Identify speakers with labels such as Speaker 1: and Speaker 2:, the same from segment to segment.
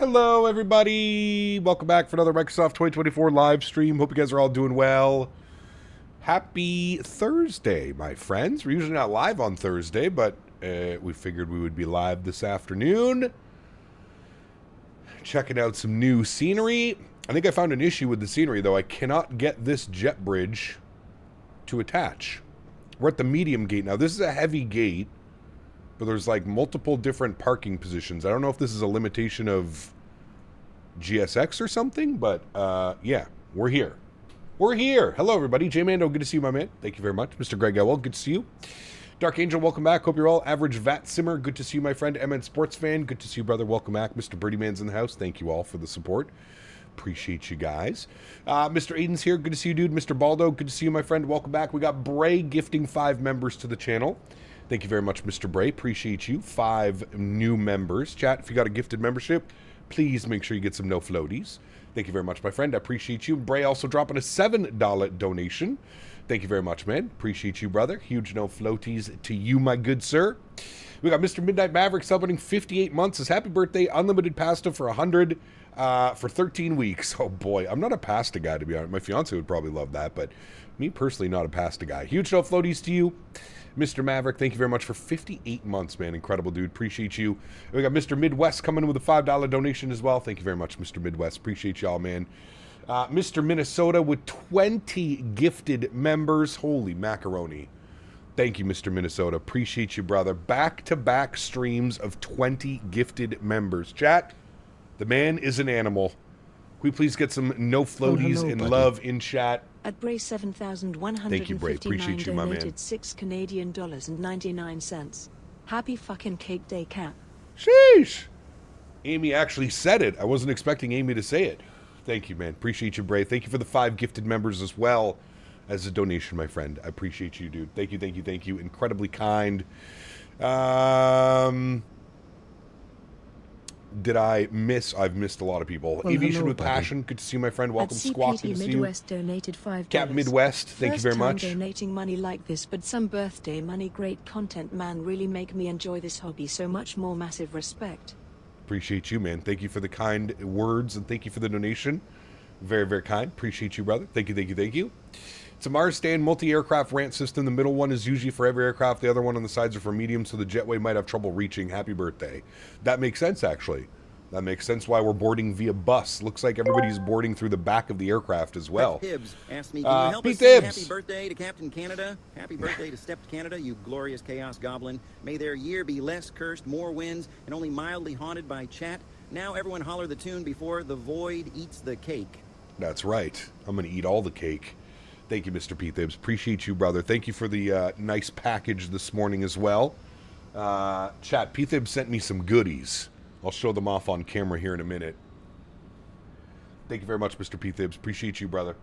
Speaker 1: Hello, everybody. Welcome back for another Microsoft 2024 live stream. Hope you guys are all doing well. Happy Thursday, my friends. We're usually not live on Thursday, but we figured we would be live this afternoon. Checking out some new scenery. I think I found an issue with the scenery, though. I cannot get this jet bridge to attach. We're at the medium gate now. This is a heavy gate, but there's like multiple different parking positions. I don't know if this is a limitation of GSX or something, but yeah, we're here. We're here. Hello, everybody. J Mando, good to see you, my man. Thank you very much. Mr. Greg Elwell, good to see you. Dark Angel, welcome back. Hope you're all. Average VATSIMmer, good to see you, my friend. MN Sports Fan, good to see you, brother. Welcome back. Mr. Birdie Man's in the house. Thank you all for the support. Appreciate you guys. Mr. Aiden's here. Good to see you, dude. Mr. Baldo, good to see you, my friend. Welcome back. We got Bray gifting 5 members to the channel. Thank you very much, Mr. Bray. Appreciate you. 5 new members. Chat, if you got a gifted membership, please make sure you get some no floaties. Thank you very much, my friend. I appreciate you. Bray also dropping a $7 donation. Thank you very much, man. Appreciate you, brother. Huge no floaties to you, my good sir. We got Mr. Midnight Maverick celebrating 58 months. His happy birthday. Unlimited pasta for 100 for 13 weeks. Oh, boy. I'm not a pasta guy, to be honest. My fiance would probably love that, but me personally, not a pasta guy. Huge no floaties to you. Mr. Maverick, thank you very much for 58 months, man. Incredible, dude. Appreciate you. We got Mr. Midwest coming in with a $5 donation as well. Thank you very much, Mr. Midwest. Appreciate y'all, man. Mr. Minnesota with 20 gifted members. Holy macaroni. Thank you, Mr. Minnesota. Appreciate you, brother. Back-to-back streams of 20 gifted members. Chat, the man is an animal. Can we please get some no floaties and love in chat?
Speaker 2: At Bray 7,159
Speaker 1: Thank you, Bray. Appreciate you, my man.
Speaker 2: donated $6 Happy fucking cake day, cat.
Speaker 1: Sheesh. Amy actually said it. I wasn't expecting Amy to say it. Thank you, man. Appreciate you, Bray. Thank you for the 5 gifted members as well as a donation, my friend. I appreciate you, dude. Thank you, thank you, thank you. Incredibly kind. Did I miss? I've missed a lot of people. Aviation with Passion. Good to see you, my friend. Welcome, Squawk. Good to see you.
Speaker 2: Midwest donated $5.
Speaker 1: Cap Midwest. Thank you very much.
Speaker 2: Donating money like this, but some birthday money. Great content, man. Really make me enjoy this hobby so much more. Massive respect.
Speaker 1: Appreciate you, man. Thank you for the kind words and thank you for the donation. Very, very kind. Appreciate you, brother. Thank you, thank you, thank you. It's a Mars stand multi-aircraft ramp system. The middle one is usually for every aircraft. The other one on the sides are for medium, so the jetway might have trouble reaching. Happy birthday. That makes sense, actually. That makes sense why we're boarding via bus. Looks like everybody's boarding through the back of the aircraft as well.
Speaker 3: Hibbs asked me, can you help us
Speaker 1: Pete
Speaker 3: say
Speaker 1: Hibbs.
Speaker 3: happy birthday to Captain Canada? Happy birthday to Stepped Canada, you glorious chaos goblin. May their year be less cursed, more winds, and only mildly haunted by chat. Now everyone holler the tune before the void eats the cake.
Speaker 1: That's right. I'm going to eat all the cake. Thank you, Mr. Pete Hibbs. Appreciate you, brother. Thank you for the nice package this morning as well. Chat, Pete Hibbs sent me some goodies. I'll show them off on camera here in a minute. Thank you very much, Mr. Pete Hibbs. Appreciate you, brother.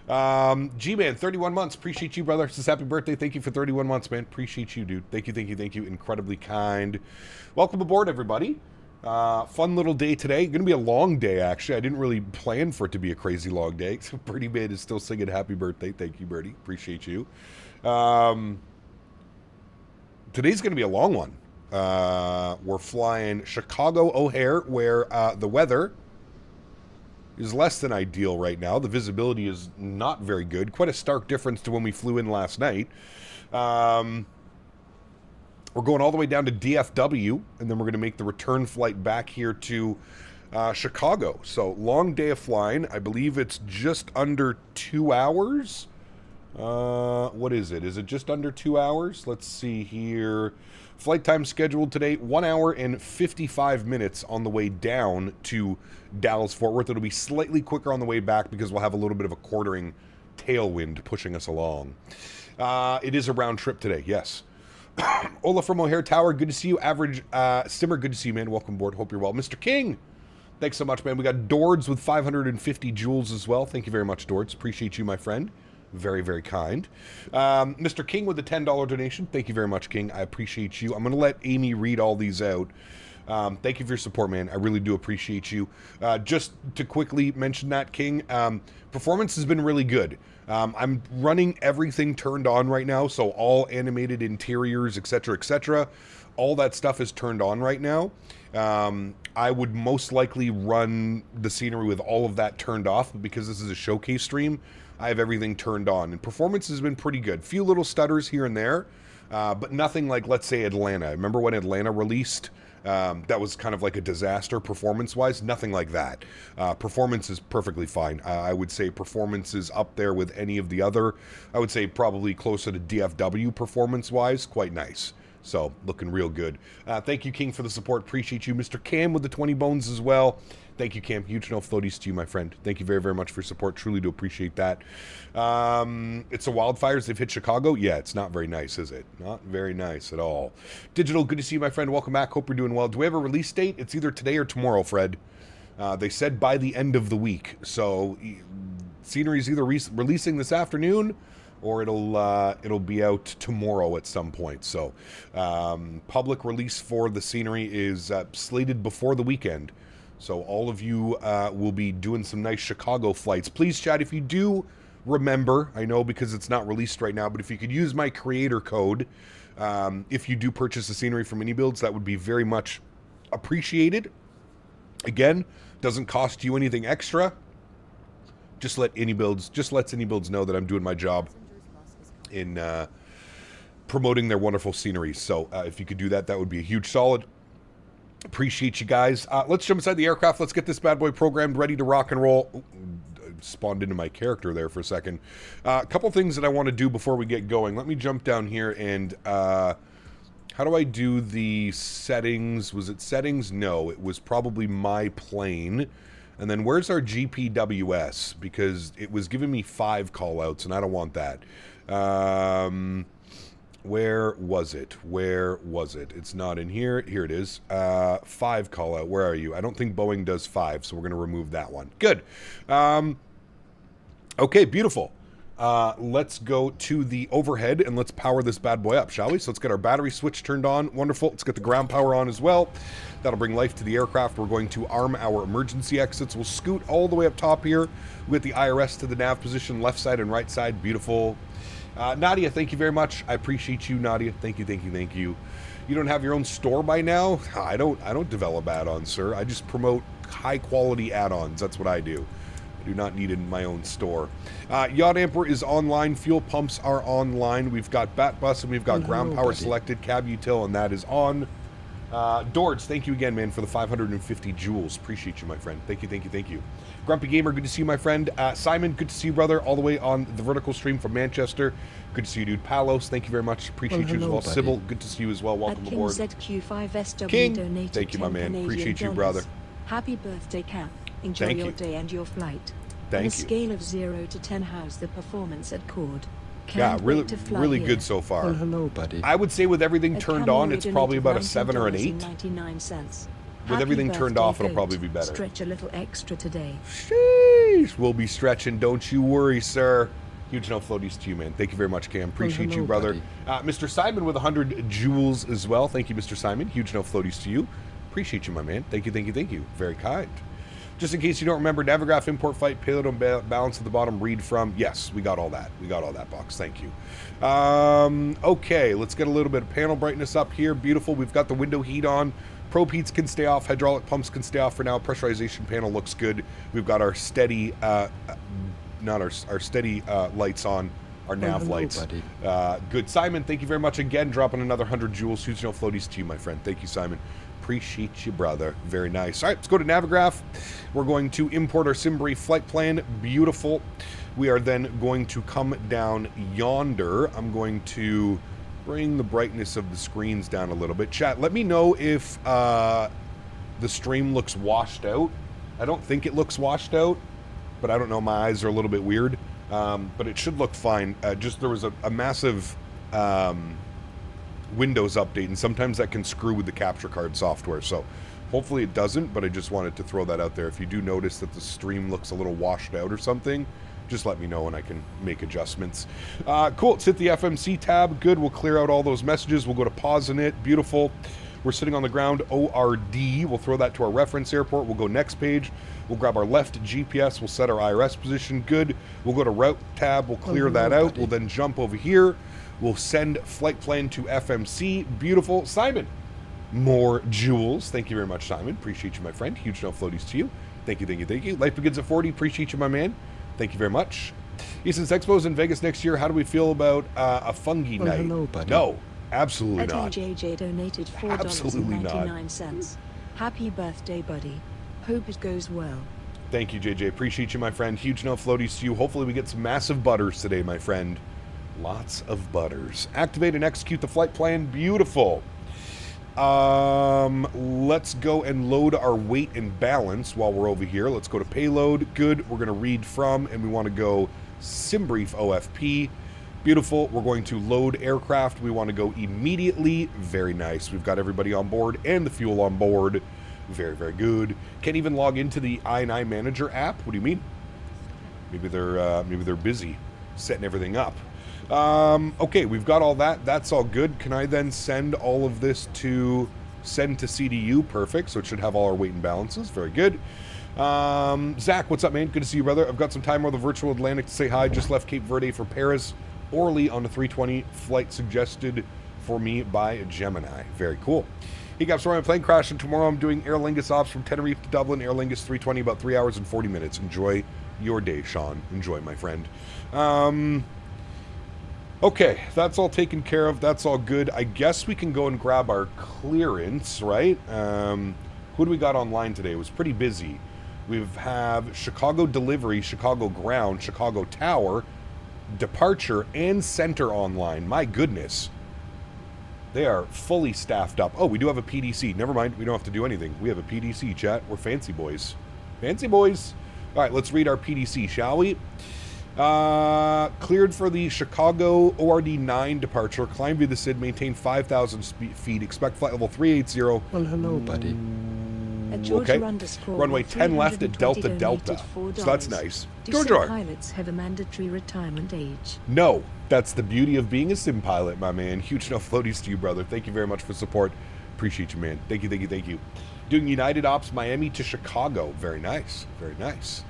Speaker 1: G-Man, 31 months. Appreciate you, brother. Says happy birthday. Thank you for 31 months, man. Appreciate you, dude. Thank you, thank you, thank you. Incredibly kind. Welcome aboard, everybody. Fun little day today. Going to be a long day, actually. I didn't really plan for it to be a crazy long day. Birdie Man is still singing happy birthday. Thank you, Birdie. Appreciate you. Today's going to be a long one. We're flying Chicago O'Hare, where the weather is less than ideal right now. The visibility is not very good. Quite a stark difference to when we flew in last night. We're going all the way down to DFW, and then we're going to make the return flight back here to Chicago. So, long day of flying. I believe it's just under 2 hours. What is it? Is it just under 2 hours? Let's see here. Flight time scheduled today, 1 hour and 55 minutes on the way down to Dallas-Fort Worth. It'll be slightly quicker on the way back because we'll have a little bit of a quartering tailwind pushing us along. It is a round trip today, yes. Ola from O'Hare Tower, good to see you. Average Simmer, good to see you, man. Welcome aboard. Hope you're well. Mr. King, thanks so much, man. We got Dords with 550 joules as well. Thank you very much, Dords. Appreciate you, my friend. Very, very kind. Mr. King with the $10 donation. Thank you very much, King. I appreciate you. I'm going to let Amy read all these out. Thank you for your support, man. I really do appreciate you. Just to quickly mention that, King, performance has been really good. I'm running everything turned on right now, so all animated interiors, etc., etc. all that stuff is turned on right now. I would most likely run the scenery with all of that turned off, but because this is a showcase stream, I have everything turned on, and performance has been pretty good. Few little stutters here and there, but nothing like, let's say, Atlanta. Remember when Atlanta released? That was kind of like a disaster performance-wise. Nothing like that. Performance is perfectly fine. I would say performance is up there with any of the other. I would say probably closer to DFW performance-wise. Quite nice. So, looking real good. Thank you, King, for the support. Appreciate you. Mr. Cam with the 20 bones as well. Thank you, Cam. Huge no floaties to you, my friend. Thank you very, very much for support. Truly do appreciate that. It's the wildfires. They've hit Chicago. Yeah, it's not very nice, is it? Not very nice at all. Digital, good to see you, my friend. Welcome back. Hope you're doing well. Do we have a release date? It's either today or tomorrow, Fred. They said by the end of the week. So, scenery is either releasing this afternoon, or it'll be out tomorrow at some point. So, public release for the scenery is slated before the weekend. So all of you will be doing some nice Chicago flights. Please, chat, if you do remember, I know because it's not released right now, but if you could use my creator code, if you do purchase the scenery from iniBuilds, that would be very much appreciated. Again, doesn't cost you anything extra. Just lets iniBuilds know that I'm doing my job in promoting their wonderful scenery. So if you could do that, that would be a huge solid. Appreciate you guys. Let's jump inside the aircraft. Let's get this bad boy programmed, ready to rock and roll. Ooh, spawned into my character there for a second. A couple things that I want to do before we get going. Let me jump down here and how do I do the settings? Was it settings? No, it was probably my plane. And then where's our GPWS? Because it was giving me 5 callouts, and I don't want that. Where was it? Where was it? It's not in here. Here it is. 5 call out. Where are you? I don't think Boeing does 5, so we're going to remove that one. Good. Okay, beautiful. Let's go to the overhead and let's power this bad boy up, shall we? So let's get our battery switch turned on. Wonderful. Let's get the ground power on as well. That'll bring life to the aircraft. We're going to arm our emergency exits. We'll scoot all the way up top here. We'll get the IRS to the nav position, left side and right side. Beautiful. Nadya, thank you very much. I appreciate you, Nadya. Thank you, thank you, thank you. You don't have your own store by now? I don't develop add-ons, sir. I just promote high-quality add-ons. That's what I do. I do not need my own store. Yacht Amper is online. Fuel pumps are online. We've got Bat Bus and we've got ground power selected. Cab Util, and that is on. Dords, thank you again, man, for the 550 joules. Appreciate you, my friend. Thank you, thank you, thank you. Grumpy Gamer, good to see you, my friend. Simon, good to see you, brother, all the way on the vertical stream from Manchester. Good to see you, dude. Palos, thank you very much. Appreciate you as well.
Speaker 2: Buddy.
Speaker 1: Sybil, good to see you as well. Welcome aboard.
Speaker 2: ZQ5SW
Speaker 1: King,
Speaker 2: donated
Speaker 1: thank you, my man.
Speaker 2: Canadian
Speaker 1: Appreciate you,
Speaker 2: dollars.
Speaker 1: brother.
Speaker 2: Happy birthday, Cap. Enjoy
Speaker 1: Thank
Speaker 2: your
Speaker 1: you.
Speaker 2: day and your flight.
Speaker 1: Thank
Speaker 2: On a
Speaker 1: you.
Speaker 2: scale of 0 to 10, how's the performance at KORD?
Speaker 1: Yeah,
Speaker 2: Can't
Speaker 1: really,
Speaker 2: wait to fly
Speaker 1: really
Speaker 2: here.
Speaker 1: good so far.
Speaker 4: Well, hello, buddy.
Speaker 1: I would say with everything
Speaker 2: At
Speaker 1: turned
Speaker 2: Camel,
Speaker 1: on,
Speaker 2: you
Speaker 1: it's probably
Speaker 2: donated
Speaker 1: about a 7 or an 8.
Speaker 2: $19.99.
Speaker 1: With
Speaker 2: Happy
Speaker 1: everything turned
Speaker 2: birthday,
Speaker 1: off, it'll
Speaker 2: Goat.
Speaker 1: probably be better.
Speaker 2: Stretch a little extra today.
Speaker 1: Sheesh, we'll be stretching. Don't you worry, sir. Huge no floaties to you, man. Thank you very much, Cam. Appreciate
Speaker 4: hello,
Speaker 1: you, brother.
Speaker 4: buddy.
Speaker 1: Mr. Simon with 100 joules as well. Thank you, Mr. Simon. Huge no floaties to you. Appreciate you, my man. Thank you, thank you, thank you. Very kind. Just in case you don't remember, Navigraph, import flight, payload and balance at the bottom, read from. Yes, we got all that. We got all that, box. Thank you. Okay, let's get a little bit of panel brightness up here. Beautiful. We've got the window heat on. Probe heats can stay off. Hydraulic pumps can stay off for now. Pressurization panel looks good. We've got our steady, not our steady lights on. Our nav
Speaker 4: hello,
Speaker 1: lights.
Speaker 4: buddy.
Speaker 1: Good. Simon, thank you very much again. Dropping another 100 joules. Huge no floaties to you, my friend. Thank you, Simon. Appreciate you, brother. Very nice. All right, let's go to Navigraph. We're going to import our Simbury flight plan. Beautiful. We are then going to come down yonder. I'm going to bring the brightness of the screens down a little bit. Chat, let me know if the stream looks washed out. I don't think it looks washed out, but I don't know. My eyes are a little bit weird, but it should look fine. Just there was a massive Windows update, and sometimes that can screw with the capture card software, so hopefully it doesn't, but I just wanted to throw that out there. If you do notice that the stream looks a little washed out or something, just let me know and I can make adjustments. Cool. Let's hit the FMC tab. Good. We'll clear out all those messages. We'll go to pause in it. Beautiful. We're sitting on the ground. ORD. We'll throw that to our reference airport. We'll go next page. We'll grab our left GPS. We'll set our IRS position. Good. We'll go to route tab. We'll clear that out. We'll then jump over here. We'll send flight plan to FMC. Beautiful. Simon, more jewels. Thank you very much, Simon. Appreciate you, my friend. Huge no floaties to you. Thank you, thank you, thank you. Life Begins at 40. Appreciate you, my man. Thank you very much. He says, Expo's in Vegas next year. How do we feel about a fungi night?
Speaker 4: Hello, buddy.
Speaker 1: No, absolutely
Speaker 2: Eddie
Speaker 1: not.
Speaker 2: JJ donated
Speaker 1: Absolutely not.
Speaker 2: $4.99. Happy birthday, buddy. Hope it goes well.
Speaker 1: Thank you, JJ. Appreciate you, my friend. Huge no floaties to you. Hopefully we get some massive butters today, my friend. Lots of butters. Activate and execute the flight plan. Beautiful. Let's go and load our weight and balance while we're over here. Let's go to payload. Good. We're going to read from, and we want to go SimBrief OFP. Beautiful. We're going to load aircraft. We want to go immediately. Very nice. We've got everybody on board and the fuel on board. Very, very good. Can't even log into the I&I Manager app. What do you mean? Maybe they're busy setting everything up. Okay, we've got all that. That's all good. Can I then send all of this to send to CDU? Perfect. So it should have all our weight and balances. Very good. Zach, what's up, man? Good to see you, brother. I've got some time on the virtual Atlantic to say hi. Just left Cape Verde for Paris. Orly on the 320 flight suggested for me by Gemini. Very cool. He got sorry, I'm plane crashing tomorrow. I'm doing Aer Lingus ops from Tenerife to Dublin. Aer Lingus 320, about 3 hours and 40 minutes. Enjoy your day, Sean. Enjoy, my friend. Okay, that's all taken care of. That's all good. I guess we can go and grab our clearance, right? Who do we got online today? It was pretty busy. We have Chicago delivery, Chicago ground, Chicago tower, departure, and center online. My goodness. They are fully staffed up. Oh, we do have a PDC. Never mind. We don't have to do anything. We have a PDC, chat. We're fancy boys. Fancy boys. All right, let's read our PDC, shall we? Cleared for the Chicago ORD-9 departure. Climb via the SID. Maintain 5,000 feet. Expect flight level 380.
Speaker 4: Well, hello, buddy.
Speaker 2: Georgia
Speaker 1: Okay. Runway 10 left at Delta Delta. So that's nice. Georgia.
Speaker 2: Pilots have a mandatory retirement age.
Speaker 1: No. That's the beauty of being a sim pilot, my man. Huge enough floaties to you, brother. Thank you very much for support. Appreciate you, man. Thank you, thank you, thank you. Doing United Ops Miami to Chicago. Very nice. Very nice.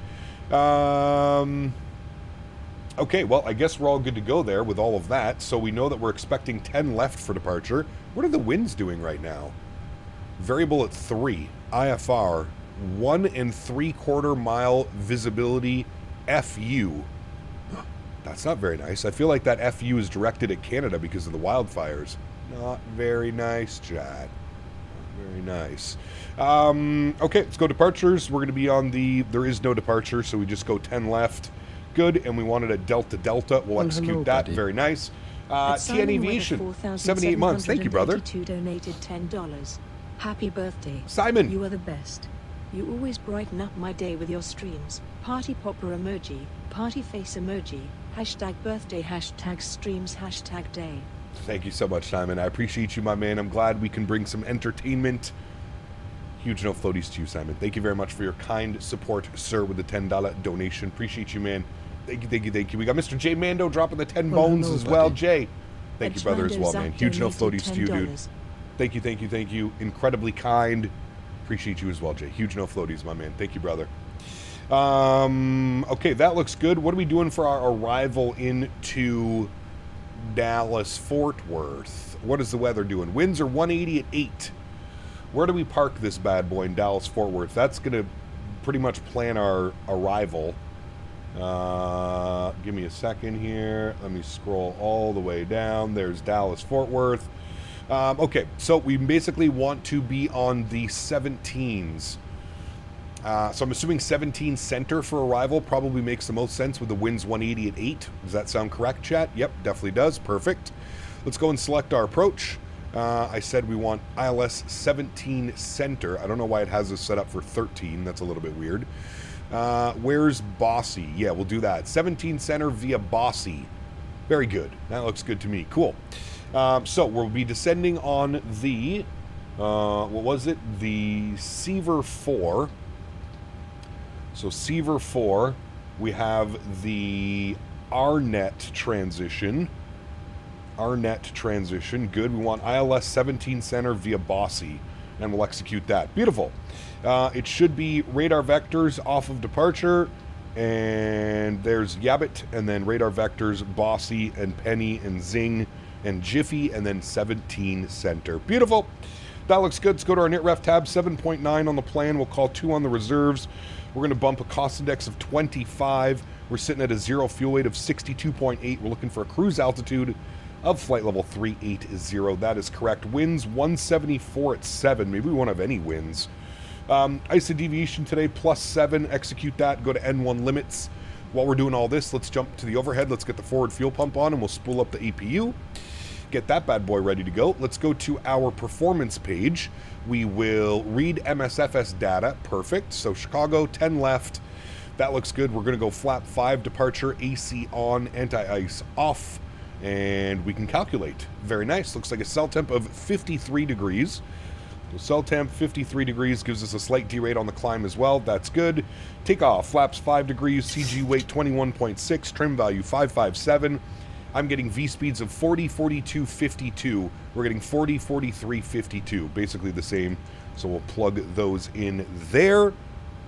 Speaker 1: Okay, well, I guess we're all good to go there with all of that. So we know that we're expecting 10 left for departure. What are the winds doing right now? Variable at 3. IFR. 1 3/4 mile visibility FU. That's not very nice. I feel like that FU is directed at Canada because of the wildfires. Not very nice, chat. Not very nice. Okay, let's go departures. We're going to be on the... There is no departure, so we just go 10 left. Good, and we wanted a Delta Delta. We'll execute
Speaker 4: hello,
Speaker 1: that.
Speaker 4: buddy.
Speaker 1: Very nice. TN Aviation, 78 months. Thank you, brother.
Speaker 2: Donated $10. Happy birthday.
Speaker 1: Simon.
Speaker 2: You are the best. You always brighten up my day with your streams. Party popper emoji, party face emoji, hashtag birthday, hashtag streams, hashtag day.
Speaker 1: Thank you so much, Simon. I appreciate you, my man. I'm glad we can bring some entertainment. Huge no floaties to you, Simon. Thank you very much for your kind support, sir, with the $10 donation. Appreciate you, man. Thank you, thank you, thank you. We got Mr. J Mando dropping the 10 bones
Speaker 4: hello,
Speaker 1: as well.
Speaker 4: buddy.
Speaker 1: Jay, thank you, brother, as well, man.
Speaker 2: Zach
Speaker 1: Huge no
Speaker 2: donated
Speaker 1: floaties to you, dude.
Speaker 2: $10.
Speaker 1: Thank you, thank you, thank you. Incredibly kind. Appreciate you as well, Jay. Huge no floaties, my man. Thank you, brother. Okay, that looks good. What are we doing for our arrival into Dallas Fort Worth? What is the weather doing? Winds are 180 at 8. Where do we park this bad boy in Dallas Fort Worth? That's going to pretty much plan our arrival. Give me a second here. Let me scroll all the way down. There's Dallas Fort Worth. Okay, so we basically want to be on the 17s. So I'm assuming 17 center for arrival probably makes the most sense with the winds 180 at 8. Does that sound correct, chat? Yep, definitely does. Perfect. Let's go and select our approach. I said we want ILS 17 center. I don't know why it has us set up for 13. That's a little bit weird. Where's Bossy? Yeah, we'll do that. 17 center via Bossy. Very good. That looks good to me. Cool. So we'll be descending on the, what was it? The Seaver 4. So Seaver 4, we have the RNet transition. RNet transition. Good. We want ILS 17 center via Bossy, and we'll execute that. Beautiful. It should be radar vectors off of departure, and there's Yabbit, and then radar vectors, Bossy, and Penny, and Zing, and Jiffy, and then 17 center. Beautiful. That looks good. Let's go to our NITREF tab. 7.9 on the plan. We'll call 2 on the reserves. We're going to bump a cost index of 25. We're sitting at a zero fuel weight of 62.8. We're looking for a cruise altitude of flight level 380. That is correct. Winds 174 at 7. Maybe we won't have any winds. ISO deviation today +7. Execute that. Go to N1 limits. While we're doing all this, let's jump to the overhead. Let's get the forward fuel pump on, and we'll spool up the APU. Get that bad boy ready to go. Let's go to our performance page. We will read MSFS data. Perfect. So Chicago, 10 left. That looks good. We're going to go flap 5 departure, AC on, anti-ice off, and we can calculate. Very nice. Looks like a cell temp of 53 degrees. So cell temp 53 degrees gives us a slight derate on the climb as well. That's good. Takeoff, flaps 5 degrees, CG weight 21.6, trim value 557. I'm getting V speeds of 40, 42, 52. We're getting 40, 43, 52. Basically the same. So we'll plug those in there.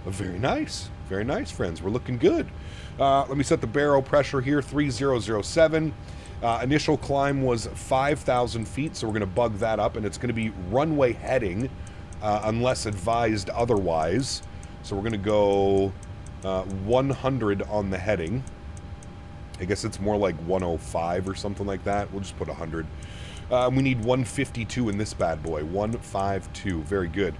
Speaker 1: Very nice. Very nice, friends. We're looking good. Let me set the baro pressure here, 3007. Initial climb was 5,000 feet, so we're going to bug that up, and it's going to be runway heading, unless advised otherwise. So we're going to go 100 on the heading. I guess it's more like 105 or something like that. We'll just put 100. We need 152 in this bad boy. 152. Very good.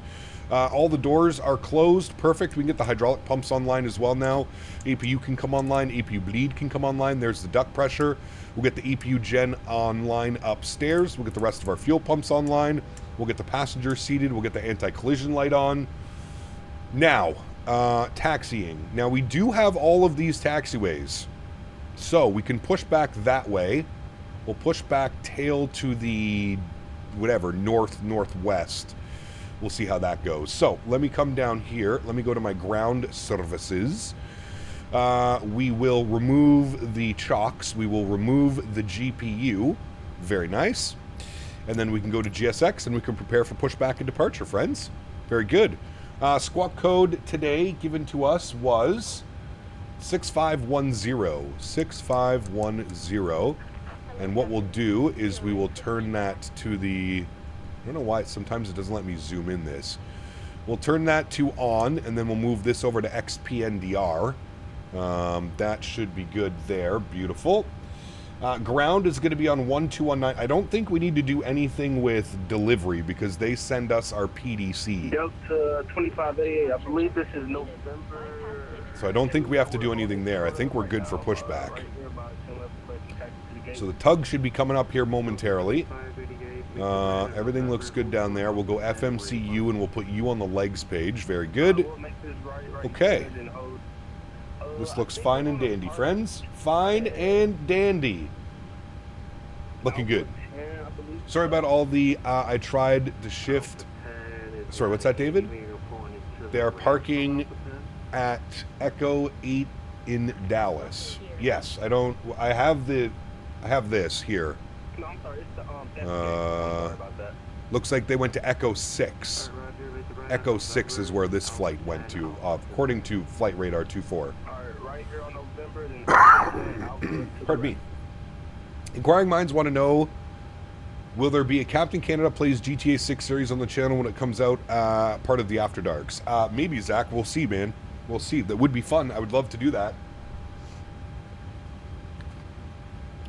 Speaker 1: All the doors are closed. Perfect. We can get the hydraulic pumps online as well now. APU can come online. APU bleed can come online. There's the duct pressure. We'll get the APU gen online upstairs. We'll get the rest of our fuel pumps online. We'll get the passengers seated. We'll get the anti-collision light on. Now, taxiing. Now, we do have all of these taxiways. So, we can push back that way. We'll push back tail to the, whatever, northwest. We'll see how that goes. So, let me come down here. Let me go to my ground services. We will remove the chocks. We will remove the GPU. Very nice. And then we can go to GSX and we can prepare for pushback and departure, friends. Very good. Squawk code today given to us was 6510. 6510. And what we'll do is we will turn that to the... I don't know why sometimes it doesn't let me zoom in this. We'll turn that to on, and then we'll move this over to XPNDR. That should be good there. Beautiful. Ground is going to be on 1219. I don't think we need to do anything with delivery because they send us our PDC.
Speaker 4: Delta 2588. I believe this is November.
Speaker 1: So I don't think we have to do anything there. I think we're good for pushback. So the tug should be coming up here momentarily. Everything looks good down there. We'll go FMCU and we'll put you on the legs page. Very good. Okay. This looks fine and dandy, friends. Fine and dandy. Looking good. Sorry about all the, I tried to shift. Sorry, what's that, David? They are parking at Echo 8 in Dallas. Yes, I have this here.
Speaker 4: No, I'm sorry. It's the,
Speaker 1: looks like they went to Echo 6. Echo 6 is where this flight went to, according to Flight Radar 24.
Speaker 4: Right here on November,
Speaker 1: Pardon me. Inquiring minds want to know, will there be a Captain Canada Plays GTA 6 series on the channel when it comes out, part of the After Darks? Maybe, Zach. We'll see, man. We'll see. That would be fun. I would love to do that.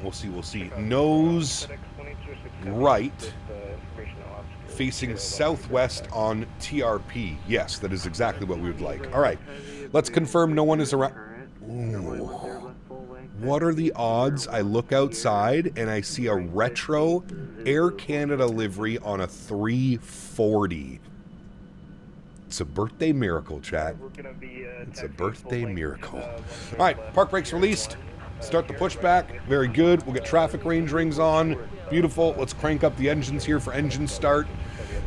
Speaker 1: We'll see, we'll see. Nose right, facing southwest on TRP. Yes, that is exactly what we would like. All right, let's confirm no one is around. Ooh. What are the odds I look outside and I see a retro Air Canada livery on a 340? It's a birthday miracle, chat. It's a birthday miracle. All right, park brakes released. Start the pushback. Very good. We'll get traffic range rings on. Beautiful. Let's crank up the engines here for engine start.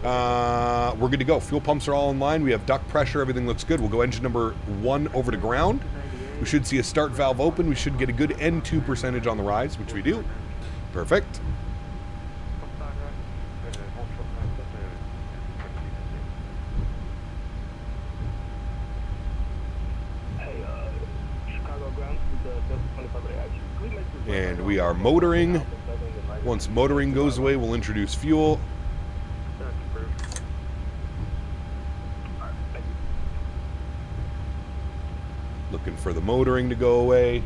Speaker 1: We're good to go. Fuel pumps are all in line. We have duct pressure. Everything looks good. We'll go engine number 1 over to ground. We should see a start valve open. We should get a good N2 percentage on the rise, which we do. Perfect. And we are motoring. Once motoring goes away, we'll introduce fuel. Looking for the motoring to go away.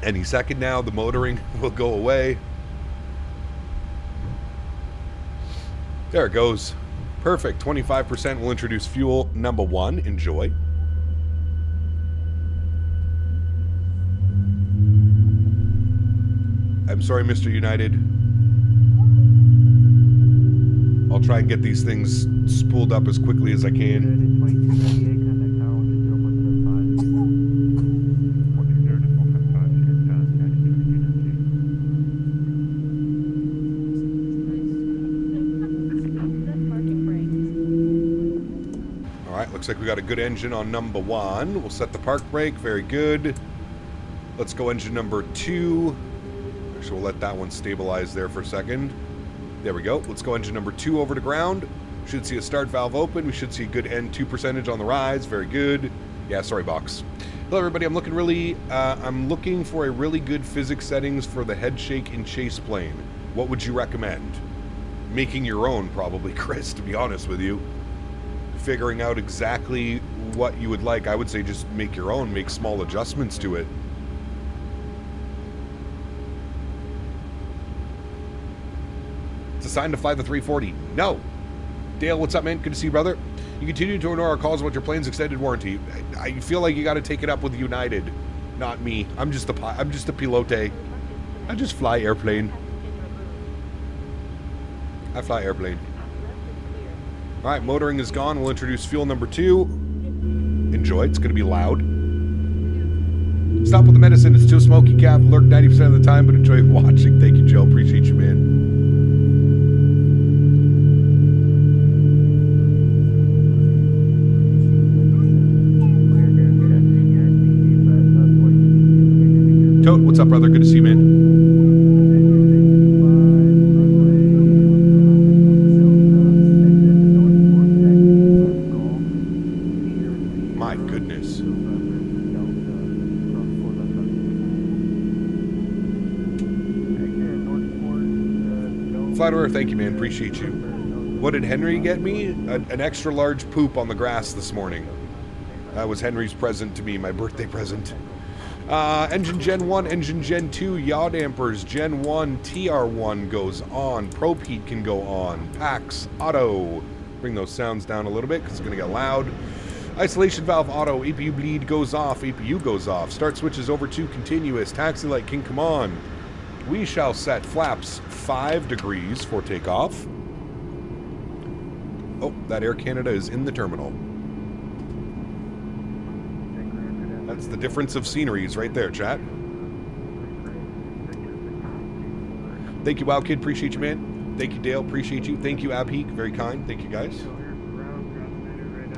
Speaker 1: Any second now, the motoring will go away. There it goes. Perfect. 25% will introduce fuel number 1. Enjoy. I'm sorry, Mr. United. I'll try and get these things spooled up as quickly as I can. Looks like we got a good engine on number 1. We'll set the park brake. Very good. Let's go engine number 2. Actually, we'll let that one stabilize there for a second. There we go. Let's go engine number 2 over to ground. Should see a start valve open. We should see a good N2 percentage on the rise. Very good. Yeah, sorry, box. Hello, everybody. I'm looking for a really good physics settings for the head shake and chase plane. What would you recommend? Making your own, probably, Chris, to be honest with you. Figuring out exactly what you would like. I would say just make your own, make small adjustments to it. It's assigned to fly the 340. No. Dale, what's up, man? Good to see you, brother. You continue to ignore our calls about your plane's extended warranty. I feel like you got to take it up with United, not me. I'm just a pilote. I just fly airplane. I fly airplane. Alright, motoring is gone. We'll introduce fuel number 2. Enjoy. It's going to be loud. Stop with the medicine. It's too smoky, Cap. Lurk 90% of the time, but enjoy watching. Thank you, Joe. Appreciate you, man. Tote, what's up, brother? Good to see you, man. Thank you, man. Appreciate you. What did Henry get me? An extra large poop on the grass this morning. That was Henry's present to me, my birthday present. Engine Gen 1, Engine Gen 2, yaw dampers, Gen 1, TR1 goes on. Probe heat can go on. PAX, auto. Bring those sounds down a little bit because it's going to get loud. Isolation valve auto. APU bleed goes off. APU goes off. Start switches over to continuous. Taxi light can come on. We shall set flaps 5 degrees for takeoff. Oh, that Air Canada is in the terminal. That's the difference of sceneries right there, chat. Thank you, Wow Kid. Appreciate you, man. Thank you, Dale. Appreciate you. Thank you, Abheek. Very kind. Thank you, guys.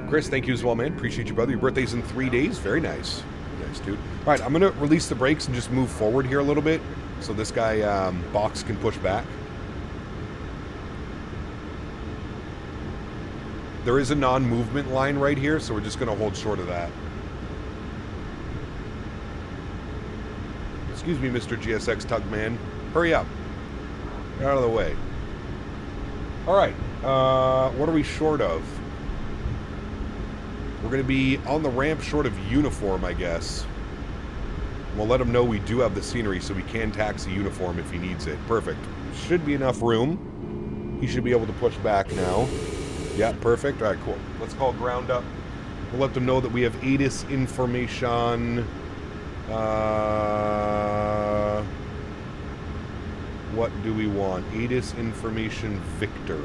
Speaker 1: Chris, thank you as well, man. Appreciate you, brother. Your birthday's in 3 days. Very nice. Very nice, dude. All right, I'm going to release the brakes and just move forward here a little bit so this guy, Box, can push back. There is a non-movement line right here, so we're just going to hold short of that. Excuse me, Mr. GSX Tugman. Hurry up. Get out of the way. All right. What are we short of? We're going to be on the ramp short of uniform, I guess. We'll let him know we do have the scenery so we can tax the uniform if he needs it. Perfect. Should be enough room. He should be able to push back now. Yeah, perfect. All right, cool. Let's call ground up. We'll let them know that we have ATIS information. What do we want? ATIS information Victor.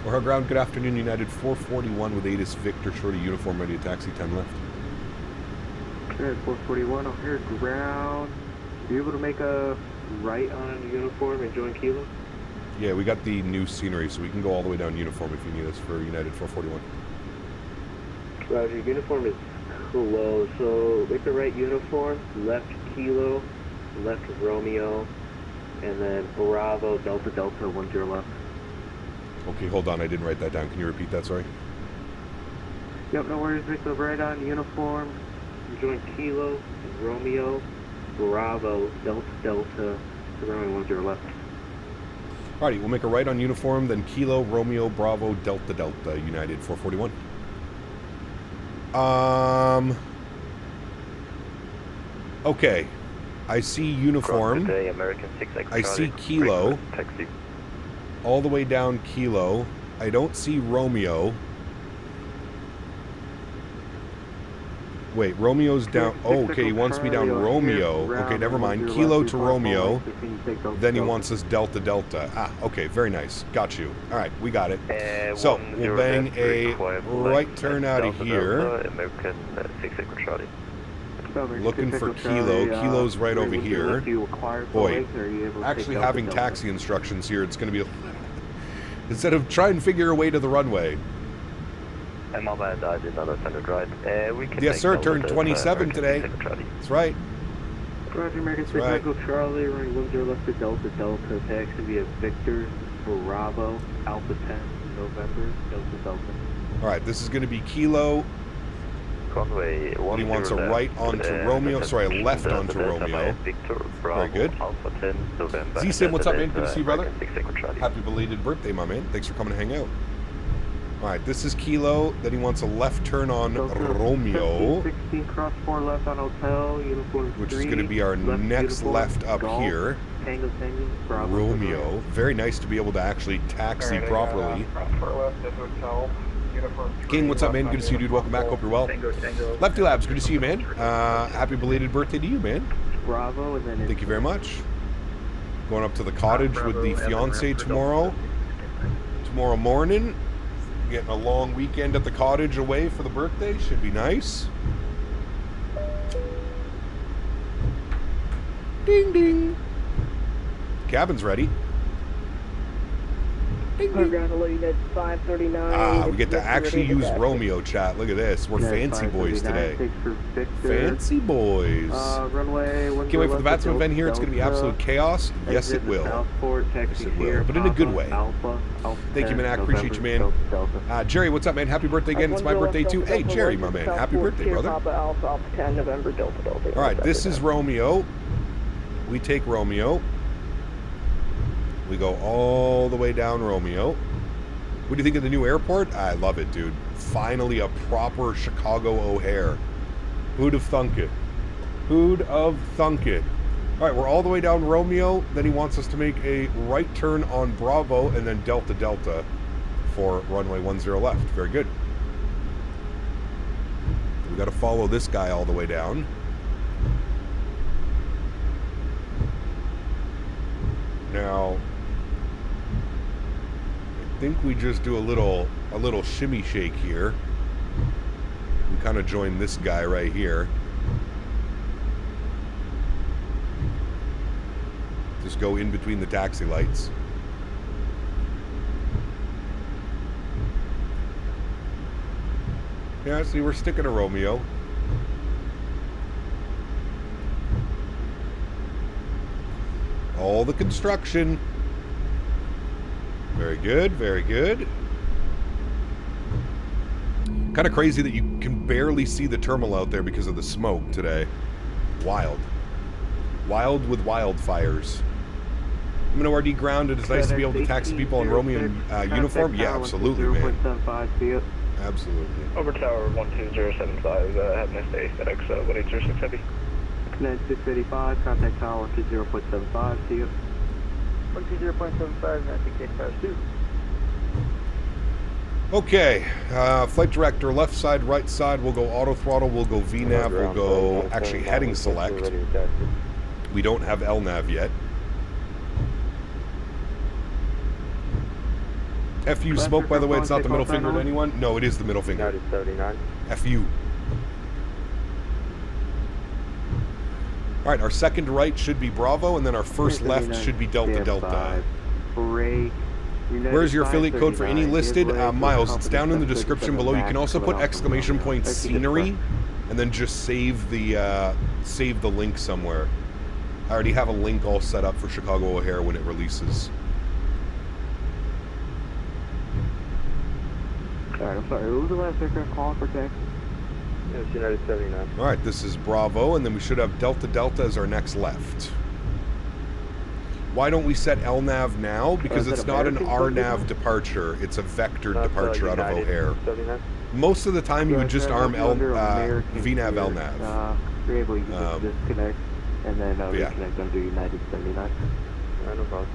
Speaker 1: Or ground, good afternoon, United 441 with ATIS Victor, short of uniform, ready to taxi, 10 left.
Speaker 5: Okay, 441, I'll hear ground. Are you able to make a right on uniform and join Kilo?
Speaker 1: Yeah, we got the new scenery, so we can go all the way down uniform if you need us for United 441.
Speaker 5: Roger, uniform is close, so make the right uniform, left Kilo, left Romeo, and then Bravo, Delta, Delta, 10 left.
Speaker 1: Okay, hold on, I didn't write that down. Can you repeat that, sorry?
Speaker 5: Yep, no worries, make the right on uniform, join Kilo, Romeo, Bravo, Delta, Delta, Romeo, 10 left.
Speaker 1: Alrighty, we'll make a right on uniform, then Kilo, Romeo, Bravo, Delta, Delta, United 441. Okay. I see uniform. I see Kilo. All the way down Kilo. I don't see Romeo. Wait, Romeo's down. Oh, okay, he wants me down Romeo. Okay, never mind. Kilo to Romeo. Then he wants us Delta Delta. Ah, okay, very nice. Got you. All right, we got it. So we'll bang a right turn out of here. Looking for Kilo. Kilo's right over here. Boy, actually having taxi instructions here, it's going to be instead of trying to figure a way to the runway.
Speaker 5: My bad, I did not attend it right. We can
Speaker 1: yes, sir, turned 27 today. That's right.
Speaker 5: Roger, American 3 Echo Charlie, running 10 left to Delta Delta, taxi via Victor, Bravo, Alpha 10, November, Delta Delta.
Speaker 1: Alright, this is going to be Kilo.
Speaker 5: Conway,
Speaker 1: he wants a right onto Romeo, sorry, a left onto Romeo. Very good. Z-Sim, what's up, man? Good to see you, brother. Happy belated birthday, my man. Thanks for coming to hang out. Alright, this is Kilo. Then he wants a left turn on Romeo.
Speaker 5: 16 cross 4 left on Hotel, uniform 3.
Speaker 1: Which is going to be our next left up here.
Speaker 5: Tango, Bravo,
Speaker 1: Romeo. Very nice to be able to actually taxi properly. King, what's up, man? Good to see you, dude. Welcome back. Hope you're well. Lefty Labs, good to see you, man. Happy belated birthday to you, man.
Speaker 5: Bravo, and then
Speaker 1: thank you very much. Going up to the cottage with the fiance tomorrow. Tomorrow morning. Getting a long weekend at the cottage away for the birthday. Should be nice. Ding, ding. Cabin's ready. Ding, ding. Ah, we get to actually use Romeo, chat. Look at this. We're fancy boys today. Fancy boys.
Speaker 5: Runway.
Speaker 1: Can't wait for the VATSIM event here. It's going to be absolute chaos. Yes, it will. Yes, it will. But in a good way. Thank you, man. I appreciate you, man. Jerry, what's up, man? Happy birthday again. It's my birthday, too. Hey, Jerry, my man. Happy birthday, brother. All right, this is Romeo. We take Romeo. We go all the way down Romeo. What do you think of the new airport? I love it, dude. Finally a proper Chicago O'Hare. Who'd have thunk it? Who'd have thunk it? All right, we're all the way down Romeo. Then he wants us to make a right turn on Bravo and then Delta Delta for runway 10 left. Very good. We got to follow this guy all the way down. Now, I think we just do a little shimmy shake here. We kind of join this guy right here. Just go in between the taxi lights. Yeah, see, we're sticking to Romeo. All the construction. Very good, very good. Kind of crazy that you can barely see the terminal out there because of the smoke today. Wild. Wild with wildfires. I'm going to RD grounded. It's nice to be able to taxi people in Romeo uniform. Yeah, absolutely, man. Absolutely.
Speaker 4: Over tower 12075, have a nice day. FedEx 1806 heavy.
Speaker 5: 9685, contact tower 120.75, see you.
Speaker 4: 120.75, 96852.
Speaker 1: Okay, flight director, left side, right side, we'll go auto throttle, we'll go VNAV, we'll go actually heading select. We don't have LNAV yet. FU smoke, by the way, it's not the middle finger to anyone. No, it is the middle finger. FU. Alright, our second right should be Bravo, and then our first left should be Delta Delta. Where's your affiliate code for any listed? Miles, it's down in the description below. You can also put exclamation point scenery, and then just save the link somewhere. I already have a link all set up for Chicago O'Hare when it releases.
Speaker 5: Alright, I'm sorry, what was the last aircraft calling for taxi? It's United 79.
Speaker 1: Alright, this is Bravo, and then we should have Delta Delta as our next left. Why don't we set LNAV now? Because
Speaker 5: Is
Speaker 1: it's
Speaker 5: it
Speaker 1: not an
Speaker 5: American
Speaker 1: RNAV departure. It's a vector
Speaker 5: That's,
Speaker 1: departure out of
Speaker 5: United
Speaker 1: O'Hare.
Speaker 5: 79.
Speaker 1: Most of the time you would just arm VNAV
Speaker 5: If
Speaker 1: LNAV.
Speaker 5: you're able, you can just disconnect and then
Speaker 1: yeah.
Speaker 5: reconnect under United 79. No problem.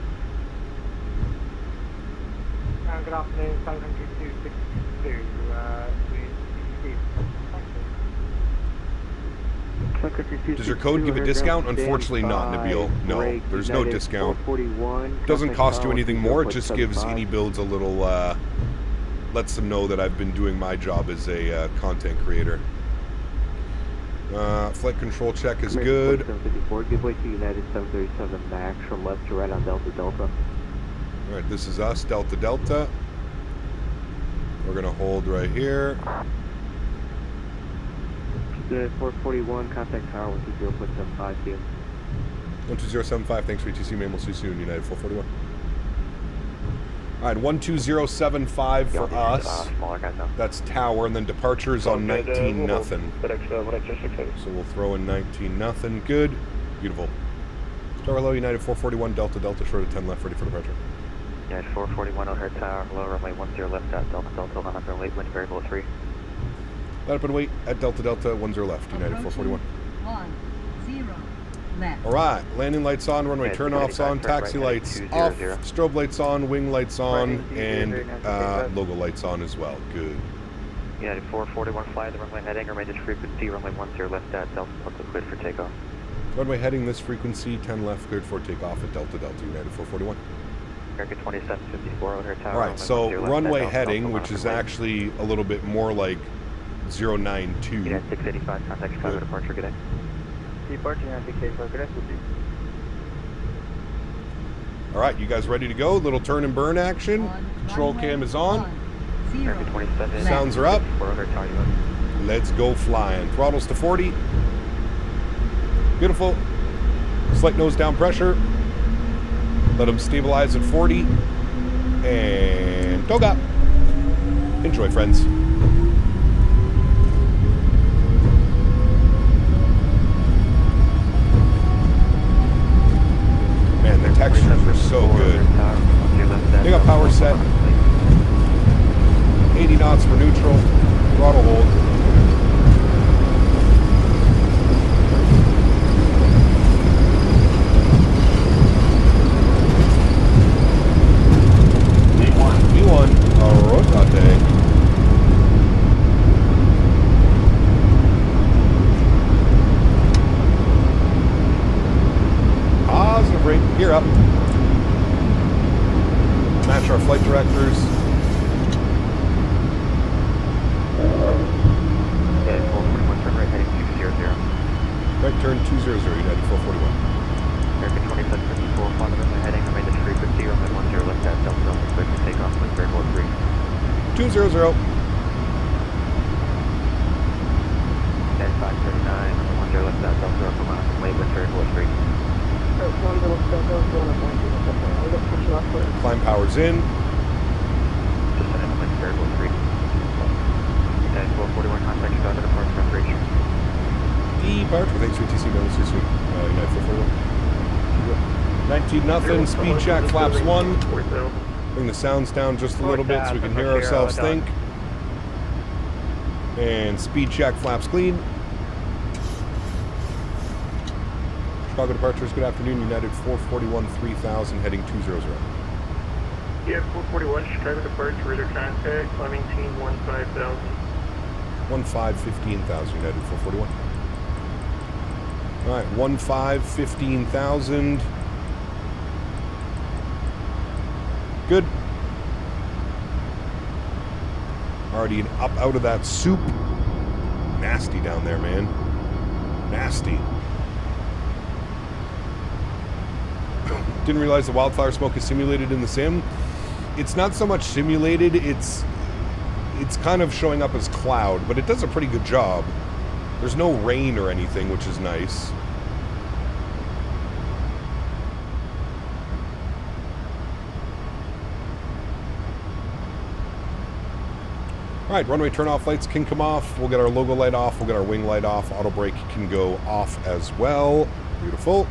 Speaker 6: Good afternoon, 70262.
Speaker 1: Does your code give a discount? Unfortunately not, Nabil. No, there's no discount. Doesn't cost you anything more, it just gives iniBuilds a little, lets them know that I've been doing my job as a content creator. Flight control check is good.
Speaker 5: 754, give way to United 737 MAX from left to right on Delta Delta.
Speaker 1: Alright, this is us, Delta Delta. We're gonna hold right here.
Speaker 5: United 441, contact tower 120.75 here.
Speaker 1: 12075, thanks for ETC, man. We'll see you soon, United 441. Alright, 12075 for us. That's tower, and then departures on 19 nothing. So we'll throw in 19 nothing. Good. Beautiful. Tower low, United 441, Delta Delta, short of 10 left, ready for departure.
Speaker 5: United 441, O'Hare Tower, low runway 10 left at Delta Delta, line up and late wind variable 3.
Speaker 1: Line up and wait at Delta Delta, 10 left, United 441.
Speaker 7: 10 left.
Speaker 1: Alright, landing lights on, runway turn-offs on, taxi lights off, strobe lights on, wing lights on, and logo lights on as well. Good.
Speaker 5: United 441, fly the runway heading, remain frequency, runway 10 left at Delta Delta, cleared for takeoff.
Speaker 1: Runway heading this frequency, 10 left, cleared for takeoff at Delta Delta, United 441.
Speaker 5: American 2754, O'Hare Tower.
Speaker 1: Alright, so runway heading, which is actually a little bit more like 092.
Speaker 5: United 685, contact Chicago departure, good day. Departure, United 685, good day.
Speaker 1: Alright, you guys ready to go? Little turn and burn action. Control cam is on.
Speaker 5: American 27.
Speaker 1: Sounds are up.
Speaker 5: O'Hare Tower,
Speaker 1: Let's go flying. Throttles to 40. Beautiful. Slight nose down pressure. Let them stabilize at 40. And toga. Enjoy, friends. Man, their textures are so good. They got power set. 80 knots for neutral. Throttle hold. V1, Rotate. Positive rate, gear up. Match our flight directors.
Speaker 5: Yeah, 441, turn right heading 200.
Speaker 1: Right turn 200, United 441.
Speaker 5: American 2754, fly the runway heading, remain the frequency, runway 10 left at Delta Delta, cleared for takeoff, wind variable 3.
Speaker 1: 200.
Speaker 5: And 539, runway 10 left at Delta Delta, line up and late wind variable 3.
Speaker 1: Climb powers in.
Speaker 5: Just an wind variable 3. And 441, contact Chicago departure preparation.
Speaker 1: Departure. Thanks for TC Notice this week. United 441. 19 nothing. Speed check. Flaps 1. Bring the sounds down just a little bit so we can hear ourselves think. And speed check. Flaps clean. Chicago departures. Good afternoon. United 441 3000 heading 200.
Speaker 6: Yeah, 441, Chicago departure, radar contact, climbing team 15,000.
Speaker 1: 15,000 United 441. Alright, 15,000. Good. Already up out of that soup. Nasty down there, man. Nasty. Didn't realize the wildfire smoke is simulated in the sim. It's not so much simulated, it's kind of showing up as cloud, but it does a pretty good job. There's no rain or anything, which is nice. Alright, runway turn-off lights can come off. We'll get our logo light off. We'll get our wing light off. Auto brake can go off as well. Beautiful.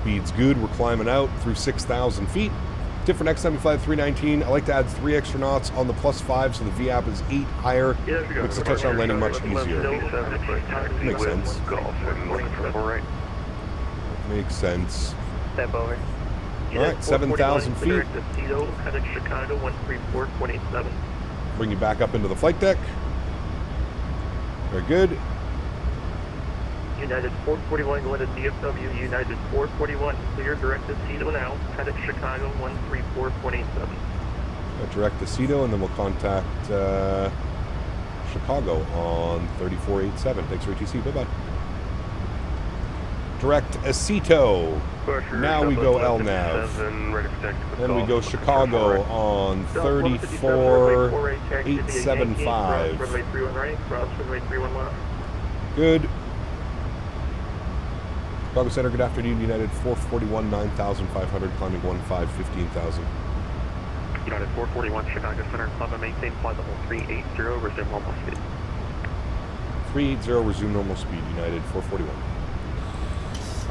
Speaker 1: Speed's good. We're climbing out through 6,000 feet. Tip for next time you fly at 319, I like to add 3 extra knots on the +5 so the VAP is 8 higher. Makes the touchdown landing much easier. Makes sense. Makes sense.
Speaker 6: Step over.
Speaker 1: Alright, 7,000 feet.
Speaker 6: Headed Chicago 134.87.
Speaker 1: Bring you back up into the flight deck. Very good.
Speaker 6: United 441 going to DFW. United 441 clear direct to Cito now. Headed Chicago 134.87.
Speaker 1: Direct to Cito, and then we'll contact Chicago on 3487. Thanks for ATC. Bye-bye. Direct Cito. Now we go LNAV. Then we go Chicago on 34875. Good. Chicago Center, good afternoon. United 441, 9,500, climbing 15, 15,000.
Speaker 6: United 441, Chicago Center, climb and maintain flight level 380, resume normal speed.
Speaker 1: 380, resume normal speed, United 441.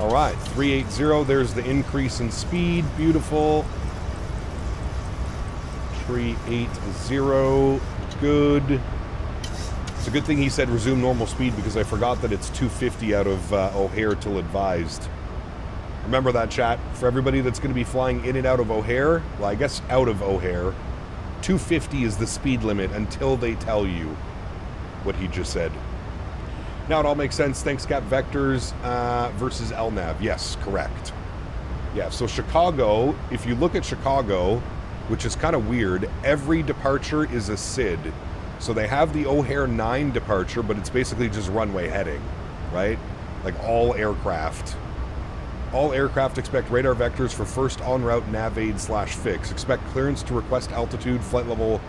Speaker 1: All right, 380, there's the increase in speed, beautiful. 380, good. It's a good thing he said resume normal speed because I forgot that it's 250 out of O'Hare till advised. Remember that, chat? For everybody that's going to be flying in and out of O'Hare, well, I guess out of O'Hare, 250 is the speed limit until they tell you what he just said. Now it all makes sense. Thanks, Cap Vectors versus LNAV. Yes, correct. Yeah, so Chicago, if you look at Chicago, which is kind of weird, every departure is a SID. So they have the O'Hare 9 departure, but it's basically just runway heading, right? Like all aircraft. All aircraft expect radar vectors for first en route nav aid / fix. Expect clearance to request altitude, flight level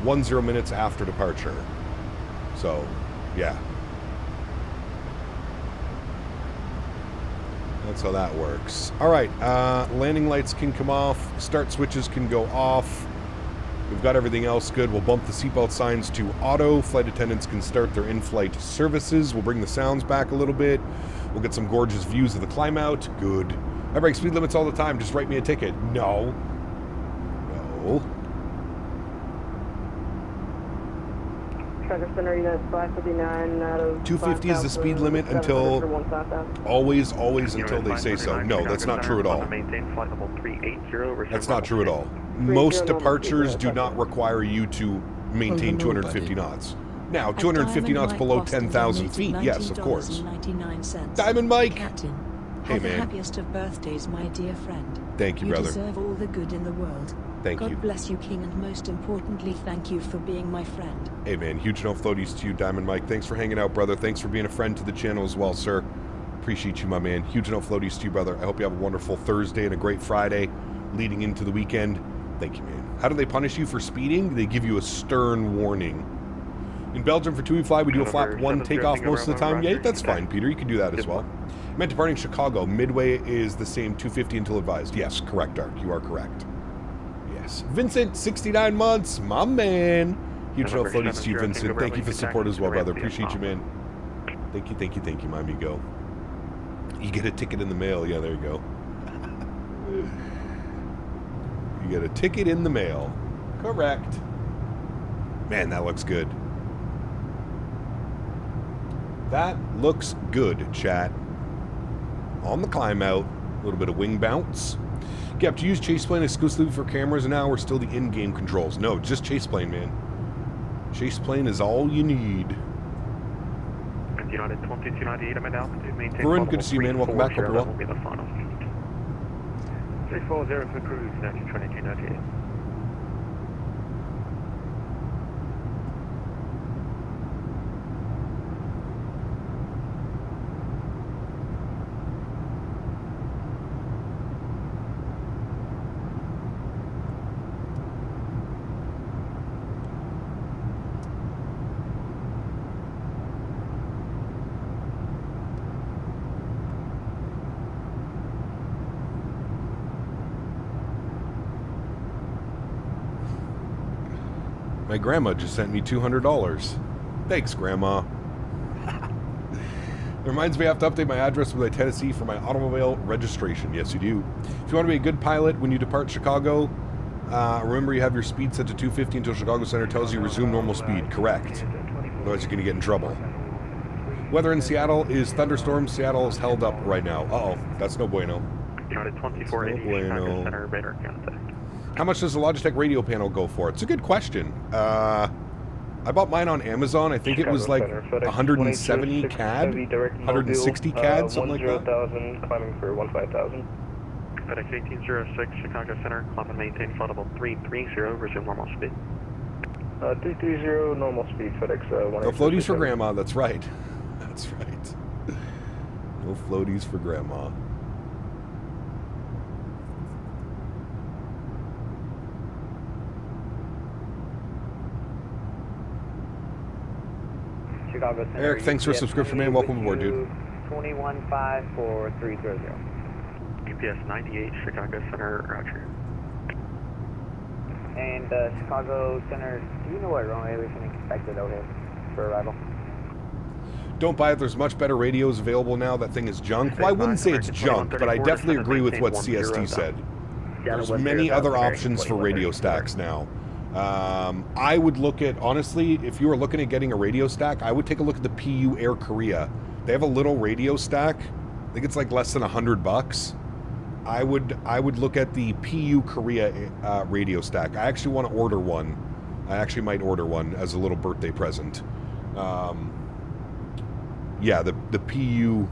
Speaker 1: 10 minutes after departure. So, yeah. That's how that works. All right, landing lights can come off. Start switches can go off. We've got everything else good. We'll bump the seatbelt signs to auto. Flight attendants can start their in-flight services. We'll bring the sounds back a little bit. We'll get some gorgeous views of the climb out. Good. I break speed limits all the time. Just write me a ticket. No. No.
Speaker 8: Traffic Center, United 559 out of
Speaker 1: 250 is the speed limit until always until they say so. No, that's not true at all. That's not true at all. Most departures do not require you to maintain 250 knots. Now, 250 knots below 10,000 feet, yes, of course. Diamond Mike!
Speaker 2: Captain,
Speaker 1: hey,
Speaker 2: have
Speaker 1: man.
Speaker 2: the happiest of birthdays, my dear friend.
Speaker 1: Thank you, brother.
Speaker 2: You deserve all the good in the world.
Speaker 1: Thank you.
Speaker 2: God bless you, King, and most importantly, thank you for being my friend.
Speaker 1: Hey, man, huge no floaties to you, Diamond Mike. Thanks for hanging out, brother. Thanks for being a friend to the channel as well, sir. Appreciate you, my man. Huge no floaties to you, brother. I hope you have a wonderful Thursday and a great Friday leading into the weekend. Thank you, man. How do they punish you for speeding? They give you a stern warning. In Belgium for 2 fly, we do a flap 1 takeoff most of the time. Yeah, that's fine, Peter. You can do that as well. Meant departing Chicago. Midway is the same 250 until advised. Yes, correct, Dark. You are correct. Yes. Vincent, 69 months. My man. Huge no floaties to you, Vincent. Thank you for the support as well, brother. Appreciate you, man. Thank you, my amigo. You get a ticket in the mail. Yeah, there you go. You get a ticket in the mail. Correct. Man, that looks good. That looks good, chat. On the climb out, a little bit of wing bounce. Gap, to use chase plane exclusively for cameras now, or still the in-game controls? No, just chase plane, man. Chase plane is all you need. Varun, good to see you, man. Welcome back. Hope you're well.
Speaker 6: 340 for cruise, 1922,
Speaker 1: My grandma just sent me $200. Thanks, Grandma. It reminds me I have to update my address with Tennessee for my automobile registration. Yes, you do. If you want to be a good pilot when you depart Chicago, remember you have your speed set to 250 until Chicago Center tells you resume normal speed. Correct. Otherwise you're going to get in trouble. Weather in Seattle is thunderstorms. Seattle is held up right now. Uh-oh. That's no bueno.
Speaker 6: United 2480, Chicago Center, radar contact.
Speaker 1: How much does the Logitech radio panel go for? It's a good question. I bought mine on Amazon. I think it was like 170 CAD, 160 CAD, something like that.
Speaker 4: 30,000, climbing for 15,000.
Speaker 6: FedEx 1806, Chicago Center, climb and maintain flight level 330, resume normal speed.
Speaker 4: 330, normal speed, FedEx 1.
Speaker 1: No floaties for grandma, that's right. That's right. No floaties for grandma.
Speaker 5: Chicago Center.
Speaker 1: Eric, thanks for subscription, man. Welcome aboard, dude.
Speaker 5: 2154330.
Speaker 6: UPS 98, Chicago Center, roger.
Speaker 5: And Chicago Center, do you know what runway we can expect it out here for arrival?
Speaker 1: Don't buy it. There's much better radios available now. That thing is junk. Well, I wouldn't say it's junk, but I definitely agree with what CST said. There's many other options for radio stacks now. I would look at, honestly, if you were looking at getting a radio stack, I would take a look at the PU Air Korea. They have a little radio stack. I think it's like less than $100. I would look at the PU Korea radio stack. I actually want to order one. I actually might order one as a little birthday present. Yeah, the PU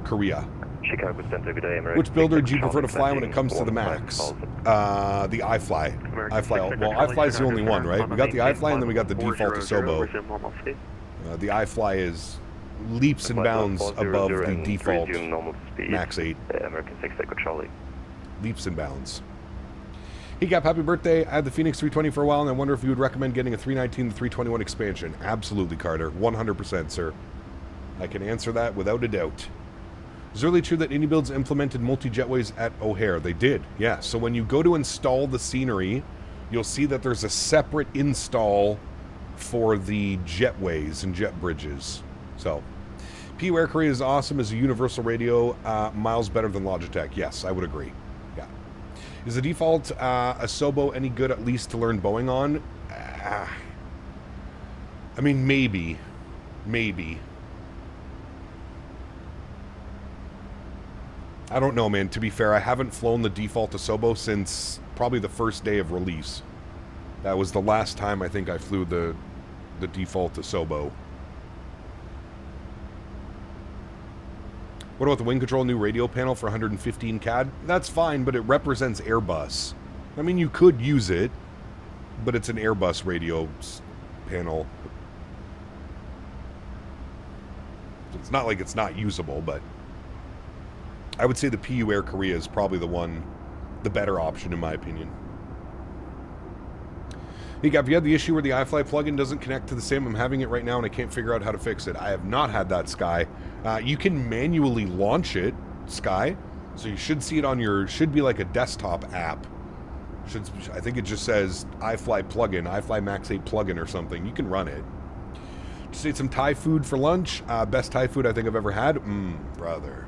Speaker 1: Korea.
Speaker 6: Chicago Center, good day, American.
Speaker 1: Which builder do you prefer to fly when it comes to the MAX? The iFly. iFly. Well, iFly is the only one, right? We got the iFly and then we got the default Asobo. The iFly is leaps and bounds above the default MAX8.
Speaker 6: American 6 Echo Charlie.
Speaker 1: Leaps and bounds. Hey Gap, happy birthday. I had the Phoenix 320 for a while and I wonder if you would recommend getting a 319 to 321 expansion. Absolutely, Carter. 100%, sir. I can answer that without a doubt. Is it really true that iniBuilds implemented multi-jetways at O'Hare? They did, yeah. So when you go to install the scenery, you'll see that there's a separate install for the jetways and jet bridges. So, PU Air Korea is awesome as a universal radio, miles better than Logitech. Yes, I would agree. Yeah. Is the default Asobo any good at least to learn Boeing on? I mean, maybe. Maybe. I don't know, man. To be fair, I haven't flown the default Asobo since probably the first day of release. That was the last time I think I flew the default Asobo. What about the wing control new radio panel for 115 CAD? That's fine, but it represents Airbus. I mean, you could use it, but it's an Airbus radio panel. It's not like it's not usable, but I would say the PU Air Korea is probably the better option in my opinion. Hey, Gab, you had the issue where the iFly plugin doesn't connect to the SIM. I'm having it right now and I can't figure out how to fix it. I have not had that, Sky. You can manually launch it, Sky. So you should see it on your, should be like a desktop app. I think it just says iFly plugin, iFly MAX8 plugin or something. You can run it. Just ate some Thai food for lunch. Best Thai food I think I've ever had. Brother.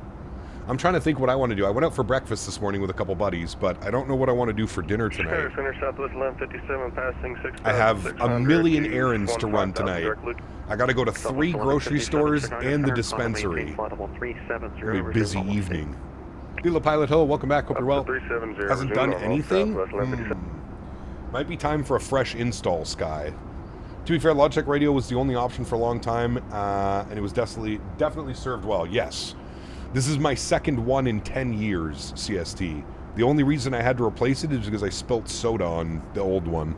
Speaker 1: I'm trying to think what I want to do. I went out for breakfast this morning with a couple buddies, but I don't know what I want to do for dinner tonight.
Speaker 6: Center Southwest 1157, passing 6.
Speaker 1: I have a million errands to run tonight. I got to go to 3 grocery stores and the dispensary. Very busy evening. Lila Pilot Hill, welcome back. Hope you're well. Hasn't done anything? Might be time for a fresh install, Sky. To be fair, Logitech Radio was the only option for a long time, and it was definitely served well. Yes. This is my second one in 10 years, CST. The only reason I had to replace it is because I spilt soda on the old one.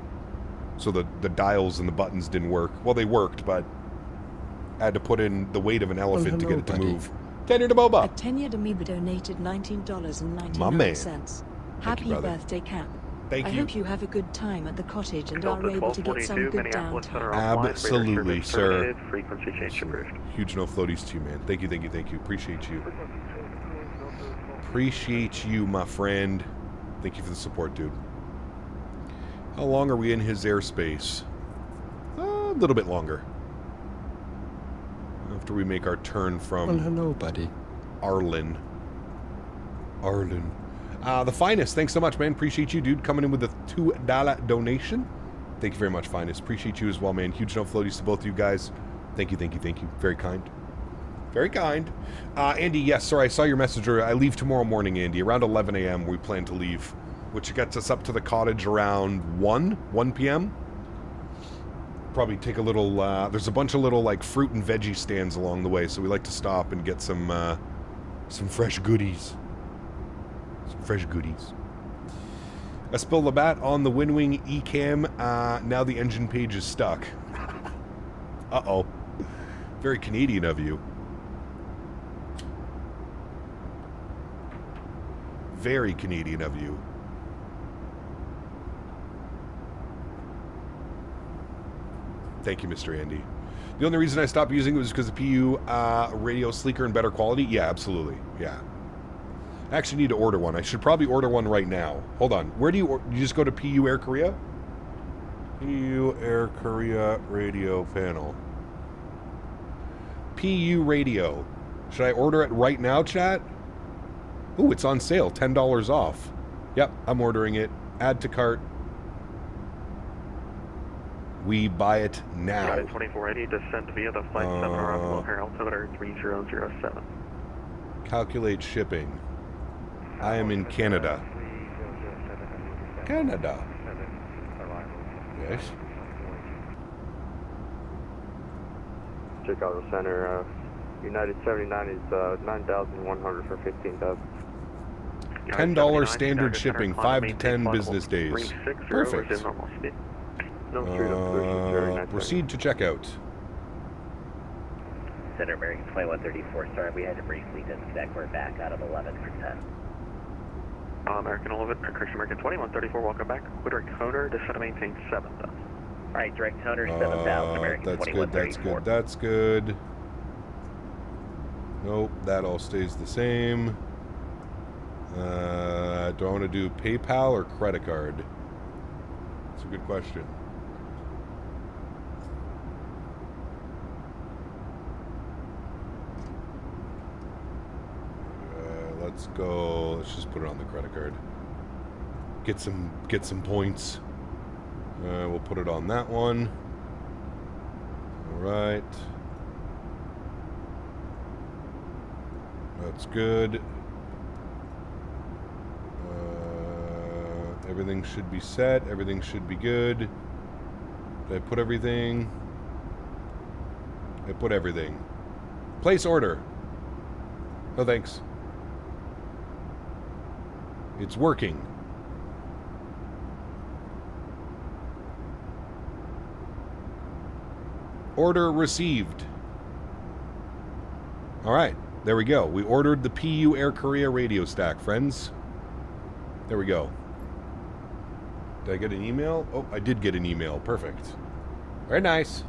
Speaker 1: So the dials and the buttons didn't work. Well, they worked, but I had to put in the weight of an elephant to get it to move. Tenure to Boba.
Speaker 2: A tenured amoeba donated $19.99.
Speaker 1: My man.
Speaker 2: Happy birthday, Cap.
Speaker 1: Thank you.
Speaker 2: I hope you have a good time at the cottage and are able to get some good downtime.
Speaker 1: Absolutely, sir.
Speaker 6: Frequency change approved.
Speaker 1: Huge no floaties to you, man. Thank you, thank you, thank you. Appreciate you. Appreciate you, my friend. Thank you for the support, dude. How long are we in his airspace? A little bit longer. after we make our turn from
Speaker 9: Well, hello, buddy.
Speaker 1: Arlen. The Finest, thanks so much, man. Appreciate you, dude, coming in with a $2 donation. Thank you very much, Finest. Appreciate you as well, man. Huge no floaties to both of you guys. Thank you. Very kind. Very kind. Andy, yes, sorry, I saw your message earlier. I leave tomorrow morning, Andy. Around 11 a.m. we plan to leave, which gets us up to the cottage around 1 p.m. Probably take a little, there's a bunch of little, like, fruit and veggie stands along the way, so we like to stop and get some fresh goodies. I spilled the bat on the Winwing Ecam. Now the engine page is stuck. Uh-oh. Very Canadian of you. Very Canadian of you. Thank you, Mr. Andy. The only reason I stopped using it was because the PU radio sleeker and better quality. Yeah, absolutely. Yeah. I actually need to order one. I should probably order one right now. Hold on. Where do you just go to PU Air Korea? PU Air Korea radio panel. PU radio. Should I order it right now, chat? Ooh, it's on sale. $10 off. Yep, I'm ordering it. Add to cart. We buy it now.
Speaker 6: United 2480, descent via the flight 7 arrival O'Hare altimeter 3007.
Speaker 1: Calculate shipping. I am in Canada. Canada. Yes.
Speaker 10: Chicago Center, United 79 is 9,100 for 15,000.
Speaker 1: $10 standard shipping, 5 to 10 business days. Perfect. Proceed to checkout.
Speaker 11: Center American 2134, sorry, we had to briefly disconnect. We're back out of 11 for 10.
Speaker 6: American 11, Christian American 2134, welcome back. Direct Honer, descent to maintain 7,000.
Speaker 11: Alright, direct Honer 7,000, American
Speaker 1: that's
Speaker 11: 2134.
Speaker 1: good, that's good. Nope, that all stays the same. Do I want to do PayPal or credit card? That's a good question. Let's go. Let's just put it on the credit card. Get some points. We'll put it on that one. All right. That's good. Everything should be set. Everything should be good. Did I put everything? I put everything. Place order. No thanks. It's working. Order received. All right, there we go. We ordered the PU Air Korea radio stack, friends. There we go. Did I get an email? Oh, I did get an email. Perfect. Very nice.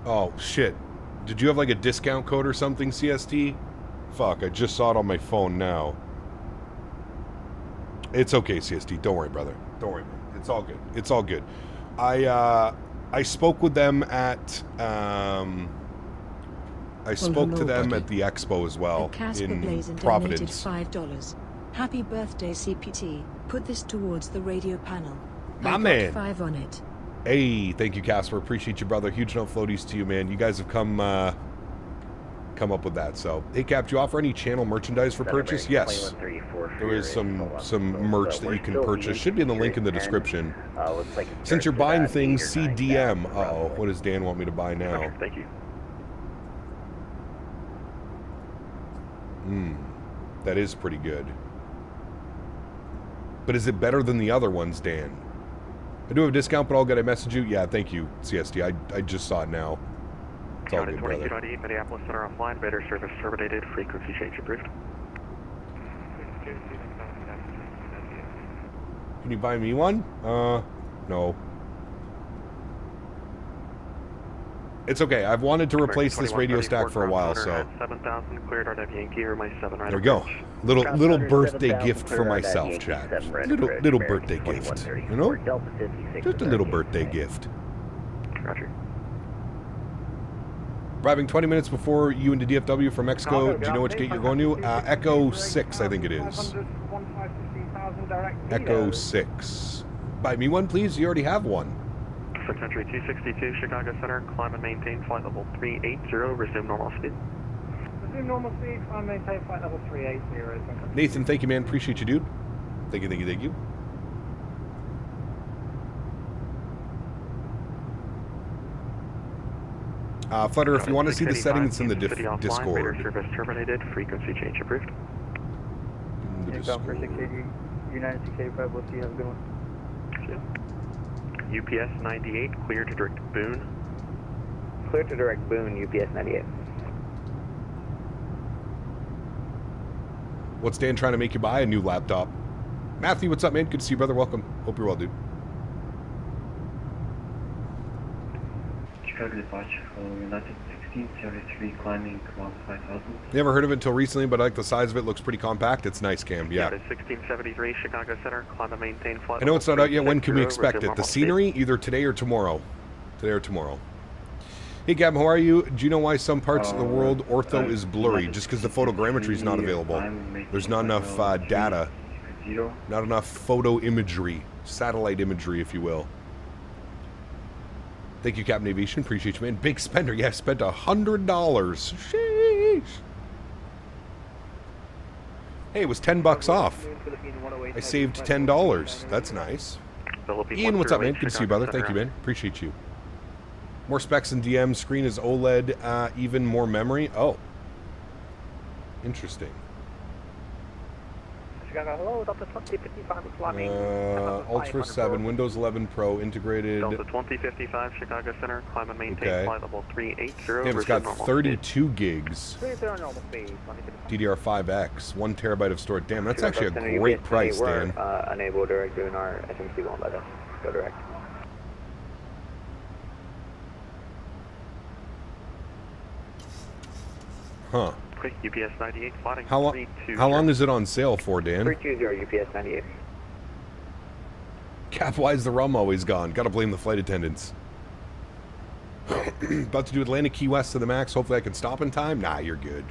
Speaker 1: Oh, shit. Did you have like a discount code or something, CST? Fuck, I just saw it on my phone now. It's okay, CST. Don't worry, brother. Don't worry, man. It's all good. It's all good. I spoke with them at I spoke to them at the expo as well in Providence.
Speaker 2: $5. Happy birthday, CPT. Put this towards the radio panel.
Speaker 1: My man.
Speaker 2: 5 on it.
Speaker 1: Hey, thank you, Casper. Appreciate you, brother. Huge no floaties to you, man. You guys have come up with that. So, hey, Cap, do you offer any channel merchandise for purchase? Yes. There is some merch that you can purchase. Should be in the link in the description. Since you're buying things, CDM. Uh-oh. What does Dan want me to buy now?
Speaker 6: Thank you.
Speaker 1: That is pretty good. But is it better than the other ones, Dan? I do have a discount, but I'll get a message you. Yeah, thank you, CST. I just saw it now. It's all good, brother.
Speaker 6: Minneapolis Center offline, radar service terminated, frequency change approved.
Speaker 1: Can you buy me one? No. It's okay. I've wanted to replace this radio stack for a while, so.
Speaker 6: 7,000 cleared RW Yankee or my 7 right.
Speaker 1: There we go. Little birthday gift for myself, chat. Little birthday gift. You know? Just a little birthday gift.
Speaker 6: Roger.
Speaker 1: Arriving 20 minutes before you into DFW from Mexico. Do you know which gate you're going to? Echo 6, I think it is. Echo 6. Buy me one, please. You already have one.
Speaker 6: For Country 262, Chicago Center, climb and maintain flight level 380, resume normal speed.
Speaker 9: Resume normal speed, climb and maintain flight level 380.
Speaker 1: Nathan, thank you, man. Appreciate you, dude. Thank you, thank you, thank you. Flutter, if you want to see the settings in the Discord.
Speaker 6: Radar service terminated. Frequency change approved.
Speaker 9: Inbound for 680, United 685, we'll see how it's going.
Speaker 6: UPS 98, clear to direct Boone.
Speaker 5: Clear to direct Boone, UPS 98.
Speaker 1: What's Dan trying to make you buy? A new laptop. Matthew, what's up, man? Good to see you, brother. Welcome. Hope you're well, dude.
Speaker 12: Chicago departure for United 1673, climbing about 5,000.
Speaker 1: Never heard of it until recently, but I like the size of it. Looks pretty compact. It's nice, Cam. Yeah.
Speaker 6: 1673, Chicago Center, climb and maintain flight.
Speaker 1: I know it's not out yet. When can we expect it? The scenery, either today or tomorrow. Today or tomorrow. Hey, Gab, how are you? Do you know why some parts of the world ortho is blurry? Just because the photogrammetry is not available. There's not enough data. Not enough photo imagery. Satellite imagery, if you will. Thank you, Captain Aviation. Appreciate you, man. Big spender. Yeah, spent $100. Sheesh. Hey, it was $10 off. I saved $10. That's nice. Ian, what's up, man? Good to see you, brother. Thank you, man. Appreciate you. More specs in DM. Screen is OLED. Even more memory. Oh. Interesting.
Speaker 9: Hello, Delta 2055 climbing.
Speaker 1: Ultra 7, Windows 11 Pro, integrated.
Speaker 6: Delta 2055, Chicago Center, climb and maintain flight level 380.
Speaker 1: Damn, it's got 32 gigs.
Speaker 9: 30 normal speed.
Speaker 1: DDR5X, 1 terabyte of storage. Damn, that's actually a great price, Dan.
Speaker 5: Unable to direct doing our SMC won't let us go direct.
Speaker 1: Huh.
Speaker 6: UPS 98, plotting
Speaker 1: How long is it on sale for, Dan?
Speaker 5: 320 UPS 98.
Speaker 1: Cap, why is the rum always gone? Gotta blame the flight attendants. About to do Atlantic Key West to the max. Hopefully I can stop in time. Nah, you're good.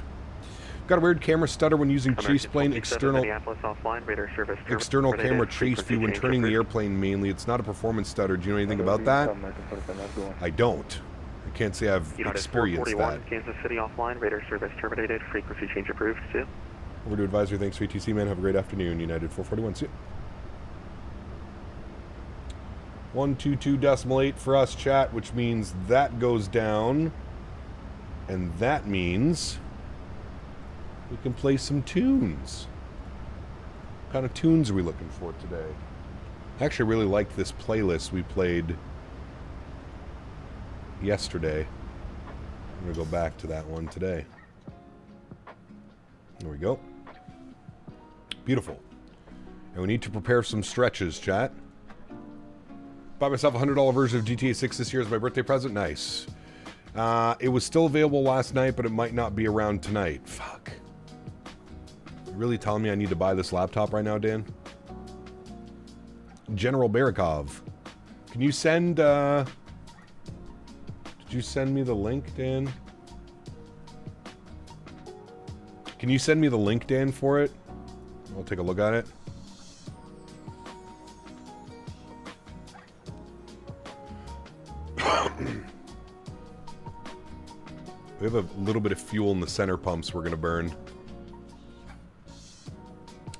Speaker 1: Got a weird camera stutter when using chase plane external camera chase view when turning the airplane mainly. It's not a performance stutter. Do you know anything about that? I don't. I can't say I've experienced that.
Speaker 6: Kansas City offline, radar service terminated, frequency change approved. See you.
Speaker 1: Over to advisory. Thanks, VTC, man. Have a great afternoon. United 441. See you. 122.8 for us, chat, which means that goes down. And that means we can play some tunes. What kind of tunes are we looking for today? I actually really liked this playlist we played yesterday. I'm going to go back to that one today. There we go. Beautiful. And we need to prepare some stretches, chat. Bought myself a $100 version of GTA 6 this year as my birthday present. Nice. It was still available last night, but it might not be around tonight. Fuck. You really telling me I need to buy this laptop right now, Dan? General Barakov. Can you send, Did you send me the link, Dan? Can you send me the link, Dan, for it? I'll take a look at it. We have a little bit of fuel in the center pumps we're going to burn.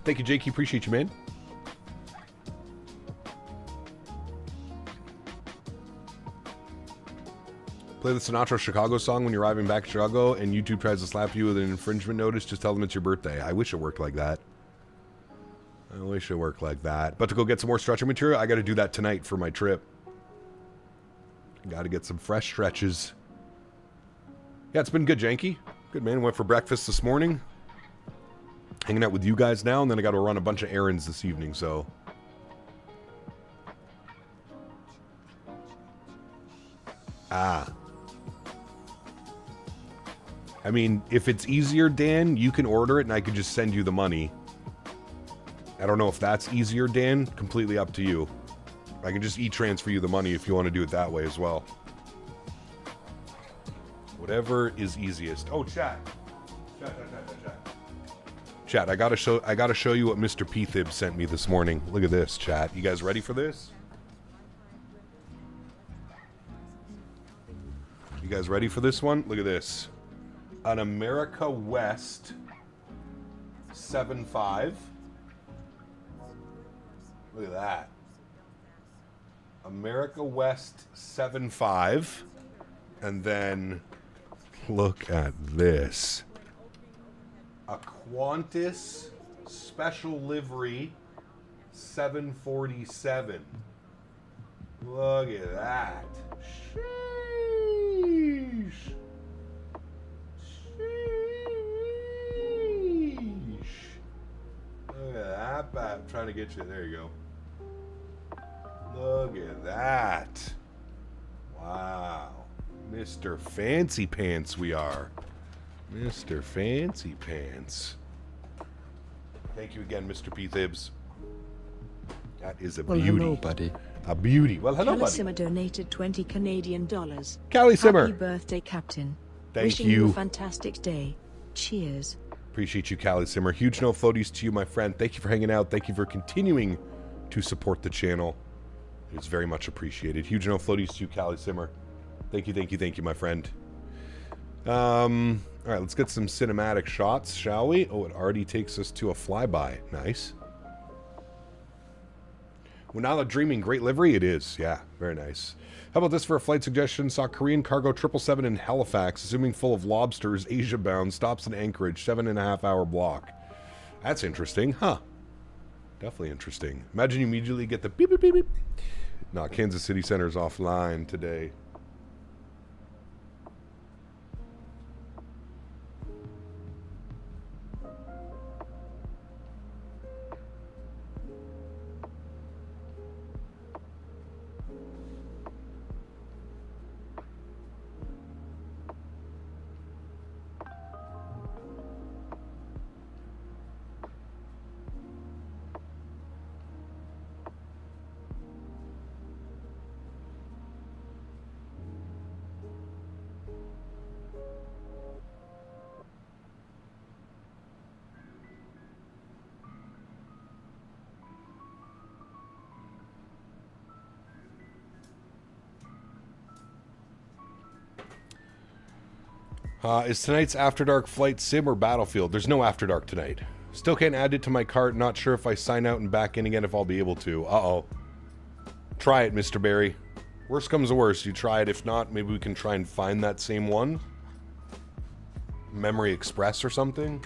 Speaker 1: Thank you, Jake. Appreciate you, man. Play the Sinatra Chicago song when you're arriving back to Chicago and YouTube tries to slap you with an infringement notice. Just tell them it's your birthday. I wish it worked like that. I wish it worked like that. But to go get some more stretching material, I got to do that tonight for my trip. Got to get some fresh stretches. Yeah, it's been good, Janky. Good, man. Went for breakfast this morning. Hanging out with you guys now, and then I got to run a bunch of errands this evening, so... Ah. I mean, if it's easier, Dan, you can order it, and I can just send you the money. I don't know if that's easier, Dan. Completely up to you. I can just e-transfer you the money if you want to do it that way as well. Whatever is easiest. Oh, chat. Chat, I gotta show you what Mr. P-Thib sent me this morning. Look at this, chat. You guys ready for this? You guys ready for this one? Look at this. An America West 7.5. Look at that. America West 7.5. And then look at this. A Qantas Special Livery 747. Look at that. Sheesh. Sheesh. Look at that. I'm trying to get you. There you go. Look at that. Wow. Mr. Fancy Pants we are. Mr. Fancy Pants. Thank you again, Mr. P-Thibs. That is a beauty.
Speaker 13: Hello, buddy.
Speaker 1: A beauty. Well, hello, buddy.
Speaker 2: Simmer donated 20 Canadian dollars.
Speaker 1: Callie Simmer.
Speaker 2: Happy birthday, Captain.
Speaker 1: Thank
Speaker 2: Wishing
Speaker 1: you.
Speaker 2: a fantastic day. Cheers.
Speaker 1: Appreciate you, Callie Simmer. Huge no floaties to you, my friend. Thank you for hanging out. Thank you for continuing to support the channel. It's very much appreciated. Huge no floaties to you, Callie Simmer. Thank you, my friend. All right, let's get some cinematic shots, shall we? Oh, it already takes us to a flyby. Nice. Winala Dreaming, great livery? It is, yeah, very nice. How about this for a flight suggestion? Saw Korean Cargo 777 in Halifax, assuming full of lobsters, Asia bound, stops in Anchorage, 7.5 hour block. That's interesting, huh? Definitely interesting. Imagine you immediately get the beep, beep, beep, beep. No, Kansas City Center's offline today. Is tonight's After Dark flight sim or Battlefield? There's no After Dark tonight. Still can't add it to my cart. Not sure if I sign out and back in again if I'll be able to. Uh-oh. Try it, Mr. Barry. Worst comes to worst. You try it. If not, maybe we can try and find that same one. Memory Express or something.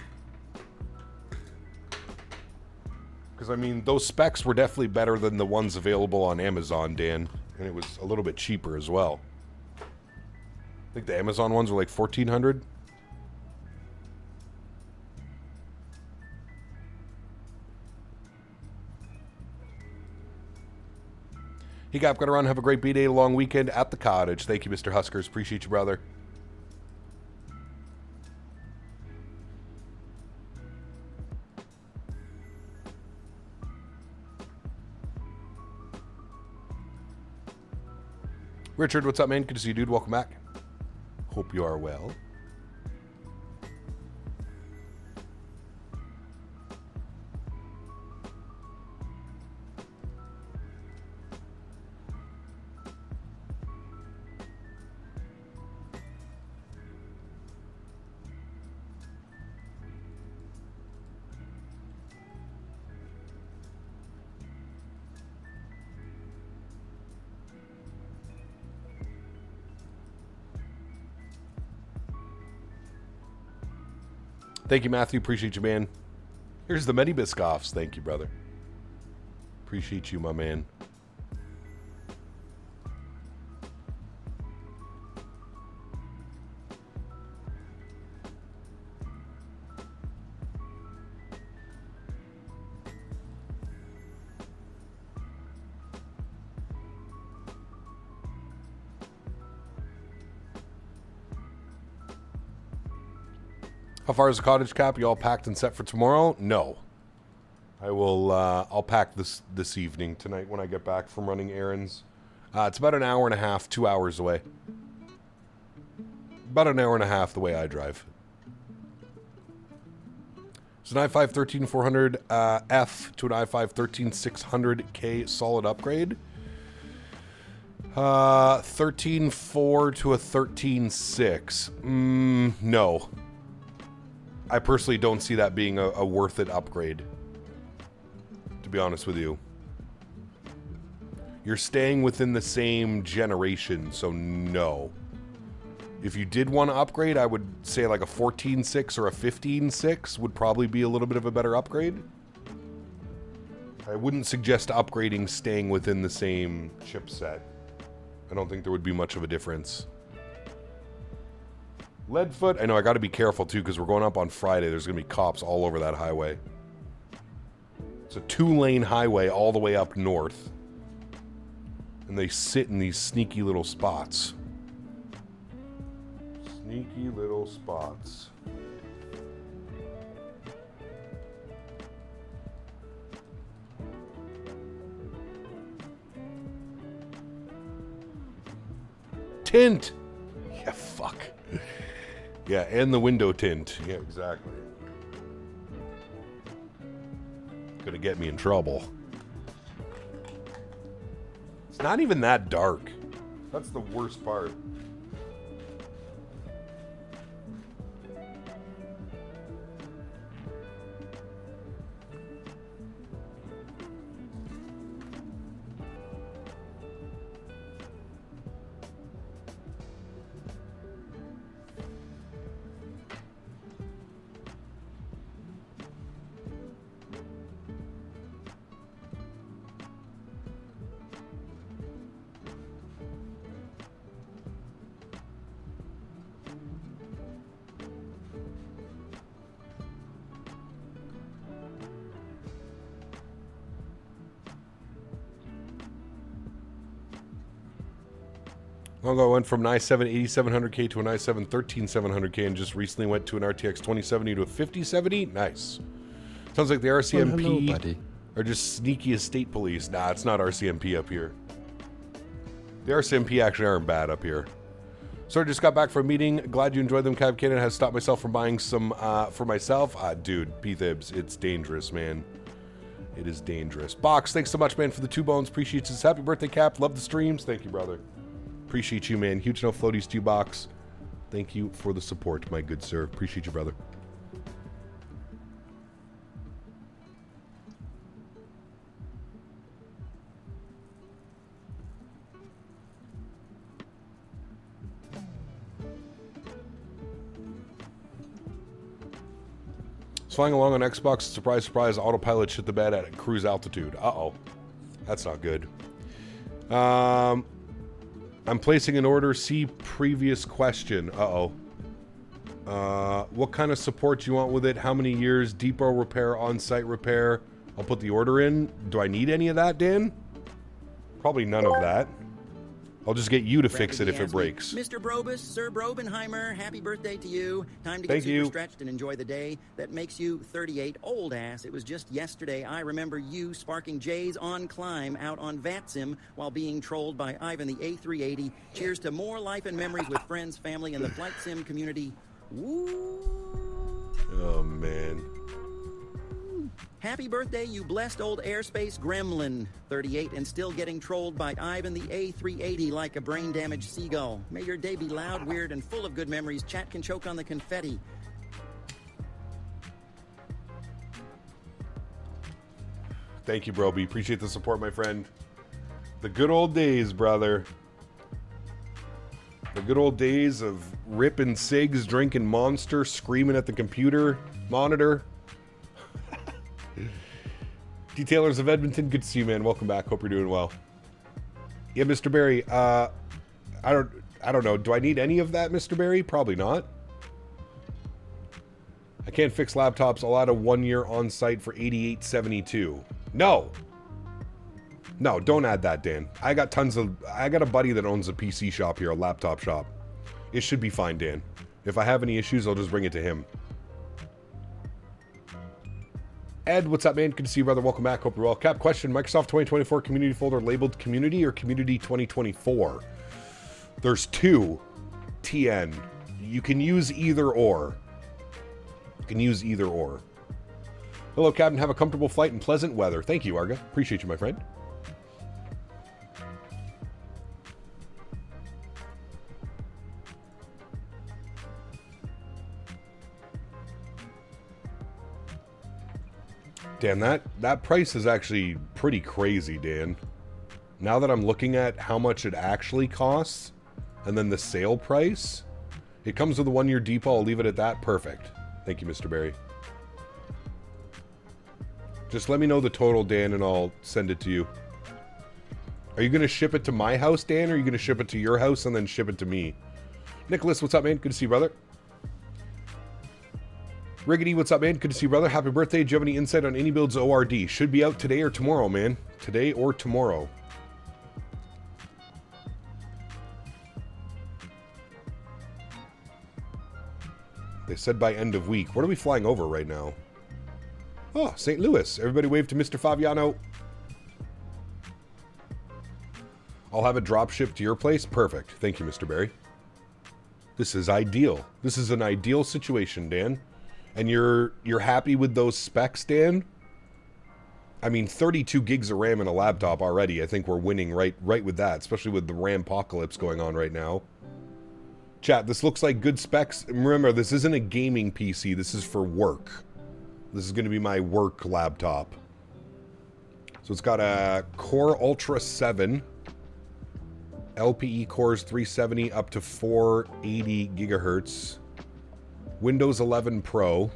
Speaker 1: Because, I mean, those specs were definitely better than the ones available on Amazon, Dan. And it was a little bit cheaper as well. I think the Amazon ones were like $1,400. Hey, Gap, gotta run. Have a great B-Day, long weekend at the cottage. Thank you, Mr. Huskers. Appreciate you, brother. Richard, what's up, man? Good to see you, dude. Welcome back. Hope you are well. Thank you, Matthew. Appreciate you, man. Here's the Medi Biscoffs. Thank you, brother. Appreciate you, my man. How far is the cottage, Cap? You all packed and set for tomorrow? No. I will, I'll pack this evening, tonight, when I get back from running errands. It's about an hour and a half, 2 hours away. About an hour and a half the way I drive. It's an i5 13400F to an i5 13600K solid upgrade. 13.4 to a 13.6. No. I personally don't see that being a worth it upgrade. To be honest with you. You're staying within the same generation, so no. If you did want to upgrade, I would say like a 14.6 or a 15.6 would probably be a little bit of a better upgrade. I wouldn't suggest upgrading staying within the same chipset. I don't think there would be much of a difference. Leadfoot, I know I got to be careful too because we're going up on Friday. There's going to be cops all over that highway. It's a 2-lane highway all the way up north. And they sit in these sneaky little spots. Sneaky little spots. Tint! Yeah, fuck. Yeah, and the window tint. Yeah, exactly. Gonna get me in trouble. It's not even that dark. That's the worst part. Long ago, I went from an i7 8700K to an i7 13700K and just recently went to an RTX 2070 to a 5070. Nice. Sounds like the RCMP are just sneaky as state police. Nah, it's not RCMP up here. The RCMP actually aren't bad up here. So I just got back from a meeting. Glad you enjoyed them. Cab Cannon has stopped myself from buying some for myself. Dude, P-Thibs, it's dangerous, man. It is dangerous. Box, thanks so much, man, for the 2 bones. Appreciate you. Happy birthday, Cap. Love the streams. Thank you, brother. Appreciate you, man. Huge no floaties to you, Box. Thank you for the support, my good sir. Appreciate you, brother. Flying along on Xbox, surprise, surprise, autopilot shit the bed at cruise altitude. Uh-oh. That's not good. I'm placing an order. See previous question. Uh-oh. What kind of support do you want with it? How many years? Depot repair, on-site repair. I'll put the order in. Do I need any of that, Dan? Probably none of that. I'll just get you to fix it if it breaks.
Speaker 3: Mr. Brobus, Sir Brobenheimer, happy birthday to you. Time to get super stretched and enjoy the day that makes you 38. Old ass. It was just yesterday. I remember you sparking J's on climb out on VATSIM while being trolled by Ivan the A380. Cheers to more life and memories with friends, family, and the flight sim community. Woo!
Speaker 1: Oh, man.
Speaker 3: Happy birthday, you blessed old airspace gremlin. 38 and still getting trolled by Ivan the A380 like a brain-damaged seagull. May your day be loud, weird, and full of good memories. Chat can choke on the confetti.
Speaker 1: Thank you, Broby. Appreciate the support, my friend. The good old days, brother. The good old days of ripping cigs, drinking Monster, screaming at the computer monitor. Detailers of Edmonton, good to see you, man. Welcome back. Hope you're doing well. Yeah, Mr. Barry. I don't know. Do I need any of that, Mr. Barry? Probably not. I can't fix laptops. I'll add a 1-year on site for $88.72. No. No, don't add that, Dan. I got a buddy that owns a PC shop here, a laptop shop. It should be fine, Dan. If I have any issues, I'll just bring it to him. Ed, what's up, man? Good to see you, brother. Welcome back. Hope you're well. Cap question, Microsoft 2024 community folder labeled community or community 2024? There's two. TN. You can use either or. You can use either or. Hello, Captain. Have a comfortable flight in pleasant weather. Thank you, Arga. Appreciate you, my friend. Dan, that price is actually pretty crazy, Dan. Now that I'm looking at how much it actually costs, and then the sale price, it comes with a 1-year depot. I'll leave it at that. Perfect. Thank you, Mr. Barry. Just let me know the total, Dan, and I'll send it to you. Are you going to ship it to my house, Dan, or are you going to ship it to your house and then ship it to me? Nicholas, what's up, man? Good to see you, brother. Riggedy, what's up, man? Good to see you, brother. Happy birthday. Do you have any insight on iniBuilds ORD? Should be out today or tomorrow, man. Today or tomorrow. They said by end of week. What are we flying over right now? Oh, St. Louis. Everybody wave to Mr. Fabiano. I'll have it drop shipped to your place. Perfect. Thank you, Mr. Barry. This is ideal. This is an ideal situation, Dan. And you're happy with those specs, Dan? I mean, 32 gigs of RAM in a laptop already. I think we're winning right with that, especially with the RAM apocalypse going on right now. Chat, this looks like good specs. Remember, this isn't a gaming PC. This is for work. This is going to be my work laptop. So it's got a Core Ultra 7. LPE cores 370 up to 480 gigahertz. Windows 11 Pro.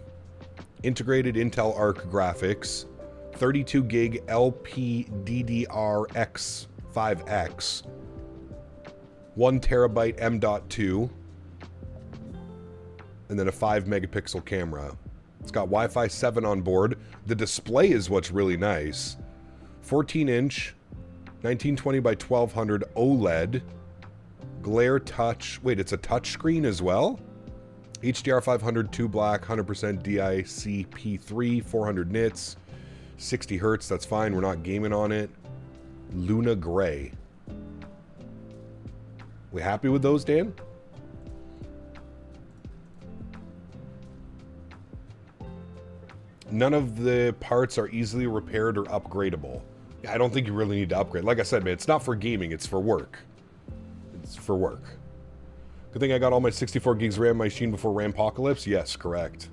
Speaker 1: Integrated Intel Arc graphics. 32 gig LPDDR5X. 1 terabyte M.2. And then a 5 megapixel camera. It's got Wi-Fi 7 on board. The display is what's really nice. 14-inch, 1920 by 1200 OLED. Glare touch. Wait, it's a touch screen as well? HDR 500, 2 black, 100% DICP3, 400 nits, 60 hertz. That's fine. We're not gaming on it. Luna Gray. We happy with those, Dan? None of the parts are easily repaired or upgradable. Yeah, I don't think you really need to upgrade. Like I said, man, it's not for gaming, it's for work. It's for work. Good thing I got all my 64 gigs RAM machine before RAM apocalypse? Yes, correct.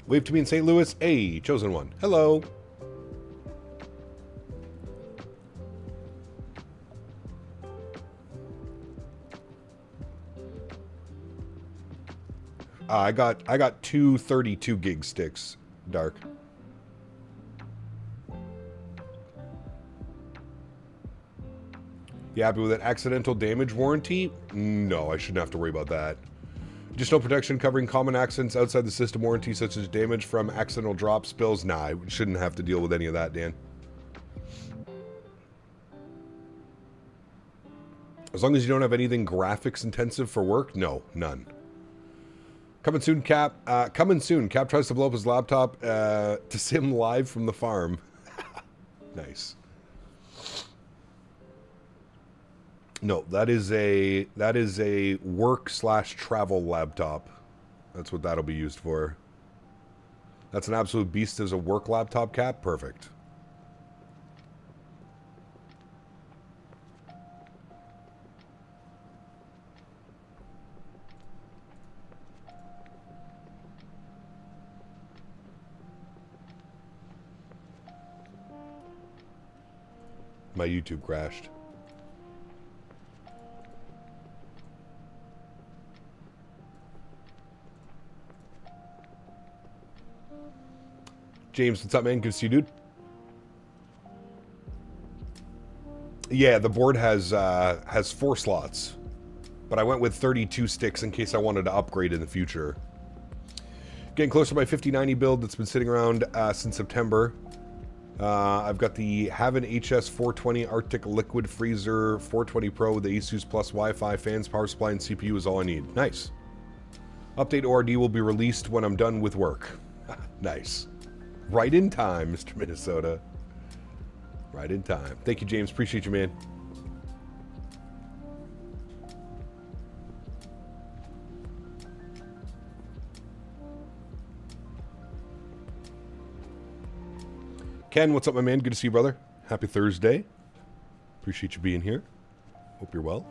Speaker 1: Wave to me in St. Louis. Hey, chosen one. Hello. I got two 32 gig sticks, Dark. You happy with that accidental damage warranty? No, I shouldn't have to worry about that. Additional protection covering common accidents outside the system warranty, such as damage from accidental drop spills? Nah, I shouldn't have to deal with any of that, Dan. As long as you don't have anything graphics intensive for work? No, none. Coming soon, Cap. Coming soon. Cap tries to blow up his laptop to sim live from the farm. Nice. No, that is a work/travel laptop. That's what that'll be used for. That's an absolute beast as a work laptop, Cap. Perfect. My YouTube crashed. James, what's up, man? Good to see you, dude. Yeah, the board has 4 slots, but I went with 32 sticks in case I wanted to upgrade in the future. Getting closer to my 5090 build that's been sitting around since September. I've got the Haven HS 420 Arctic Liquid Freezer 420 Pro with the Asus Plus Wi-Fi, fans, power supply, and CPU is all I need. Nice. Update ORD will be released when I'm done with work. Nice. Right in time, Mr. Minnesota. Right in time. Thank you, James. Appreciate you, man. Ken, what's up, my man? Good to see you, brother. Happy Thursday. Appreciate you being here. Hope you're well.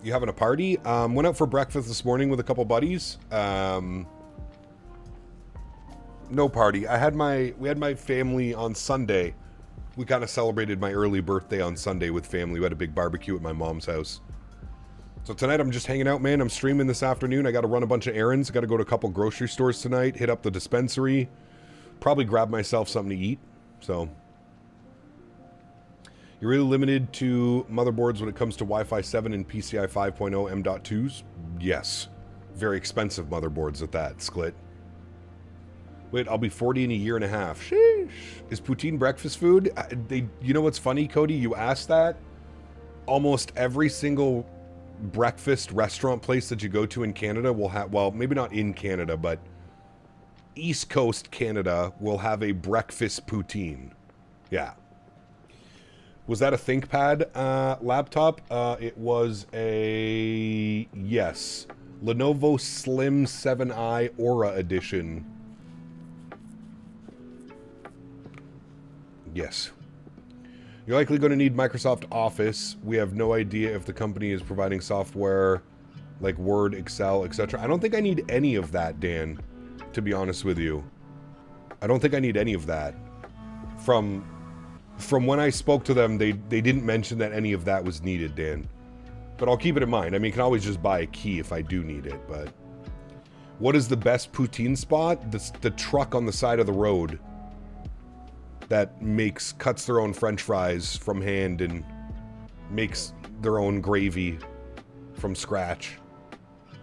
Speaker 1: You having a party? Went out for breakfast this morning with a couple buddies. No party. We had my family on Sunday. We kind of celebrated my early birthday on Sunday with family. We had a big barbecue at my mom's house. So tonight I'm just hanging out, man. I'm streaming this afternoon. I got to run a bunch of errands. I got to go to a couple grocery stores tonight, hit up the dispensary, probably grab myself something to eat. So you're really limited to motherboards when it comes to Wi-Fi 7 and PCI 5.0 M.2s? Yes. Very expensive motherboards at that, Sklit. Wait, I'll be 40 in a year and a half. Sheesh. Is poutine breakfast food? You know what's funny, Cody? You asked that. Almost every single breakfast restaurant place that you go to in Canada will have, well, maybe not in Canada, but East Coast Canada will have a breakfast poutine. Yeah. Was that a ThinkPad laptop? It was a, yes, Lenovo Slim 7i Aura Edition. Yes. You're likely going to need Microsoft Office. We have no idea if the company is providing software like Word, Excel, etc. I don't think I need any of that, Dan, to be honest with you. I don't think I need any of that. From when I spoke to them, they didn't mention that any of that was needed, Dan. But I'll keep it in mind. I mean, you can always just buy a key if I do need it, but what is the best poutine spot? The truck on the side of the road that cuts their own French fries from hand and makes their own gravy from scratch.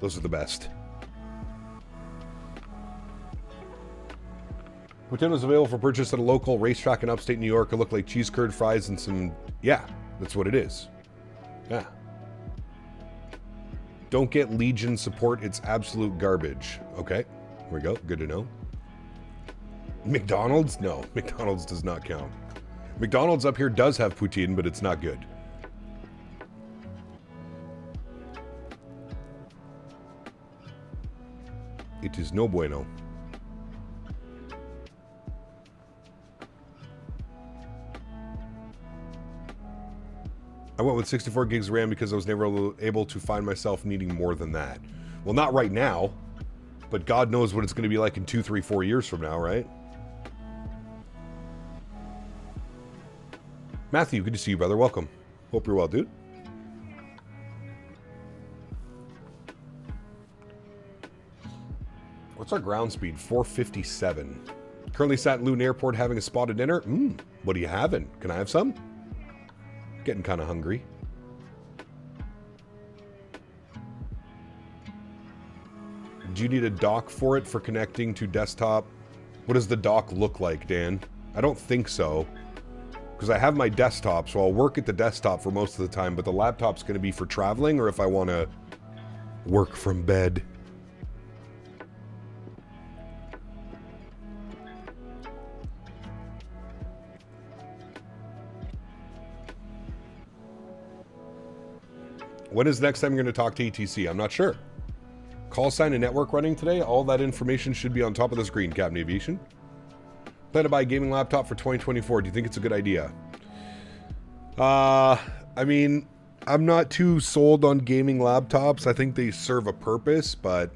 Speaker 1: Those are the best. Potatoes available for purchase at a local racetrack in upstate New York. It look like cheese curd fries and some... Yeah, that's what it is. Yeah. Don't get Legion support. It's absolute garbage. Okay, here we go. Good to know. McDonald's? No, McDonald's does not count. McDonald's up here does have poutine, but it's not good. It is no bueno. I went with 64 gigs RAM because I was never able to find myself needing more than that. Well, not right now, but God knows what it's going to be like in 2, 3, 4 years from now, right? Matthew, good to see you, brother. Welcome. Hope you're well, dude. What's our ground speed? 457. Currently sat in Luton Airport having a spotted dinner. What are you having? Can I have some? Getting kind of hungry. Do you need a dock for it for connecting to desktop? What does the dock look like, Dan? I don't think so. Because I have my desktop, so I'll work at the desktop for most of the time, but the laptop's going to be for traveling or if I want to work from bed. When is the next time you're going to talk to ETC? I'm not sure. Call sign and network running today. All that information should be on top of the screen, Captain Aviation. Plan to buy a gaming laptop for 2024. Do you think it's a good idea? I mean, I'm not too sold on gaming laptops. I think they serve a purpose, but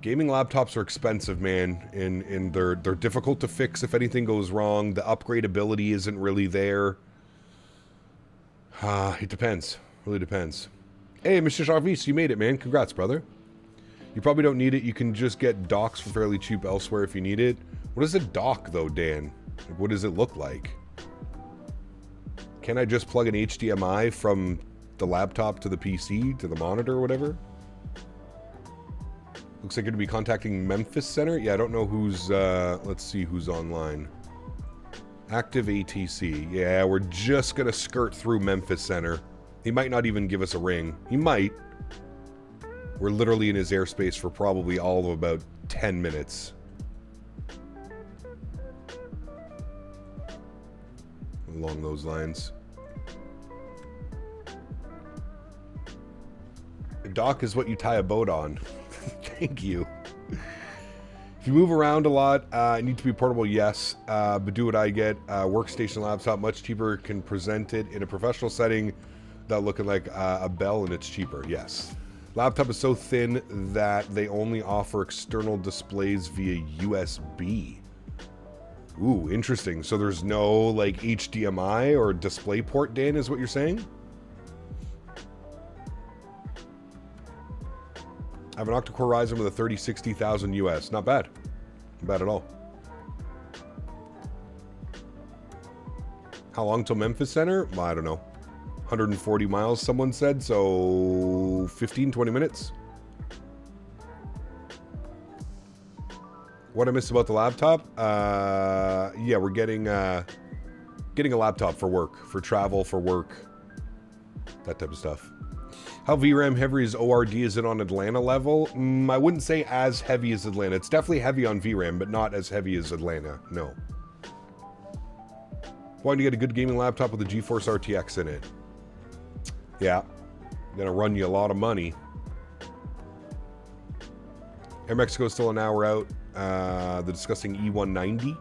Speaker 1: gaming laptops are expensive, man, and they're difficult to fix if anything goes wrong. The upgradability isn't really there. It depends. Really depends. Hey, Mr. Jarvis, you made it, man. Congrats, brother. You probably don't need it. You can just get docks for fairly cheap elsewhere if you need it. What is a dock, though, Dan? Like, what does it look like? Can I just plug an HDMI from the laptop to the PC, to the monitor or whatever? Looks like you're going to be contacting Memphis Center. Yeah, I don't know who's... let's see who's online. Active ATC. Yeah, we're just going to skirt through Memphis Center. He might not even give us a ring. He might. We're literally in his airspace for probably all of about 10 minutes. Along those lines. A dock is what you tie a boat on. Thank you. If you move around a lot, need to be portable, yes. But do what I get. Workstation laptop, much cheaper. Can present it in a professional setting without looking like a bell, and it's cheaper, yes. Laptop is so thin that they only offer external displays via USB. Ooh, interesting. So there's no like HDMI or display port, Dan, is what you're saying? I have an octa-core Ryzen with a 3060,000 US. Not bad. Not bad at all. How long till Memphis Center? Well, I don't know. 140 miles, someone said, so 15, 20 minutes. What I missed about the laptop? Yeah, we're getting a laptop for work, for travel, for work, that type of stuff. How VRAM heavy is ORD? Is it on Atlanta level? I wouldn't say as heavy as Atlanta. It's definitely heavy on VRAM, but not as heavy as Atlanta, no. Why do you get a good gaming laptop with a GeForce RTX in it? Yeah, gonna run you a lot of money. Air Mexico is still an hour out. The discussing E190.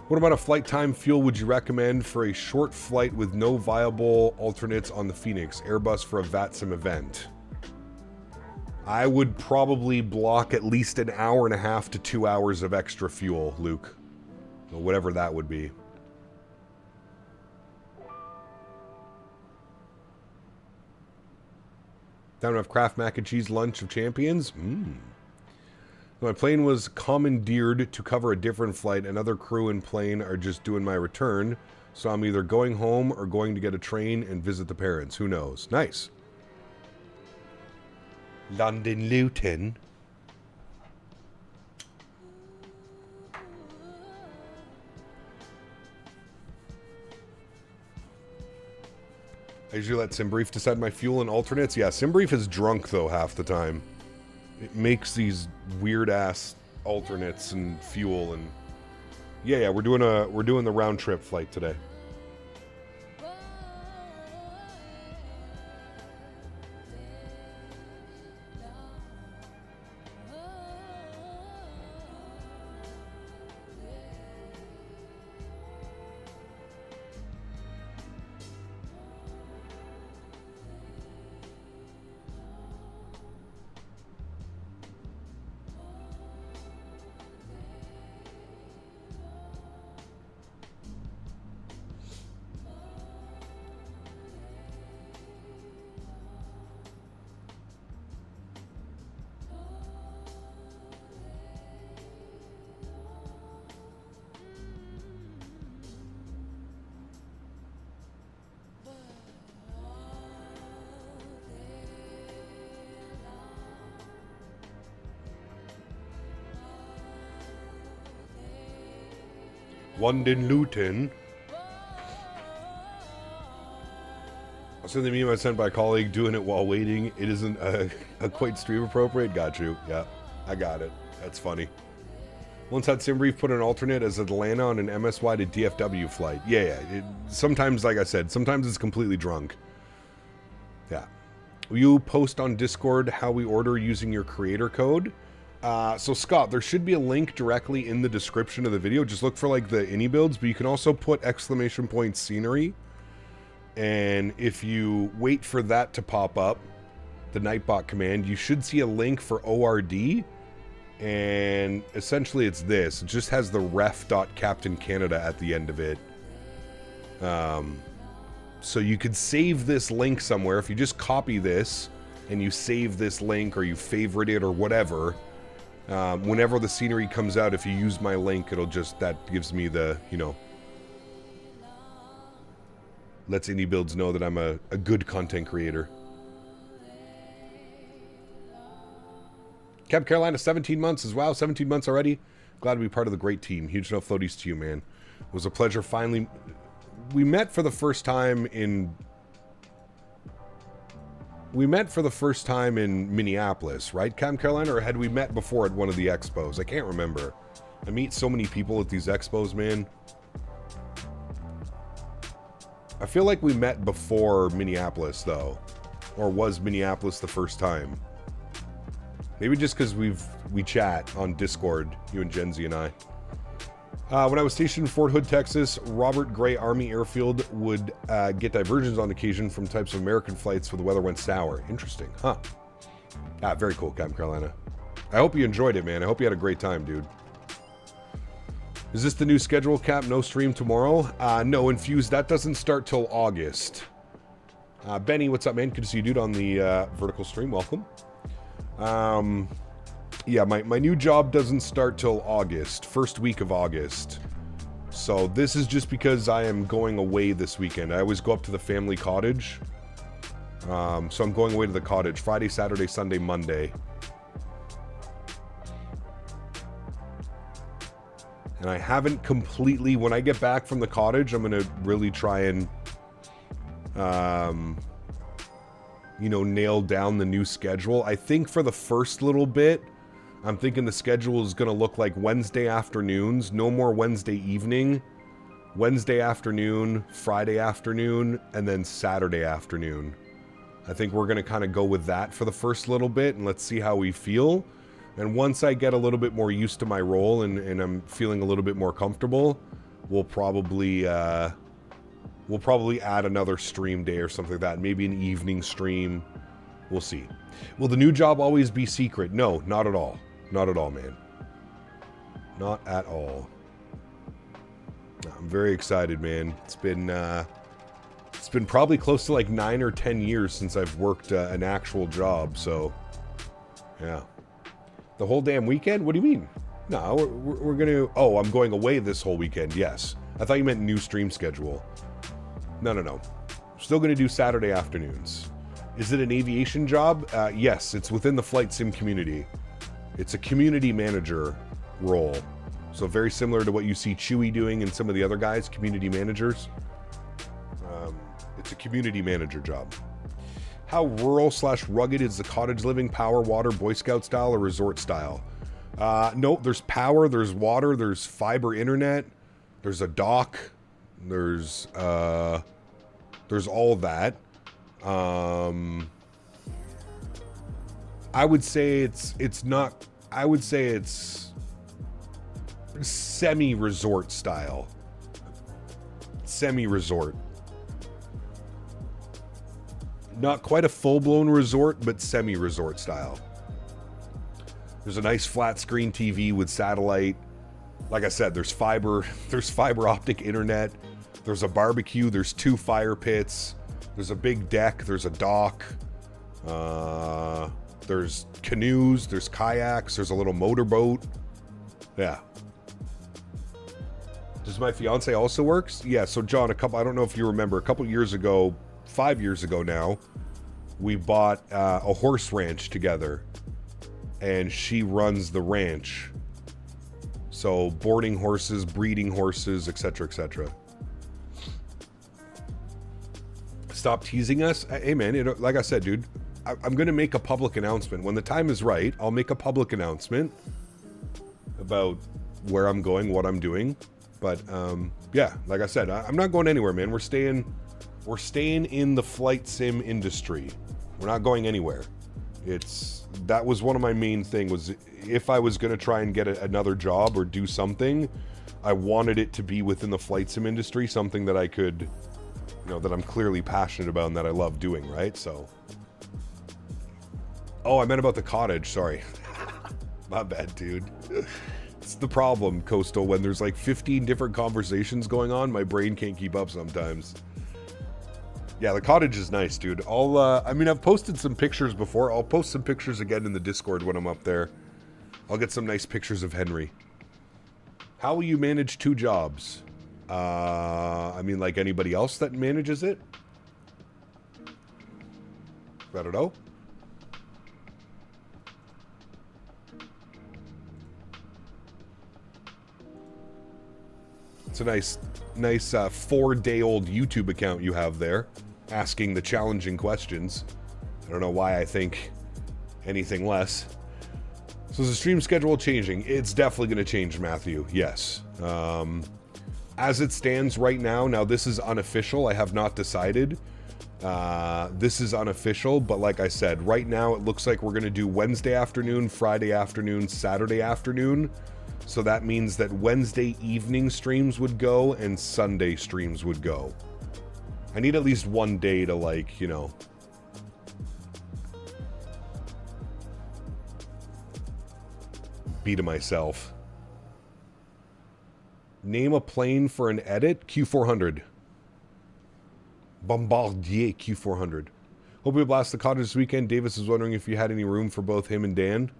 Speaker 1: What about a flight time fuel would you recommend for a short flight with no viable alternates on the Phoenix? Airbus for a VATSIM event. I would probably block at least an hour and a half to 2 hours of extra fuel, Luke. Or whatever that would be. Down enough Kraft mac and cheese lunch of champions? My plane was commandeered to cover a different flight. Another crew and plane are just doing my return. So I'm either going home or going to get a train and visit the parents. Who knows? Nice. London Luton. I usually let SimBrief decide my fuel and alternates. Yeah, SimBrief is drunk, though, half the time. It makes these weird-ass alternates and fuel and... Yeah, we're doing the round-trip flight today. London Luton. I'll send the meme I sent by a colleague doing it while waiting. It isn't quite stream appropriate. Got you. Yeah, I got it. That's funny. Once had SimBrief put an alternate as Atlanta on an MSY to DFW flight. Yeah. Sometimes, like I said, sometimes it's completely drunk. Yeah. Will you post on Discord how we order using your creator code? So Scott, there should be a link directly in the description of the video. Just look for like the iniBuilds, but you can also put ! scenery. And if you wait for that to pop up, the Nightbot command, you should see a link for ORD. And essentially it's this. It just has the ref.Captain Canada at the end of it. So you could save this link somewhere. If you just copy this and you save this link or you favorite it or whatever, whenever the scenery comes out, if you use my link, it'll just, that gives me the, you know, lets iniBuilds know that I'm a good content creator. Cap Carolina, 17 months as wow, 17 months already. Glad to be part of the great team. Huge no floaties to you, man. It was a pleasure finally. We met for the first time in Minneapolis, right, Cap Carolina? Or had we met before at one of the expos? I can't remember. I meet so many people at these expos, man. I feel like we met before Minneapolis, though. or was Minneapolis the first time? Maybe just because we chat on Discord, you and Gen Z and I. When I was stationed in Fort Hood, Texas, Robert Gray Army Airfield would get diversions on occasion from types of American flights where the weather went sour. Interesting, huh? Ah, very cool, Captain Carolina. I hope you enjoyed it, man. I hope you had a great time, dude. Is this the new schedule, Cap? No stream tomorrow? No, Infused, that doesn't start till August. Benny, what's up, man? Good to see you, dude, on the vertical stream. Welcome. Yeah, my new job doesn't start till August, first week of August. So this is just because I am going away this weekend. I always go up to the family cottage. So I'm going away to the cottage Friday, Saturday, Sunday, Monday. And I haven't completely, when I get back from the cottage, I'm going to really try and, you know, nail down the new schedule. I think for the first little bit, I'm thinking the schedule is going to look like Wednesday afternoons, no more Wednesday evening, Wednesday afternoon, Friday afternoon, and then Saturday afternoon. I think we're going to kind of go with that for the first little bit, and let's see how we feel. And once I get a little bit more used to my role and I'm feeling a little bit more comfortable, we'll probably add another stream day or something like that. Maybe an evening stream. We'll see. Will the new job always be secret? No, not at all. Not at all, man. Not at all. I'm very excited, man. It's been probably close to like 9 or 10 years since I've worked an actual job. So, yeah. The whole damn weekend? What do you mean? No, we're going to... Oh, I'm going away this whole weekend. Yes. I thought you meant new stream schedule. No. Still going to do Saturday afternoons. Is it an aviation job? Yes, it's within the flight sim community. It's a community manager role. So very similar to what you see Chewy doing and some of the other guys, community managers. It's a community manager job. How rural/rugged is the cottage living? Power, water, Boy Scout style, or resort style? Nope, there's power, there's water, there's fiber internet, there's a dock, there's all that. I would say it's not, I would say it's semi-resort style. Semi-resort. Not quite a full-blown resort, but semi-resort style. There's a nice flat screen TV with satellite. Like I said, there's fiber optic internet. There's a barbecue, there's 2 fire pits. There's a big deck, there's a dock. There's canoes, there's kayaks, there's a little motorboat. Yeah. Does my fiance also works? Yeah, so John, I don't know if you remember, a couple years ago, 5 years ago now, we bought a horse ranch together, and she runs the ranch. So boarding horses, breeding horses, etc., etc. Stop teasing us. Hey man, like I said, dude, I'm gonna make a public announcement when the time is right. I'll make a public announcement about where I'm going, what I'm doing. But yeah, like I said, I'm not going anywhere, man. We're staying in the flight sim industry. We're not going anywhere. That was one of my main thing, was if I was going to try and get another job or do something, I wanted it to be within the flight sim industry, something that I could, that I'm clearly passionate about and that I love doing, right? So, oh, I meant about the cottage, sorry. My bad, dude. It's the problem, Coastal, when there's like 15 different conversations going on, my brain can't keep up sometimes. Yeah, the cottage is nice, dude. I've posted some pictures before. I'll post some pictures again in the Discord when I'm up there. I'll get some nice pictures of Henry. How will you manage 2 jobs? Like anybody else that manages it? I don't know. It's a nice 4-day-old YouTube account you have there, asking the challenging questions. I don't know why I think anything less. So is the stream schedule changing? It's definitely going to change, Matthew. Yes. As it stands right now, this is unofficial. I have not decided. This is unofficial, but like I said, right now it looks like we're going to do Wednesday afternoon, Friday afternoon, Saturday afternoon. So that means that Wednesday evening streams would go and Sunday streams would go. I need at least one day to, like, you know... be to myself. Name a plane for an edit. Q400. Bombardier Q400. Hope we blast the cottage this weekend. Davis is wondering if you had any room for both him and Dan.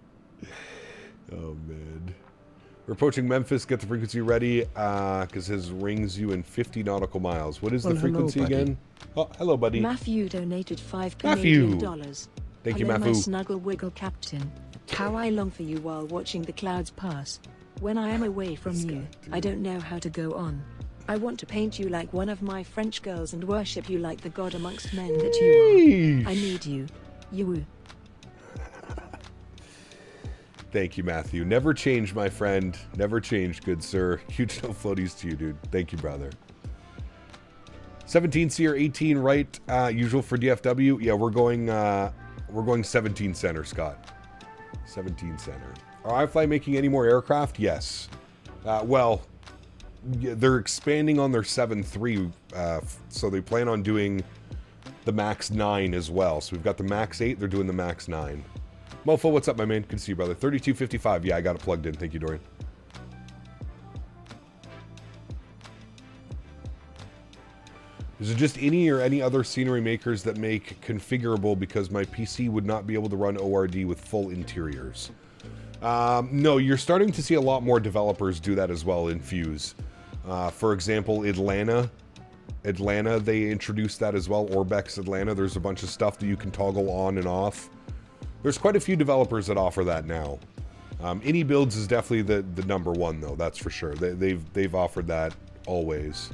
Speaker 1: Oh, man. We're approaching Memphis. Get the frequency ready, because his rings you in 50 nautical miles. What is the frequency again? Oh, hello, buddy.
Speaker 2: Matthew donated $5 Canadian dollars.
Speaker 1: Thank you,
Speaker 2: Hello,
Speaker 1: Matthew.
Speaker 2: my snuggle wiggle captain. How I long for you while watching the clouds pass. When I am away from you, I don't know how to go on. I want to paint you like one of my French girls and worship you like the god amongst men that you are. I need you. You.
Speaker 1: Thank you, Matthew. Never change, my friend. Never change, good sir. Huge no floaties to you, dude. Thank you, brother. 17 Seer, 18 right. Usual for DFW. Yeah, we're going 17 center, Scott. 17 center. Are iFly making any more aircraft? Yes. Well, yeah, they're expanding on their 7.3, so they plan on doing the MAX9 as well. So we've got the MAX8, they're doing the MAX9. Mofo, what's up, my man? Good to see you, brother. 3255. Yeah, I got it plugged in. Thank you, Dorian. Is it just any or any other scenery makers that make configurable because my PC would not be able to run ORD with full interiors? No, you're starting to see a lot more developers do that as well in Fuse. For example, Atlanta, they introduced that as well. Orbex Atlanta, there's a bunch of stuff that you can toggle on and off. There's quite a few developers that offer that now. iniBuilds is definitely the number one, though. That's for sure. They've offered that always.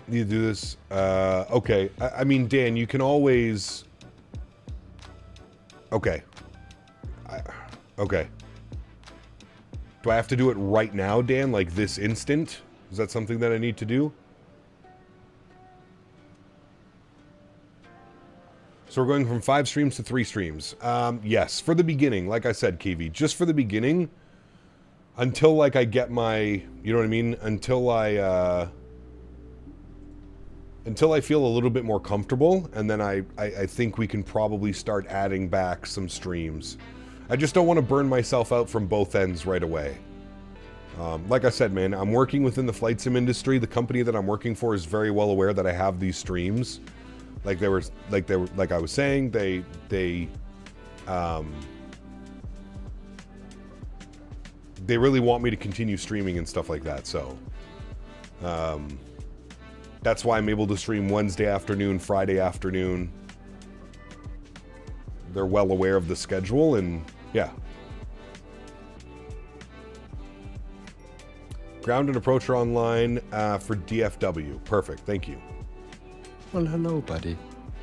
Speaker 1: Need to do this. Okay. I mean, Dan, you can always. Okay. Okay. Do I have to do it right now, Dan? Like this instant? Is that something that I need to do? So we're going from 5 streams to 3 streams. Yes, for the beginning, like I said, KV, just for the beginning, until like I get my, you know what I mean? Until I feel a little bit more comfortable, and then I think we can probably start adding back some streams. I just don't want to burn myself out from both ends right away. Like I said, man, I'm working within the flight sim industry. The company that I'm working for is very well aware that I have these streams. Like I was saying, they really want me to continue streaming and stuff like that. So, that's why I'm able to stream Wednesday afternoon, Friday afternoon. They're well aware of the schedule, and yeah. Ground and approacher online for DFW. Perfect, thank you.
Speaker 13: Well, hello, buddy.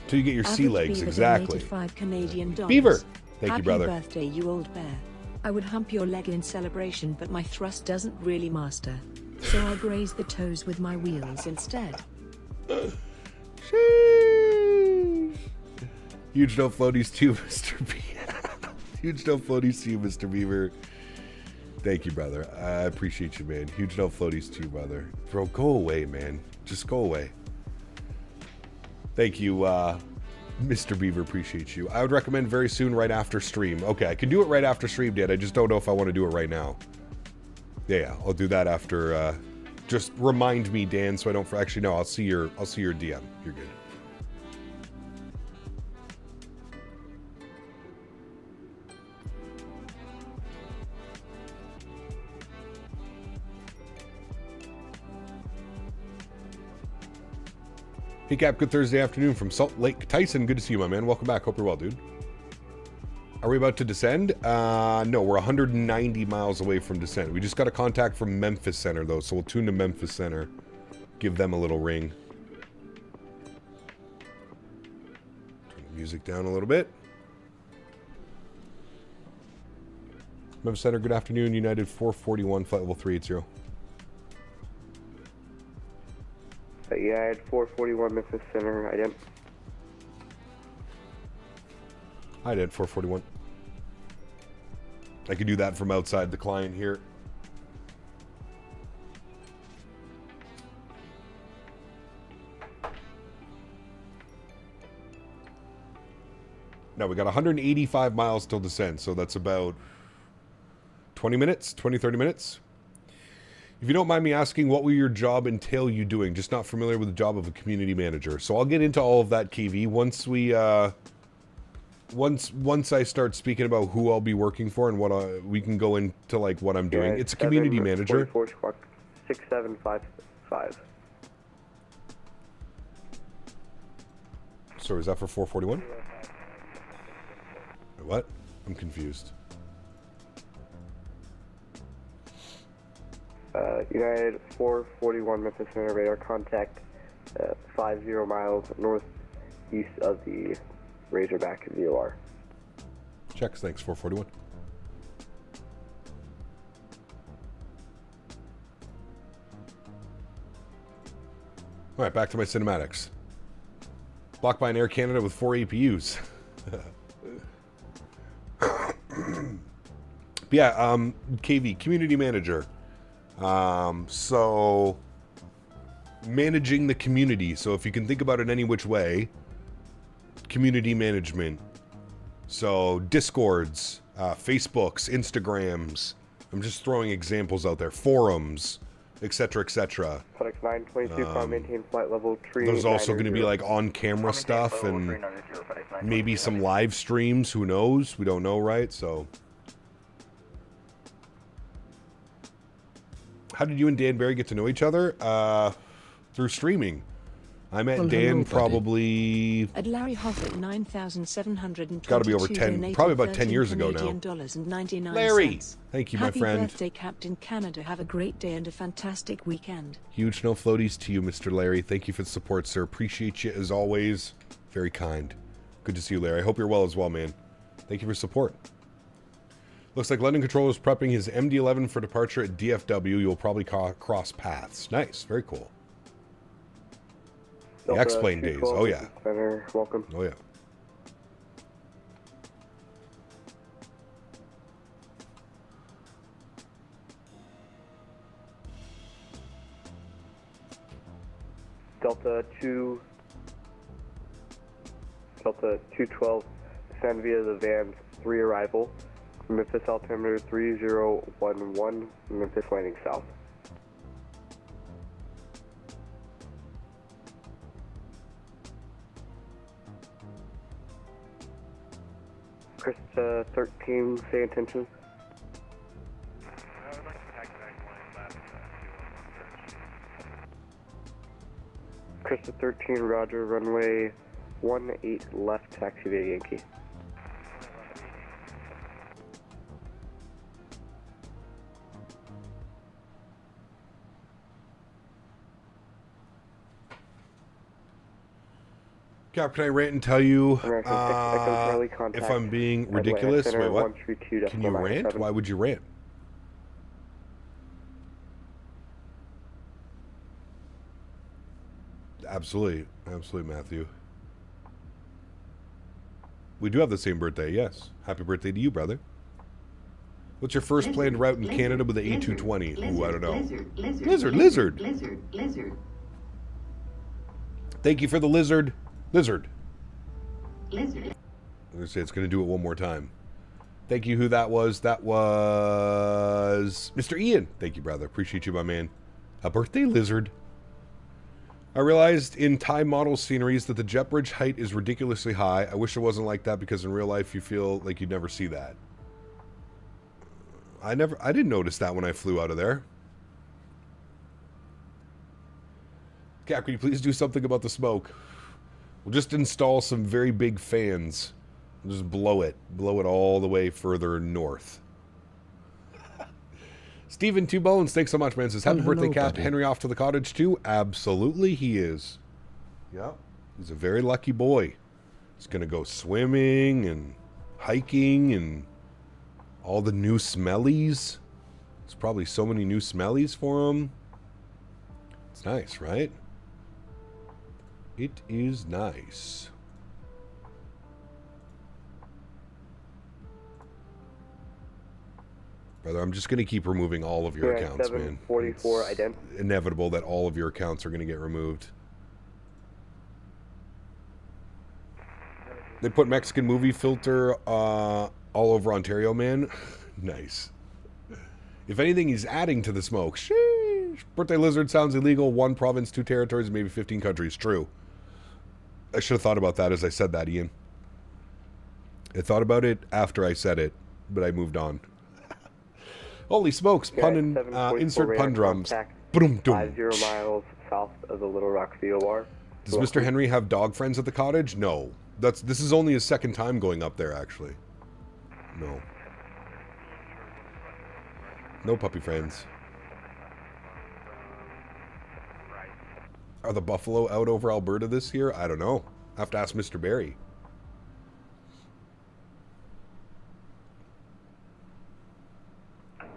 Speaker 1: Till you get your sea legs, exactly.
Speaker 2: $5 Canadian.
Speaker 1: Beaver! Thank you, brother.
Speaker 2: Happy birthday, you old bear. I would hump your leg in celebration, but my thrust doesn't really master. So I graze the toes with my wheels instead.
Speaker 1: Huge no floaties to you, Mr. B. Huge no floaties to you, Mr. Beaver. Thank you, brother. I appreciate you, man. Huge no floaties to you, brother. Bro, go away, man. Just go away. Thank you, Mr. Beaver. Appreciate you. I would recommend very soon, right after stream. Okay, I can do it right after stream, Dad. I just don't know if I want to do it right now. Yeah, I'll do that after. Just remind me, Dan, so I don't. Actually, no. I'll see your DM. You're good. Hey, Cap. Good Thursday afternoon from Salt Lake. Tyson, good to see you, my man. Welcome back. Hope you're well, dude. Are we about to descend? No, we're 190 miles away from descent. We just got a contact from Memphis Center, though, so we'll tune to Memphis Center. Give them a little ring. music down a little bit. Memphis Center, good afternoon. United 441, flight level 380.
Speaker 10: Yeah, I had 441 Memphis Center. I didn't.
Speaker 1: I did 441. I could do that from outside the client here. Now we got 185 miles till descent, so that's about 20 minutes, 30 minutes. If you don't mind me asking, what will your job entail you doing? Just not familiar with the job of a community manager. So I'll get into all of that, KV, once we once I start speaking about who I'll be working for and what we can go into like what I'm doing. It's a community manager.
Speaker 10: 6755.
Speaker 1: Sorry, is that for 441? What? I'm confused.
Speaker 10: United 441 Memphis Center, radar contact 50 miles northeast of the Razorback VOR.
Speaker 1: Checks, thanks, 441. All right, back to my cinematics. Blocked by an Air Canada with 4 APUs. Yeah, KV, community manager. So managing the community. So if you can think about it any which way, community management. So Discords, Facebooks, Instagrams. I'm just throwing examples out there. Forums, etc., etc.
Speaker 10: FedEx 922, maintain flight level 3.
Speaker 1: There's also going to be like on-camera stuff and maybe some live streams. Who knows? We don't know, right? So. How did you and Dan Barry get to know each other? Through streaming. I met Dan probably...
Speaker 2: At Larry Hoff at 9,722.
Speaker 1: Got to be over 10, probably about 10 years ago now. Larry! Thank you, my friend.
Speaker 2: Happy birthday, Captain Canada. Have a great day and a fantastic weekend.
Speaker 1: Huge no floaties to you, Mr. Larry. Thank you for the support, sir. Appreciate you as always. Very kind. Good to see you, Larry. I hope you're well as well, man. Thank you for support. Looks like London Controller is prepping his MD-11 for departure at DFW. You'll probably cross paths. Nice. Very cool. The X-Plane days. Oh, yeah.
Speaker 10: Center, welcome.
Speaker 1: Oh, yeah.
Speaker 10: Delta 212, descend via the van 3 arrival. Memphis altimeter 3011, Memphis landing south. Krista 13, say attention. Krista 13, roger, runway 18 left, taxi via Yankee.
Speaker 1: Cap, can I rant and tell you if I'm being ridiculous? Wait, what? Can you rant? Why would you rant? Absolutely. Absolutely, Matthew. We do have the same birthday, yes. Happy birthday to you, brother. What's your first planned route in Canada with the A220? Ooh, I don't know. Lizard. Thank you for the lizard. Lizard. I'm going to say it's going to do it one more time. Thank you, who that was. That was Mr. Ian. Thank you, brother. Appreciate you, my man. A birthday lizard. I realized in Thai model sceneries that the jet bridge height is ridiculously high. I wish it wasn't like that because in real life you feel like you'd never see that. I didn't notice that when I flew out of there. Cap, can you please do something about the smoke? We'll just install some very big fans. We'll just blow it all the way further north. Stephen Two Bones, thanks so much, man. Says, happy birthday, Cap. Buddy. Henry off to the cottage, too? Absolutely, he is. Yep. He's a very lucky boy. He's going to go swimming and hiking and all the new smellies. There's probably so many new smellies for him. It's nice, right? It is nice. Brother, I'm just going to keep removing all of your accounts, man.
Speaker 10: 744
Speaker 1: it's inevitable that all of your accounts are going to get removed. They put Mexican movie filter all over Ontario, man. Nice. If anything, he's adding to the smoke. Sheesh. Birthday lizard sounds illegal. 1 province, 2 territories, maybe 15 countries. True. I should have thought about that as I said that, Ian. I thought about it after I said it, but I moved on. Holy smokes, pun and insert pun drums. Boom,
Speaker 10: 50 miles south of the Little Rock VOR.
Speaker 1: Does Mr. Henry have dog friends at the cottage? No. This is only his second time going up there, actually. No. No puppy friends. Are the buffalo out over Alberta this year? I don't know. I have to ask Mr. Barry.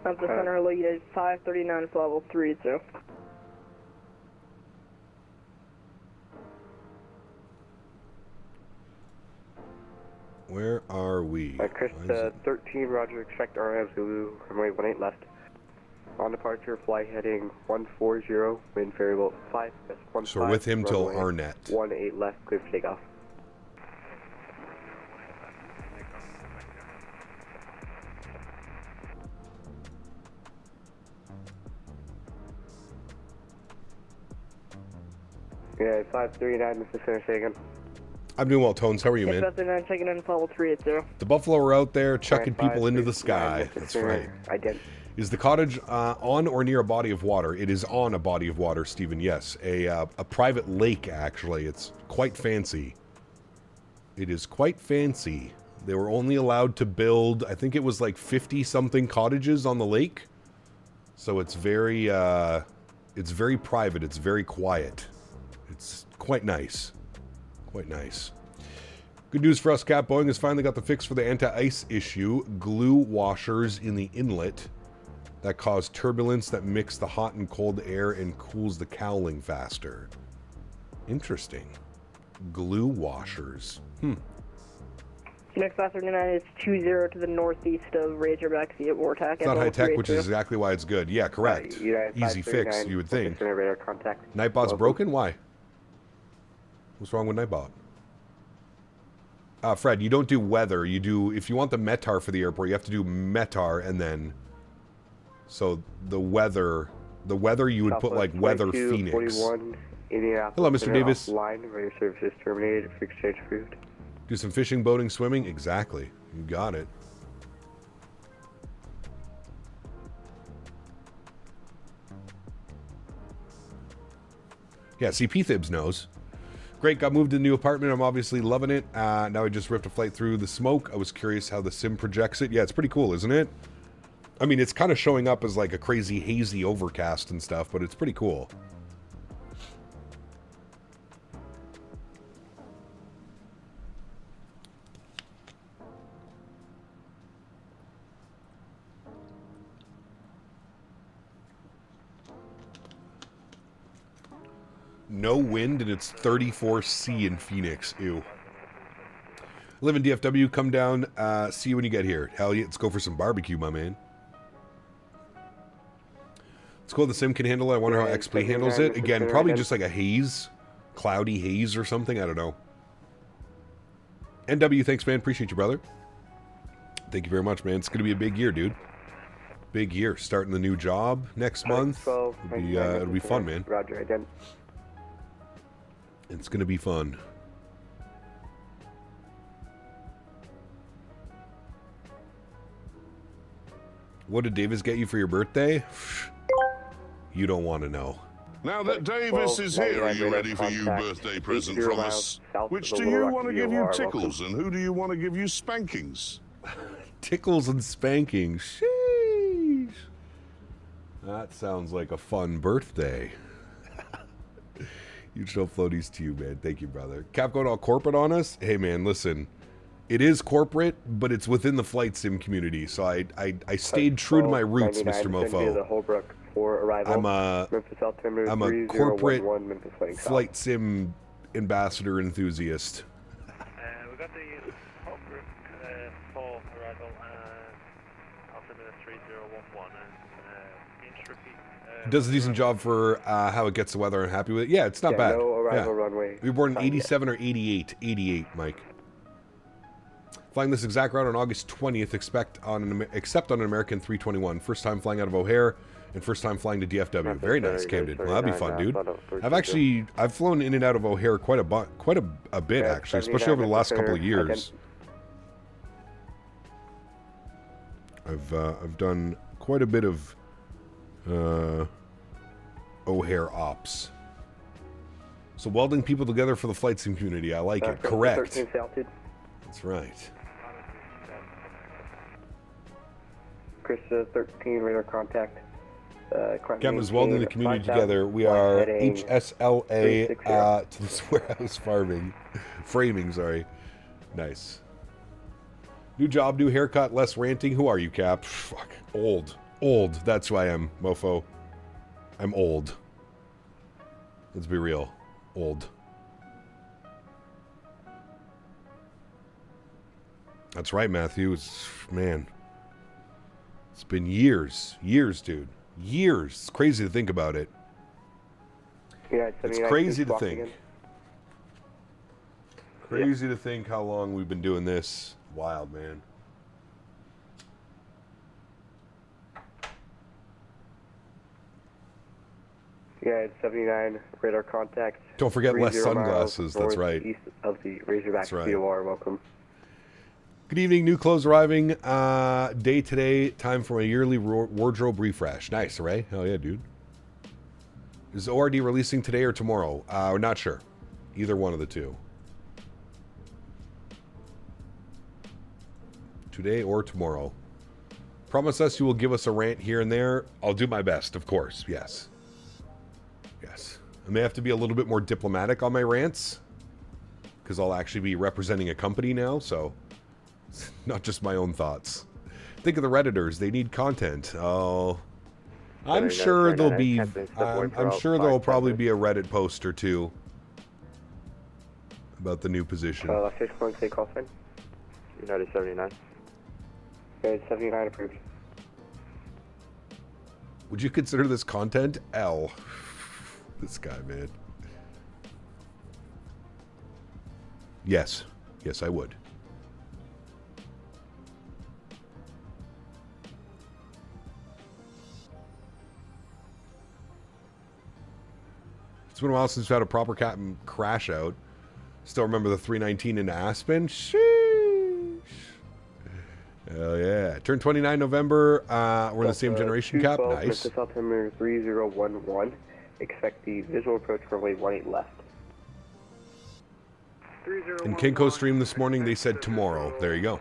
Speaker 8: At the center lead is 539 level 32.
Speaker 1: Where are we?
Speaker 10: Chris 13, Roger, expect RM Zulu, runway 18 left. On departure, fly heading 140, wind variable 5, 15.
Speaker 1: So we're with him till Arnett.
Speaker 10: 18 left, clear for takeoff. Yeah, 539, this is Center Sagan.
Speaker 1: I'm doing well, Tones. How are you, man?
Speaker 8: 539, checking in level 380.
Speaker 1: The buffalo are out there chucking people into the sky. That's right. Is the cottage on or near a body of water? It is on a body of water, Stephen. Yes, a private lake, actually. It's quite fancy. It is quite fancy. They were only allowed to build, I think it was like 50-something cottages on the lake. So it's very private. It's very quiet. It's quite nice. Quite nice. Good news for us, Cap. Boeing has finally got the fix for the anti-ice issue. Glue washers in the inlet that cause turbulence that mix the hot and cold air and cools the cowling faster. Interesting. Glue washers.
Speaker 8: Next 539 is 20 to the northeast of Razorback Sea at Wartac.
Speaker 1: It's not high tech, which is exactly why it's good. Yeah, correct. Easy fix, you would think. Nightbot's broken? Why? What's wrong with Nightbot? Fred, you don't do weather. You do, if you want the METAR for the airport, you have to do METAR and then, so the weather you would put like Weather Phoenix.
Speaker 10: 41,
Speaker 1: hello, Mr. Davis.
Speaker 10: Line, radio services terminated, for exchange approved.
Speaker 1: Do some fishing, boating, swimming? Exactly. You got it. Yeah, see, P-Thibs knows. Great, got moved to the new apartment. I'm obviously loving it. Now I just ripped a flight through the smoke. I was curious how the sim projects it. Yeah, it's pretty cool, isn't it? I mean, it's kind of showing up as like a crazy hazy overcast and stuff, but it's pretty cool. No wind and it's 34C in Phoenix. Ew. Live in DFW. Come down. See you when you get here. Hell yeah. Let's go for some barbecue, my man. It's cool the sim can handle it. I wonder how XP handles it. Again, probably just like a haze. Cloudy haze or something. I don't know. NW, thanks, man. Appreciate you, brother. Thank you very much, man. It's going to be a big year, dude. Big year. Starting the new job next month. It'll be fun, man.
Speaker 10: Roger, again.
Speaker 1: It's going to be fun. What did Davis get you for your birthday? You don't want to know.
Speaker 14: Now that Davis is here, are you ready for your birthday present from us? Which do you want to give you tickles and who do you want to give you spankings?
Speaker 1: Tickles and spankings. Sheesh. That sounds like a fun birthday. Huge no floaties to you, man. Thank you, brother. Cap going all corporate on us? Hey, man, listen. It is corporate, but it's within the flight sim community, so I stayed true to my roots, Mr. Mofo. I'm a corporate flight sim ambassador enthusiast.
Speaker 6: We got the Holbrook full arrival altimeter 3011 and inch repeat.
Speaker 1: Does a decent job for how it gets the weather. I'm happy with it. Yeah, it's not bad.
Speaker 10: No arrival runway.
Speaker 1: We were born in 87 or 88. 88, Mike. Flying this exact route on August 20th, except on an American 321. First time flying out of O'Hare and first time flying to DFW. Very nice, Camden. Well, that'd be fun, dude. I've flown in and out of O'Hare quite a bit actually, especially over the last couple of years. I've done quite a bit of O'Hare ops. So welding people together for the flight sim community. I like it. Correct. That's right.
Speaker 10: Chris 13 radar contact.
Speaker 1: Captain's welding the community together. We are HSLA to this warehouse framing. Sorry. Nice. New job, new haircut, less ranting. Who are you, Cap? Fuck. Old. That's who I am, mofo. I'm old. Let's be real. Old. That's right, Matthew. Man. It's been years. Years, dude. Years. It's crazy to think about it.
Speaker 10: Yeah,
Speaker 1: it's crazy to think. Crazy to think how long we've been doing this. Wild, man.
Speaker 10: Yeah, it's 79 radar contact.
Speaker 1: Don't forget less sunglasses. That's right.
Speaker 10: East of the Razorback COR. Welcome.
Speaker 1: Good evening. New clothes arriving. Day today. Time for a yearly wardrobe refresh. Nice, Ray. Hell yeah, dude. Is ORD releasing today or tomorrow? We're not sure. Either one of the two. Today or tomorrow. Promise us you will give us a rant here and there. I'll do my best, of course. Yes. Yes. I may have to be a little bit more diplomatic on my rants, because I'll actually be representing a company now, so not just my own thoughts. Think of the Redditors. They need content. Oh, I'm sure there'll be. I'm sure there'll probably be a Reddit post or two about the new position.
Speaker 10: Fish going to call sign. United 79. Okay, 79 approved.
Speaker 1: Would you consider this content? L. This guy, man. Yes. Yes, I would. It's been a while since we had a proper captain crash out. Still remember the 319 into Aspen? Sheesh. Hell yeah. Turned 29 November. We're in the same generation, Cap. Nice.
Speaker 10: September 3011. Expect the visual approach runway 18 left.
Speaker 1: In Kinko stream this morning, they said tomorrow. There you go.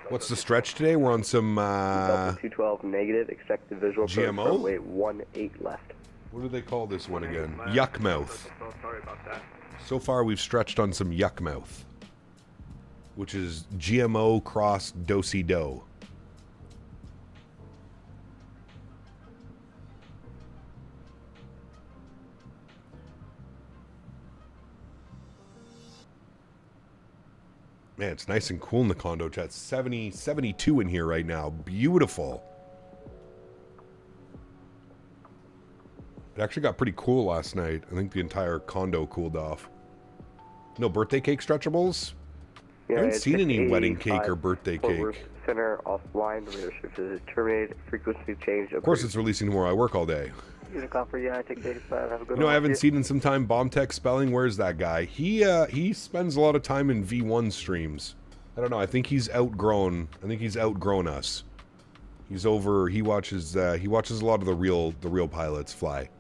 Speaker 1: What's the stretch today? We're on some
Speaker 10: 212 negative. Expect the visual approach runway 18 left.
Speaker 1: What do they call this one again? Yuck mouth. So far, we've stretched on some yuck mouth, which is GMO cross do-si-do. Man, it's nice and cool in the condo chat. 72 in here right now. Beautiful. It actually got pretty cool last night. I think the entire condo cooled off. No birthday cake stretchables?
Speaker 10: Yeah,
Speaker 1: I haven't seen any wedding cake or birthday cake.
Speaker 10: Center offline. Leadership is terminated. Frequency change.
Speaker 1: Of course it's releasing tomorrow. I work all day.
Speaker 10: Unicom for United 85. Have a good
Speaker 1: I haven't seen in some time Bomb Tech Spelling. Where's that guy? He spends a lot of time in V1 streams. I don't know. I think he's outgrown. I think he's outgrown us. He's over. He watches a lot of the real pilots fly.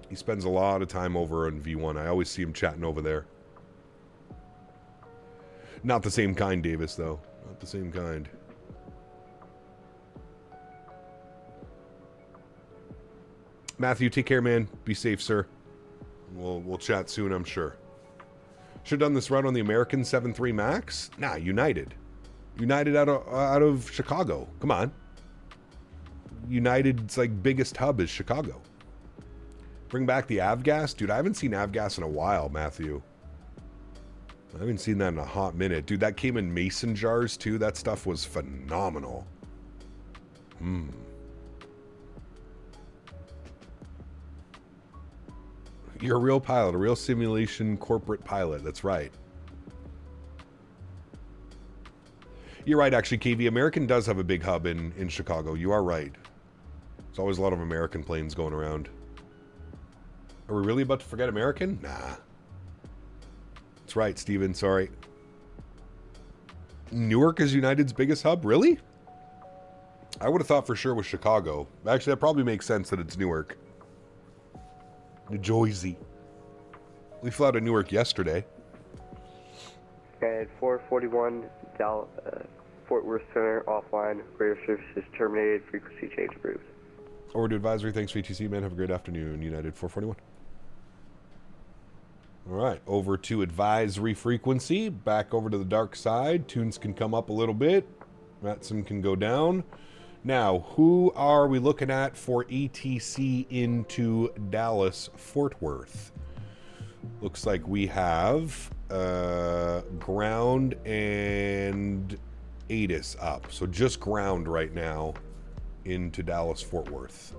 Speaker 1: He spends a lot of time over in V1. I always see him chatting over there. Not the same kind, Davis, though. Not the same kind. Matthew, take care, man. Be safe, sir. We'll chat soon, I'm sure. Should have done this route on the American 7.3 Max. Nah, United. United out of Chicago. Come on. United's like biggest hub is Chicago. Bring back the Avgas, dude. I haven't seen Avgas in a while, Matthew. I haven't seen that in a hot minute, dude. That came in mason jars too. That stuff was phenomenal. You're a real pilot, a real simulation corporate pilot. That's right. You're right, actually, KV. American does have a big hub in Chicago. You are right. There's always a lot of American planes going around. Are we really about to forget American? Nah. That's right, Steven. Sorry. Newark is United's biggest hub? Really? I would have thought for sure it was Chicago. Actually, that probably makes sense that it's Newark. New Jersey. We flew out of Newark yesterday.
Speaker 10: At 441 Fort Worth Center, offline. Radio services terminated. Frequency change approved.
Speaker 1: Forward to advisory. Thanks, VTC, man. Have a great afternoon, United 441. All right, over to advisory frequency. Back over to the dark side. Tunes can come up a little bit. VATSIM can go down. Now, who are we looking at for ATC into Dallas-Fort Worth? Looks like we have ground and ATIS up. So just ground right now into Dallas-Fort Worth.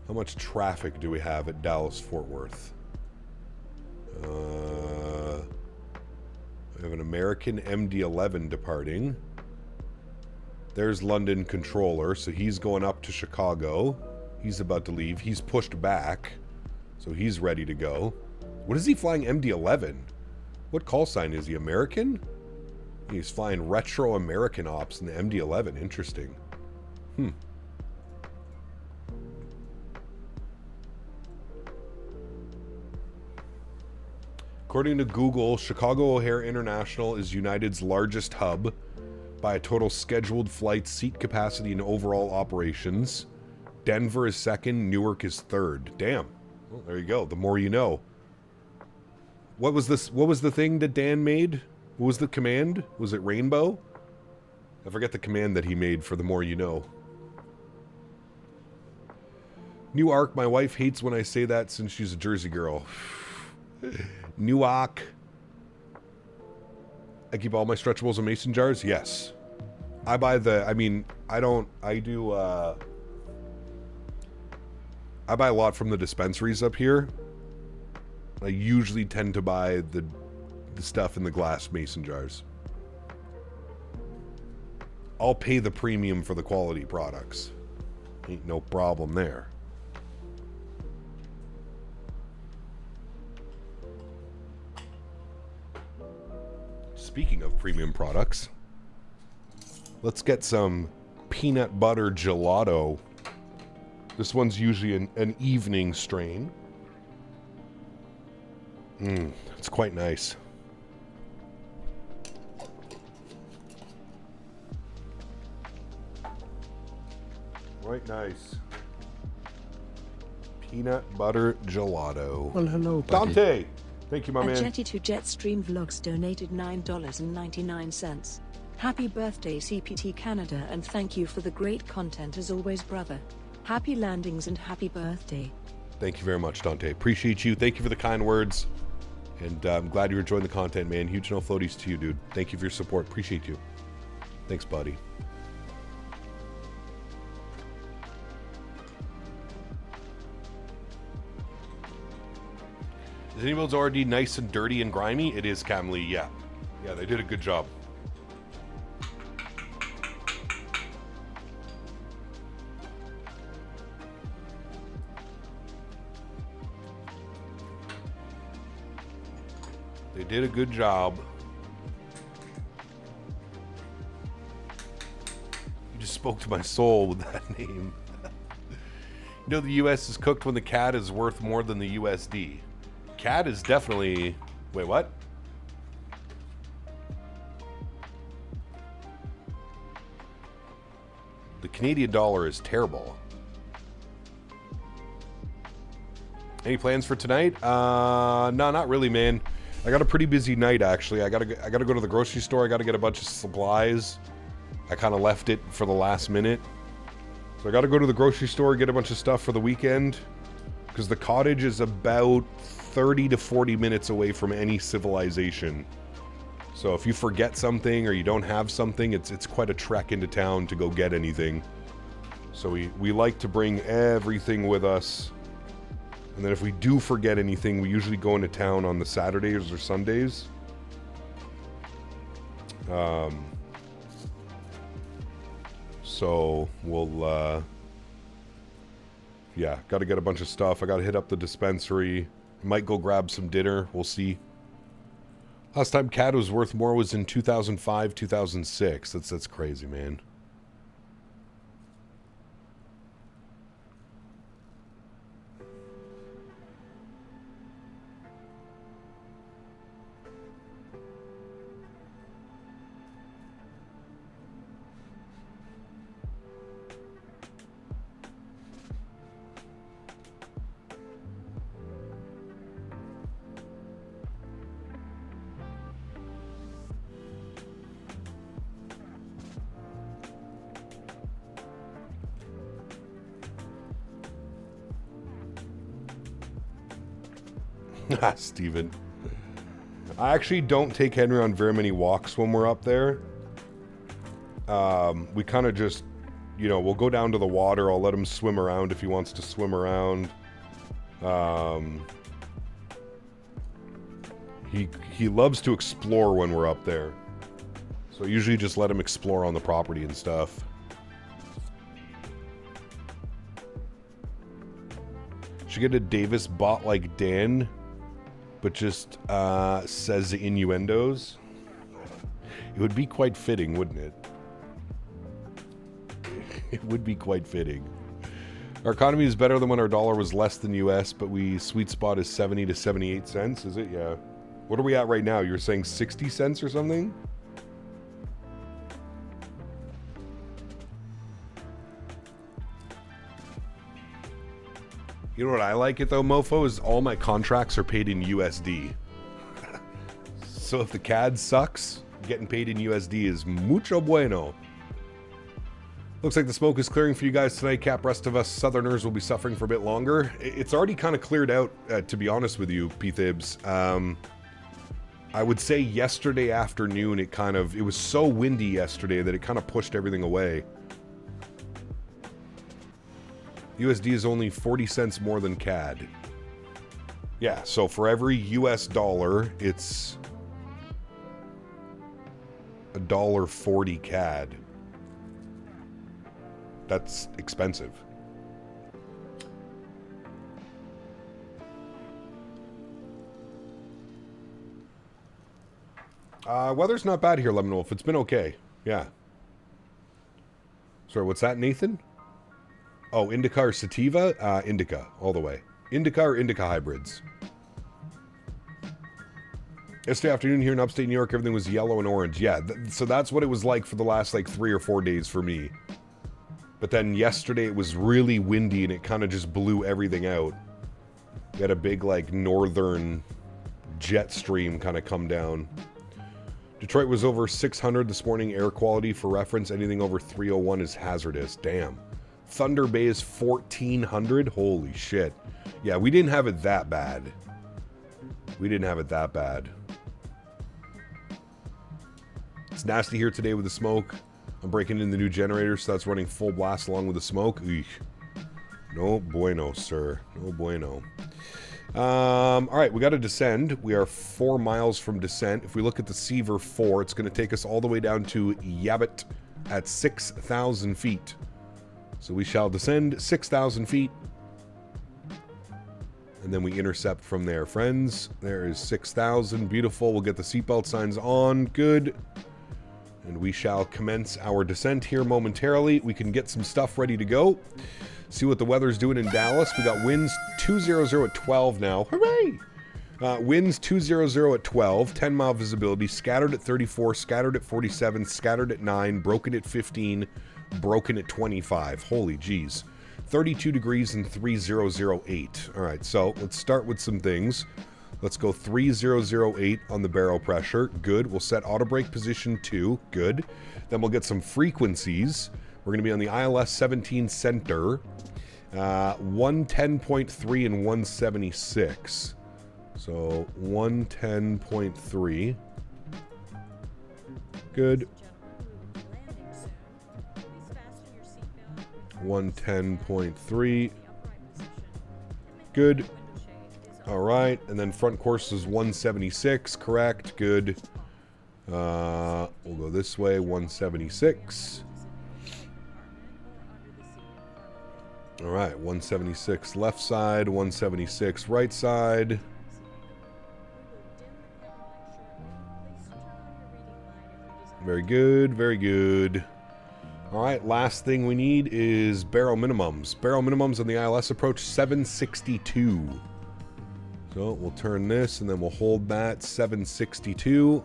Speaker 1: How much traffic do we have at Dallas-Fort Worth? We have an American MD-11 departing. There's London Controller, so he's going up to Chicago. He's about to leave. He's pushed back, so he's ready to go. What is he flying MD-11? What call sign is he? American? He's flying retro American ops in the MD-11. Interesting. According to Google, Chicago O'Hare International is United's largest hub by a total scheduled flight, seat capacity, and overall operations. Denver is second, Newark is third. Damn. Well, there you go. The more you know. What was this? What was the thing that Dan made? What was the command? Was it Rainbow? I forget the command that he made for the more you know. Newark, my wife hates when I say that since she's a Jersey girl. Newark. I keep all my stretchables in mason jars? Yes. I buy the, I buy a lot from the dispensaries up here. I usually tend to buy the stuff in the glass mason jars. I'll pay the premium for the quality products. Ain't no problem there. Speaking of premium products, let's get some peanut butter gelato. This one's usually an evening strain. It's quite nice. Quite nice. Peanut butter gelato.
Speaker 13: Well, hello, buddy.
Speaker 1: Dante! Thank you, my man.
Speaker 2: Jetty2 Jetstream Vlogs donated $9.99. Happy birthday, CPT Canada, and thank you for the great content as always, brother. Happy landings and happy birthday.
Speaker 1: Thank you very much, Dante. Appreciate you. Thank you for the kind words. And I'm glad you're enjoying the content, man. Huge no floaties to you, dude. Thank you for your support. Appreciate you. Thanks, buddy. Is iniBuilds already nice and dirty and grimy? It is, Camly, yeah. Yeah, they did a good job. They did a good job. You just spoke to my soul with that name. You know the US is cooked when the CAD is worth more than the USD. CAD is definitely... Wait, what? The Canadian dollar is terrible. Any plans for tonight? No, not really, man. I got a pretty busy night, actually. I gotta go to the grocery store. I gotta get a bunch of supplies. I kind of left it for the last minute. So I gotta go to the grocery store, get a bunch of stuff for the weekend. Because the cottage is about 30 to 40 minutes away from any civilization. So if you forget something or you don't have something, it's quite a trek into town to go get anything. So we like to bring everything with us. And then if we do forget anything, we usually go into town on the Saturdays or Sundays. So we'll, yeah, got to get a bunch of stuff. I got to hit up the dispensary. Might go grab some dinner. We'll see. Last time CAD was worth more was in 2005, 2006. That's crazy, man. Steven. I actually don't take Henry on very many walks when we're up there. We kind of just, you know, we'll go down to the water. I'll let him swim around if he wants to swim around. He loves to explore when we're up there. So I usually just let him explore on the property and stuff. Should get a Davis bot like Dan, but just says innuendos. It would be quite fitting, wouldn't it? It would be quite fitting. Our economy is better than when our dollar was less than US, but sweet spot is 70 to 78 cents, is it? Yeah. What are we at right now? You were saying 60 cents or something? You know what I like it though, mofo, is all my contracts are paid in USD. So if the CAD sucks, getting paid in USD is mucho bueno. Looks like the smoke is clearing for you guys tonight, Cap. Rest of us Southerners will be suffering for a bit longer. It's already kind of cleared out, to be honest with you, P-Thibs. I would say yesterday afternoon, it was so windy yesterday that it kind of pushed everything away. USD is only 40 cents more than CAD. Yeah, so for every US dollar, it's $1.40 CAD. That's expensive. Weather's not bad here, Lemon Wolf. It's been okay. Yeah. Sorry, what's that, Nathan? Oh, Indica or Sativa? Indica, all the way. Indica or Indica hybrids. Yesterday afternoon here in upstate New York, everything was yellow and orange. Yeah, so that's what it was like for the last, 3 or 4 days for me. But then yesterday it was really windy and it kind of just blew everything out. We had a big, northern jet stream kind of come down. Detroit was over 600 this morning. Air quality, for reference, anything over 301 is hazardous. Damn. Thunder Bay is 1400. Holy shit. Yeah, we didn't have it that bad. We didn't have it that bad. It's nasty here today with the smoke. I'm breaking in the new generator, so that's running full blast along with the smoke. Eesh. No bueno, sir. No bueno. Alright, we got to descend. We are 4 miles from descent. If we look at the Seaver 4, it's going to take us all the way down to Yabit at 6,000 feet. So we shall descend 6,000 feet. And then we intercept from there. Friends, there is 6,000. Beautiful. We'll get the seatbelt signs on. Good. And we shall commence our descent here momentarily. We can get some stuff ready to go. See what the weather's doing in Dallas. We got winds 200 at 12 now. Hooray! Winds 200 at 12, 10-mile visibility, scattered at 34, scattered at 47, scattered at 9, broken at 15, broken at 25. Holy jeez. 32 degrees and 3008. All right, so let's start with some things. Let's go 3008 on the barrel pressure. Good. We'll set auto brake position 2. Good. Then we'll get some frequencies. We're going to be on the ILS 17 center. 110.3 and 176. So 110.3. Good. 110.3. Good. All right, and then front course is 176, correct, good. We'll go this way, 176. All right, 176 left side, 176 right side. Very good, very good. All right, last thing we need is barrel minimums. Barrel minimums on the ILS approach 762. So we'll turn this and then we'll hold that 762.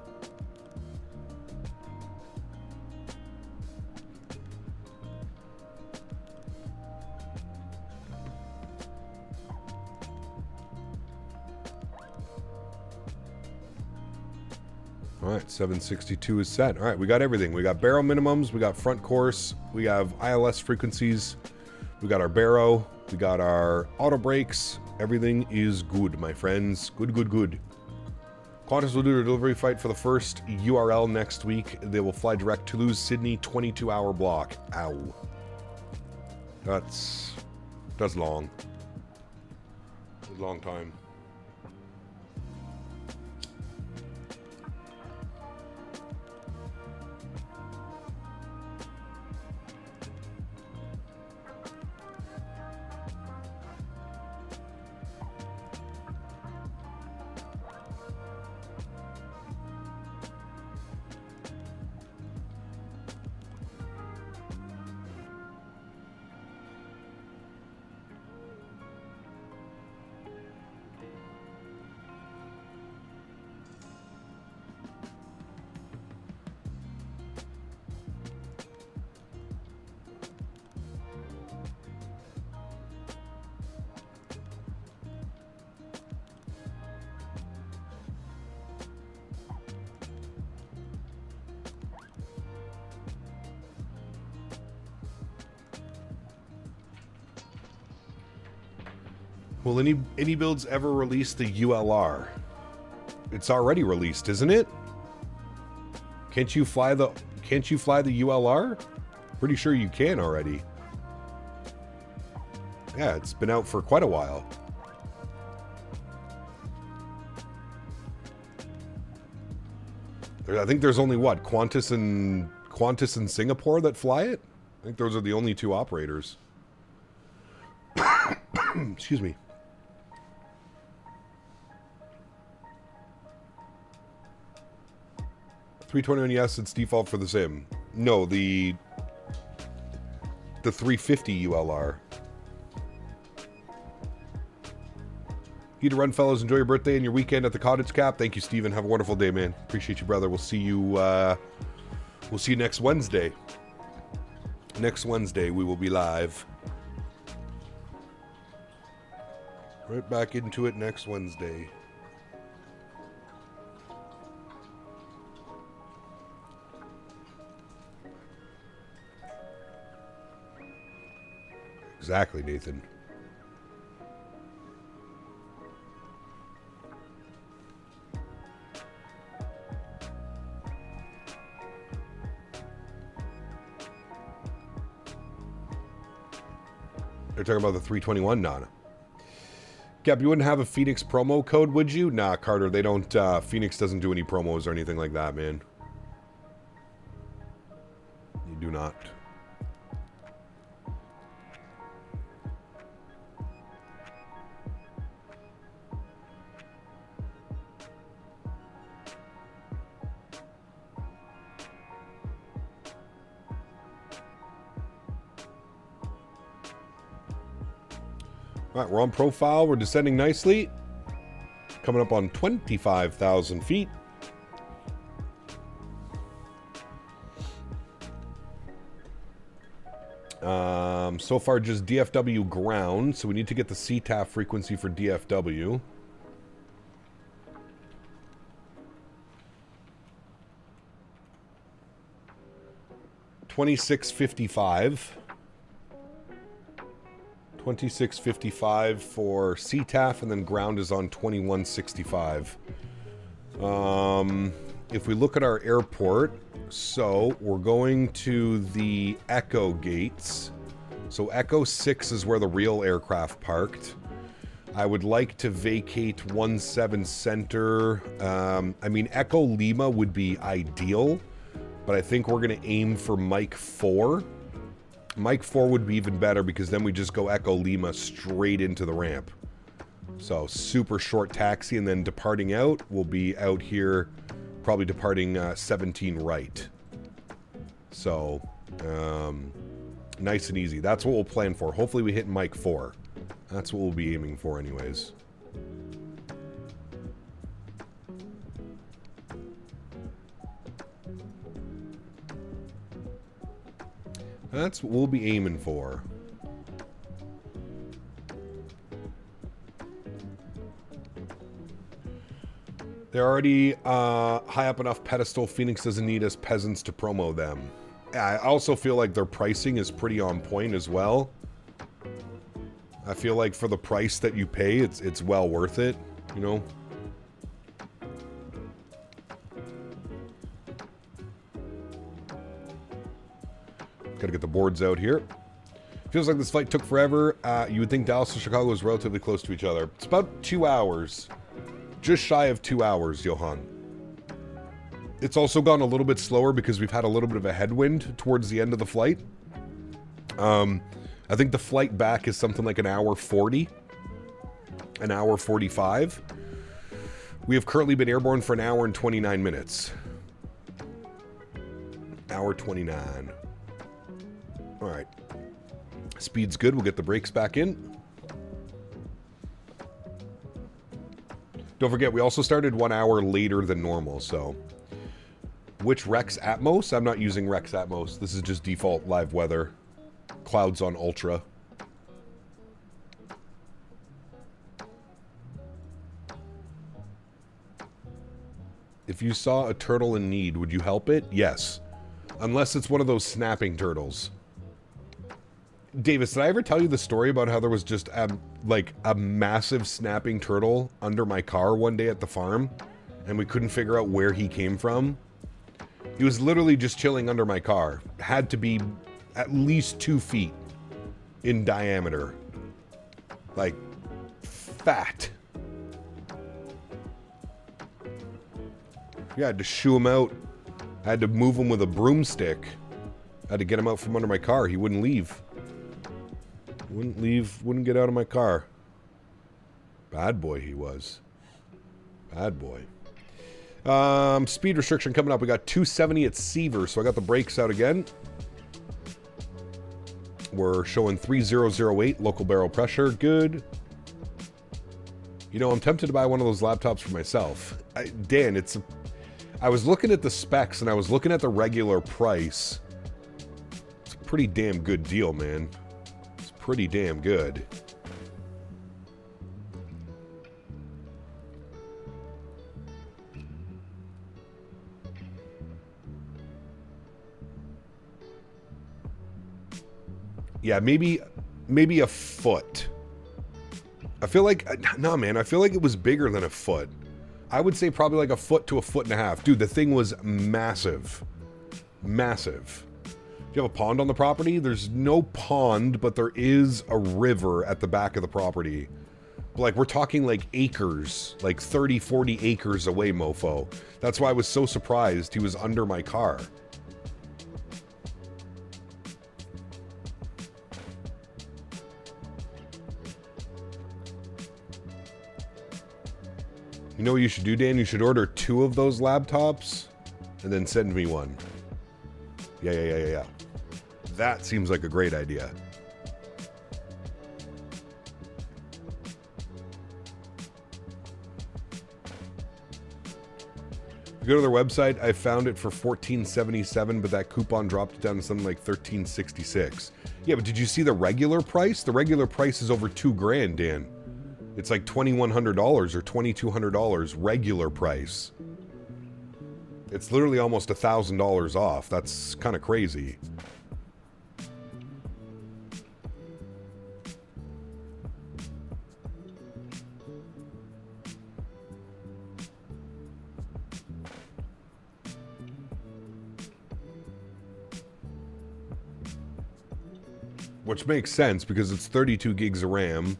Speaker 1: All right, 762 is set. All right, we got everything. We got barrel minimums, we got front course, we have ILS frequencies, we got our barrow, we got our auto brakes. Everything is good, my friends. Good, good, good. Qantas will do their delivery flight for the first URL next week. They will fly direct Toulouse, Sydney, 22-hour block. Ow. That's long. That's a long time. Will iniBuilds ever release the ULR? It's already released, isn't it? Can't you fly the ULR? Pretty sure you can already. Yeah, it's been out for quite a while. I think there's only what, Qantas and Singapore that fly it? I think those are the only two operators. Excuse me. 321, yes, it's default for the sim. No, the 350 ULR. You to run, fellas. Enjoy your birthday and your weekend at the Cottage Cap. Thank you, Steven. Have a wonderful day, man. Appreciate you, brother. We'll see you next Wednesday. Next Wednesday we will be live. Right back into it next Wednesday. Exactly, Nathan. They're talking about the 321 Nana. Cap, you wouldn't have a Phoenix promo code, would you? Nah, Carter, they don't, Phoenix doesn't do any promos or anything like that, man. You do not. All right, we're on profile. We're descending nicely. Coming up on 25,000 feet. So far, just DFW ground, so we need to get the CTAF frequency for DFW. $26.55. $26.55 for CTAF, and then ground is on $21.65. If we look at our airport, so we're going to the Echo gates. So Echo 6 is where the real aircraft parked. I would like to vacate 17 Center. I mean, Echo Lima would be ideal, but I think we're going to aim for Mike 4. Mike 4 would be even better because then we just go Echo Lima straight into the ramp. So super short taxi, and then departing out, we'll be out here, probably departing 17 right. So nice and easy. That's what we'll plan for. Hopefully we hit Mike 4. That's what we'll be aiming for anyways. That's what we'll be aiming for. They're already high up enough pedestal. Phoenix doesn't need us peasants to promo them. I also feel like their pricing is pretty on point as well. I feel like for the price that you pay, it's well worth it, you know? Gotta get the boards out here. Feels like this flight took forever. You would think Dallas and Chicago is relatively close to each other. It's about 2 hours. Just shy of 2 hours, Johan. It's also gone a little bit slower because we've had a little bit of a headwind towards the end of the flight. I think the flight back is something like an hour 40. An hour 45. We have currently been airborne for an hour and 29 minutes. Hour 29. Alright. Speed's good. We'll get the brakes back in. Don't forget, we also started 1 hour later than normal, so... Which Rex Atmos? I'm not using Rex Atmos. This is just default live weather. Clouds on Ultra. If you saw a turtle in need, would you help it? Yes. Unless it's one of those snapping turtles. Davis, did I ever tell you the story about how there was just like a massive snapping turtle under my car one day at the farm, and we couldn't figure out where he came from? He was literally just chilling under my car. Had to be at least 2 feet in diameter. Like, fat. Yeah, I had to shoo him out. I had to move him with a broomstick. I had to get him out from under my car. He wouldn't leave. Wouldn't leave, wouldn't get out of my car. Bad boy he was. Bad boy. Speed restriction coming up. We got 270 at Seaver, so I got the brakes out again. We're showing 3008 local barrel pressure. Good. You know, I'm tempted to buy one of those laptops for myself. Dan, I was looking at the specs and I was looking at the regular price. It's a pretty damn good deal, man. It's pretty damn good. Yeah, maybe a foot. I feel like, no man, I feel like it was bigger than a foot. I would say probably like a foot to a foot and a half. Dude, the thing was massive. Massive. Do you have a pond on the property? There's no pond, but there is a river at the back of the property. Like, we're talking like acres, like 30, 40 acres away, mofo. That's why I was so surprised he was under my car. You know what you should do, Dan? You should order 2 of those laptops and then send me one. Yeah. That seems like a great idea. you go to their website, I found it for $14.77, but that coupon dropped it down to something like $13.66. Yeah, but did you see the regular price? The regular price is over $2,000, Dan. It's like $2,100 or $2,200 regular price. It's literally almost $1,000 off. That's kind of crazy. Which makes sense because it's 32 gigs of RAM,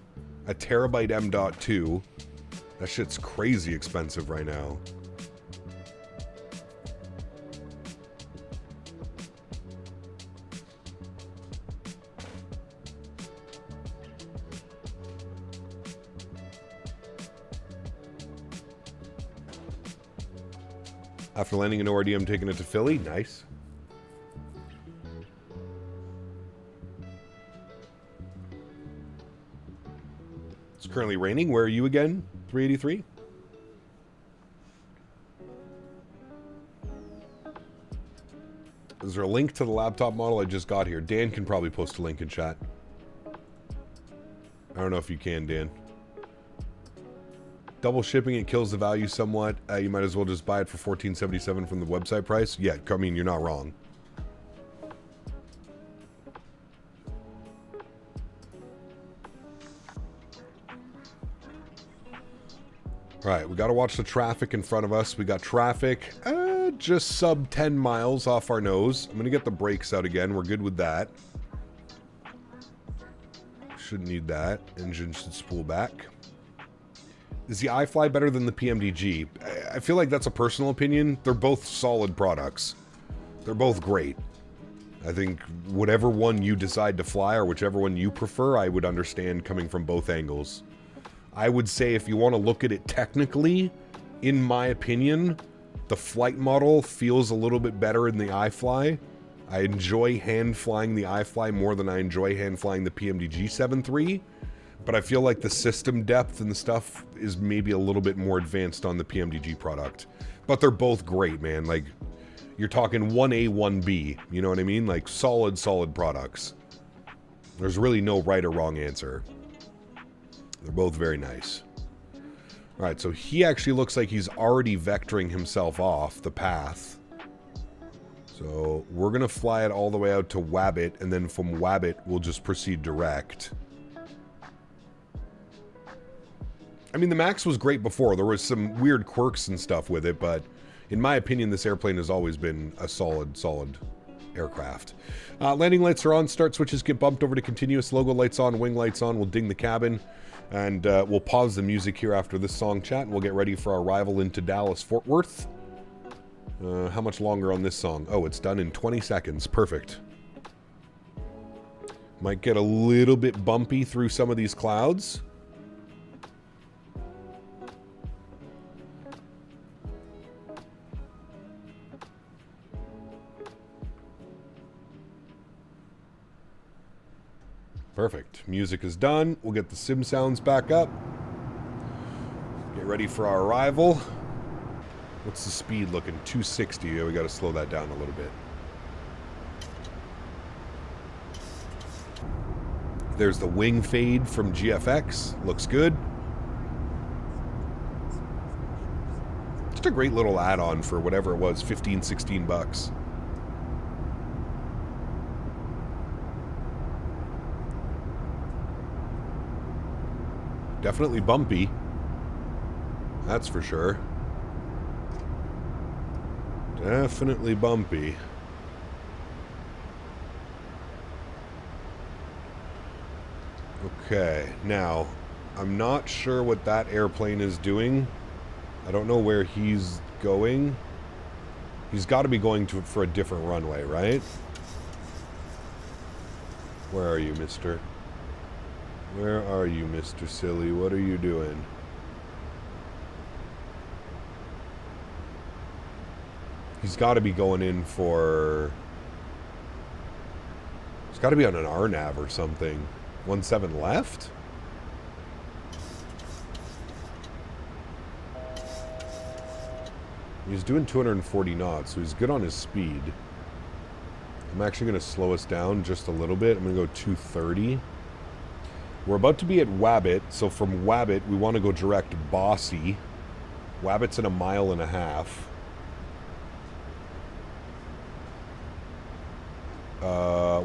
Speaker 1: a terabyte M.2. That shit's crazy expensive right now. After landing in ORD, I'm taking it to Philly. Nice. It's currently raining. Where are you again? 383? Is there a link to the laptop model I just got here? Dan can probably post a link in chat. I don't know if you can, Dan. Double shipping, it kills the value somewhat. You might as well just buy it for $14.77 from the website price. Yeah, I mean, you're not wrong. All right, we got to watch the traffic in front of us. We got traffic just sub 10 miles off our nose. I'm going to get the brakes out again. We're good with that. Shouldn't need that. Engine should spool back. Is the iFly better than the PMDG? I feel like that's a personal opinion. They're both solid products. They're both great. I think whatever one you decide to fly or whichever one you prefer, I would understand coming from both angles. I would say if you want to look at it technically, in my opinion, the Flite model feels a little bit better in the iFly. I enjoy hand flying the iFly more than I enjoy hand flying the PMDG 7.3. But I feel like the system depth and the stuff is maybe a little bit more advanced on the PMDG product. But they're both great, man. Like, you're talking 1A, 1B. You know what I mean? Like, solid products. There's really no right or wrong answer. They're both very nice. Alright, so he actually looks like he's already vectoring himself off the path. So, we're going to fly it all the way out to Wabbit, and then from Wabbit, we'll just proceed direct. I mean, the MAX was great before. There was some weird quirks and stuff with it, but in my opinion, this airplane has always been a solid aircraft. Landing lights are on. Start switches get bumped over to continuous. Logo lights on. Wing lights on. We'll ding the cabin. And we'll pause the music here after this song chat, and we'll get ready for our arrival into Dallas-Fort Worth. How much longer on this song? Oh, it's done in 20 seconds. Perfect. Might get a little bit bumpy through some of these clouds. Perfect. Music is done. We'll get the sim sounds back up. Get ready for our arrival. What's the speed looking? 260. Yeah, we got to slow that down a little bit. There's the wing fade from GFX. Looks good. Just a great little add-on for whatever it was, 15, 16 bucks. Definitely bumpy. That's for sure. Definitely bumpy. Okay, now, I'm not sure what that airplane is doing. I don't know where he's going. He's got to be going for a different runway, right? Where are you, mister? Where are you, Mr. Silly? What are you doing? He's got to be going in for... He's got to be on an RNAV or something. 17 left? He's doing 240 knots, so he's good on his speed. I'm actually going to slow us down just a little bit. I'm going to go 230. We're about to be at Wabbit, so from Wabbit, we want to go direct Bossy. Wabbit's in 1.5 miles.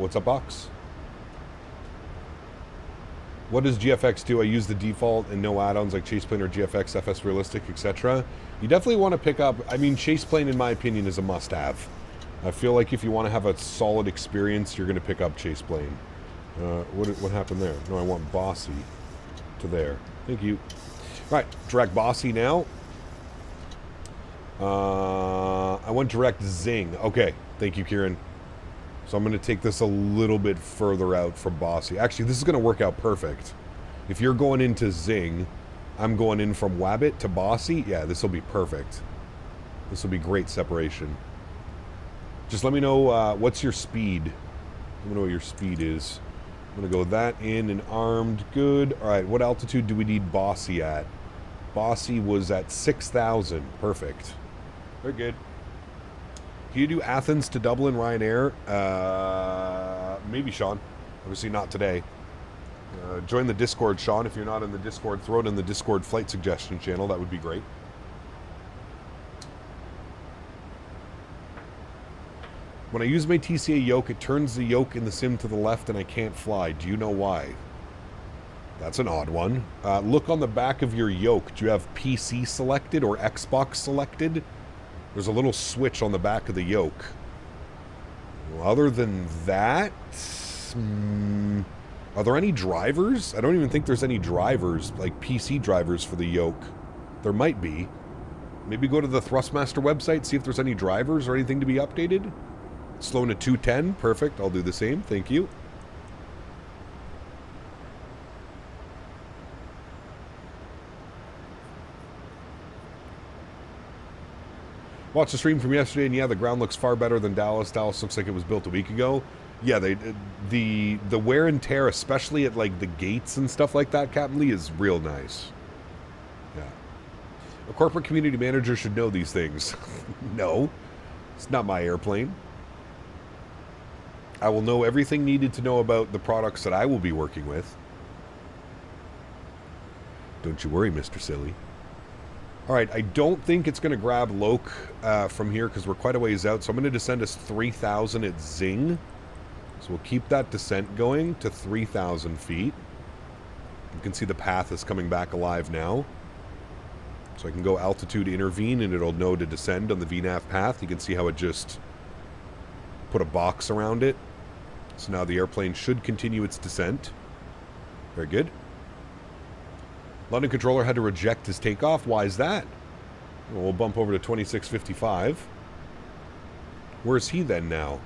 Speaker 1: What's up, Box? What does GFX do? I use the default and no add-ons like Chaseplane or GFX, FS Realistic, etc. You definitely want to pick up... I mean, Chaseplane, in my opinion, is a must-have. I feel like if you want to have a solid experience, you're going to pick up Chaseplane. What happened there? No, I want Bossy to there. Thank you. All right, direct Bossy now. I want direct Zing. Okay, thank you, Kieran. So I'm going to take this a little bit further out from Bossy. Actually, this is going to work out perfect. If you're going into Zing, I'm going in from Wabbit to Bossy. Yeah, this will be perfect. This will be great separation. Just let me know what's your speed. Let me know what your speed is. I'm going to go that in and armed. Good. All right, what altitude do we need Bossy at? Bossy was at 6,000. Perfect. Very good. Can you do Athens to Dublin, Ryanair? Maybe, Sean. Obviously not today. Join the Discord, Sean. If you're not in the Discord, throw it in the Discord flight suggestion channel. That would be great. When I use my TCA yoke, it turns the yoke in the sim to the left and I can't fly. Do you know why? That's an odd one. Look on the back of your yoke. Do you have PC selected or Xbox selected? There's a little switch on the back of the yoke. Well, other than that... are there any drivers? I don't even think there's any drivers, like PC drivers for the yoke. There might be. Maybe go to the Thrustmaster website, see if there's any drivers or anything to be updated. Slowing to 210. Perfect. I'll do the same. Thank you. Watched the stream from yesterday, and yeah, the ground looks far better than Dallas. Dallas looks like it was built a week ago. Yeah, the wear and tear, especially at like the gates and stuff like that, Captain Lee, is real nice. Yeah. A corporate community manager should know these things. No, it's not my airplane. I will know everything needed to know about the products that I will be working with. Don't you worry, Mr. Silly. All right, I don't think it's going to grab Loke from here because we're quite a ways out. So I'm going to descend us 3,000 at Zing. So we'll keep that descent going to 3,000 feet. You can see the path is coming back alive now. So I can go altitude intervene and it'll know to descend on the VNAV path. You can see how it just put a box around it. So now the airplane should continue its descent. Very good. London controller had to reject his takeoff. Why is that? Well, we'll bump over to 2655. Where's he then now?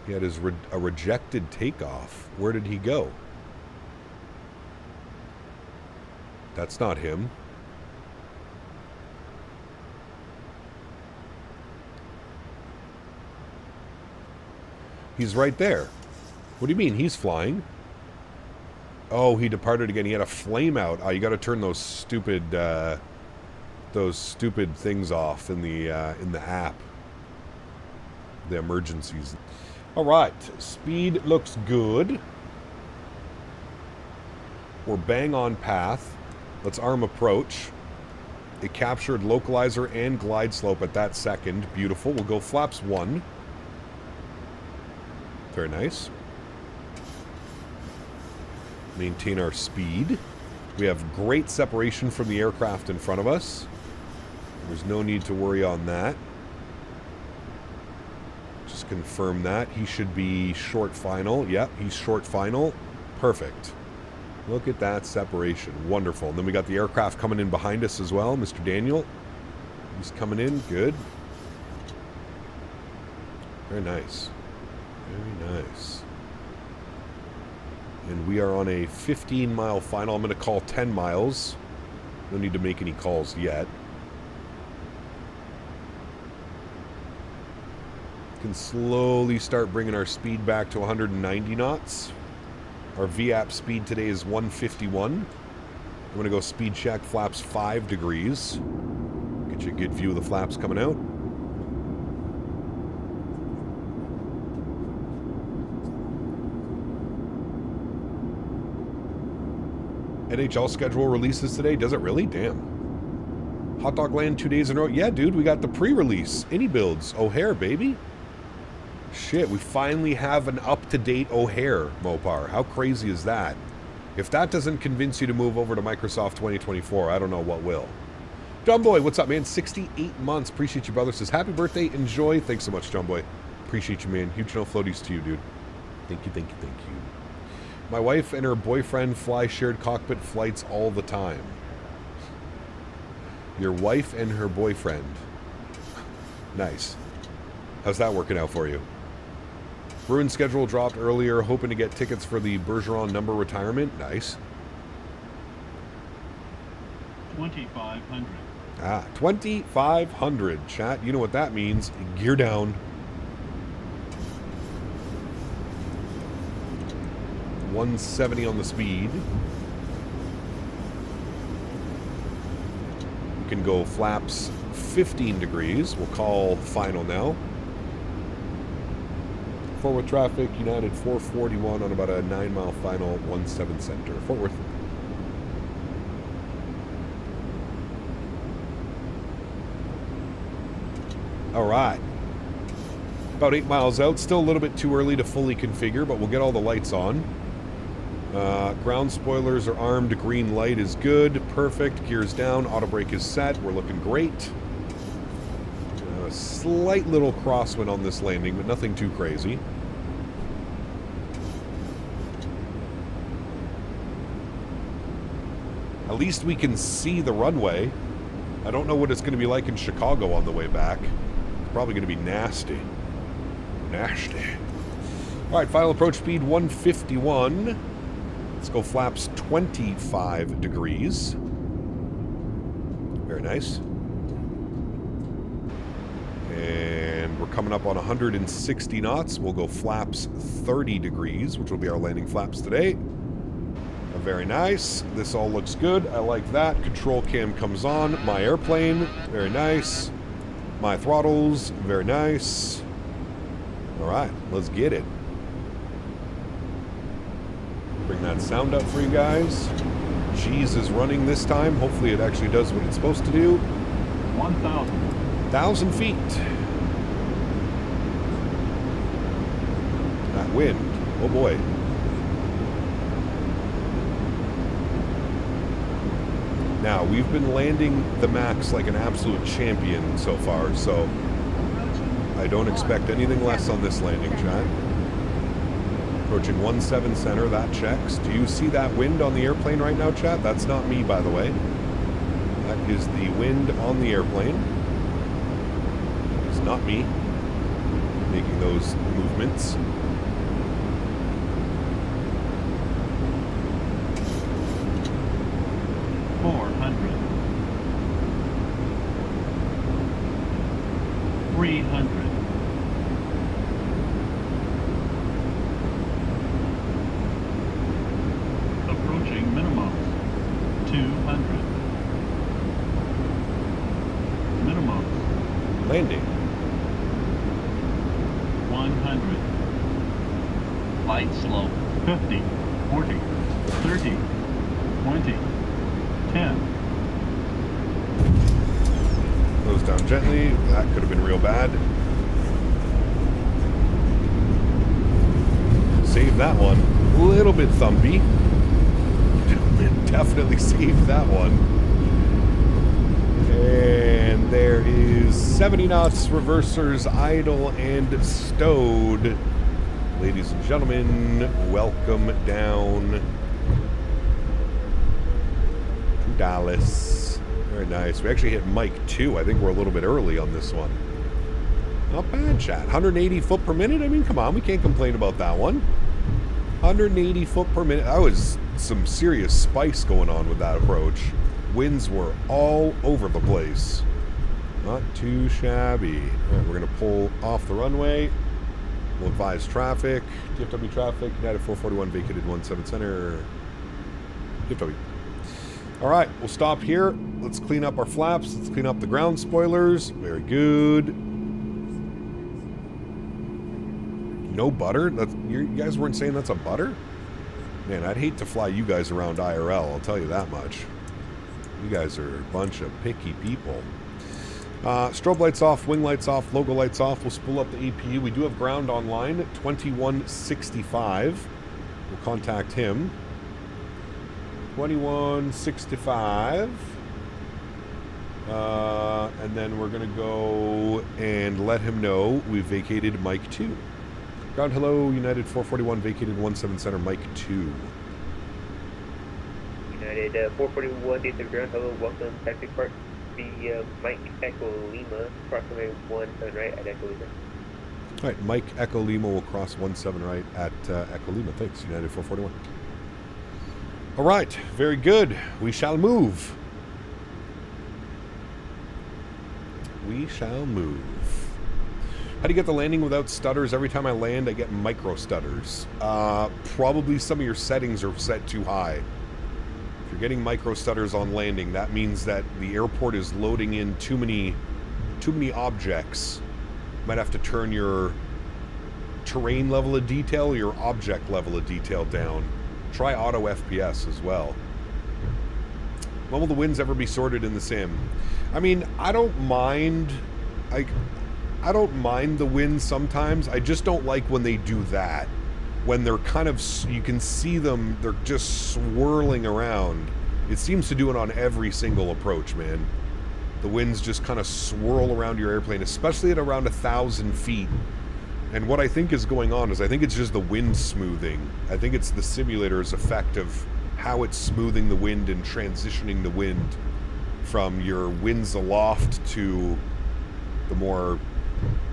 Speaker 1: He had his a rejected takeoff. Where did he go? That's not him. He's right there. What do you mean? He's flying. Oh, he departed again. He had a flame out. Oh, you got to turn those stupid things off in the app. The emergencies. All right, speed looks good. We're bang on path. Let's arm approach. It captured localizer and glide slope at that second. Beautiful. We'll go flaps 1. Very nice. Maintain our speed. We have great separation from the aircraft in front of us. There's no need to worry on that. Just confirm that. He should be short final. Yep, he's short final. Perfect. Look at that separation. Wonderful. And then we got the aircraft coming in behind us as well. Mr. Daniel. He's coming in. Good. Very nice. Very nice. And we are on a 15-mile final. I'm going to call 10 miles. No need to make any calls yet. Can slowly start bringing our speed back to 190 knots. Our VAP speed today is 151. I'm going to go speed check, flaps 5 degrees. Get Get you a good view of the flaps coming out. NHL schedule releases today. Does it really? Damn. Hot Dog Land 2 days in a row. Yeah, dude, we got the pre-release. iniBuilds. O'Hare, baby. Shit, we finally have an up-to-date O'Hare, Mopar. How crazy is that? If that doesn't convince you to move over to Microsoft 2024, I don't know what will. John Boy, what's up, man? 68 months. Appreciate you, brother. Says, happy birthday. Enjoy. Thanks so much, John Boy. Appreciate you, man. Huge no floaties to you, dude. Thank you, thank you, thank you. My wife and her boyfriend fly shared cockpit flights all the time. Your wife and her boyfriend. Nice. How's that working out for you? Bruin schedule dropped earlier, hoping to get tickets for the Bergeron number retirement. Nice.
Speaker 15: 2,500.
Speaker 1: Ah, 2,500. Chat, you know what that means. Gear down. 170 on the speed. We can go flaps 15 degrees. We'll call final now. Forward traffic, United 441 on about a 9-mile final, 17 center. Fort Worth. All right. About 8 miles out. Still a little bit too early to fully configure, but we'll get all the lights on. Ground spoilers are armed. Green light is good. Perfect. Gears down. Auto brake is set. We're looking great. Slight little crosswind on this landing, but nothing too crazy. At least we can see the runway. I don't know what it's going to be like in Chicago on the way back. It's probably going to be nasty. Nasty. All right, final approach speed 151. Let's go flaps 25 degrees. Very nice. And we're coming up on 160 knots. We'll go flaps 30 degrees, which will be our landing flaps today. Very nice. This all looks good. I like that. Control cam comes on. My airplane. Very nice. My throttles. Very nice. All right, let's get it. Bring that sound up for you guys. G's is running this time. Hopefully it actually does what it's supposed to do.
Speaker 15: 1,000.
Speaker 1: 1,000 feet. That wind. Oh boy. Now, we've been landing the MAX like an absolute champion so far, so I don't expect anything less on this landing, chat. Approaching 17 center, that checks. Do you see that wind on the airplane right now, chat? That's not me, by the way. That is the wind on the airplane. It's not me making those movements.
Speaker 15: Approaching minimum 200. Minimum.
Speaker 1: Landing.
Speaker 15: 100. Light slow. 50, 40, 30, 20, 10.
Speaker 1: Close down gently. That could have been real bad. Save that one. A little bit thumpy. Definitely saved that one. And there is 70 knots, reversers idle and stowed. Ladies and gentlemen, welcome down to Dallas. Very nice. We actually hit Mike 2. I think we're a little bit early on this one. Not bad, chat. 180 foot per minute? I mean, come on. We can't complain about that one. 180 foot per minute. That was some serious spice going on with that approach. Winds were all over the place. Not too shabby. All right, we're going to pull off the runway. We'll advise traffic. DFW traffic. United 441 vacated 17 center. DFW. All right, we'll stop here. Let's clean up our flaps. Let's clean up the ground spoilers. Very good. No butter? You guys weren't saying that's a butter? Man, I'd hate to fly you guys around IRL, I'll tell you that much. You guys are a bunch of picky people. Strobe lights off, wing lights off, logo lights off. We'll spool up the APU. We do have ground online at 2165. We'll contact him. 2165. And then we're going to go and let him know we vacated Mike 2. Ground hello, United 441 vacated 17 center, Mike 2.
Speaker 5: United 441, data ground hello, welcome, taxi park, the Mike Echo Lima, crossing 17 right at Echo Lima.
Speaker 1: Alright, Mike Echo Lima will cross 17 right at Echo Lima. Thanks, United 441. Alright, very good. We shall move. We shall move. How do you get the landing without stutters? Every time I land, I get micro stutters. Probably some of your settings are set too high. If you're getting micro stutters on landing, that means that the airport is loading in too many objects. You might have to turn your terrain level of detail or your object level of detail down. Try auto FPS as well. When will the winds ever be sorted in the sim? I mean, I don't mind. I don't mind the winds sometimes. I just don't like when they do that. When they're kind of, you can see them, they're just swirling around. It seems to do it on every single approach, man. The winds just kind of swirl around your airplane, especially at around 1,000 feet. And what I think is going on is I think it's just the wind smoothing. I think it's the simulator's effect of how it's smoothing the wind and transitioning the wind from your winds aloft to the more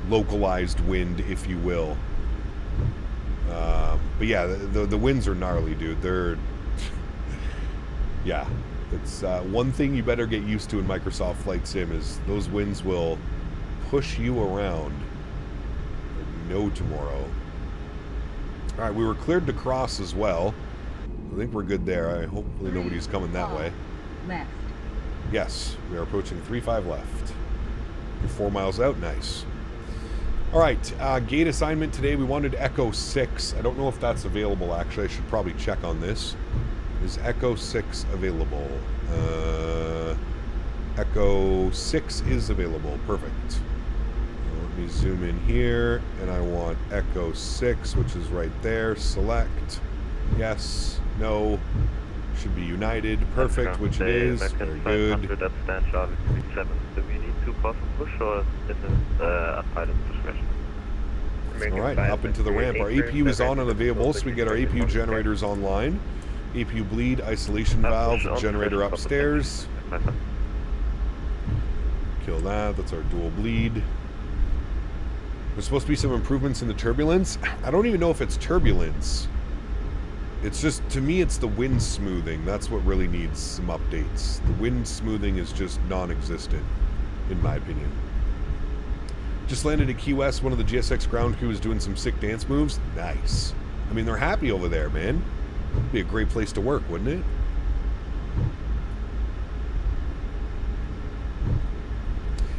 Speaker 1: localized wind, if you will. But yeah, the winds are gnarly, dude. They're yeah, it's one thing you better get used to in Microsoft Flight Sim is those winds will push you around like no tomorrow. All right, we were cleared to cross as well. I think we're good there. Hopefully nobody's coming that way.
Speaker 7: Left.
Speaker 1: Yes, we are approaching 3-5 left. You're 4 miles out. Nice. All right, gate assignment today. We wanted Echo 6. I don't know if that's available, actually. I should probably check on this. Is Echo 6 available? Echo 6 is available. Perfect. Let me zoom in here, and I want Echo 6, which is right there. Select. Yes. No. Should be United. Perfect, which it is. Very good.
Speaker 6: At stand Charlie 37. Do we need to pass and push, or is it a pilot's discretion?
Speaker 1: Alright, up into the ramp. Our APU is on and available, so we get our APU generators online. APU bleed, isolation valve, generator upstairs. Kill that. That's our dual bleed. There's supposed to be some improvements in the turbulence. I don't even know if it's turbulence. It's just, to me, it's the wind smoothing. That's what really needs some updates. The wind smoothing is just non-existent, in my opinion. Just landed at Key West. One of the GSX ground crew is doing some sick dance moves. Nice. I mean, they're happy over there, man. It'd be a great place to work, wouldn't it?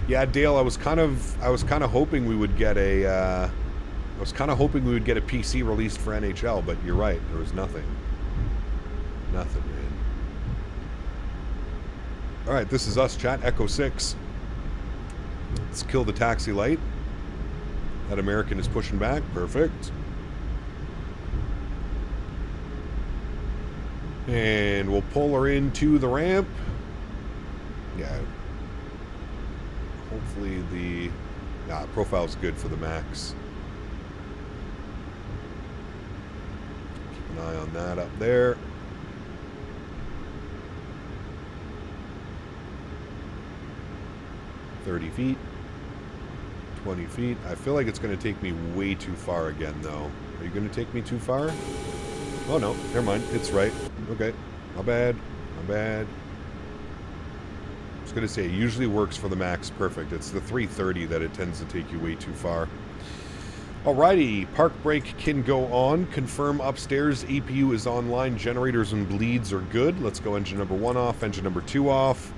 Speaker 1: Yeah, Dale, I was kind of hoping we would get a PC released for NHL, but you're right. There was nothing. Nothing, man. All right, this is us, chat. Echo 6. Let's kill the taxi light. That American is pushing back. Perfect. And we'll pull her into the ramp. Yeah. Hopefully the profile's good for the MAX. Keep an eye on that up there. $30 feet. 20 feet. I feel like it's going to take me way too far again, though. Are you going to take me too far? Oh, no. Never mind. It's right. Okay. My bad. My bad. I was going to say, it usually works for the MAX perfect. It's the 330 that it tends to take you way too far. Alrighty, park brake can go on. Confirm upstairs, APU is online, generators and bleeds are good. Let's go engine number 1 off, engine number 2 off.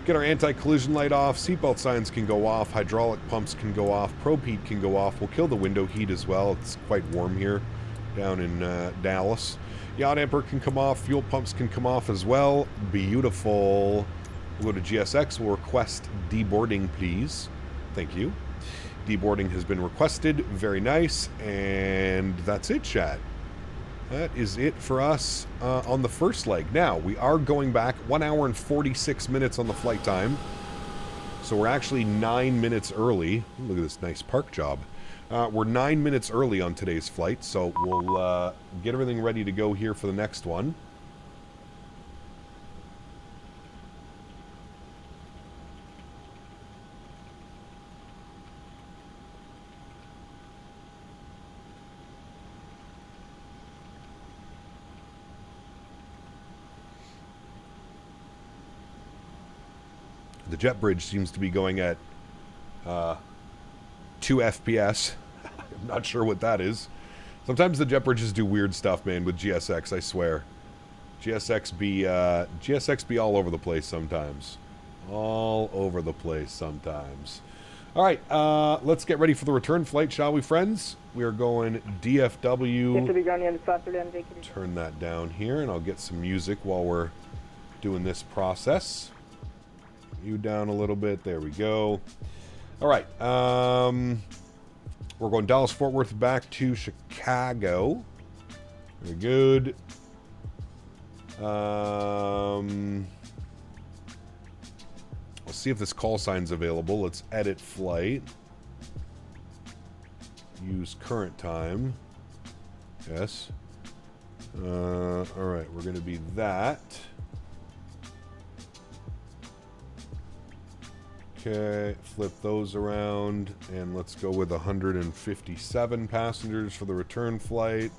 Speaker 1: Get our anti-collision light off, seatbelt signs can go off, hydraulic pumps can go off, probe heat can go off. We'll kill the window heat as well. It's quite warm here down in Dallas. Yacht damper can come off, fuel pumps can come off as well. Beautiful. We'll go to GSX, we'll request deboarding please. Thank you. Deboarding has been requested. Very nice. And that's it, chat. That is it for us on the first leg. Now, we are going back 1 hour and 46 minutes on the flight time. So we're actually 9 minutes early. Look at this nice park job. We're 9 minutes early on today's flight. So we'll get everything ready to go here for the next one. The jet bridge seems to be going at 2 FPS. I'm not sure what that is. Sometimes the jet bridges do weird stuff, man, with GSX, I swear. GSX be all over the place sometimes. All over the place sometimes. Alright, let's get ready for the return flight, shall we, friends? We are going DFW. Turn that down here, and I'll get some music while we're doing this process. You down a little bit. There we go. All right. We're going Dallas-Fort Worth back to Chicago. Very good. Let's see if this call sign's available. Let's edit flight. Use current time. Yes. All right. We're going to be that. Okay, flip those around, and let's go with 157 passengers for the return flight.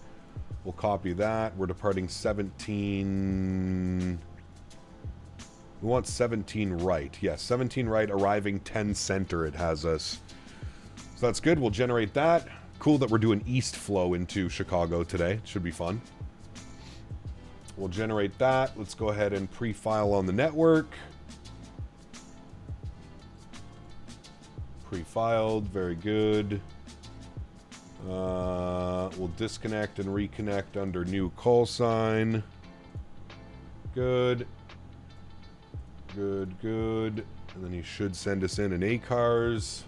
Speaker 1: We'll copy that. We're departing 17... We want 17 right. Yes, 17 right, arriving 10 center it has us. So that's good. We'll generate that. Cool that we're doing east flow into Chicago today. Should be fun. We'll generate that. Let's go ahead and pre-file on the network. Pre-filed, very good. We'll disconnect and reconnect under new call sign. Good. Good, good. And then he should send us in an ACARS.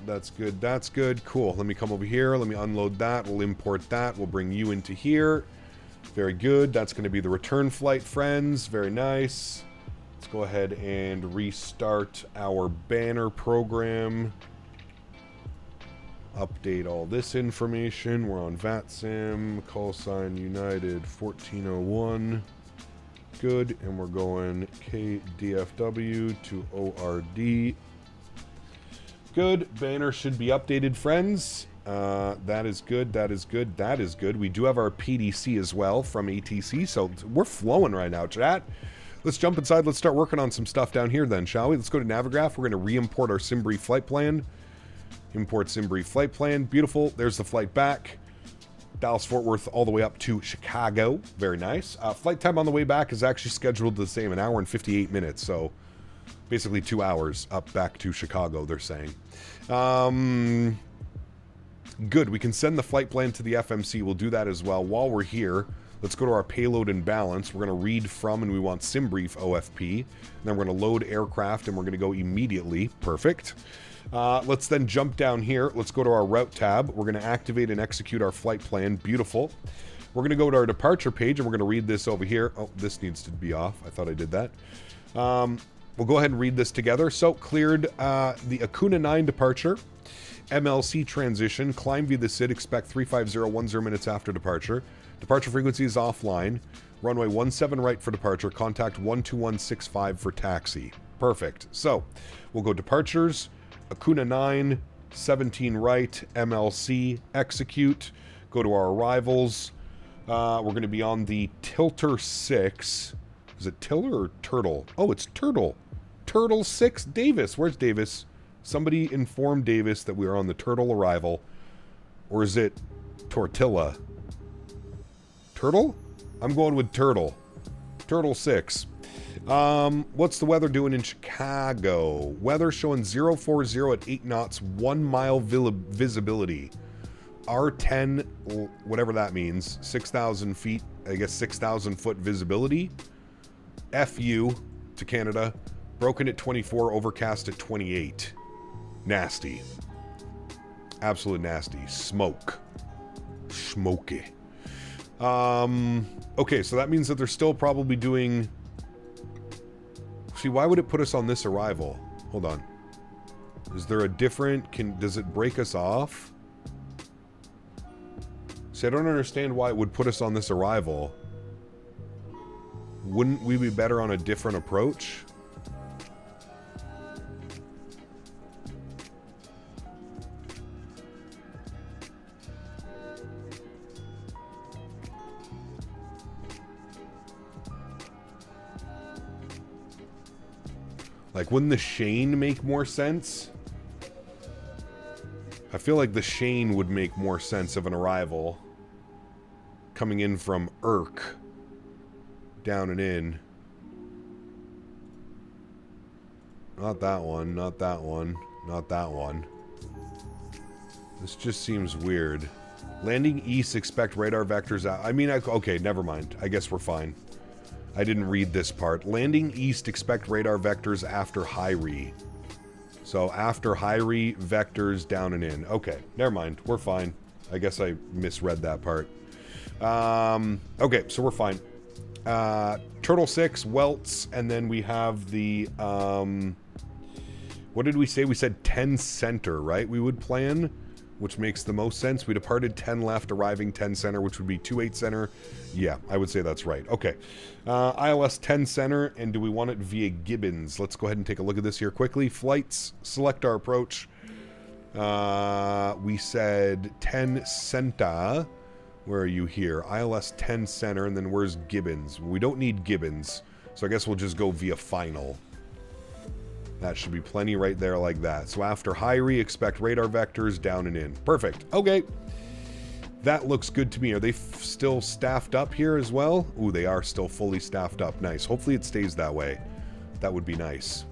Speaker 1: That's good, that's good. Cool. Let me come over here. Let me unload that. We'll import that. We'll bring you into here. Very good. That's going to be the return flight, friends. Very nice. Let's go ahead and restart our banner program. Update all this information. We're on VATSIM. Call sign United 1401. Good. And we're going KDFW to ORD. Good. Banner should be updated, friends. That is good, that is good, that is good. We do have our PDC as well from ATC, so we're flowing right now, chat. Let's jump inside. Let's start working on some stuff down here then, shall we? Let's go to Navigraph. We're going to re-import our SimBrief flight plan. Import SimBrief flight plan. Beautiful. There's the flight back. Dallas-Fort Worth all the way up to Chicago. Very nice. Flight time on the way back is actually scheduled the same, 1 hour and 58 minutes, so basically 2 hours up back to Chicago, they're saying. Good, we can send the flight plan to the FMC. We'll do that as well. While we're here, let's go to our payload and balance. We're going to read from, and we want SimBrief OFP. And then we're going to load aircraft, and we're going to go immediately. Perfect. Let's then jump down here. Let's go to our route tab. We're going to activate and execute our flight plan. Beautiful. We're going to go to our departure page, and we're going to read this over here. Oh, this needs to be off. I thought I did that. We'll go ahead and read this together. So, cleared the Acuna 9 departure. MLC transition, climb via the SID, expect 35010 minutes after departure. Departure frequency is offline. Runway 17 right for departure. Contact 12165 for taxi. Perfect. So, we'll go departures, Acuna 9, 17 right, MLC, execute. Go to our arrivals. We're going to be on the Tilter 6. Is it Tiller or Turtle? Oh, it's Turtle. Turtle 6 Davis. Where's Davis? Somebody informed Davis that we are on the Turtle arrival. Or is it Tortilla? Turtle? I'm going with Turtle. Turtle 6. What's the weather doing in Chicago? Weather showing 040 at 8 knots, 1 mile visibility. R10, whatever that means, 6,000 feet, I guess 6,000 foot visibility. FU to Canada, broken at 24, overcast at 28. Nasty. Absolute nasty. Smoke. Smoky. Okay, so that means that they're still probably doing... See, why would it put us on this arrival? Hold on. Is there a different... Does it break us off? See, I don't understand why it would put us on this arrival. Wouldn't we be better on a different approach? Like, wouldn't the Shane make more sense? I feel like the Shane would make more sense of an arrival. Coming in from Irk. Down and in. Not that one, not that one, not that one. This just seems weird. Landing east, expect radar vectors out. I mean, okay, never mind. I guess we're fine. I didn't read this part. Landing east, expect radar vectors after high-re. So after high-re, vectors down and in. Okay, never mind. We're fine. I guess I misread that part. Okay, so we're fine. Turtle 6, Welts, and then we have the, what did we say? We said 10 center, right? We would plan, which makes the most sense. We departed 10 left, arriving 10 center, which would be 28 center. Yeah, I would say that's right. Okay. ILS 10 center, and do we want it via Gibbons? Let's go ahead and take a look at this here quickly. Flights, select our approach. We said 10 center. Where are you here? ILS 10 center, and then where's Gibbons? We don't need Gibbons, so I guess we'll just go via final. That should be plenty right there like that. So after high-re, expect radar vectors down and in. Perfect. Okay. That looks good to me. Are they still staffed up here as well? Ooh, they are still fully staffed up. Nice. Hopefully it stays that way. That would be nice.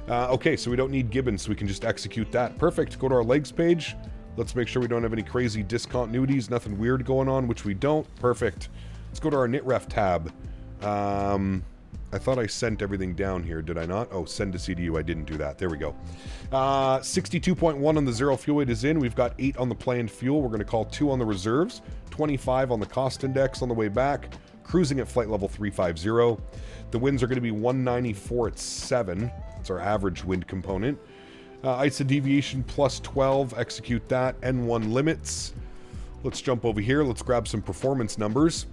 Speaker 1: Okay, so we don't need Gibbons, so we can just execute that. Perfect. Go to our legs page. Let's make sure we don't have any crazy discontinuities, nothing weird going on, which we don't. Perfect. Let's go to our NitRef tab. I thought I sent everything down here, did I not? Oh, send to CDU, I didn't do that. There we go. 62.1 on the zero fuel weight is in. We've got 8 on the planned fuel. We're going to call 2 on the reserves, 25 on the cost index on the way back, cruising at flight level 350. The winds are going to be 194 at 7. It's our average wind component. ISA deviation plus 12, execute that. N1 limits. Let's jump over here. Let's grab some performance numbers.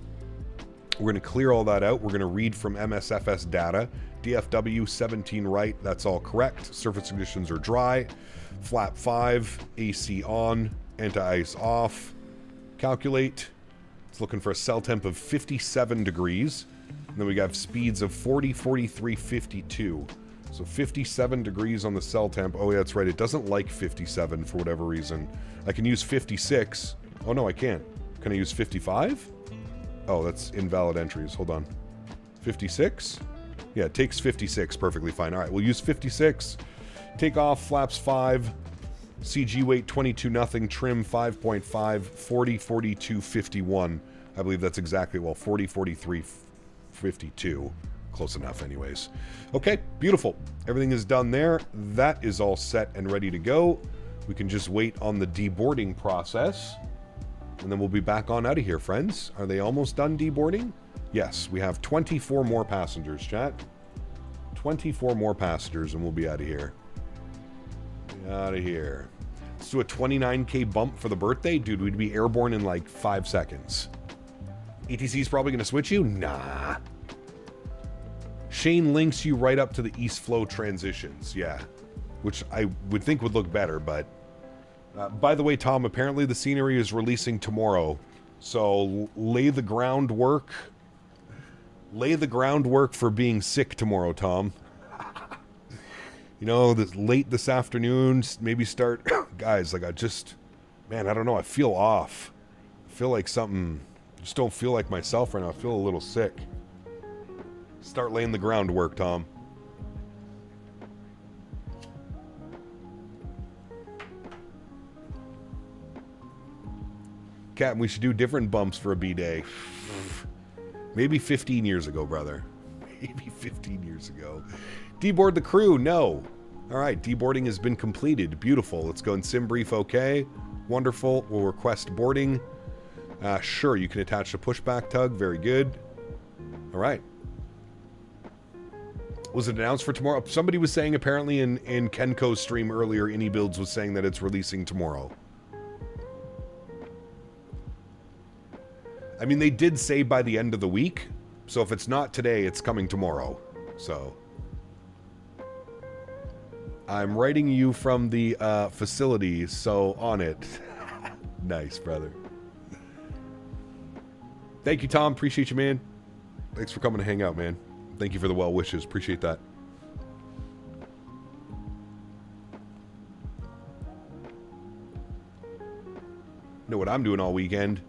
Speaker 1: We're going to clear all that out. We're going to read from MSFS data. DFW 17 right, that's all correct. Surface conditions are dry. Flap 5, AC on, anti-ice off. Calculate. It's looking for a cell temp of 57 degrees. And then we got speeds of 40, 43, 52. So 57 degrees on the cell temp. Oh, yeah, that's right. It doesn't like 57 for whatever reason. I can use 56. Oh, no, I can't. Can I use 55? Oh, that's invalid entries. Hold on. 56? Yeah, it takes 56. Perfectly fine. All right, we'll use 56. Take off, flaps 5. CG weight 22 nothing. Trim 5.5. 40, 42, 51. I believe that's exactly, well, 40, 43, 52. Close enough anyways. Okay, beautiful. Everything is done there. That is all set and ready to go. We can just wait on the deboarding process. And then we'll be back on out of here, friends. Are they almost done deboarding? Yes, we have 24 more passengers, chat. 24 more passengers and we'll be out of here. Out of here. Let's do a 29K bump for the birthday. Dude, we'd be airborne in like 5 seconds. ETC's probably going to switch you? Nah. Shane links you right up to the East Flow transitions. Yeah. Which I would think would look better, but... by the way, Tom, apparently the scenery is releasing tomorrow. So lay the groundwork. Lay the groundwork for being sick tomorrow, Tom. you know, late this afternoon, maybe start, guys, like I don't know, I feel off. I feel like something, just don't feel like myself right now. I feel a little sick. Start laying the groundwork, Tom. Captain, we should do different bumps for a B-Day. Maybe 15 years ago, brother. Maybe 15 years ago. Deboard the crew, no. All right, deboarding has been completed. Beautiful. Let's go in sim brief, okay. Wonderful. We'll request boarding. Sure, you can attach the pushback tug. Very good. All right. Was it announced for tomorrow? Somebody was saying apparently in Kenko's stream earlier, iniBuilds was saying that it's releasing tomorrow. I mean, they did say by the end of the week, so if it's not today, it's coming tomorrow. So, I'm writing you from the facility, so on it. Nice, brother. Thank you, Tom. Appreciate you, man. Thanks for coming to hang out, man. Thank you for the well wishes. Appreciate that. Know what I'm doing all weekend?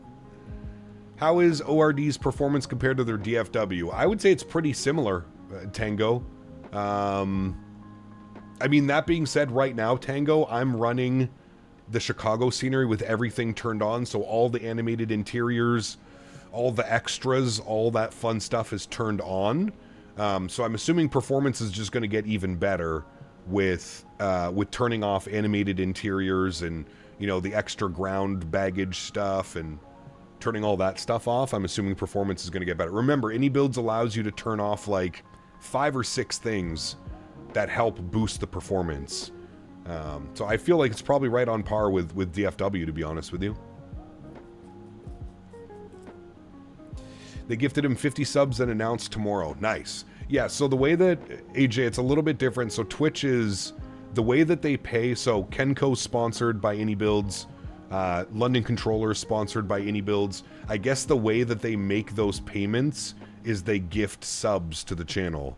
Speaker 1: How is ORD's performance compared to their DFW? I would say it's pretty similar, Tango. I mean, that being said, right now, Tango, I'm running the Chicago scenery with everything turned on, so all the animated interiors, all the extras, all that fun stuff is turned on. So I'm assuming performance is just going to get even better with turning off animated interiors and, you know, the extra ground baggage stuff and turning all that stuff off. I'm assuming performance is going to get better. Remember, iniBuilds allows you to turn off like 5 or 6 things that help boost the performance. So I feel like it's probably right on par with DFW, to be honest with you. They gifted him 50 subs and announced tomorrow. Nice. Yeah, so the way that, AJ, it's a little bit different. So Twitch is, the way that they pay, so Kenko sponsored by iniBuilds, London Controller sponsored by iniBuilds. I guess the way that they make those payments is they gift subs to the channel.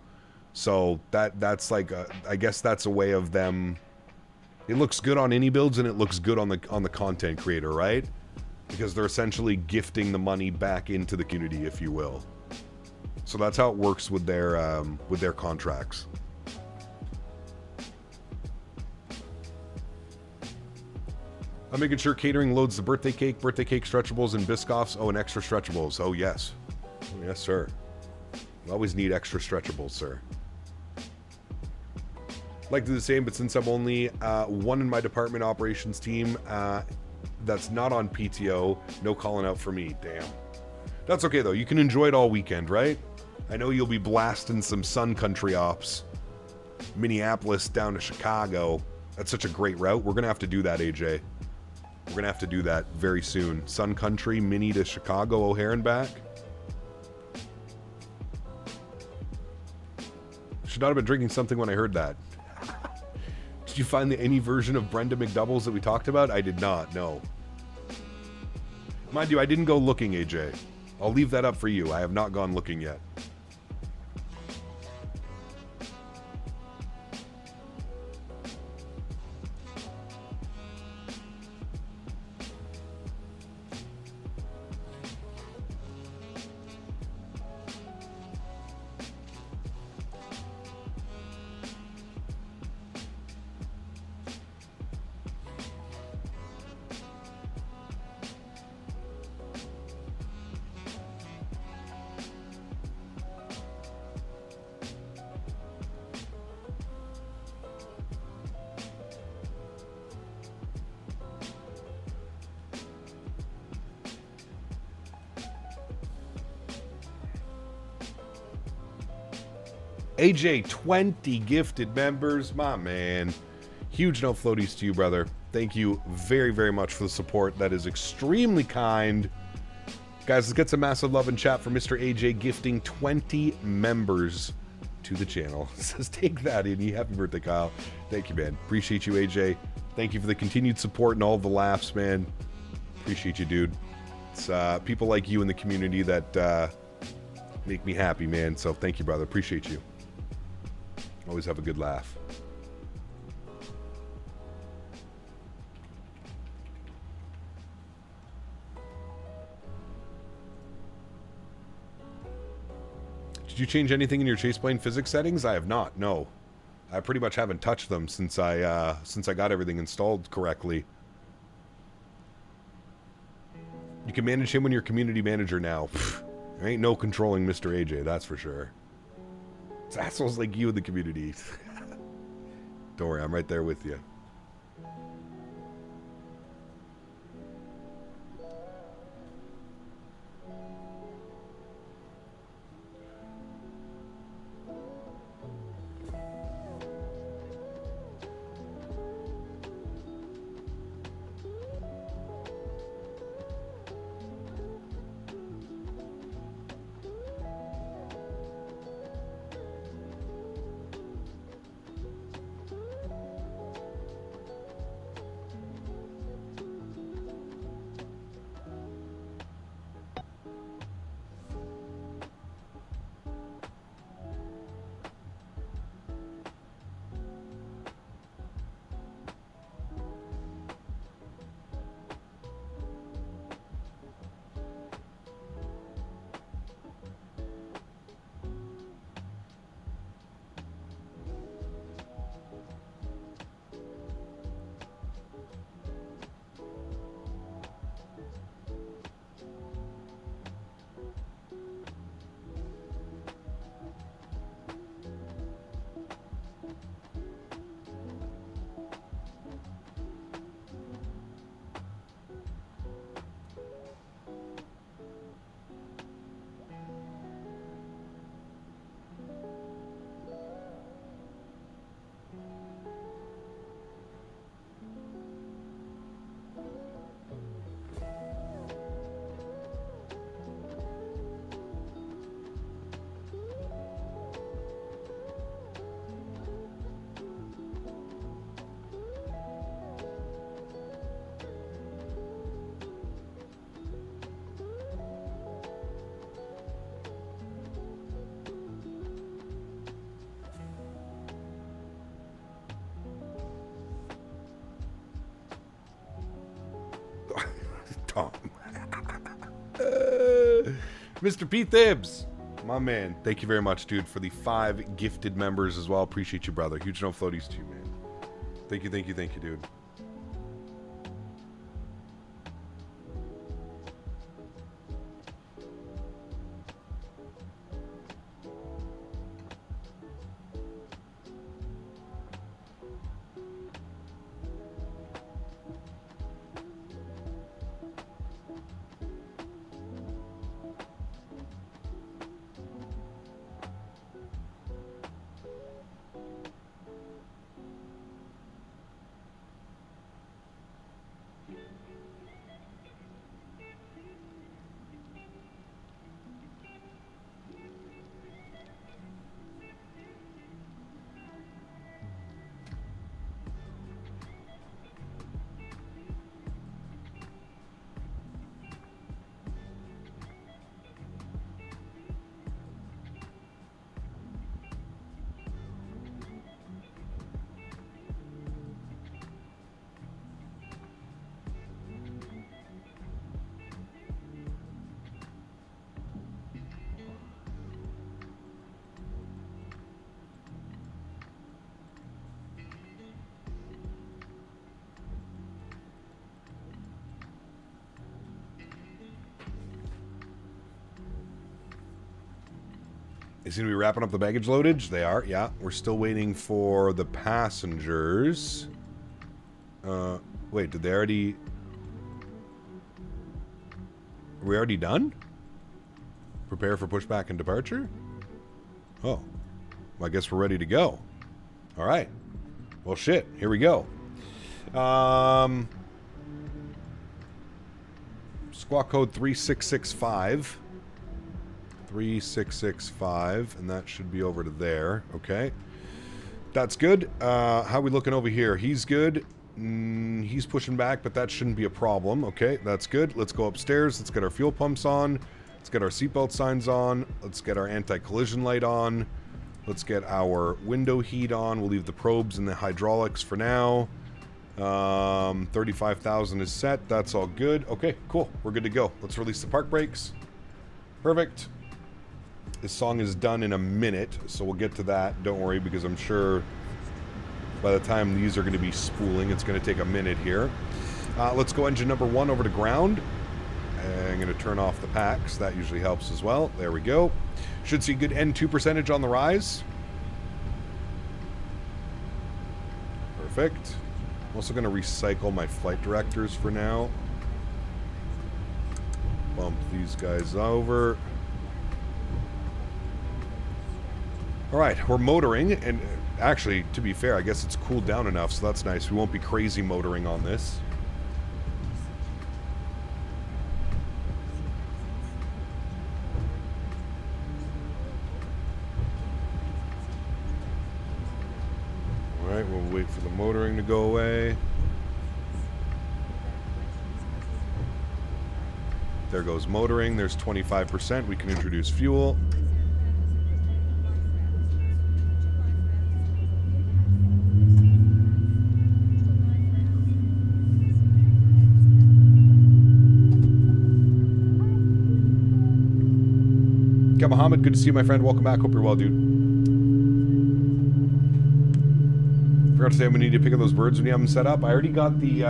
Speaker 1: So that's like I guess that's a way of them. It looks good on iniBuilds and it looks good on the content creator, right? Because they're essentially gifting the money back into the community, if you will. So that's how it works with their contracts. I'm making sure catering loads the birthday cake stretchables, and Biscoffs. Oh, and extra stretchables. Oh, yes. Oh, yes, sir. We always need extra stretchables, sir. Like to do the same, but since I'm only one in my department operations team that's not on PTO, no calling out for me. Damn. That's okay, though. You can enjoy it all weekend, right? I know you'll be blasting some Sun Country ops. Minneapolis down to Chicago. That's such a great route. We're going to have to do that, AJ. We're going to have to do that very soon. Sun Country, Mini to Chicago, O'Hare and back. Should not have been drinking something when I heard that. Did you find any version of Brenda McDoubles that we talked about? I did not, no. Mind you, I didn't go looking, AJ. I'll leave that up for you. I have not gone looking yet. AJ, 20 gifted members. My man. Huge no floaties to you, brother. Thank you very, very much for the support. That is extremely kind. Guys, let's get some massive love and chat for Mr. AJ gifting 20 members to the channel. It says, take that, Innie. Happy birthday, Kyle. Thank you, man. Appreciate you, AJ. Thank you for the continued support and all the laughs, man. Appreciate you, dude. It's people like you in the community that make me happy, man. So thank you, brother. Appreciate you. Always have a good laugh. Did you change anything in your chase plane physics settings? I have not. No, I pretty much haven't touched them since I got everything installed correctly. You can manage him when you're community manager now. Pfft, there ain't no controlling Mr. AJ, that's for sure. It's assholes like you in the community. Don't worry, I'm right there with you. Mr. P. Thibs, my man. Thank you very much, dude, for the 5 gifted members as well. Appreciate you, brother. Huge no floaties to you, man. Thank you, dude. They seem to be wrapping up the baggage loadage. They are, yeah. We're still waiting for the passengers. Wait, did they already... Are we already done? Prepare for pushback and departure? Oh. Well, I guess we're ready to go. All right. Well, shit. Here we go. Squawk code 3665. 3665, and that should be over to there. Okay. That's good. How are we looking over here? He's good. He's pushing back, but that shouldn't be a problem. Okay, that's good. Let's go upstairs. Let's get our fuel pumps on. Let's get our seatbelt signs on. Let's get our anti-collision light on. Let's get our window heat on. We'll leave the probes and the hydraulics for now. 35,000 is set. That's all good. Okay, cool. We're good to go. Let's release the park brakes. Perfect. This song is done in a minute, so we'll get to that. Don't worry, because I'm sure by the time these are going to be spooling, it's going to take a minute here. Let's go engine number 1 over to ground. And I'm going to turn off the packs. That usually helps as well. There we go. Should see good N2 percentage on the rise. Perfect. I'm also going to recycle my flight directors for now. Bump these guys over. Alright, we're motoring, and actually, to be fair, I guess it's cooled down enough, so that's nice. We won't be crazy motoring on this. Alright, we'll wait for the motoring to go away. There goes motoring. There's 25%. We can introduce fuel. Yeah, Mohammed, good to see you, my friend. Welcome back. Hope you're well, dude. Forgot to say we need to pick up those birds when you have them set up. I already got the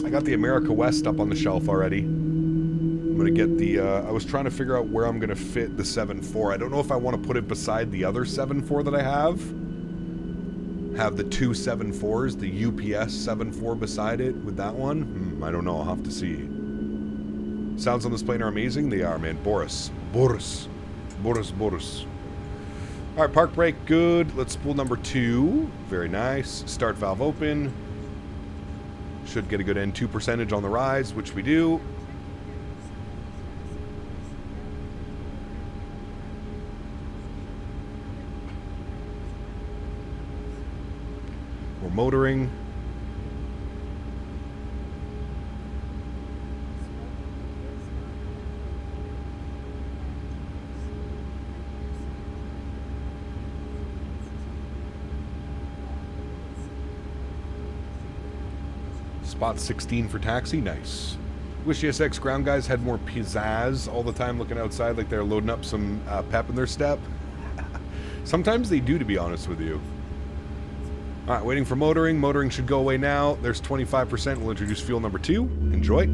Speaker 1: I got the America West up on the shelf already. I'm gonna get the I was trying to figure out where I'm gonna fit the 7.4. I don't know if I want to put it beside the other 7.4 that I have. Have the two 7.4s, the UPS 7.4 beside it with that one. I don't know. I'll have to see. Sounds on this plane are amazing. They are, man. Boris. Alright, park brake, good. Let's spool number 2. Very nice. Start valve open. Should get a good N2 percentage on the rise, which we do. We're motoring. Spot 16 for taxi, nice. Wish ESX ground guys had more pizzazz all the time looking outside like they're loading up some pep in their step. Sometimes they do, to be honest with you. Alright, waiting for motoring. Motoring should go away now. There's 25%. We'll introduce fuel number 2. Enjoy.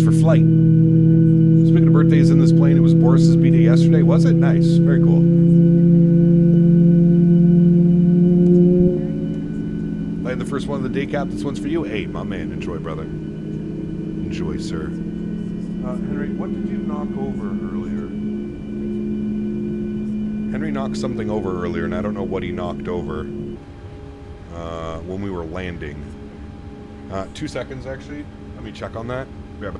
Speaker 1: For Flite. Speaking of birthdays in this plane, it was Boris's B-Day yesterday. Was it? Nice. Very cool. Playing the first one of the day cap. This one's for you. Hey, my man. Enjoy, brother. Enjoy, sir. Henry, what did you knock over earlier? Henry knocked something over earlier, and I don't know what he knocked over when we were landing. 2 seconds, actually. Let me check on that. Yeah.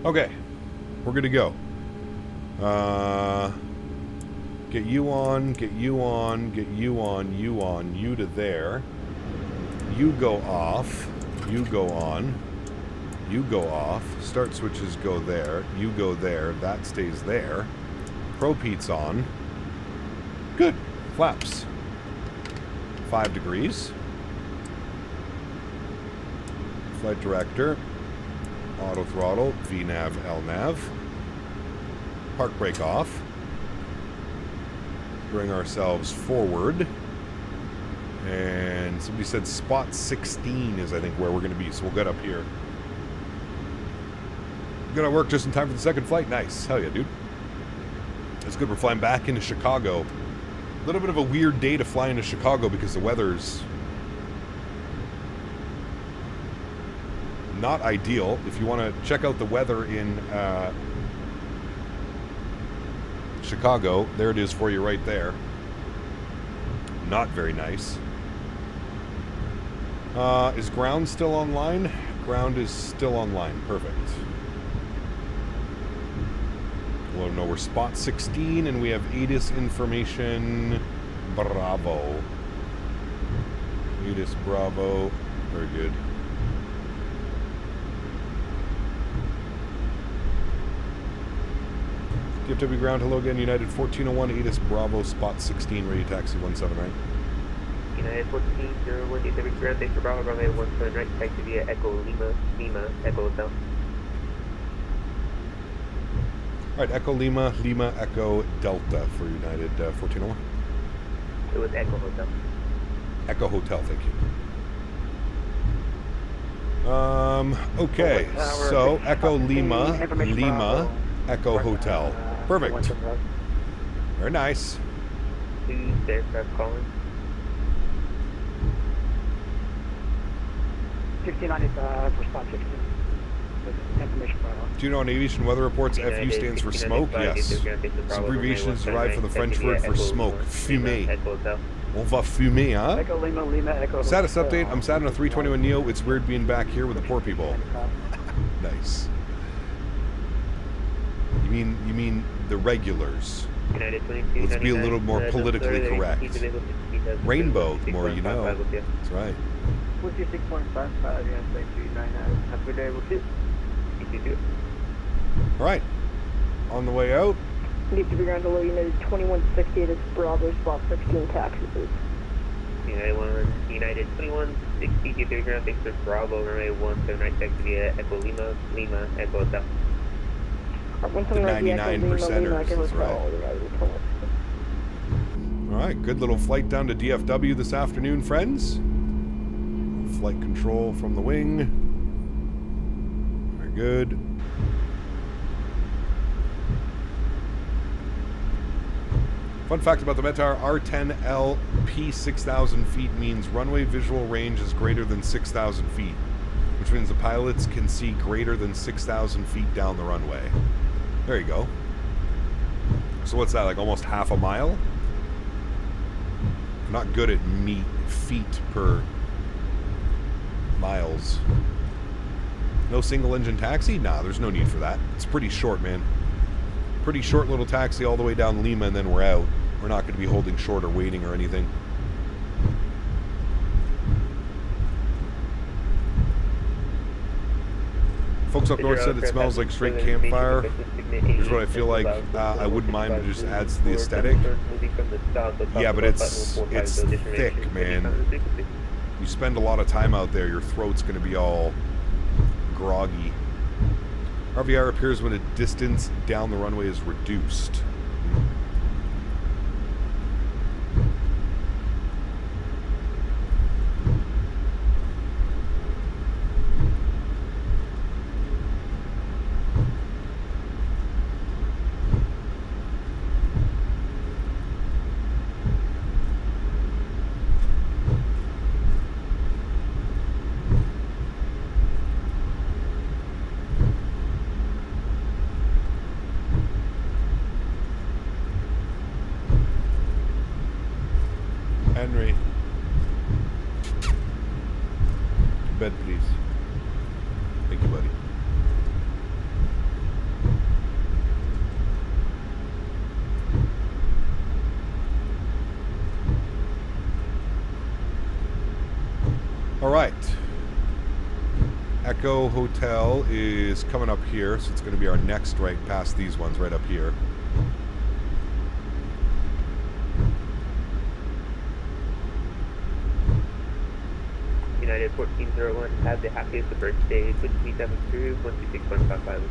Speaker 1: Okay. we're good to go. Get you on, get you on, get you on, you to there. You go off, you go on, you go off. Start switches go there, you go there, that stays there. Propeat's on. Good. Flaps. 5 degrees. Flight director. Auto throttle. VNav, LNav. Park brake off. Bring ourselves forward. And somebody said spot 16 is, I think, where we're going to be. So we'll get up here. Gonna work just in time for the second flight. Nice. Hell yeah, dude. That's good. We're flying back into Chicago. A little bit of a weird day to fly into Chicago because the weather's not ideal. If you want to check out the weather in Chicago, there it is for you right there. Not very nice. Is ground still online? Ground is still online. Perfect. We'll know we're spot 16 and we have ATIS information. Bravo. ATIS Bravo. Very good. DFW ground, hello again. United 1401, ATIS Bravo, spot 16, ready taxi 17 right.
Speaker 16: United 1401, DFW ground, thanks for Bravo, runway 17 right, taxi via Echo Lima, Echo Hotel.
Speaker 1: Alright, Echo Lima, Lima, Echo Delta for United 1401.
Speaker 16: It was Echo Hotel.
Speaker 1: Echo Hotel, thank you. Okay, so Echo Lima, Lima, Echo Hotel. Perfect. Very nice.
Speaker 16: Who's aircraft calling?
Speaker 9: 1695 for spot 16. Information file.
Speaker 1: Do you know on aviation weather reports, FU stands for smoke? Yes. This abbreviation is derived from the French word for smoke, fumer. On va fumer, huh?
Speaker 9: Echo Lima, Lima, Echo
Speaker 1: Status update, I'm sat on a 321 Neo. It's weird being back here with the poor people. Nice. You mean the regulars. Let's be a little more politically correct. Rainbow, the more you know. That's right.
Speaker 9: 46.55, United 299. Have a good day, we'll see you.
Speaker 1: Alright. On the way out.
Speaker 8: Need to be ground below United 2160, it's Bravo, spot 16, taxi, please.
Speaker 16: United 2160, keep your ground, thanks for Bravo, runway 17 right, taxi via Echo Lima, Lima, Echo Hotel.
Speaker 1: The 99%ers, that's right. Alright, good little flight down to DFW this afternoon, friends. Flight control from the wing. Very good. Fun fact about the Mentha R10L P 6,000 feet means runway visual range is greater than 6,000 feet, which means the pilots can see greater than 6,000 feet down the runway. There you go. So what's that, like almost half a mile? I'm not good at feet per miles. No single engine taxi? Nah, there's no need for that. It's pretty short, man. Pretty short little taxi all the way down Lima and then we're out. We're not going to be holding short or waiting or anything. Folks up north said it smells like straight campfire. Here's what I feel like. I wouldn't mind, but it just adds to the aesthetic. Yeah, but it's thick, man. You spend a lot of time out there, your throat's going to be all groggy. RVR appears when a distance down the runway is reduced. Henry. Bed, please. Thank you, buddy. right. Echo Hotel is coming up here, so it's going to be our next right past these ones right up here.
Speaker 16: United 1401, have the happiest of birthdays with me7 through 126.55.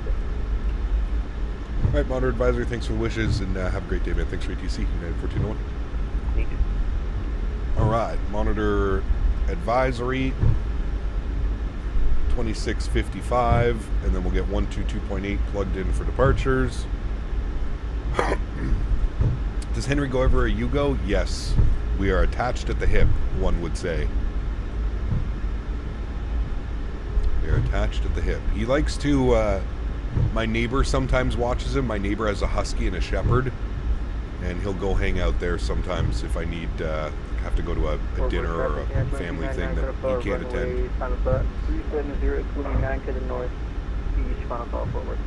Speaker 1: Alright, Monitor Advisory, thanks for the wishes, and have a great day, man. Thanks for ATC, United 1401.
Speaker 16: Thank you.
Speaker 1: Alright, Monitor Advisory, 2655, and then we'll get 122.8 plugged in for departures. Does Henry go everywhere you go? Yes. We are attached at the hip, one would say. We are attached at the hip. He likes to, my neighbor sometimes watches him. My neighbor has a husky and a shepherd, and he'll go hang out there sometimes if I need, have to go to a dinner or a family thing that he can't attend.
Speaker 9: 37029 to the north, east, final call forward.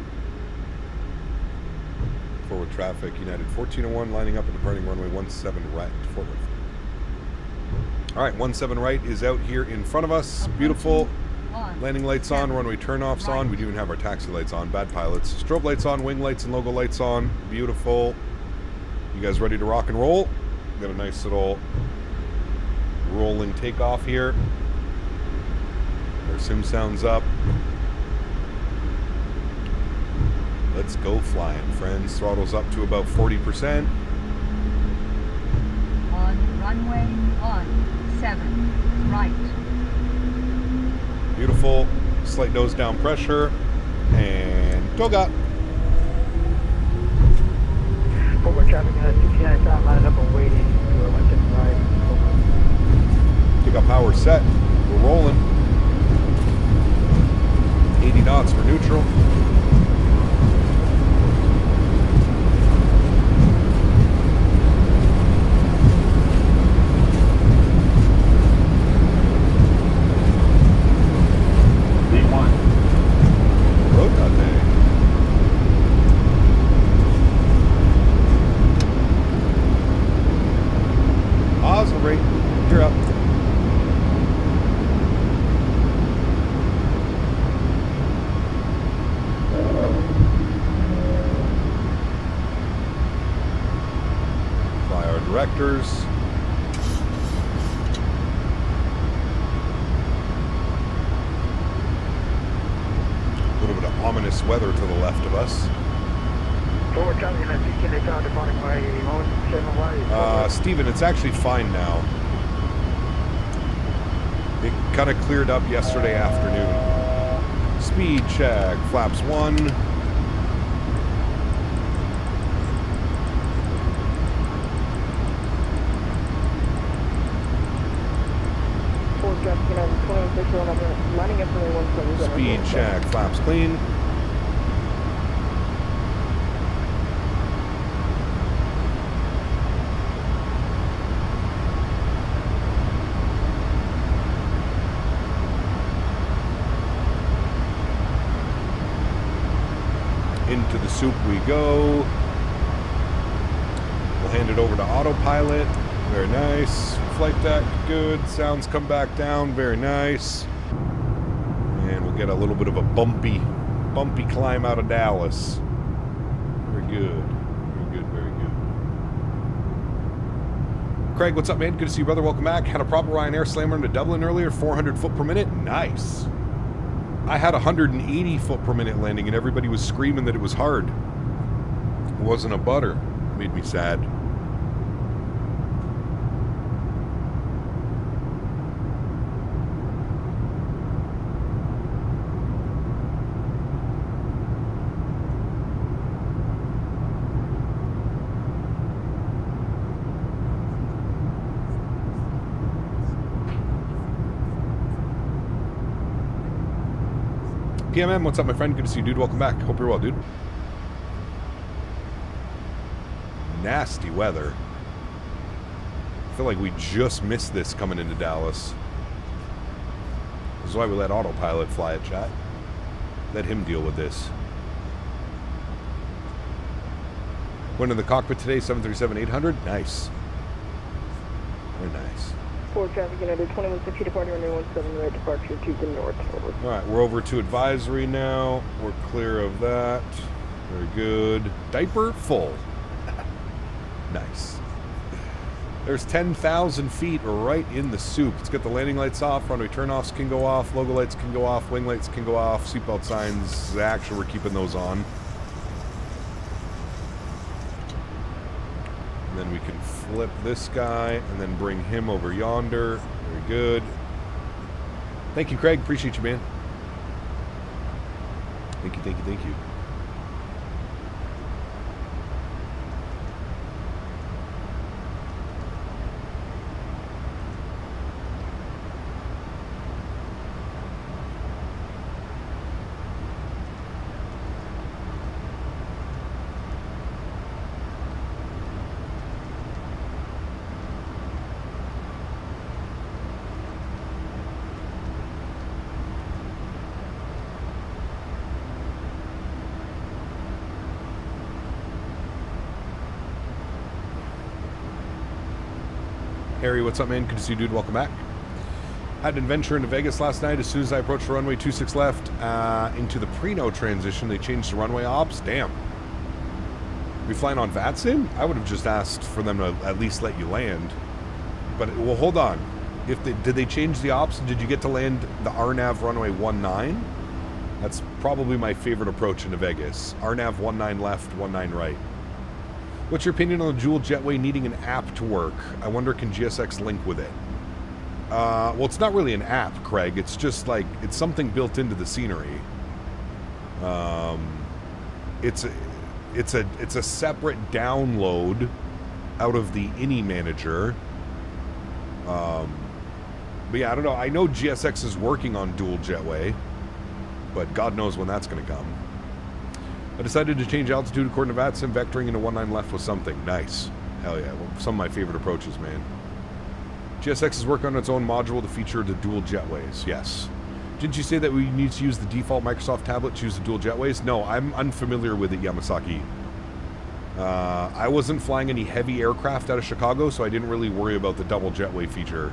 Speaker 1: Forward traffic, United 1401, lining up and departing runway 17 right, forward. Alright, 17 right is out here in front of us. Beautiful. Landing lights on, runway turn-offs on. We do even have our taxi lights on. Bad pilots. Strobe lights on, wing lights and logo lights on. Beautiful. You guys ready to rock and roll? Got a nice little rolling takeoff here. Our sim sounds up. Let's go flying, friends. Throttle's up to about 40%.
Speaker 7: On runway 17 right.
Speaker 1: Beautiful. Slight nose down pressure. And toga.
Speaker 9: Forward traffic at 69 time, lining up and waiting for 110 right.
Speaker 1: Take up power set. We're rolling. 80 knots for neutral. Directors. A little bit of ominous weather to the left of us.
Speaker 9: Forward traffic at 68 time, departing by 17 right.
Speaker 1: Steven, it's actually fine now. It kind of cleared up yesterday afternoon. Speed check, flaps 1. Speed check, flaps clean. Into the soup we go. We'll hand it over to autopilot. Very nice. Flight deck, good. Sounds come back down, very nice. And we'll get a little bit of a bumpy climb out of Dallas. Very good. Very good, very good. Craig, what's up, man? Good to see you, brother. Welcome back. Had a proper Ryanair slammer into Dublin earlier, 400 foot per minute. Nice. I had 180 foot per minute landing, and everybody was screaming that it was hard. It wasn't a butter. Made me sad. PMM, what's up, my friend? Good to see you, dude. Welcome back. Hope you're well, dude. Nasty weather. I feel like we just missed this coming into Dallas. This is why we let autopilot fly it, chat. Let him deal with this. Went in the cockpit today, 737-800. Nice. Very nice.
Speaker 8: 4 traffic United 2160 departing runway 17 right departure to the north. Over.
Speaker 1: Alright, we're over to advisory now. We're clear of that. Very good. Diaper full. Nice. There's 10,000 feet right in the soup. Let's get the landing lights off. Runway turnoffs can go off. Logo lights can go off. Wing lights can go off. Seatbelt signs, actually, we're keeping those on. And then we can flip this guy and then bring him over yonder. Very good. Thank you, Craig. Appreciate you, man. Thank you, thank you, thank you. Harry, what's up, man? Good to see you, dude. Welcome back. Had an adventure into Vegas last night. As soon as I approached the runway 26 left into the Preno transition, they changed the runway ops. Damn. We flying on VATSIM? I would have just asked for them to at least let you land. But, well, hold on. Did they change the ops? Did you get to land the RNAV runway 19? That's probably my favorite approach into Vegas. RNAV 19 left, 19 right. What's your opinion on the dual jetway needing an app to work? I wonder, can GSX link with it? Well, it's not really an app, Craig. It's just like, it's something built into the scenery. It's a separate download out of the ini manager. But yeah, I don't know. I know GSX is working on dual jetway, but God knows when that's going to come. I decided to change altitude according to VATSIM. Vectoring into 19 left was something. Nice. Hell yeah. Well, some of my favorite approaches, man. GSX is working on its own module to feature the dual jetways. Yes. Didn't you say that we need to use the default Microsoft tablet to use the dual jetways? No, I'm unfamiliar with it, Yamasaki. I wasn't flying any heavy aircraft out of Chicago, so I didn't really worry about the double jetway feature.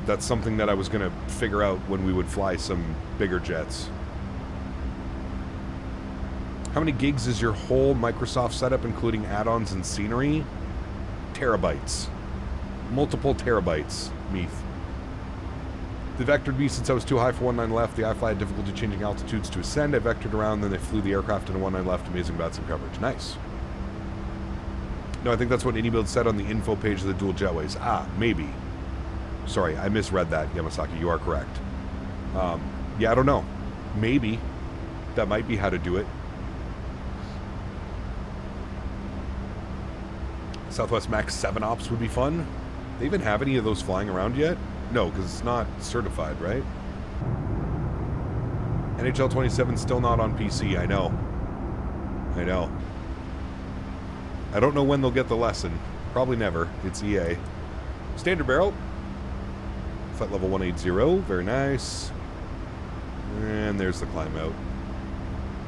Speaker 1: That's something that I was going to figure out when we would fly some bigger jets. How many gigs is your whole Microsoft setup, including add-ons and scenery? Terabytes. Multiple terabytes, Meath. They vectored me since I was too high for 19 left. The iFly had difficulty changing altitudes to ascend. I vectored around, then they flew the aircraft into 19 left. Amazing VATSIM coverage. Nice. No, I think that's what iniBuilds said on the info page of the dual jetways. Ah, maybe. Sorry, I misread that, Yamasaki. You are correct. Yeah, I don't know. Maybe. That might be how to do it. Southwest MAX8 ops would be fun. They even have any of those flying around yet? No, because it's not certified, right? NHL 27 still not on PC. I know. I know. I don't know when they'll get the lesson. Probably never. It's EA. Standard barrel. Flight level 180. Very nice. And there's the climb out.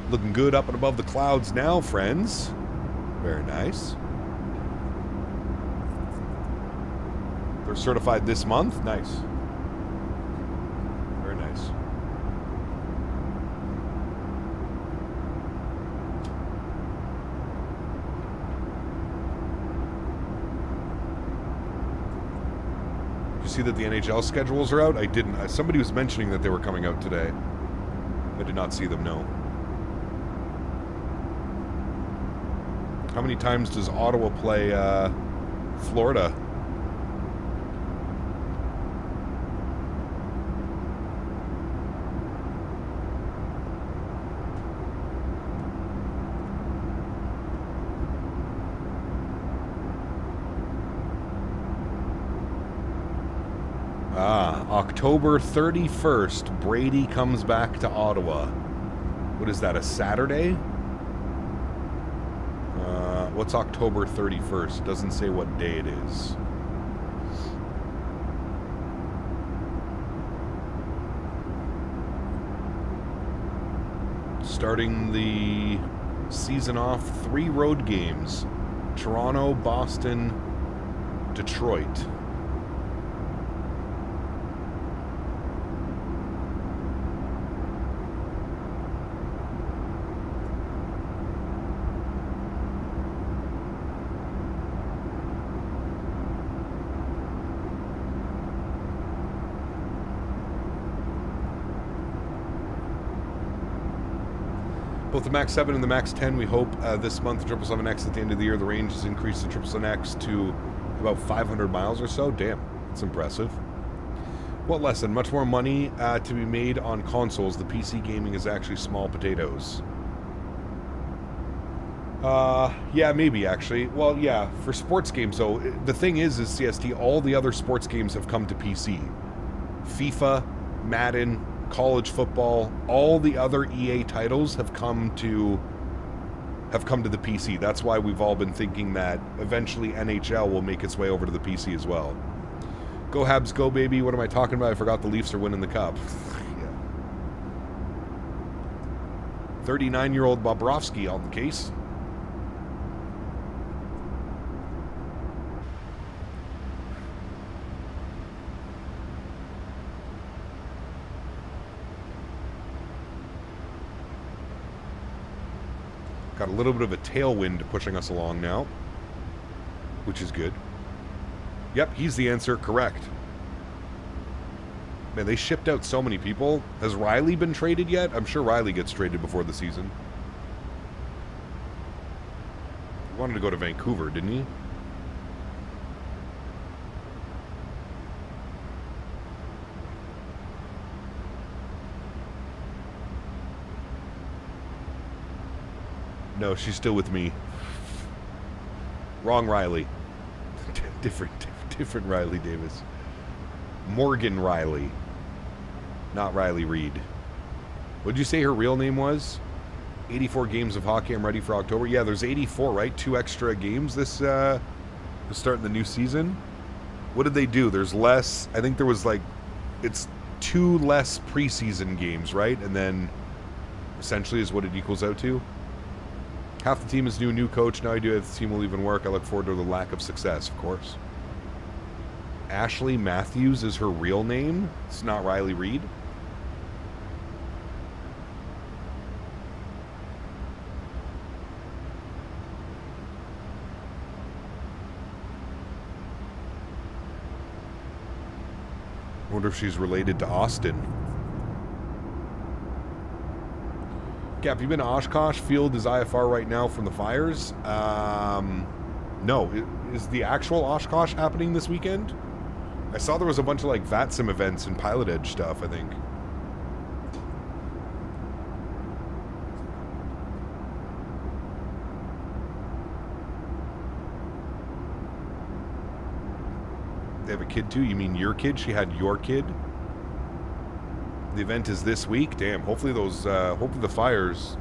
Speaker 1: Looking good up and above the clouds now, friends. Very nice. They're certified this month. Nice. Very nice. Did you see that the NHL schedules are out? I didn't. Somebody was mentioning that they were coming out today. I did not see them, no. How many times does Ottawa play Florida? October 31st, Brady comes back to Ottawa. What is that, a Saturday? What's October 31st? Doesn't say what day it is. Starting the season off, 3 road games. Toronto, Boston, Detroit. Both the MAX8 and the MAX10, we hope this month, the 777X at the end of the year, the range has increased the 777X to about 500 miles or so. Damn, that's impressive. What lesson? Much more money to be made on consoles. The PC gaming is actually small potatoes. Yeah, maybe actually. Well, yeah, for sports games though, the thing is CST, all the other sports games have come to PC. FIFA, Madden, college football, all the other EA titles have come to the PC. That's why we've all been thinking that eventually NHL will make its way over to the PC as well. Go Habs, go baby. What am I talking about? I forgot the Leafs are winning the cup. Yeah. 39-year-old Bobrovsky on the case. Got a little bit of a tailwind pushing us along now, which is good. Yep, he's the answer. Correct. Man, they shipped out so many people. Has Riley been traded yet? I'm sure Riley gets traded before the season. He wanted to go to Vancouver, didn't he? No, she's still with me. Wrong Riley. Different Riley Davis. Morgan Riley. Not Riley Reed. What'd you say her real name was? 84 games of hockey. I'm ready for October. Yeah, there's 84, right? 2 extra games this to start the new season. What did they do? There's less. I think there was like, it's 2 less preseason games, right? And then essentially is what it equals out to. Half the team is new coach. Now I do if the team will even work. I look forward to the lack of success, of course. Ashley Matthews is her real name. It's not Riley Reed. I wonder if she's related to Austin. Cap, you been to Oshkosh? Field is IFR right now from the fires. No. Is the actual Oshkosh happening this weekend? I saw there was a bunch of like VATSIM events and Pilot Edge stuff, I think. They have a kid too? You mean your kid? She had your kid? The event is this week. Damn. Hopefully those. Hopefully the fires.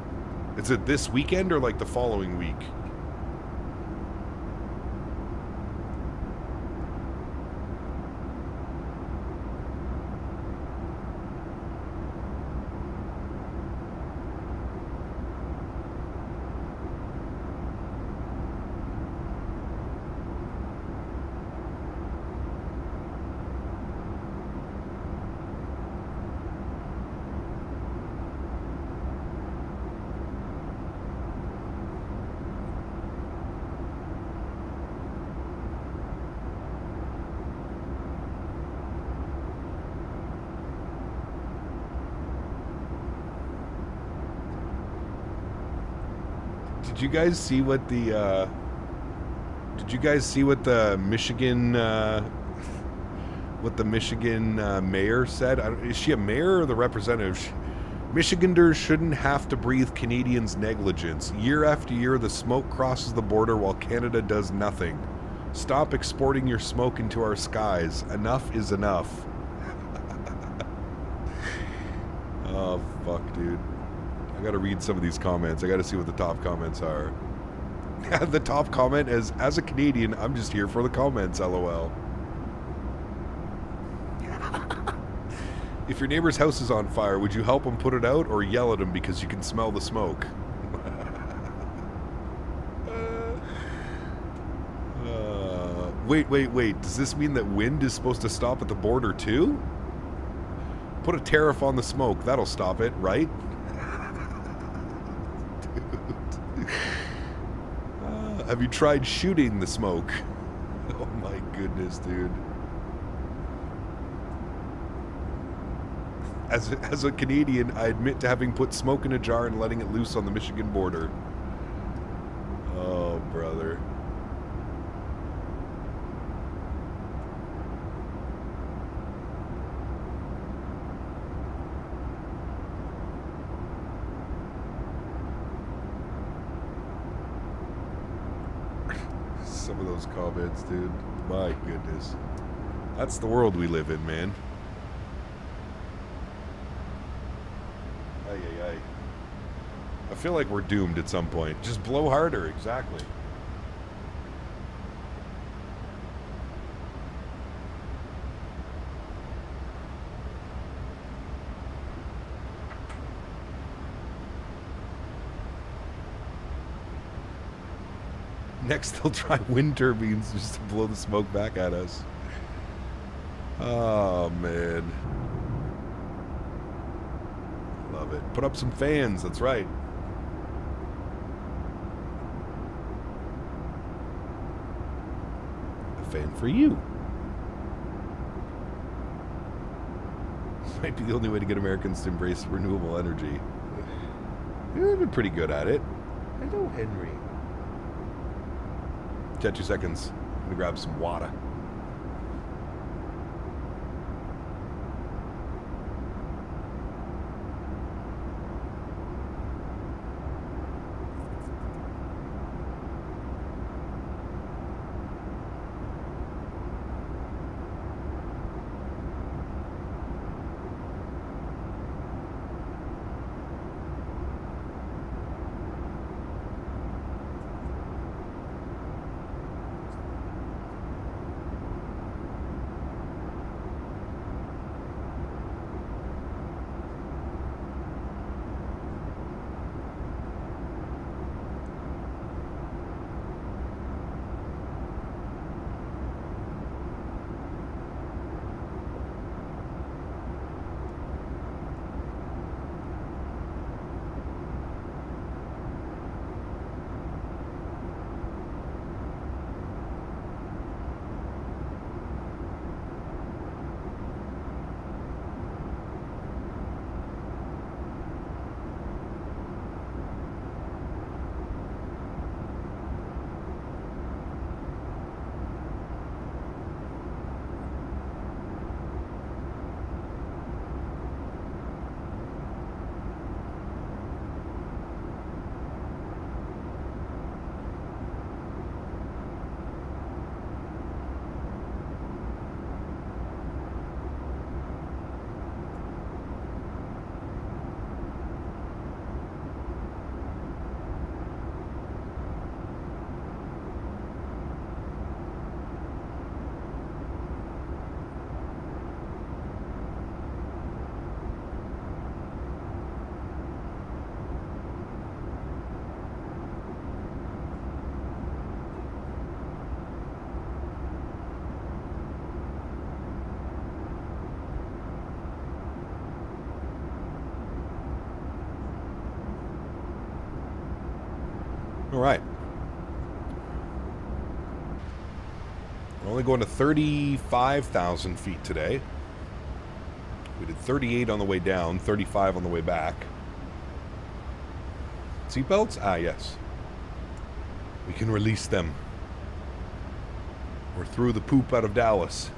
Speaker 1: Is it this weekend or like the following week? Did you guys see what the Michigan mayor said? Is she a mayor or the representative? Michiganders shouldn't have to breathe Canadians' negligence. Year after year, the smoke crosses the border while Canada does nothing. Stop exporting your smoke into our skies. Enough is enough. Oh, fuck, dude. I gotta read some of these comments. I gotta see what the top comments are. The top comment is, as a Canadian, I'm just here for the comments, LOL. If your neighbor's house is on fire, would you help him put it out or yell at him because you can smell the smoke? Wait. Does this mean that wind is supposed to stop at the border too? Put a tariff on the smoke. That'll stop it, right? Have you tried shooting the smoke? Oh my goodness, dude. As a Canadian, I admit to having put smoke in a jar and letting it loose on the Michigan border. Oh, brother. Some of those comments, dude. My goodness. That's the world we live in, man. Ay, ay, ay. I feel like we're doomed at some point. Just blow harder, exactly. Next, they'll try wind turbines just to blow the smoke back at us. Oh, man. Love it. Put up some fans, that's right. A fan for you. Might be the only way to get Americans to embrace renewable energy. You've been pretty good at it. Hello, Henry. Jet 2 seconds. I'm gonna grab some water. All right. We're only going to 35,000 feet today. We did 38 on the way down, 35 on the way back. Seatbelts? Ah, yes. We can release them. We're through the poop out of Dallas.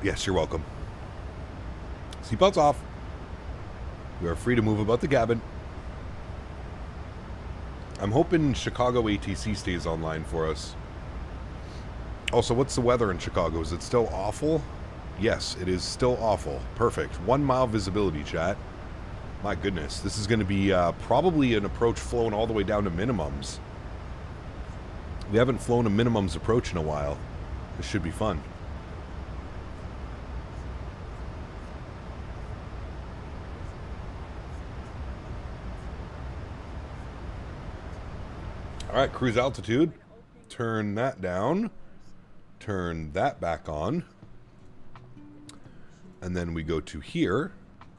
Speaker 1: Yes, you're welcome. Seatbelts off. We are free to move about the cabin. I'm hoping Chicago ATC stays online for us. Also, what's the weather in Chicago? Is it still awful? Yes, it is still awful. Perfect. 1 mile visibility, chat. My goodness. This is going to be probably an approach flown all the way down to minimums. We haven't flown a minimums approach in a while. This should be fun. All right, cruise altitude. Turn that down. Turn that back on. And then we go to here,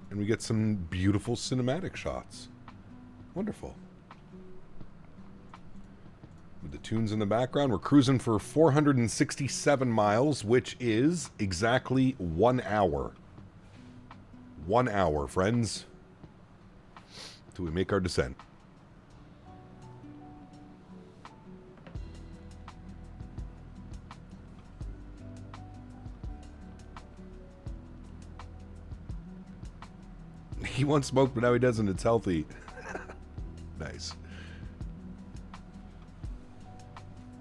Speaker 1: and we get some beautiful cinematic shots. Wonderful. With the tunes in the background, we're cruising for 467 miles, which is exactly 1 hour. 1 hour, friends, till we make our descent. He once smoked, but now he doesn't. It's healthy. Nice.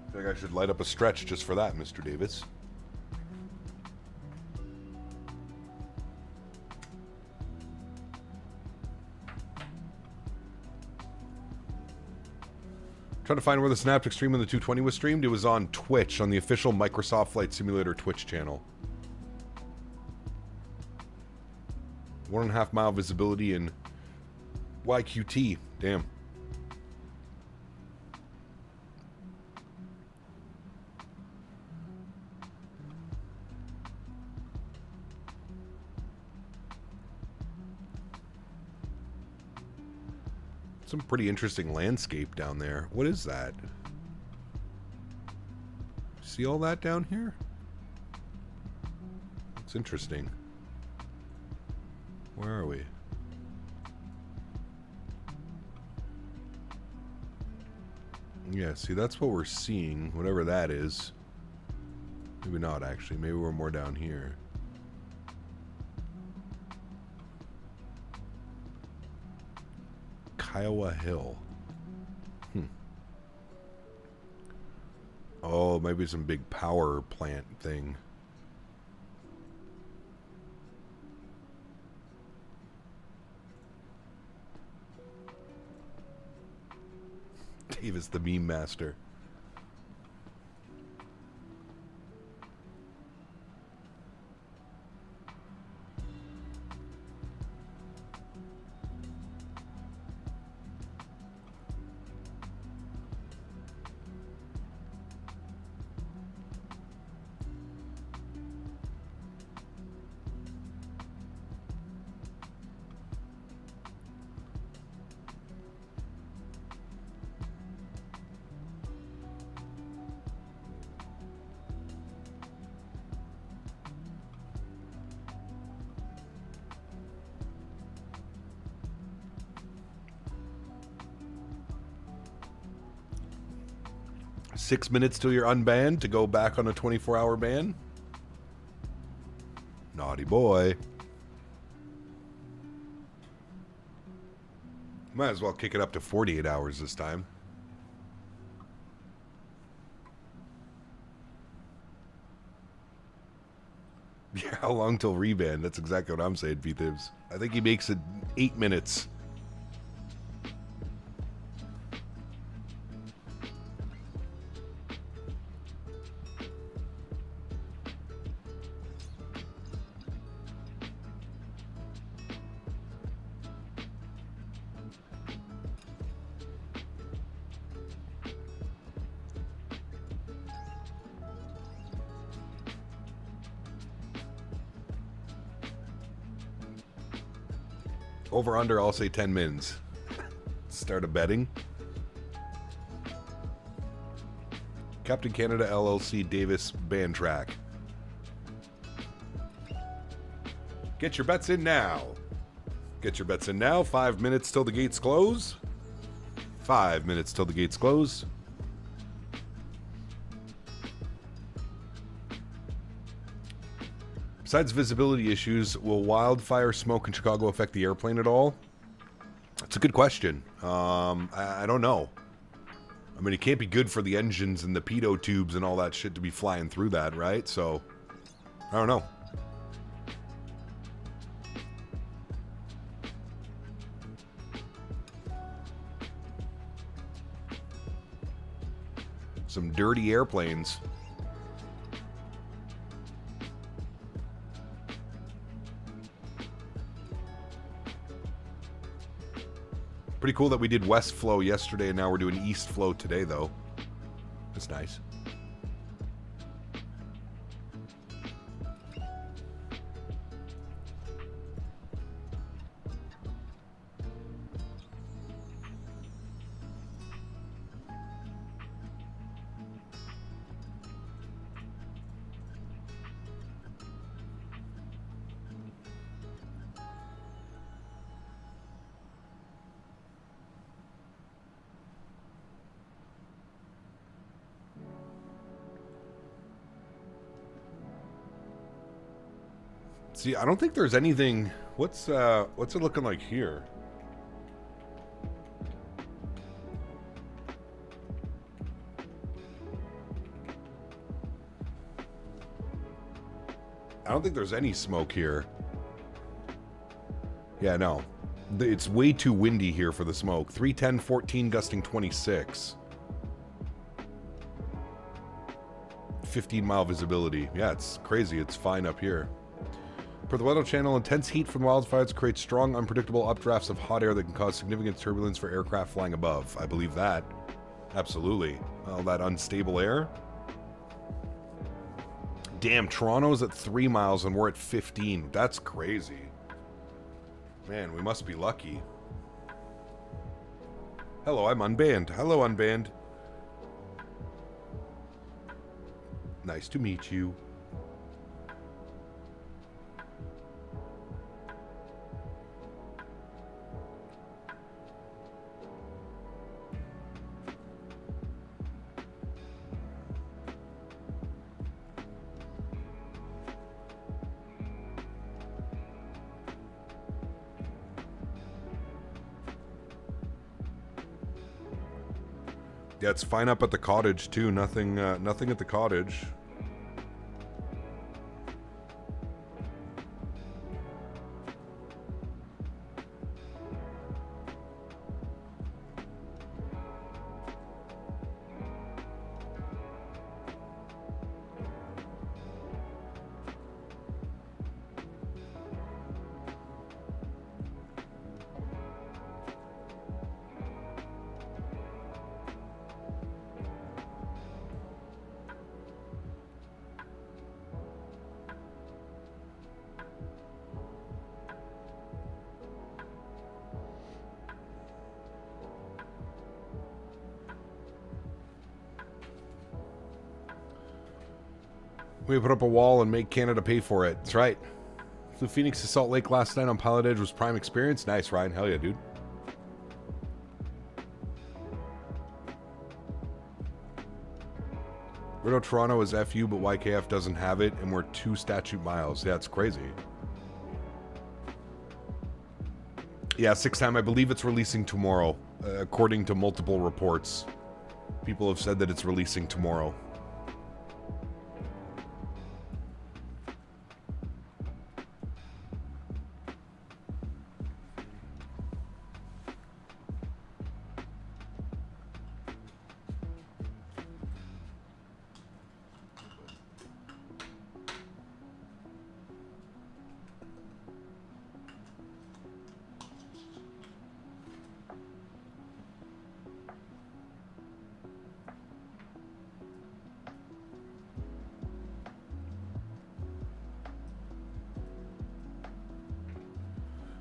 Speaker 1: I think I should light up a stretch just for that, Mr. Davis. Trying to find where the Snapped Extreme and the 220 was streamed. It was on Twitch, on the official Microsoft Flight Simulator Twitch channel. 1.5 mile visibility in YQT. Damn. Some pretty interesting landscape down there. What is that? See all that down here? It's interesting. Where are we? Yeah, see, that's what we're seeing, whatever that is. Maybe not, actually. Maybe we're more down here. Kiowa Hill. Oh, maybe some big power plant thing. Davis, the meme master. Six minutes till you're unbanned to go back on a 24-hour ban? Naughty boy. Might as well kick it up to 48 hours this time. Yeah, how long till reban? That's exactly what I'm saying, P-Thibs. I think he makes it 8 minutes. Over under, I'll say 10 mins. Start a betting. Captain Canada LLC Davis band track. Get your bets in now. Get your bets in now. 5 minutes till the gates close. 5 minutes till the gates close. Besides visibility issues, will wildfire smoke in Chicago affect the airplane at all? That's a good question. I don't know. I mean, it can't be good for the engines and the pitot tubes and all that shit to be flying through that, right? So, I don't know. Some dirty airplanes. Pretty cool that we did west flow yesterday and now we're doing east flow today, though. That's nice. See, I don't think there's anything. What's it looking like here? I don't think there's any smoke here. Yeah, no. It's way too windy here for the smoke. 310, 14, gusting 26. 15-mile visibility. Yeah, it's crazy. It's fine up here. Per the Weather Channel, intense heat from wildfires creates strong, unpredictable updrafts of hot air that can cause significant turbulence for aircraft flying above. I believe that. Absolutely. All that unstable air. Damn, Toronto's at 3 miles and we're at 15. That's crazy. Man, we must be lucky. Hello, I'm unbanned. Hello, unbanned. Nice to meet you. Yeah, it's fine up at the cottage too. Nothing at the cottage. We put up a wall and make Canada pay for it. That's right. Flew Phoenix to Salt Lake last night on Pilot Edge was prime experience. Nice, Ryan. Hell yeah, dude. Rideau Toronto is FU, but YKF doesn't have it, and we're 2 statute miles. Yeah, it's crazy. Yeah, 6 time. I believe it's releasing tomorrow, according to multiple reports. People have said that it's releasing tomorrow.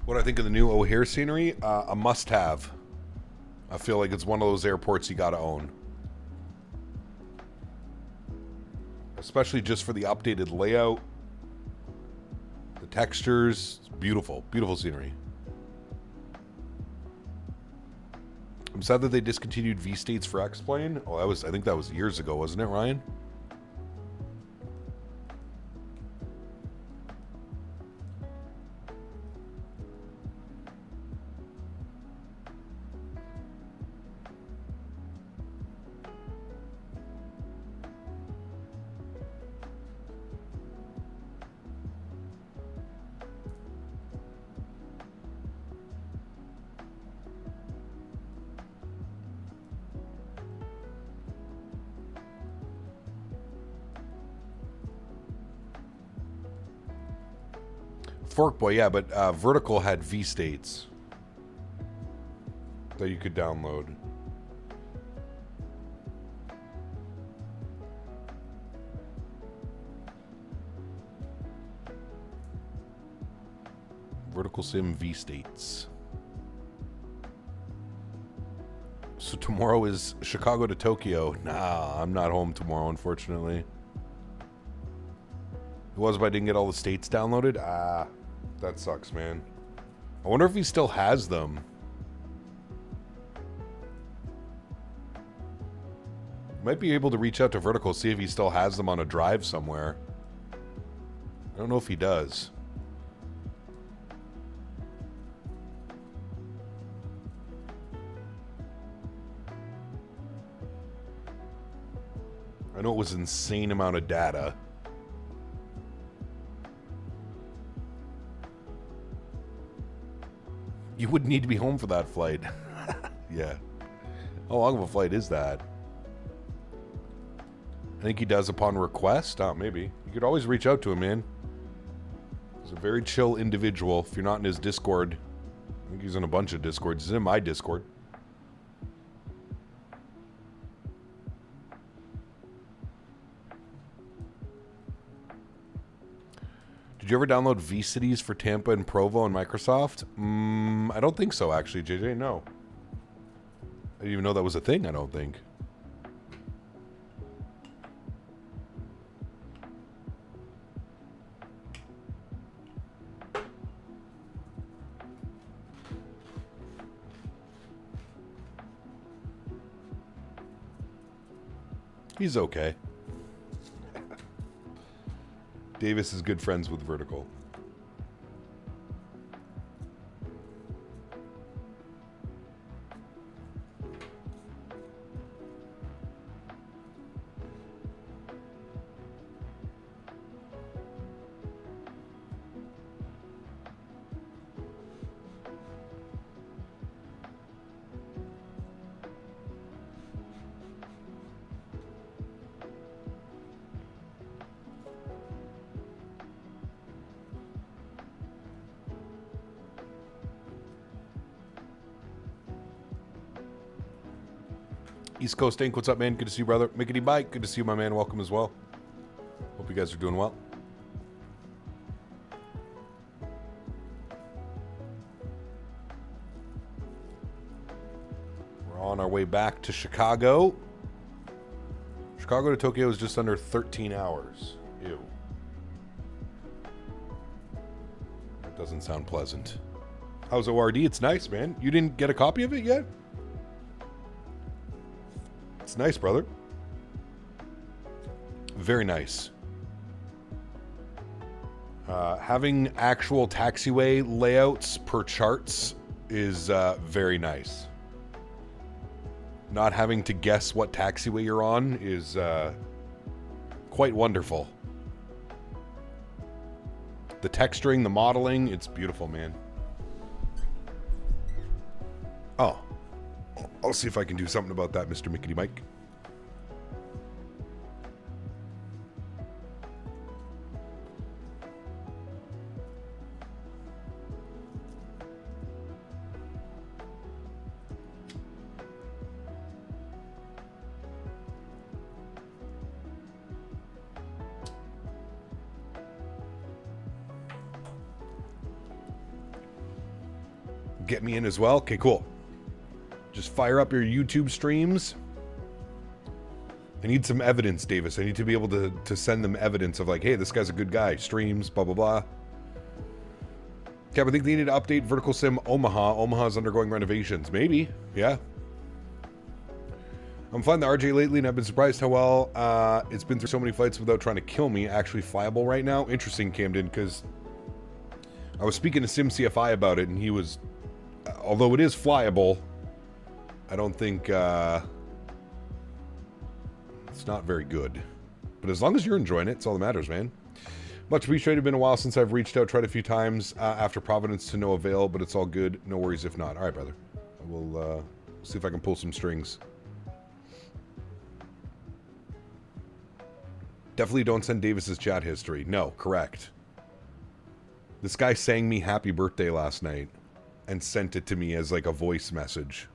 Speaker 1: What I think of the new O'Hare scenery, a must-have. I feel like it's one of those airports you gotta own. Especially just for the updated layout. The textures, it's beautiful, beautiful scenery. I'm sad that they discontinued V-States for X-Plane. Oh, I think that was years ago, wasn't it, Ryan? Fork Boy, yeah, but Vertical had V-States that you could download. Vertical Sim V-States. So tomorrow is Chicago to Tokyo. Nah, I'm not home tomorrow, unfortunately. It was, but I didn't get all the states downloaded. Ah, that sucks, man. I wonder if he still has them. Might be able to reach out to Vertical, see if he still has them on a drive somewhere. I don't know if he does. I know it was an insane amount of data. You wouldn't need to be home for that flight. Yeah. How long of a flight is that? I think he does upon request. Oh, maybe. You could always reach out to him, man. He's a very chill individual. If you're not in his Discord, I think he's in a bunch of Discords. He's in my Discord. Did you ever download V-Cities for Tampa and Provo and Microsoft? I don't think so, actually, JJ. No. I didn't even know that was a thing, I don't think. He's okay. Davis is good friends with Vertical. East Coast Inc., what's up, man? Good to see you, brother. Mickety Bike, good to see you, my man. Welcome as well. Hope you guys are doing well. We're on our way back to Chicago. Chicago to Tokyo is just under 13 hours. Ew. That doesn't sound pleasant. How's ORD? It's nice, man. You didn't get a copy of it yet? It's nice, brother. Very nice. Having actual taxiway layouts per charts is very nice. Not having to guess what taxiway you're on is quite wonderful. The texturing, the modeling, it's beautiful, man. Oh. I'll see if I can do something about that, Mr. Mickety Mike. Get me in as well? Okay, cool. Just fire up your YouTube streams. I need some evidence, Davis. I need to be able to send them evidence of like, hey, this guy's a good guy. Streams, blah, blah, blah. Cap, I think they need to update Vertical Sim Omaha. Omaha's undergoing renovations. Maybe. Yeah. I'm flying the RJ lately, and I've been surprised how well it's been through so many flights without trying to kill me. Actually flyable right now. Interesting, Camden, because I was speaking to SimCFI about it, and he was... although it is flyable... I don't think it's not very good. But as long as you're enjoying it, it's all that matters, man. Much appreciated. Been a while since I've reached out, tried a few times after Providence to no avail, but it's all good. No worries if not. All right, brother. We'll see if I can pull some strings. Definitely don't send Davis's chat history. No, correct. This guy sang me happy birthday last night and sent it to me as like a voice message.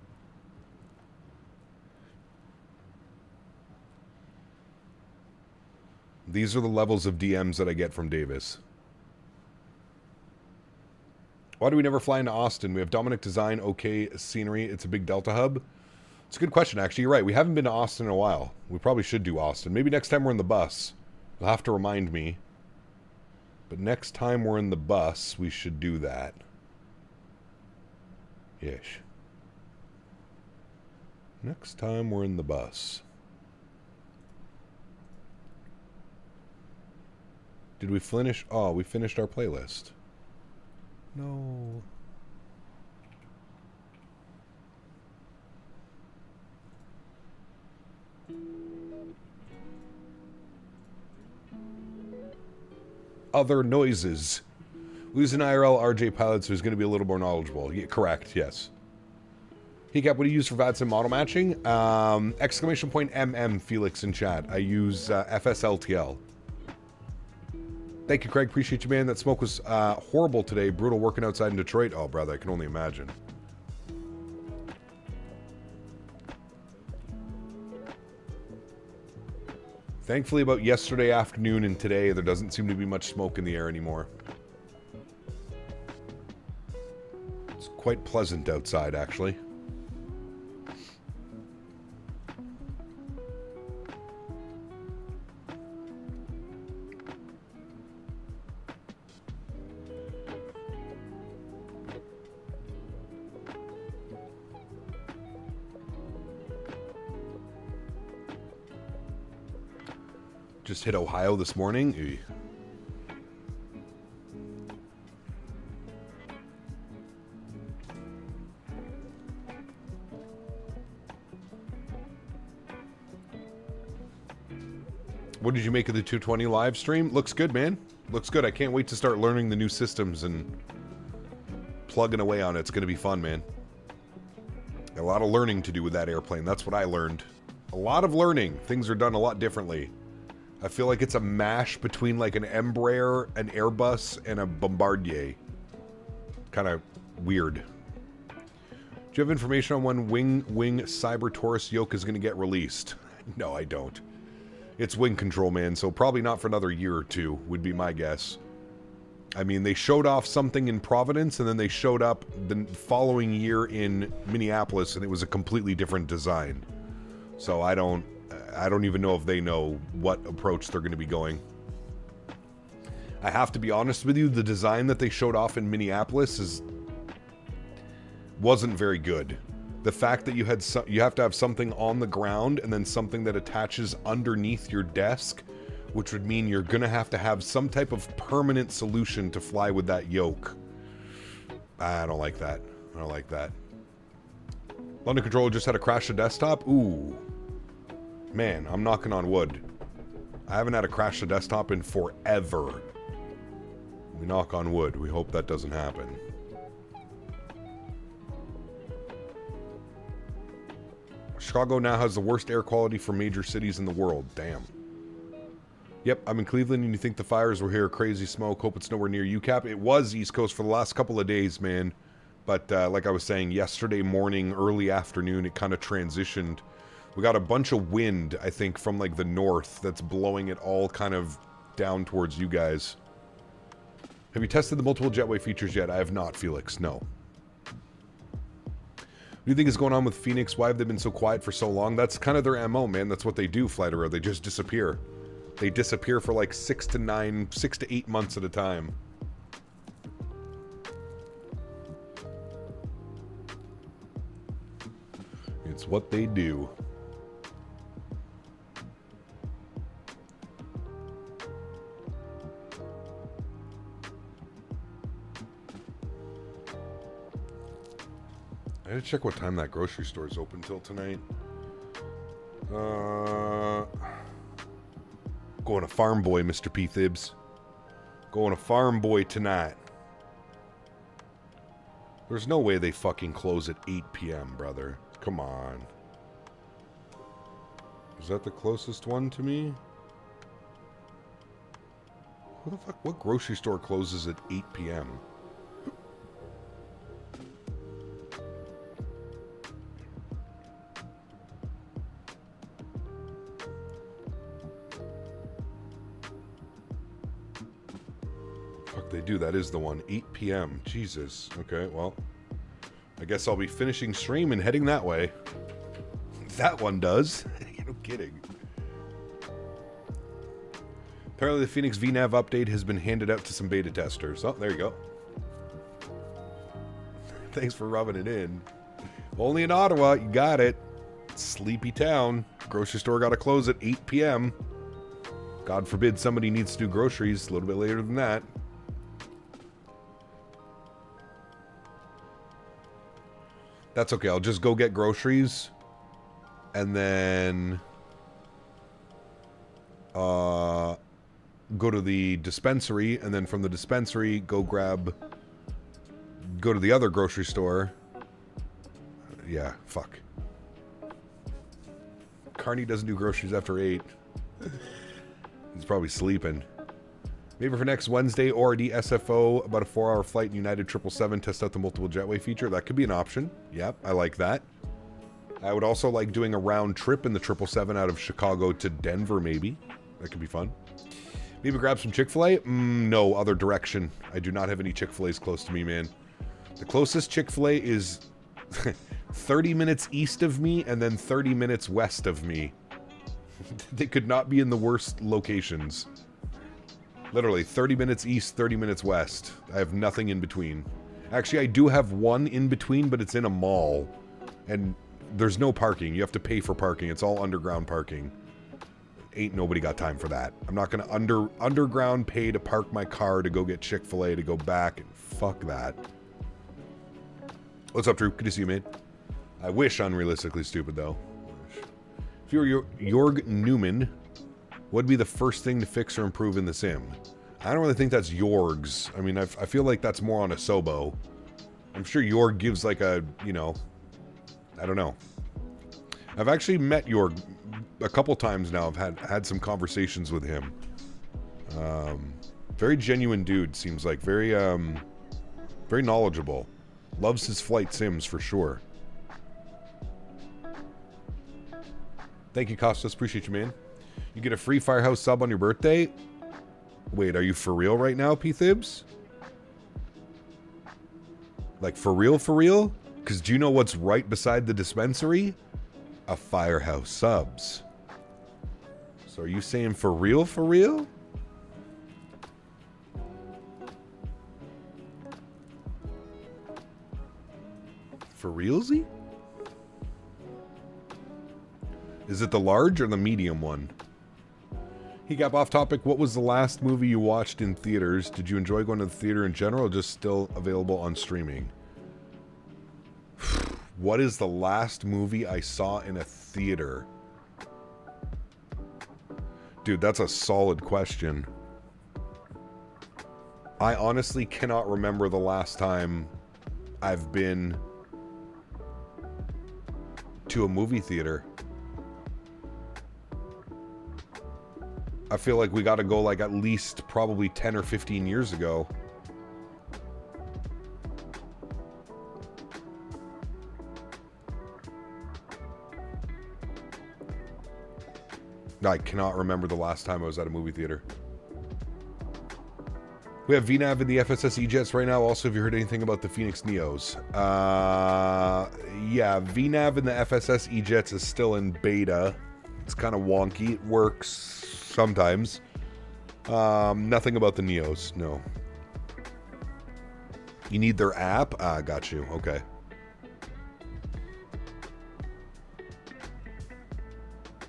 Speaker 1: These are the levels of DMs that I get from Davis. Why do we never fly into Austin? We have Dominic Design, okay scenery. It's a big Delta hub. It's a good question, actually. You're right. We haven't been to Austin in a while. We probably should do Austin. Maybe next time we're in the bus. You'll have to remind me. But next time we're in the bus, we should do that. Yes. Next time we're in the bus. Did we finish? Oh, we finished our playlist. No. Other noises. Lose an IRL RJ pilots who's going to be a little more knowledgeable. Yeah, correct, yes. Hecap, what do you use for VATSIM model matching? Exclamation point MM, Felix in chat. I use FSLTL. Thank you, Craig. Appreciate you, man. That smoke was horrible today. Brutal working outside in Detroit. Oh, brother, I can only imagine. Thankfully, about yesterday afternoon and today, there doesn't seem to be much smoke in the air anymore. It's quite pleasant outside, actually. Just hit Ohio this morning. Ew. What did you make of the 220 live stream? Looks good, man. Looks good. I can't wait to start learning the new systems and plugging away on it. It's going to be fun, man. A lot of learning to do with that airplane. That's what I learned. A lot of learning. Things are done a lot differently. I feel like it's a mash between like an Embraer, an Airbus, and a Bombardier. Kind of weird. Do you have information on when Wing Cyber Taurus yoke is going to get released? No, I don't. It's wing control, man, so probably not for another year or two, would be my guess. I mean, they showed off something in Providence, and then they showed up the following year in Minneapolis, and it was a completely different design. So I don't even know if they know what approach they're going to be going. I have to be honest with you, the design that they showed off in Minneapolis wasn't very good. The fact that you have to have something on the ground and then something that attaches underneath your desk, which would mean you're going to have some type of permanent solution to fly with that yoke. I don't like that. I don't like that. London Controller just had to crash the desktop? Ooh. Man, I'm knocking on wood. I haven't had to crash the desktop in forever. We knock on wood. We hope that doesn't happen. Chicago now has the worst air quality for major cities in the world. Damn. Yep, I'm in Cleveland and you think the fires were here. Crazy smoke. Hope it's nowhere near UCAP. It was East Coast for the last couple of days, man. But like I was saying, yesterday morning, early afternoon, it kind of transitioned. We got a bunch of wind, I think, from like the north that's blowing it all kind of down towards you guys. Have you tested the multiple jetway features yet? I have not, Felix. No. What do you think is going on with Phoenix? Why have they been so quiet for so long? That's kind of their MO, man. That's what they do, Flite. They just disappear. They disappear for like 6 to 8 months at a time. It's what they do. I gotta check what time that grocery store is open till tonight. Going to Farm Boy, Mr. P. Thibs. Going to Farm Boy tonight. There's no way they fucking close at 8 p.m., brother. Come on. Is that the closest one to me? What the fuck? What grocery store closes at 8 p.m.? Fuck, they do. That is the one. 8 p.m. Jesus. Okay, well, I guess I'll be finishing stream and heading that way. That one does. No kidding. Apparently the Phoenix VNav update has been handed out to some beta testers. Oh, there you go. Thanks for rubbing it in. Only in Ottawa, you got it. Sleepy town. Grocery store got to close at 8 p.m. God forbid somebody needs to do groceries a little bit later than that. That's okay. I'll just go get groceries and then go to the dispensary, and then from the dispensary go to the other grocery store. Yeah, fuck. Carney doesn't do groceries after 8. He's probably sleeping. Maybe for next Wednesday, ORD SFO, about a 4-hour flight in United 777, test out the multiple jetway feature. That could be an option. Yep, I like that. I would also like doing a round trip in the 777 out of Chicago to Denver, maybe. That could be fun. Maybe grab some Chick-fil-A? No, other direction. I do not have any Chick-fil-A's close to me, man. The closest Chick-fil-A is 30 minutes east of me and then 30 minutes west of me. They could not be in the worst locations. Literally, 30 minutes east, 30 minutes west. I have nothing in between. Actually, I do have one in between, but it's in a mall. And there's no parking. You have to pay for parking. It's all underground parking. Ain't nobody got time for that. I'm not going to underground pay to park my car to go get Chick-fil-A to go back. And fuck that. What's up, Drew? Good to see you, man. I wish unrealistically stupid, though. If you were Jorg Newman, what would be the first thing to fix or improve in the sim? I don't really think that's Jorg's. I mean, I feel like that's more on a Sobo. I'm sure Jorg gives like a, you know, I don't know. I've actually met Jorg a couple times now. I've had some conversations with him. Very genuine dude, seems like. Very knowledgeable. Loves his flight sims for sure. Thank you, Costas. Appreciate you, man. You get a free Firehouse sub on your birthday? Wait, are you for real right now, P-Thibs? Like, for real, for real? Because do you know what's right beside the dispensary? A Firehouse subs. So are you saying for real, for real? For realsy? Is it the large or the medium one? He got off topic. What was the last movie you watched in theaters? Did you enjoy going to the theater in general, or just still available on streaming? What is the last movie I saw in a theater? Dude, that's a solid question. I honestly cannot remember the last time I've been to a movie theater. I feel like we got to go like at least probably 10 or 15 years ago. I cannot remember the last time I was at a movie theater. We have VNav in the FSS E-Jets right now. Also, have you heard anything about the Phoenix Neos? Yeah, VNav in the FSS E-Jets is still in beta. It's kind of wonky. It works sometimes. Nothing about the Neos, no. You need their app? Ah, got you. Okay.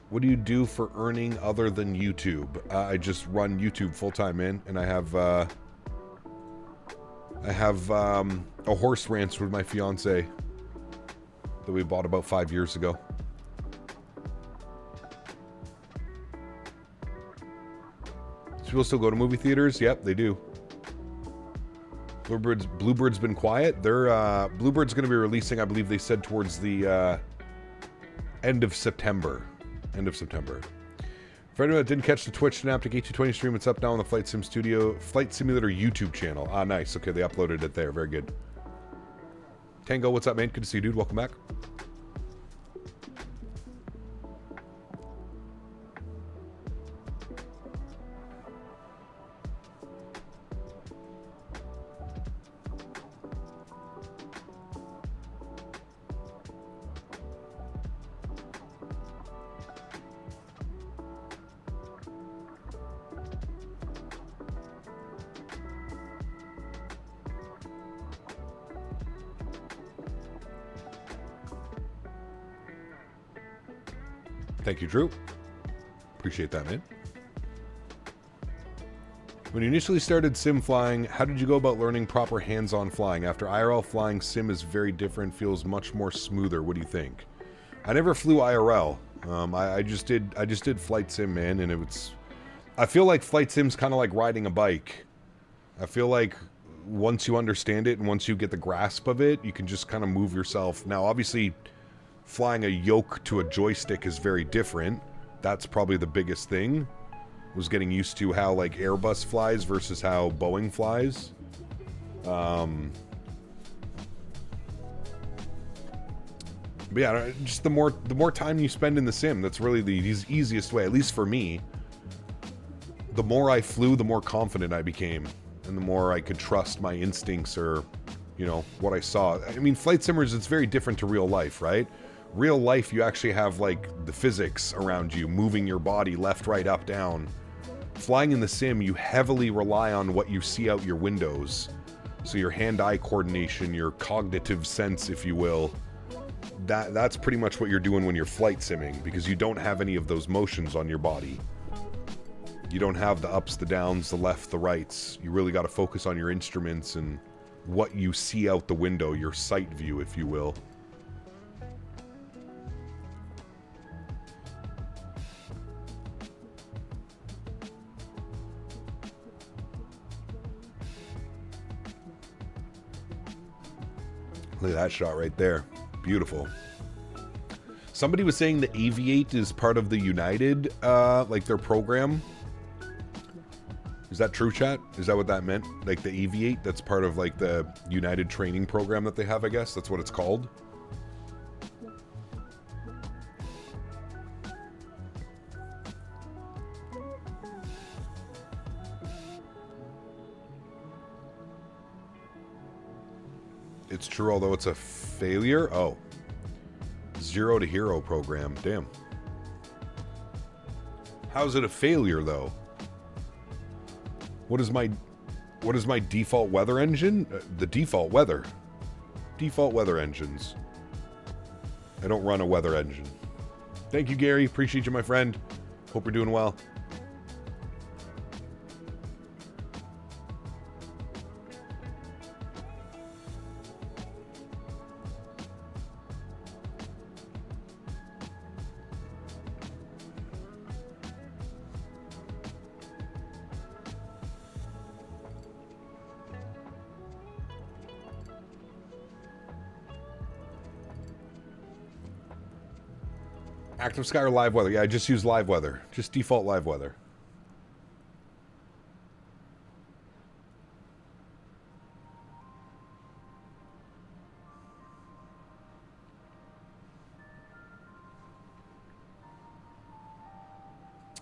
Speaker 1: What do you do for earning other than YouTube? I just run YouTube full-time, man. And I have a horse ranch with my fiance that we bought about 5 years ago. People still go to movie theaters? Yep, they do. Bluebird's been quiet. Bluebird's going to be releasing, I believe they said, towards the end of September. End of September. For anyone that didn't catch the Twitch Synaptic 8220 stream, it's up now on the Flight Simulator YouTube channel. Ah, nice. Okay, they uploaded it there. Very good. Tango, what's up, man? Good to see you, dude. Welcome back. Thank you, Drew. Appreciate that, man. When you initially started sim flying, how did you go about learning proper hands-on flying? After IRL flying, sim is very different, feels much more smoother. What do you think? I never flew IRL. I just did flight sim, man, and I feel like flight sim's kind of like riding a bike. I feel like once you understand it and once you get the grasp of it, you can just kind of move yourself. Now, obviously, flying a yoke to a joystick is very different. That's probably the biggest thing. Was getting used to how like Airbus flies versus how Boeing flies. But yeah, just the more time you spend in the sim, that's really the easiest way, at least for me. The more I flew, the more confident I became, and the more I could trust my instincts or, you know, what I saw. I mean, flight simmers, it's very different to real life, right? Real life, you actually have like the physics around you, moving your body left, right, up, down. Flying in the sim, you heavily rely on what you see out your windows. So your hand-eye coordination, your cognitive sense, if you will, that's pretty much what you're doing when you're flight simming, because you don't have any of those motions on your body. You don't have the ups, the downs, the left, the rights. You really got to focus on your instruments and what you see out the window, your sight view, if you will. Look at that shot right there. Beautiful. Somebody was saying the Aviate is part of the United, like their program. Is that true, chat? Is that what that meant? Like the Aviate, that's part of like the United training program that they have, I guess? That's what it's called? It's true, although it's a failure? Oh. Zero to Hero program. Damn. How's it a failure, though? What is my default weather engine? The default weather. Default weather engines. I don't run a weather engine. Thank you, Gary. Appreciate you, my friend. Hope you're doing well. Active Sky or live weather? Yeah, I just use live weather. Just default live weather.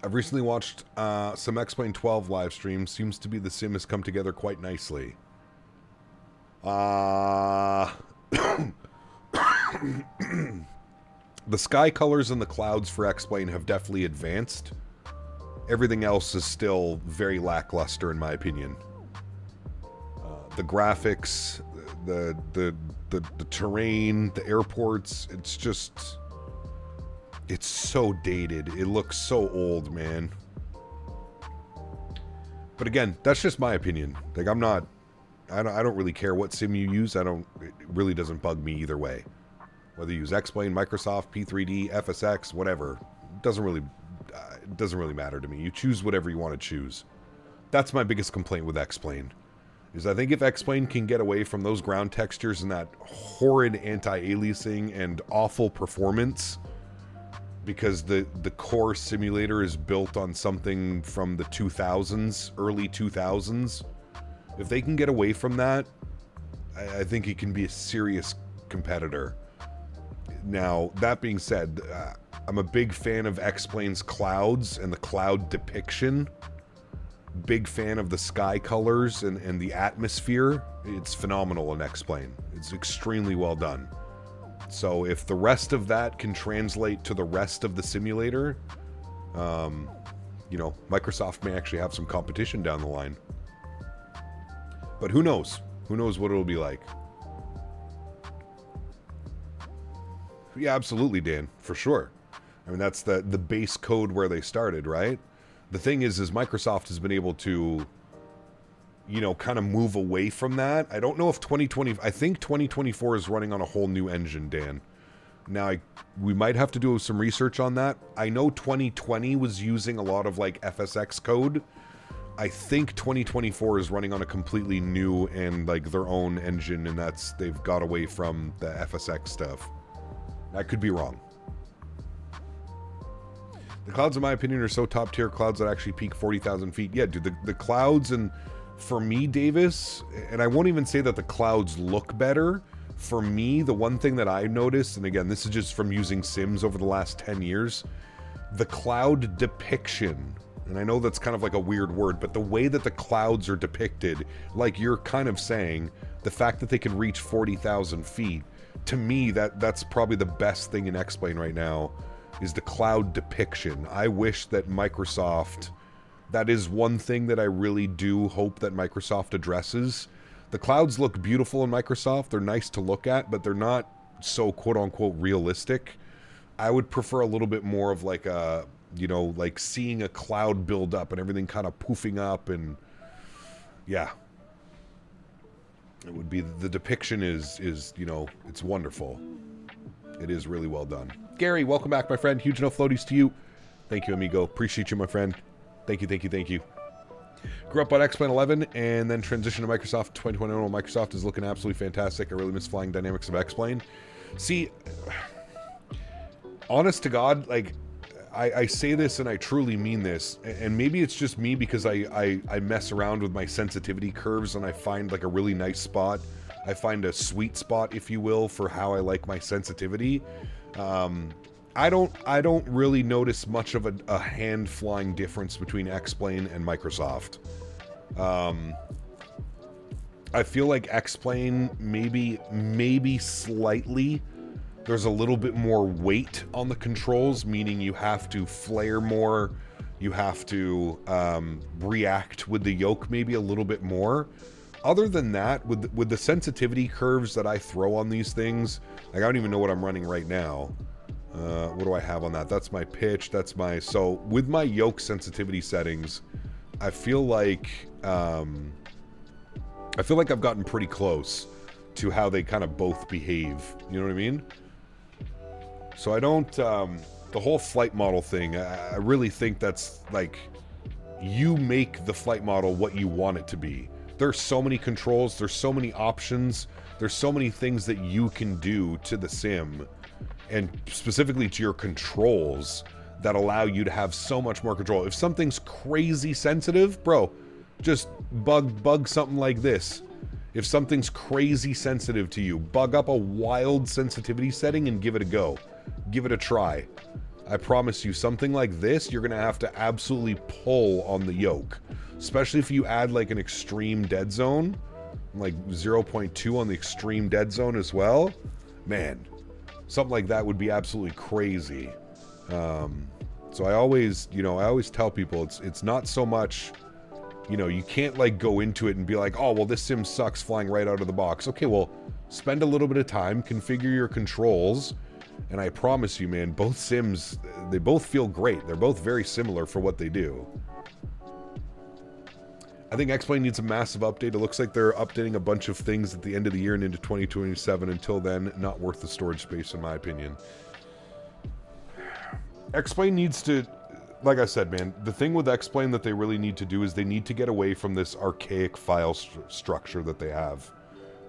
Speaker 1: I've recently watched some X-Plane 12 live streams. Seems to be the sim has come together quite nicely. The sky colors and the clouds for X-Plane have definitely advanced. Everything else is still very lackluster, in my opinion. The graphics, the terrain, the airports, it's just... It's so dated. It looks so old, man. But again, that's just my opinion. Like, I don't really care what sim you use. It really doesn't bug me either way. Whether you use X-Plane, Microsoft, P3D, FSX, whatever. It doesn't really matter to me. You choose whatever you want to choose. That's my biggest complaint with X-Plane. Is I think if X-Plane can get away from those ground textures and that horrid anti-aliasing and awful performance, because the core simulator is built on something from the 2000s, early 2000s. If they can get away from that, I think it can be a serious competitor. Now, that being said, I'm a big fan of X-Plane's clouds and the cloud depiction. Big fan of the sky colors and the atmosphere. It's phenomenal in X-Plane. It's extremely well done. So if the rest of that can translate to the rest of the simulator, you know, Microsoft may actually have some competition down the line. But who knows? Who knows what it'll be like? Yeah, absolutely, Dan, for sure. I mean, that's the base code where they started, right? The thing is Microsoft has been able to, you know, kind of move away from that. I don't know if I think 2024 is running on a whole new engine, Dan. Now, we might have to do some research on that. I know 2020 was using a lot of, like, FSX code. I think 2024 is running on a completely new and, like, their own engine, and they've got away from the FSX stuff. I could be wrong. The clouds, in my opinion, are so top tier. Clouds that actually peak 40,000 feet. Yeah, dude, the clouds, and for me, Davis, and I won't even say that the clouds look better. For me, the one thing that I noticed, and again, this is just from using Sims over the last 10 years, the cloud depiction, and I know that's kind of like a weird word, but the way that the clouds are depicted, like you're kind of saying, the fact that they can reach 40,000 feet, to me, that's probably the best thing in X-Plane right now, is the cloud depiction. I wish that Microsoft, that is one thing that I really do hope that Microsoft addresses. The clouds look beautiful in Microsoft. They're nice to look at, but they're not so quote-unquote realistic. I would prefer a little bit more of like a, you know, like seeing a cloud build up and everything kind of poofing up, and yeah. It would be, the depiction is, you know, it's wonderful. It is really well done. Gary, welcome back, my friend. Huge no floaties to you. Thank you, amigo. Appreciate you, my friend. Thank you, thank you, thank you. Grew up on X-Plane 11 and then transitioned to Microsoft 2021. Microsoft is looking absolutely fantastic. I really miss flying dynamics of X-Plane. See, honest to God, like, I say this and I truly mean this, and maybe it's just me because I mess around with my sensitivity curves and I find like a really nice spot. I find a sweet spot, if you will, for how I like my sensitivity. I don't really notice much of a hand flying difference between X-Plane and Microsoft. I feel like X-Plane maybe slightly, there's a little bit more weight on the controls, meaning you have to flare more, you have to react with the yoke maybe a little bit more. Other than that, with the sensitivity curves that I throw on these things, like I don't even know what I'm running right now. What do I have on that? That's my pitch. That's my... So, with my yoke sensitivity settings, I feel like I've gotten pretty close to how they kind of both behave. You know what I mean? So I don't... the whole flight model thing, I really think that's, like, you make the flight model what you want it to be. There's so many controls, there's so many options, there's so many things that you can do to the sim, and specifically to your controls, that allow you to have so much more control. If something's crazy sensitive, bro, just bug something like this. If something's crazy sensitive to you, bug up a wild sensitivity setting and give it a go. Give it a try. I promise you, something like this, you're gonna have to absolutely pull on the yoke. Especially if you add like an extreme dead zone, like 0.2 on the extreme dead zone as well. Man, something like that would be absolutely crazy. So I always tell people it's not so much, you can't like go into it and be like, oh, well, this sim sucks flying right out of the box. Okay, well, spend a little bit of time, configure your controls, and I promise you, man, both sims, they both feel great. They're both very similar for what they do. I think X-Plane needs a massive update. It looks like they're updating a bunch of things at the end of the year and into 2027. Until then, not worth the storage space, in my opinion. X-Plane needs to, like I said, man, the thing with X-Plane that they really need to do is they need to get away from this archaic file structure that they have.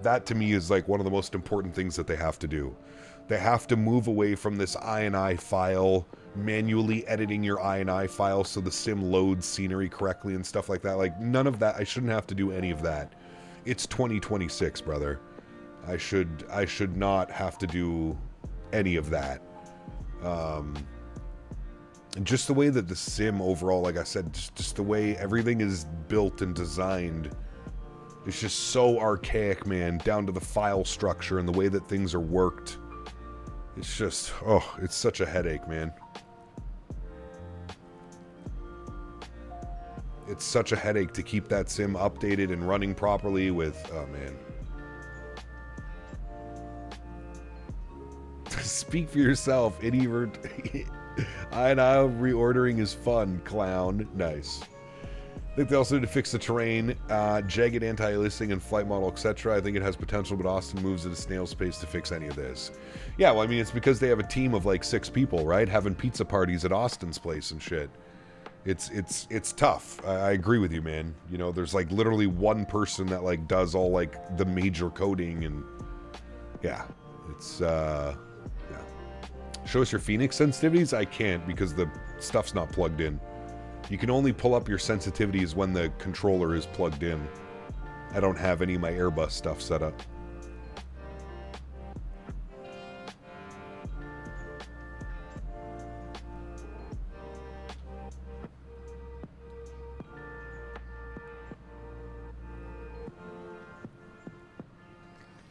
Speaker 1: That, to me, is like one of the most important things that they have to do. They have to move away from this INI file manually editing your INI file so the sim loads scenery correctly and stuff like that. Like, none of that. I shouldn't have to do any of that. It's 2026, brother. I should not have to do any of that. And just the way that the sim overall, like I said, just the way everything is built and designed, it's just so archaic, man, down to the file structure and the way that things are worked. It's just, oh, it's such a headache, man. It's such a headache to keep that sim updated and running properly with, oh, man. Speak for yourself, idiot. I know, reordering is fun, clown. Nice. I think they also need to fix the terrain, jagged anti-aliasing and flight model, etc. I think it has potential, but Austin moves at a snail's pace to fix any of this. Yeah, well, I mean, it's because they have a team of like 6 people, right? Having pizza parties at Austin's place and shit. It's tough. I agree with you, man. You know, there's like literally one person that like does all like the major coding and yeah, it's yeah. Show us your Phoenix sensitivities? I can't because the stuff's not plugged in. You can only pull up your sensitivities when the controller is plugged in. I don't have any of my Airbus stuff set up.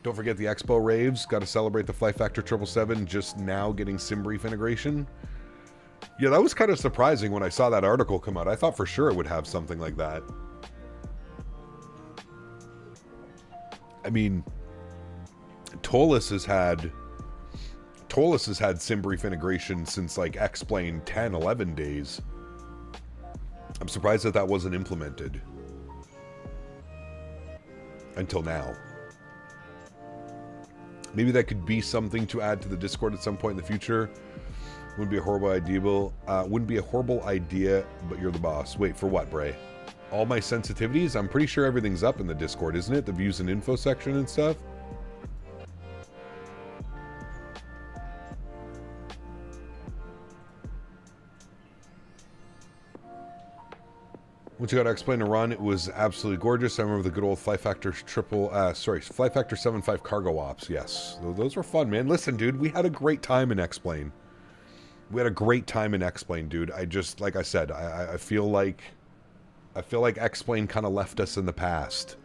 Speaker 1: Don't forget the Expo raves. Got to celebrate the Flight Factor 777 just now getting SimBrief integration. Yeah, that was kind of surprising when I saw that article come out. I thought for sure it would have something like that. I mean, Tolus has had SimBrief integration since like X-Plane 10, 11 days. I'm surprised that that wasn't implemented until now. Maybe that could be something to add to the Discord at some point in the future. Wouldn't be a horrible idea. Wouldn't be a horrible idea, but you're the boss. Wait, for what, Bray? All my sensitivities? I'm pretty sure everything's up in the Discord, isn't it? The views and info section and stuff? Once you got to explain to run, it was absolutely gorgeous. I remember the good old Flight Factor Flight Factor 7.5 cargo ops. Yes, those were fun, man. Listen, dude, we had a great time in X-Plane. We had a great time in X-Plane, dude. I just, like I said, I feel like X-Plane kind of left us in the past.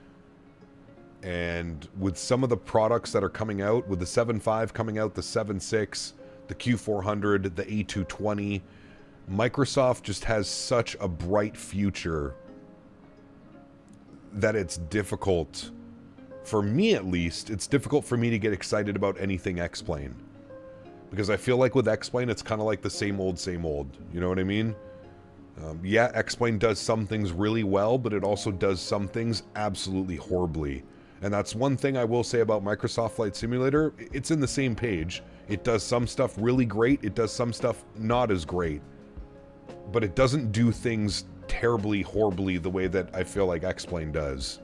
Speaker 1: And with some of the products that are coming out, with the 7.5 coming out, the 7.6, the Q400, the A220, Microsoft just has such a bright future that it's difficult, for me at least, it's difficult for me to get excited about anything X-Plane. Because I feel like with X-Plane, it's kind of like the same old, you know what I mean? Yeah, X-Plane does some things really well, but it also does some things absolutely horribly. And that's one thing I will say about Microsoft Flight Simulator. It's in the same page. It does some stuff really great. It does some stuff not as great. But it doesn't do things terribly, horribly the way that I feel like X-Plane does.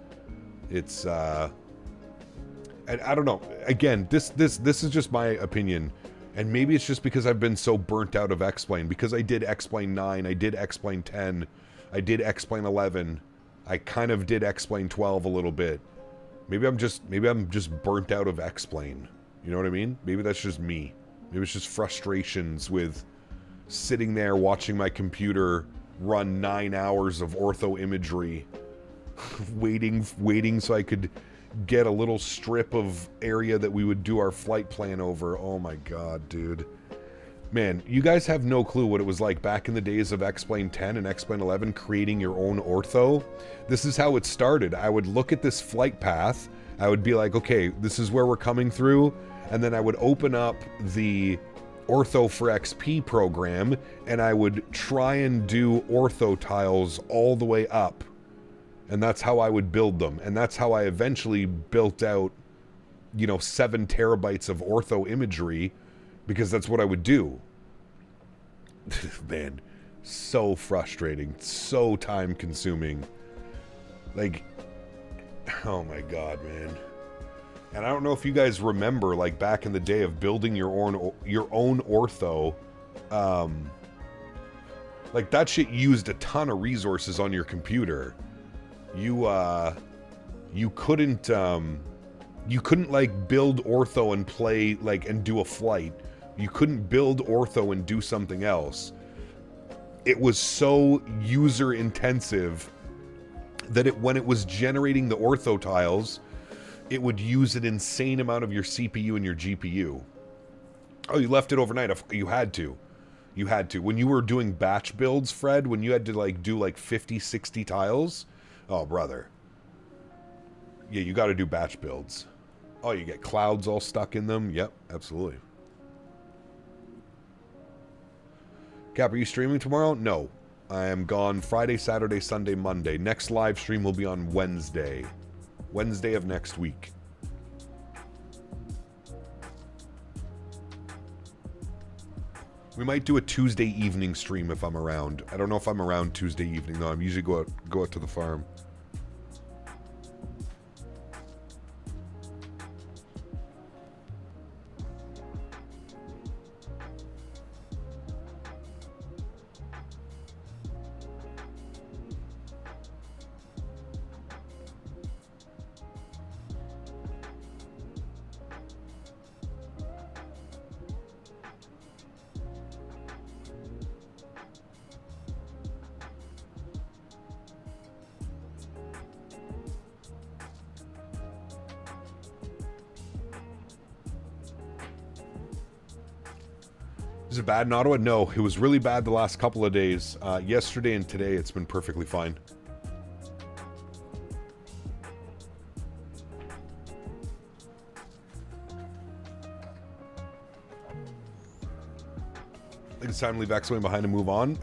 Speaker 1: It's, I don't know. Again, this is just my opinion. And maybe it's just because I've been so burnt out of X-Plane. Because I did X-Plane 9, I did X-Plane 10, I did X-Plane 11, I kind of did X-Plane 12 a little bit. Maybe I'm just burnt out of X-Plane. You know what I mean? Maybe that's just me. Maybe it's just frustrations with sitting there watching my computer run 9 hours of ortho imagery, waiting so I could get a little strip of area that we would do our flight plan over. Oh my god, dude. Man, you guys have no clue what it was like back in the days of X-Plane 10 and X-Plane 11 creating your own ortho. This is how it started. I would look at this flight path, I would be like, okay, this is where we're coming through, and then I would open up the Ortho for XP program, and I would try and do ortho tiles all the way up. And that's how I would build them. And that's how I eventually built out, you know, 7 terabytes of ortho imagery, because that's what I would do. Man, so frustrating, so time consuming. Like, oh my god, man. And I don't know if you guys remember, like, back in the day of building your own ortho, Like, that shit used a ton of resources on your computer. You couldn't, like, build ortho and play, like, and do a flight. You couldn't build ortho and do something else. It was so user-intensive that when it was generating the ortho tiles, it would use an insane amount of your CPU and your GPU. Oh, you left it overnight. You had to. You had to. When you were doing batch builds, Fred, when you had to like do like 50, 60 tiles, oh, brother. Yeah, you got to do batch builds. Oh, you get clouds all stuck in them. Yep, absolutely. Cap, are you streaming tomorrow? No. I am gone Friday, Saturday, Sunday, Monday. Next live stream will be on Wednesday. Wednesday of next week. We might do a Tuesday evening stream if I'm around. I don't know if I'm around Tuesday evening though. I'm usually go out to the farm. Is it bad in Ottawa? No, it was really bad the last couple of days. Yesterday and today, it's been perfectly fine. I think it's time to leave X-Wing behind and move on.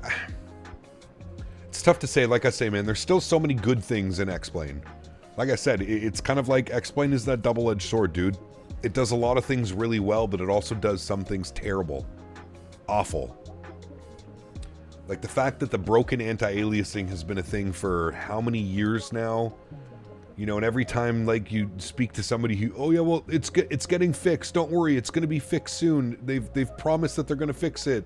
Speaker 1: It's tough to say. Like I say, man, there's still so many good things in X-Plane. Like I said, it's kind of like X-Plane is that double-edged sword, dude. It does a lot of things really well, but it also does some things terrible. Awful. Like the fact that the broken anti-aliasing has been a thing for how many years now? You know, and every time like you speak to somebody who, oh yeah, well it's getting fixed. Don't worry, it's going to be fixed soon. They've promised that they're going to fix it.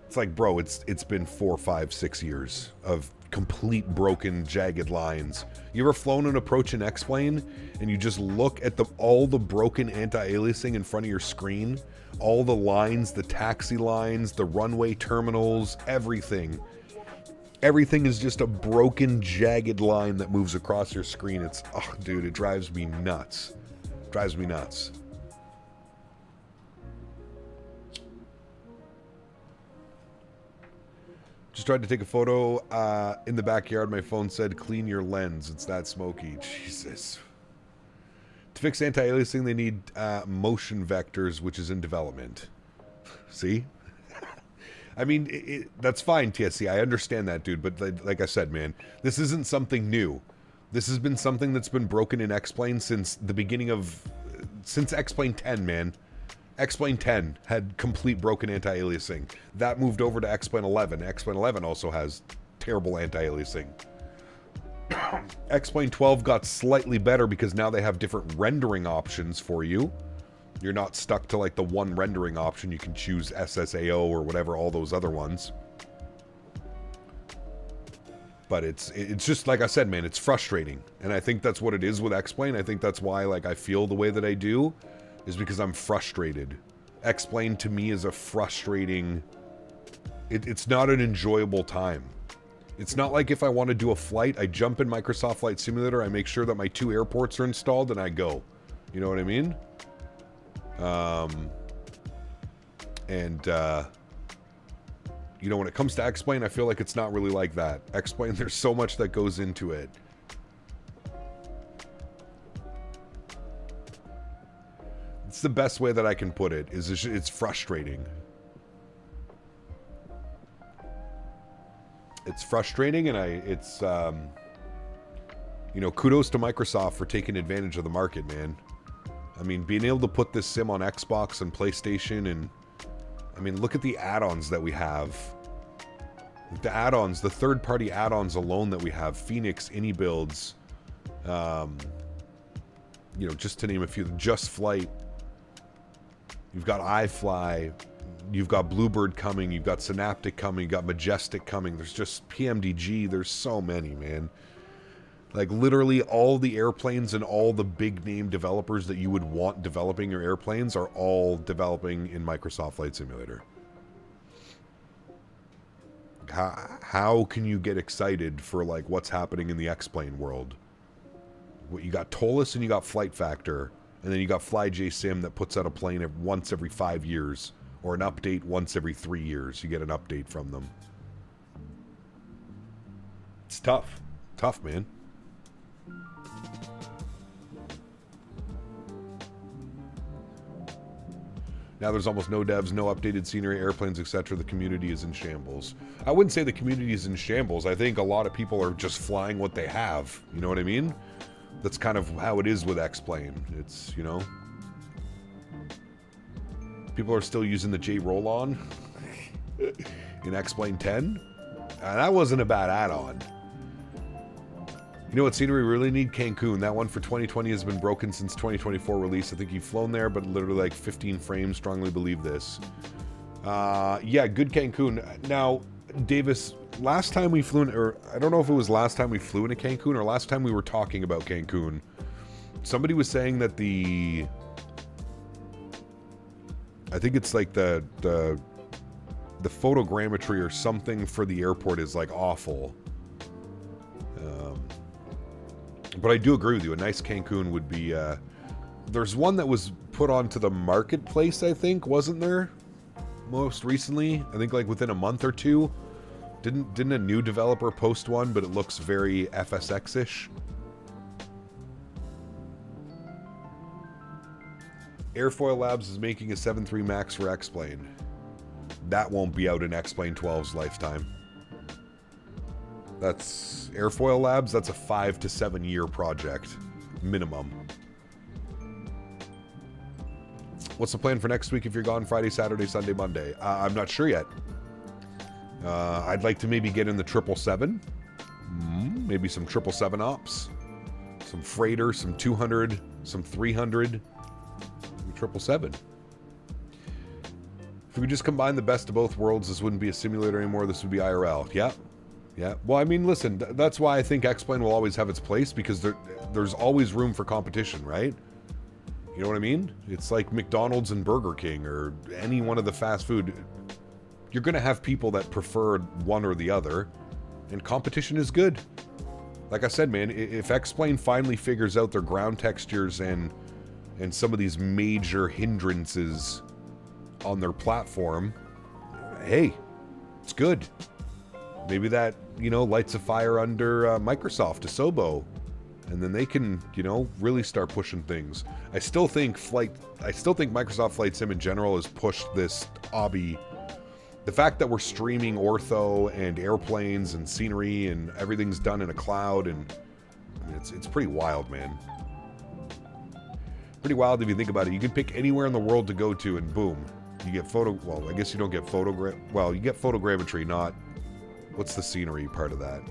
Speaker 1: It's like, bro, it's been 4, 5, 6 years of complete broken, jagged lines. You ever flown an approach in X-Plane and you just look at all the broken anti-aliasing in front of your screen? All the lines, the taxi lines, the runway terminals, everything. Everything is just a broken, jagged line that moves across your screen. It's, oh, dude, it drives me nuts. Drives me nuts. Just tried to take a photo in the backyard. My phone said, clean your lens. It's that smoky. Jesus. To fix anti-aliasing, they need motion vectors, which is in development. See? I mean, that's fine, TSC. I understand that, dude. But like I said, man, this isn't something new. This has been something that's been broken in X-Plane since the beginning of... Since X-Plane 10, man. X-Plane 10 had complete broken anti-aliasing. That moved over to X-Plane 11. X-Plane 11 also has terrible anti-aliasing. X-Plane 12 got slightly better because now they have different rendering options for you. You're not stuck to like the one rendering option. You can choose SSAO or whatever, all those other ones. But it's just, like I said, man, it's frustrating. And I think that's what it is with X-Plane. I think that's why like I feel the way that I do, is because I'm frustrated. X-Plane to me is a frustrating... It's not an enjoyable time. It's not like if I want to do a flight, I jump in Microsoft Flight Simulator, I make sure that my 2 airports are installed, and I go. You know what I mean? You know, when it comes to X-Plane, I feel like it's not really like that. X-Plane, there's so much that goes into it. It's the best way that I can put it, is it's frustrating. It's frustrating, and you know, kudos to Microsoft for taking advantage of the market, man. I mean, being able to put this sim on Xbox and PlayStation, and I mean, look at the add-ons that we have. The add-ons, the third-party add-ons alone that we have, Phoenix, iniBuilds, you know, just to name a few, Just Flight. You've got iFly, you've got Bluebird coming, you've got Synaptic coming, you've got Majestic coming. There's just PMDG. There's so many, man. Like, literally all the airplanes and all the big name developers that you would want developing your airplanes are all developing in Microsoft Flight Simulator. How can you get excited for, like, what's happening in the X-Plane world? You got Tolus and you got Flight Factor, and then you got FlyJSim that puts out a plane once every 5 years, or an update once every 3 years. You get an update from them. It's tough. Tough, man. Now there's almost no devs, no updated scenery, airplanes, etc. The community is in shambles. I wouldn't say the community is in shambles. I think a lot of people are just flying what they have. You know what I mean? That's kind of how it is with X-Plane. It's, you know... People are still using the J roll-on in X-Plane 10. That wasn't a bad add-on. You know what scenery we really need? Cancun. That one for 2020 has been broken since 2024 release. I think you've flown there, but literally like 15 frames. Strongly believe this. Yeah, good Cancun. Now, Davis, last time we flew in, or I don't know if it was last time we flew into Cancun or last time we were talking about Cancun, somebody was saying that I think it's like the photogrammetry or something for the airport is like awful. But I do agree with you. A nice Cancun would be... there's one that was put onto the marketplace, I think, wasn't there? Most recently. I think like within a month or two. Didn't a new developer post one, but it looks very FSX-ish. Airfoil Labs is making a 7.3 Max for X-Plane. That won't be out in X-Plane 12's lifetime. That's Airfoil Labs, that's a 5 to 7 year project, minimum. What's the plan for next week if you're gone Friday, Saturday, Sunday, Monday? I'm not sure yet. I'd like to maybe get in the 777. Maybe some 777 ops. Some freighter, some 200, some 300. 777. If we could just combine the best of both worlds, this wouldn't be a simulator anymore, this would be IRL. Yeah. Yeah, well, I mean, listen, that's why I think X-Plane will always have its place, because there's always room for competition, right? You know what I mean? It's like McDonald's and Burger King, or any one of the fast food. You're going to have people that prefer one or the other, and competition is good. Like I said, man, if X-Plane finally figures out their ground textures and some of these major hindrances on their platform, hey, it's good. Maybe that, you know, lights a fire under Microsoft, Asobo, and then they can, you know, really start pushing things. I still think Microsoft Flight Sim in general has pushed this hobby. The fact that we're streaming ortho and airplanes and scenery and everything's done in a cloud, and I mean, it's pretty wild, man. Pretty wild if you think about it. You can pick anywhere in the world to go to, and boom, you get well, I guess you don't get you get photogrammetry, not... What's the scenery part of that?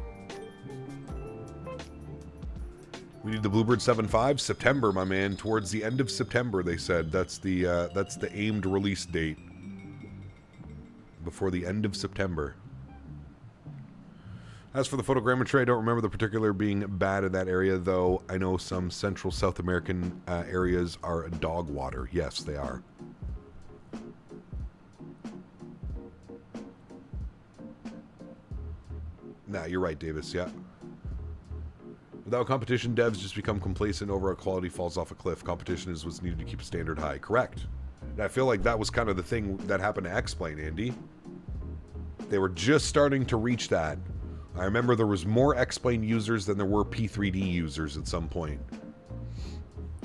Speaker 1: We need the Bluebird 7.5 September, my man. Towards the end of September, they said. That's the aimed release date. Before the end of September. As for the photogrammetry, I don't remember the particular being bad in that area, though. I know some Central South American areas are dog water. Yes, they are. Nah, you're right, Davis, yeah. Without competition, devs just become complacent, overall quality falls off a cliff. Competition is what's needed to keep a standard high. Correct. And I feel like that was kind of the thing that happened to X-Plane, Andy. They were just starting to reach that. I remember there was more X-Plane users than there were P3D users at some point.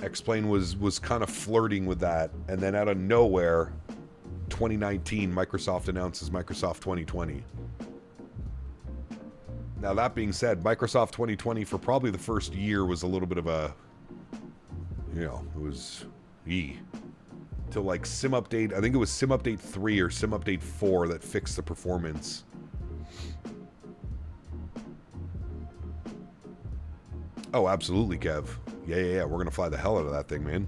Speaker 1: X-Plane was kind of flirting with that, and then out of nowhere, 2019, Microsoft announces Microsoft 2020. Now, that being said, Microsoft 2020 for probably the first year was a little bit of a, you know, it was till like Sim Update, I think it was Sim Update 3 or Sim Update 4 that fixed the performance. Oh, absolutely, Kev. Yeah, we're going to fly the hell out of that thing, man.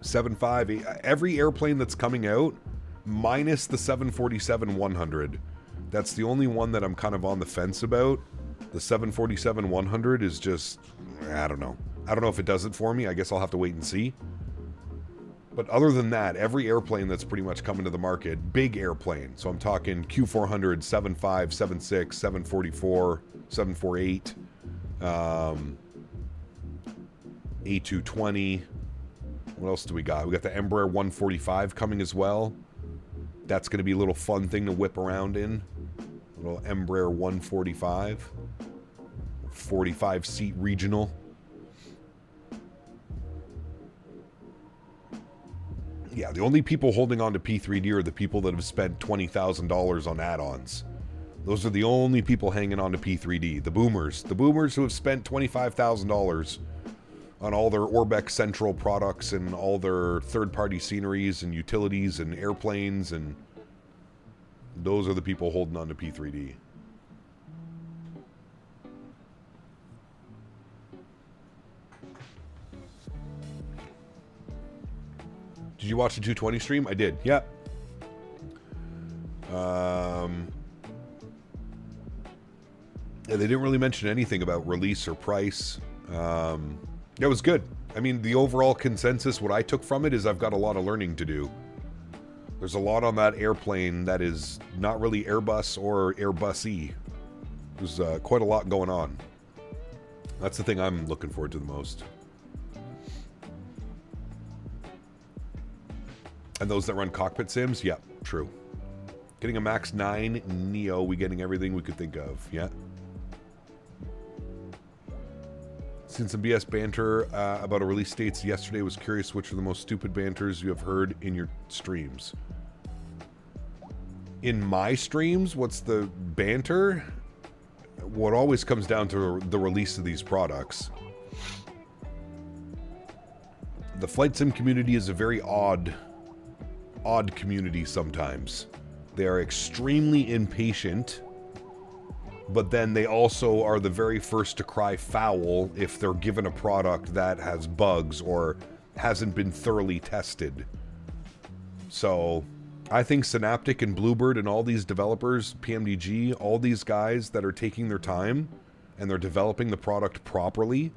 Speaker 1: 7.5, every airplane that's coming out minus the 747-100. That's the only one that I'm kind of on the fence about. The 747-100 is just, I don't know. I don't know if it does it for me. I guess I'll have to wait and see. But other than that, every airplane that's pretty much coming to the market, big airplane. So I'm talking Q400, 75, 76, 744, 748, A220. What else do we got? We got the Embraer 145 coming as well. That's going to be a little fun thing to whip around in. A little Embraer 145. 45-seat regional. Yeah, the only people holding on to P3D are the people that have spent $20,000 on add-ons. Those are the only people hanging on to P3D. The boomers. The boomers who have spent $25,000 on all their Orbex Central products and all their third-party sceneries and utilities and airplanes, and those are the people holding on to P3D. Did you watch the 220 stream? I did. Yep. Yeah, they didn't really mention anything about release or price. It was good. I mean, the overall consensus, what I took from it is I've got a lot of learning to do. There's a lot on that airplane that is not really Airbus or Airbus-y. There's quite a lot going on. That's the thing I'm looking forward to the most. And those that run cockpit sims? Yeah, true. Getting a MAX8 Neo, we getting everything we could think of. Yeah. Seen some BS banter about a release dates yesterday. Was curious which are the most stupid banters you have heard in your streams. In my streams, what's the banter? What always comes down to the release of these products. The flight sim community is a very odd community sometimes. They are extremely impatient, but then they also are the very first to cry foul if they're given a product that has bugs or hasn't been thoroughly tested. So I think Synaptic and Bluebird and all these developers, PMDG, all these guys that are taking their time and they're developing the product properly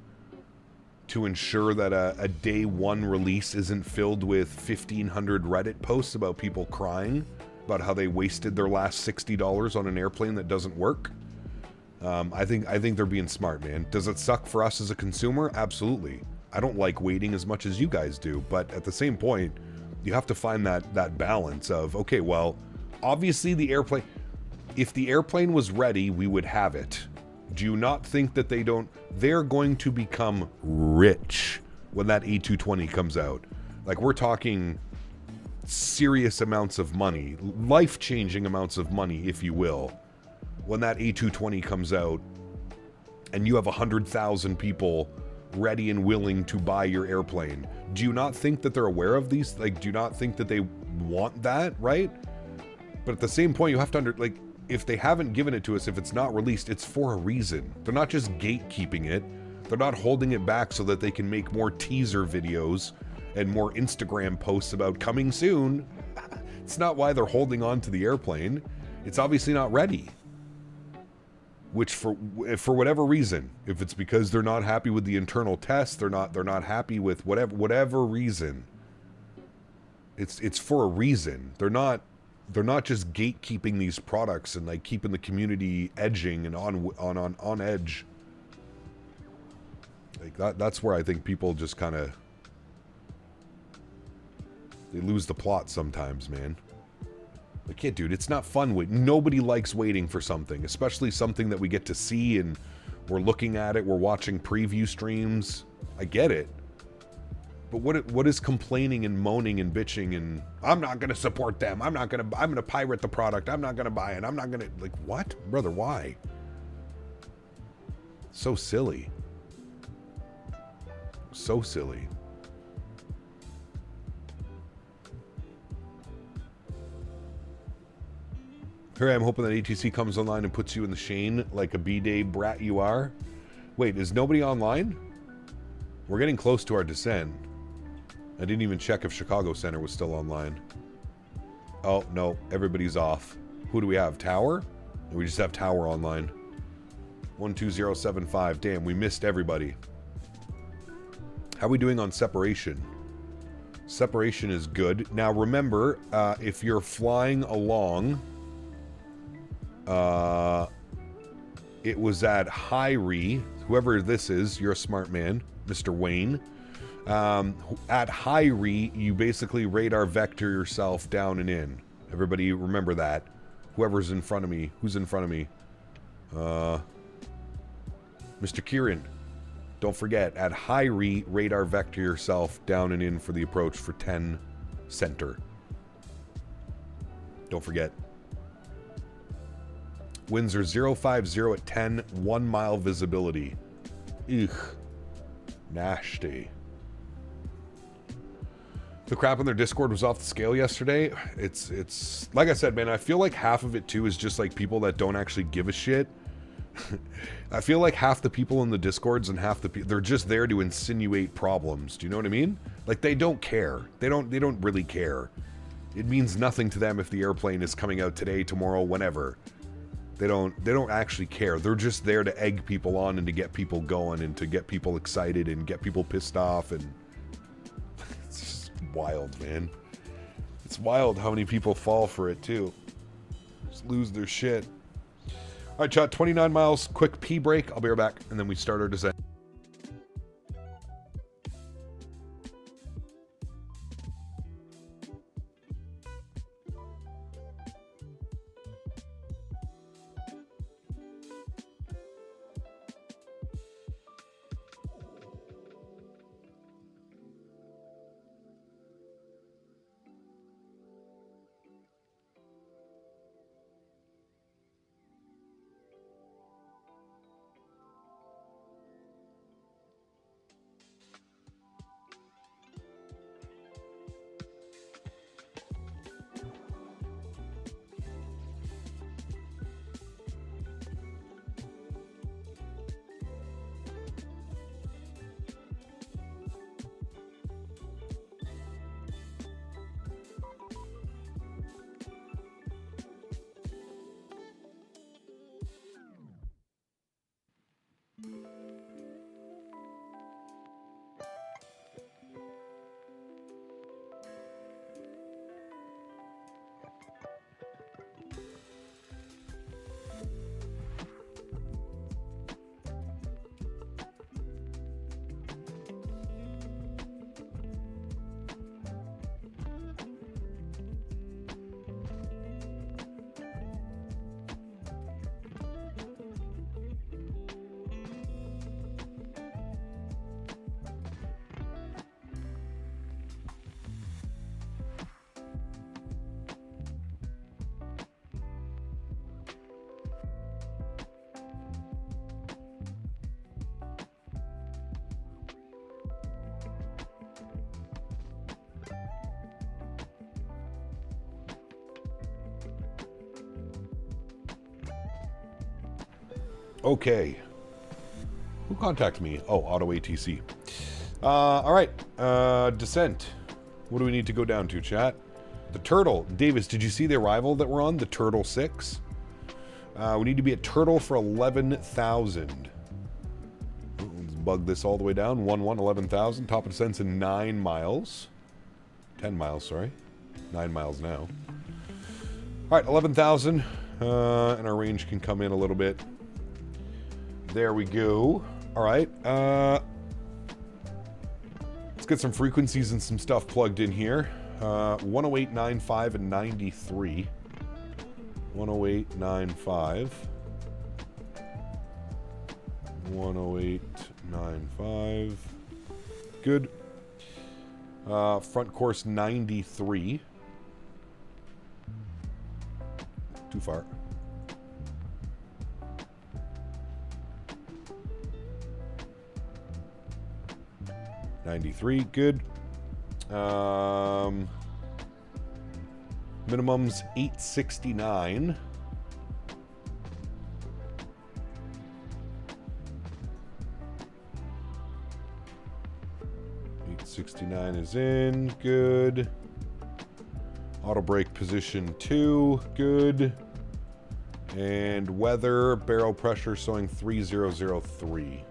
Speaker 1: to ensure that a day one release isn't filled with 1,500 Reddit posts about people crying about how they wasted their last $60 on an airplane that doesn't work. I think they're being smart, man. Does it suck for us as a consumer? Absolutely. I don't like waiting as much as you guys do, but at the same point, you have to find that balance of, okay, well, obviously the airplane, if the airplane was ready, we would have it. Do you not think that they're going to become rich when that A220 comes out? Like, we're talking serious amounts of money, life-changing amounts of money, if you will, when that A220 comes out and you have 100,000 people ready and willing to buy your airplane. Do you not think that they're aware of these? Like, do you not think that they want that, right? But at the same point, you have to if they haven't given it to us, if it's not released, it's for a reason. They're not just gatekeeping it. They're not holding it back so that they can make more teaser videos and more Instagram posts about coming soon. It's not why they're holding on to the airplane. It's obviously not ready. Which for whatever reason, if it's because they're not happy with the internal tests, they're not happy with whatever reason. It's for a reason. They're not just gatekeeping these products and like keeping the community edging and on edge. Like that's where I think people just kind of they lose the plot sometimes, man. Like, yeah, dude, it's not fun. Nobody likes waiting for something, especially something that we get to see and we're looking at it. We're watching preview streams. I get it. But what is complaining and moaning and bitching and I'm not going to support them. I'm going to pirate the product. I'm not going to buy it. I'm not going to, like, what? Brother, why? So silly. So silly. Here I am hoping that ATC comes online and puts you in the Shane like a B-Day brat you are. Wait, is nobody online? We're getting close to our descent. I didn't even check if Chicago Center was still online. Oh, no. Everybody's off. Who do we have? Tower? Or we just have Tower online. 12075. Damn, we missed everybody. How are we doing on separation? Separation is good. Now, remember, if you're flying along... it was at Honorary. Whoever this is, you're a smart man, Mr. Wayne. At Honorary, you basically radar vector yourself down and in. Everybody remember that. Whoever's in front of me. Who's in front of me? Mr. Kieran. Don't forget, at Honorary, radar vector yourself down and in for the approach for 10 center. Don't forget. Winds are 050 at 10, 1 mile visibility. Ugh. Nasty. The crap on their Discord was off the scale yesterday. It's like I said, man, I feel like half of it too is just like people that don't actually give a shit. I feel like half the people in the Discords and half the people, they're just there to insinuate problems. Do you know what I mean? Like, they don't care. They don't really care. It means nothing to them if the airplane is coming out today, tomorrow, whenever. They don't actually care. They're just there to egg people on and to get people going and to get people excited and get people pissed off, and it's just wild, man. It's wild how many people fall for it too. Just lose their shit. All right, chat, 29 miles, quick pee break. I'll be right back, and then we start our descent. Okay. Who contacted me? Oh, Auto ATC. All right. Descent. What do we need to go down to, chat? The Turtle. Davis, did you see the arrival that we're on? The Turtle 6. We need to be at Turtle for 11,000. Let's bug this all the way down. 11,000. Top of descent's in 9 miles. 10 miles, sorry. 9 miles now. All right, 11,000. And our range can come in a little bit. There we go. All right. Let's get some frequencies and some stuff plugged in here. 108.95 and 93. 108.95. 108.95. Good. Front course 93. Too far. $93, good. Minimum's $869. $869 is in, good. Auto brake position 2, good. And weather, barrel pressure showing 3003.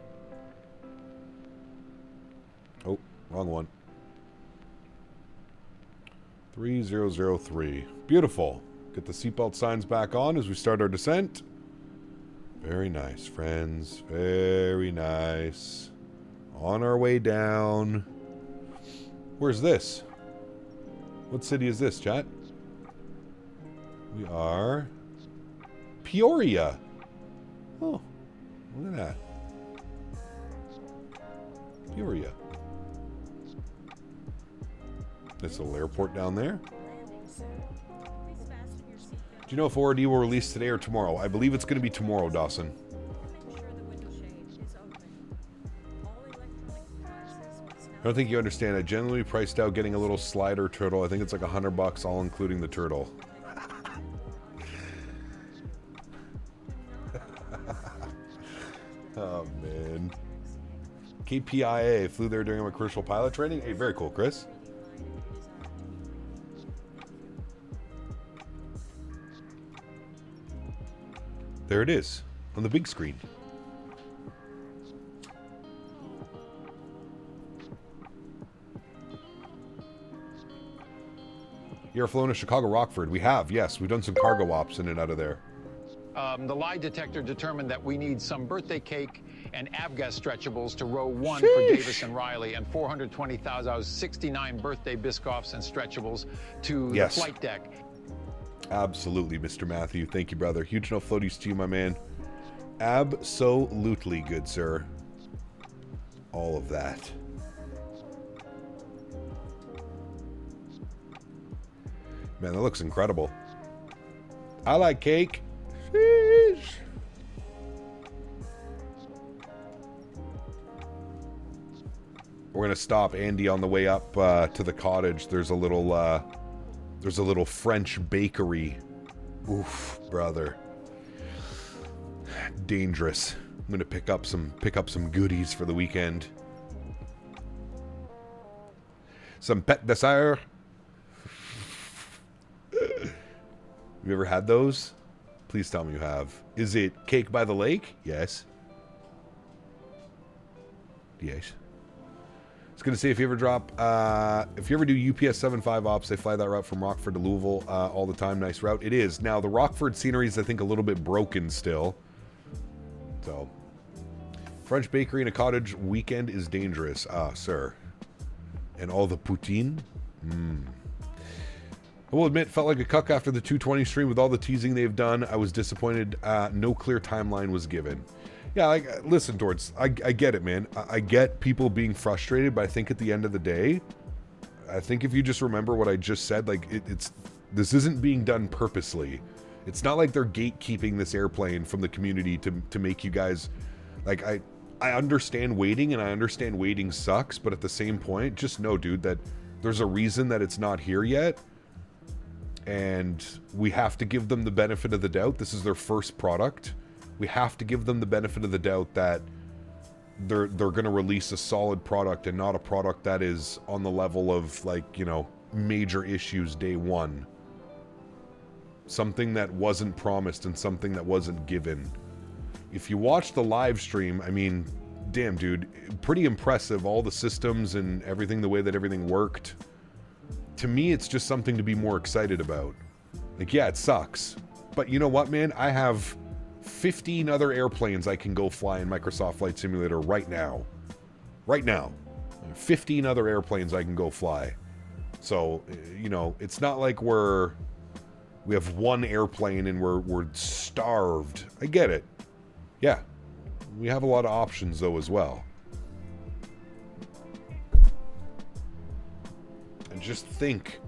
Speaker 1: Oh, wrong one. 3003. Beautiful. Get the seatbelt signs back on as we start our descent. Very nice, friends. Very nice. On our way down. Where's this? What city is this, chat? We are... Peoria. Oh, look at that. Peoria. This little airport down there. Do you know if ORD will release today or tomorrow? I believe it's going to be tomorrow, Dawson. I don't think you understand. I genuinely priced out getting a little slider turtle. I think it's like $100 all including the turtle. Oh, man. KPIA. Flew there during my commercial pilot training. Hey, very cool, Chris. There it is. On the big screen. You ever flown to Chicago Rockford? We have, yes. We've done some cargo ops in and out of there.
Speaker 17: The lie detector determined that we need some birthday cake and avgas stretchables to row 1
Speaker 1: Sheesh.
Speaker 17: for Davis and Riley, and 420,069 birthday Biscoffs and stretchables to the flight deck.
Speaker 1: Absolutely, Mr. Matthew. Thank you, brother. Huge no floaties to you, my man. Absolutely, good sir. All of that. Man, that looks incredible. I like cake. Sheesh. We're gonna stop Andy on the way up to the cottage. There's a little French bakery. Oof, brother. Dangerous. I'm gonna pick up some goodies for the weekend. Some pet dessert. You ever had those? Please tell me you have. Is it cake by the lake? Yes. Yes. I was going to say, if you ever do UPS 75 ops, they fly that route from Rockford to Louisville all the time. Nice route. It is. Now, the Rockford scenery is, I think, a little bit broken still. So, French bakery in a cottage weekend is dangerous. Ah, sir. And all the poutine? I will admit, felt like a cuck after the 220 stream with all the teasing they've done. I was disappointed. No clear timeline was given. Yeah, like, listen, Torts, I get it, man. I get people being frustrated, but I think at the end of the day, I think if you just remember what I just said, like, this isn't being done purposely. It's not like they're gatekeeping this airplane from the community to make you guys, like, I understand waiting, and I understand waiting sucks, but at the same point, just know, dude, that there's a reason that it's not here yet. And we have to give them the benefit of the doubt. This is their first product. We have to give them the benefit of the doubt that they're going to release a solid product and not a product that is on the level of, like, you know, major issues day one. Something that wasn't promised and something that wasn't given. If you watch the live stream, I mean, damn, dude, pretty impressive. All the systems and everything, the way that everything worked. To me, it's just something to be more excited about. Like, yeah, it sucks. But you know what, man? I have 15 other airplanes I can go fly in Microsoft Flight Simulator right now. Right now. 15 other airplanes I can go fly. So, you know, it's not like we have one airplane and we're starved. I get it. Yeah. We have a lot of options, though, as well. And just think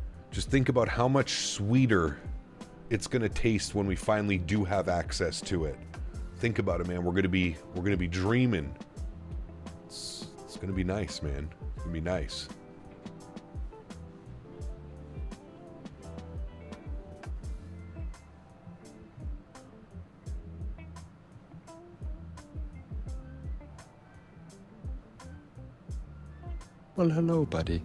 Speaker 1: about how much sweeter it's going to taste when we finally do have access to it. Think about it, man. We're going to be dreaming. It's going to be nice, man. It's going to be nice.
Speaker 13: Well, hello, buddy.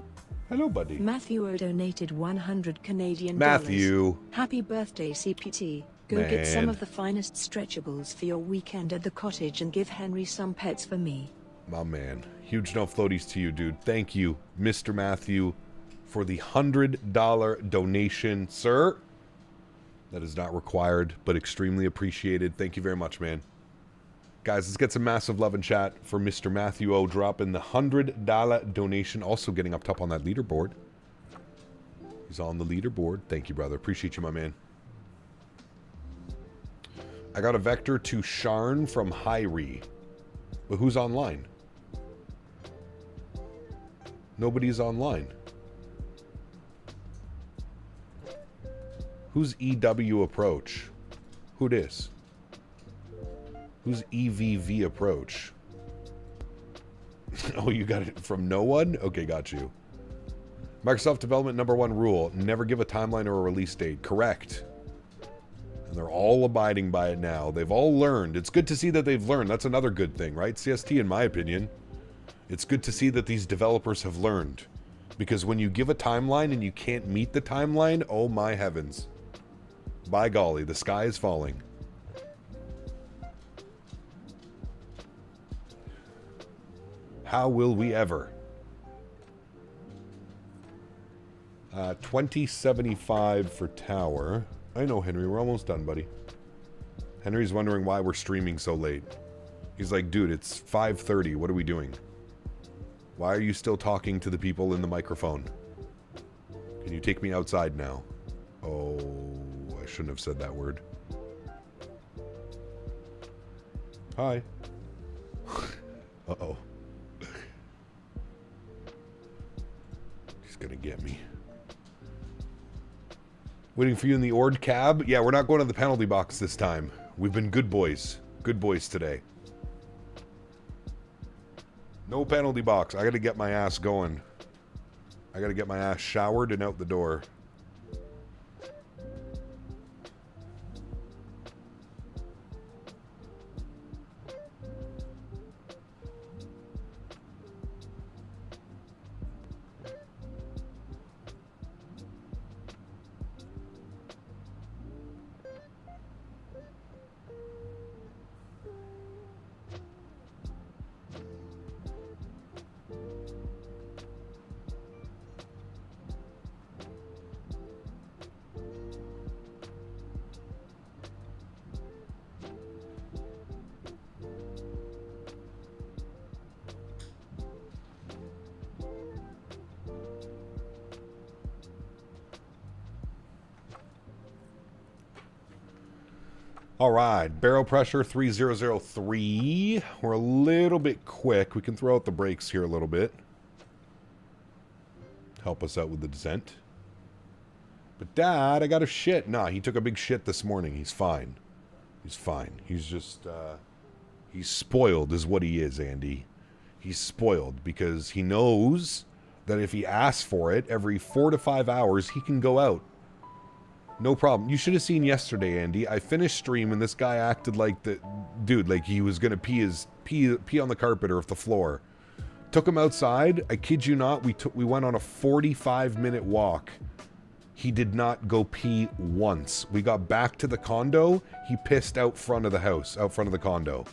Speaker 1: Hello, buddy.
Speaker 2: Matthew O donated 100 Canadian
Speaker 1: Matthew.
Speaker 2: dollars. Happy birthday, CPT. Go get some of the finest stretchables for your weekend at the cottage and give Henry some pets for me.
Speaker 1: My man. Huge no floaties to you, dude. Thank you, Mr. Matthew, for the $100 donation, sir. That is not required, but extremely appreciated. Thank you very much, man. Guys, let's get some massive love and chat for Mr. Matthew O dropping the $100 donation. Also getting up top on that leaderboard. He's on the leaderboard. Thank you, brother. Appreciate you, my man. I got a vector to Sharn from Hyrie. But who's online? Nobody's online. Who's EW approach? Who dis? Who's EVV approach? Oh, you got it from no one? Okay, got you. Microsoft development #1 rule: never give a timeline or a release date. Correct. And they're all abiding by it now. They've all learned. It's good to see that they've learned. That's another good thing, right? CST, in my opinion. It's good to see that these developers have learned. Because when you give a timeline and you can't meet the timeline, oh my heavens. By golly, the sky is falling. How will we ever? 2075 for tower. I know, Henry. We're almost done, buddy. Henry's wondering why we're streaming so late. He's like, dude, it's 5:30. What are we doing? Why are you still talking to the people in the microphone? Can you take me outside now? Oh, I shouldn't have said that word. Hi. Uh-oh. He's gonna get me. Waiting for you in the Ord cab? Yeah, we're not going to the penalty box this time. We've been good boys. Good boys today. No penalty box. I gotta get my ass going. I gotta get my ass showered and out the door. All right, barrel pressure 3003. We're a little bit quick. We can throw out the brakes here a little bit. Help us out with the descent. But Dad, I got a shit. Nah, he took a big shit this morning. He's fine. He's fine. He's just, he's spoiled is what he is, Andy. He's spoiled because he knows that if he asks for it, every 4 to 5 hours, he can go out. No problem. You should have seen yesterday, Andy. I finished stream and this guy acted like the dude, like he was gonna pee on the carpet or the floor. Took him outside. I kid you not. We went on a 45-minute walk. He did not go pee once. We got back to the condo. He pissed out front of the house, out front of the condo.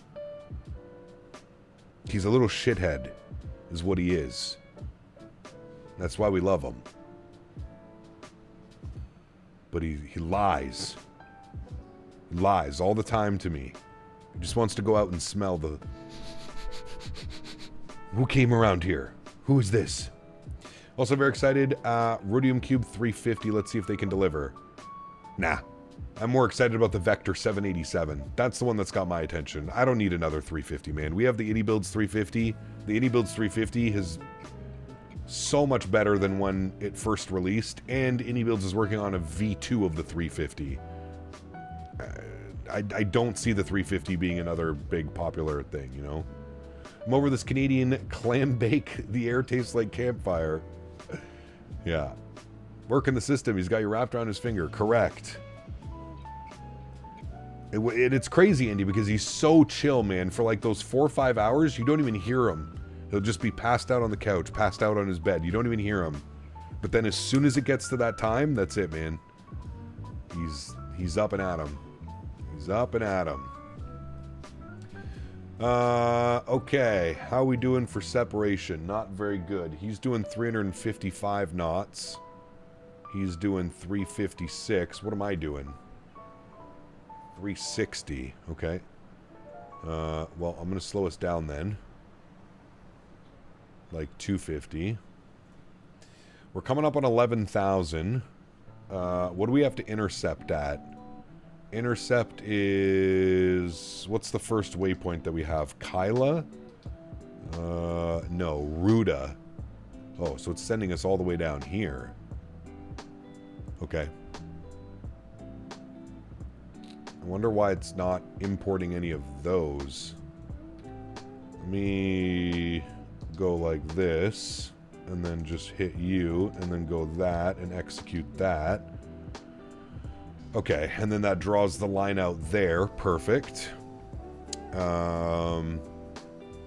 Speaker 1: He's a little shithead, is what he is. That's why we love him. But he lies. He lies all the time to me. He just wants to go out and smell the... Who came around here? Who is this? Also very excited. Rhodium Cube 350. Let's see if they can deliver. Nah. I'm more excited about the Vector 787. That's the one that's got my attention. I don't need another 350, man. We have the iniBuilds 350. The iniBuilds 350 has... so much better than when it first released, and iniBuilds is working on a V2 of the 350. I don't see the 350 being another big popular thing, you know? I'm over this Canadian clam bake. The air tastes like campfire. Yeah. Working the system. He's got you wrapped around his finger. Correct. It's crazy, Andy, because he's so chill, man. For like those 4 or 5 hours, you don't even hear him. He'll just be passed out on the couch, passed out on his bed. You don't even hear him. But then as soon as it gets to that time, that's it, man. He's up and at 'em. He's up and at 'em. Okay. How are we doing for separation? Not very good. He's doing 355 knots. He's doing 356. What am I doing? 360. Okay. Well, I'm going to slow us down then. Like 250. We're coming up on 11,000. What do we have to intercept at? Intercept is... What's the first waypoint that we have? Kyla? No, Ruda. Oh, so it's sending us all the way down here. Okay. I wonder why it's not importing any of those. Let me go like this, and then just hit you, and then go that, and execute that. Okay, and then that draws the line out there. Perfect. And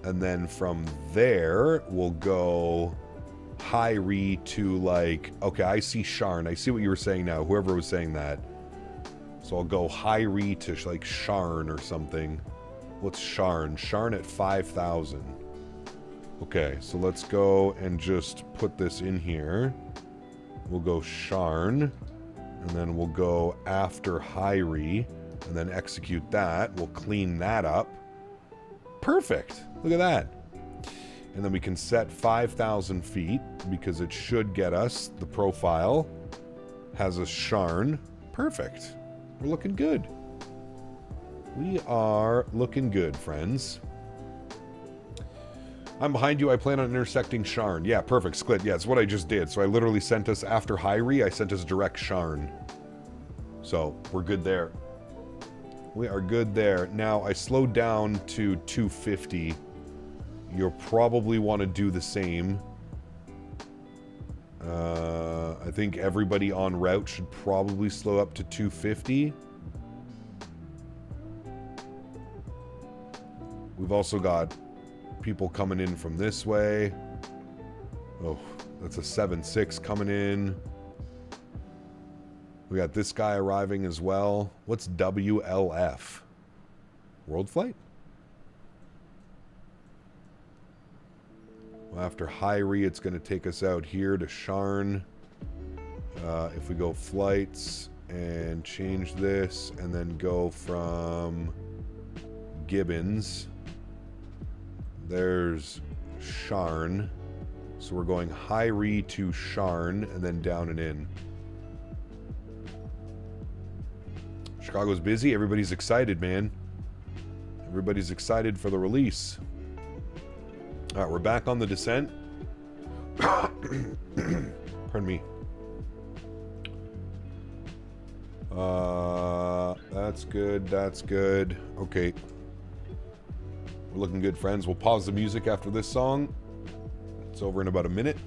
Speaker 1: then from there, we'll go high-re to like... Okay, I see Sharn. I see what you were saying now, whoever was saying that. So I'll go high-re to like Sharn or something. What's Sharn? Sharn at 5,000. Okay, so let's go and just put this in here. We'll go Sharn. And then we'll go after high-re. And then execute that. We'll clean that up. Perfect. Look at that. And then we can set 5,000 feet. Because it should get us the profile. Has a Sharn. Perfect. We're looking good. We are looking good, friends. I'm behind you. I plan on intersecting Sharn. Yeah, perfect. Sklit. Yeah, it's what I just did. So I literally sent us, after high-re, I sent us direct Sharn. So we're good there. We are good there. Now, I slowed down to 250. You'll probably want to do the same. I think everybody en route should probably slow up to 250. We've also got people coming in from this way. Oh, that's a 7.6 coming in. We got this guy arriving as well. What's WLF? World Flight? Well, after high-re, it's going to take us out here to Sharn. If we go flights and change this and then go from Gibbons, there's Sharn. So we're going high-re to Sharn and then down and in. Chicago's busy. Everybody's excited, man. Everybody's excited for the release. All right, we're back on the descent. Pardon me. That's good. That's good. Okay. We're looking good, friends. We'll pause the music after this song. It's over in about a minute.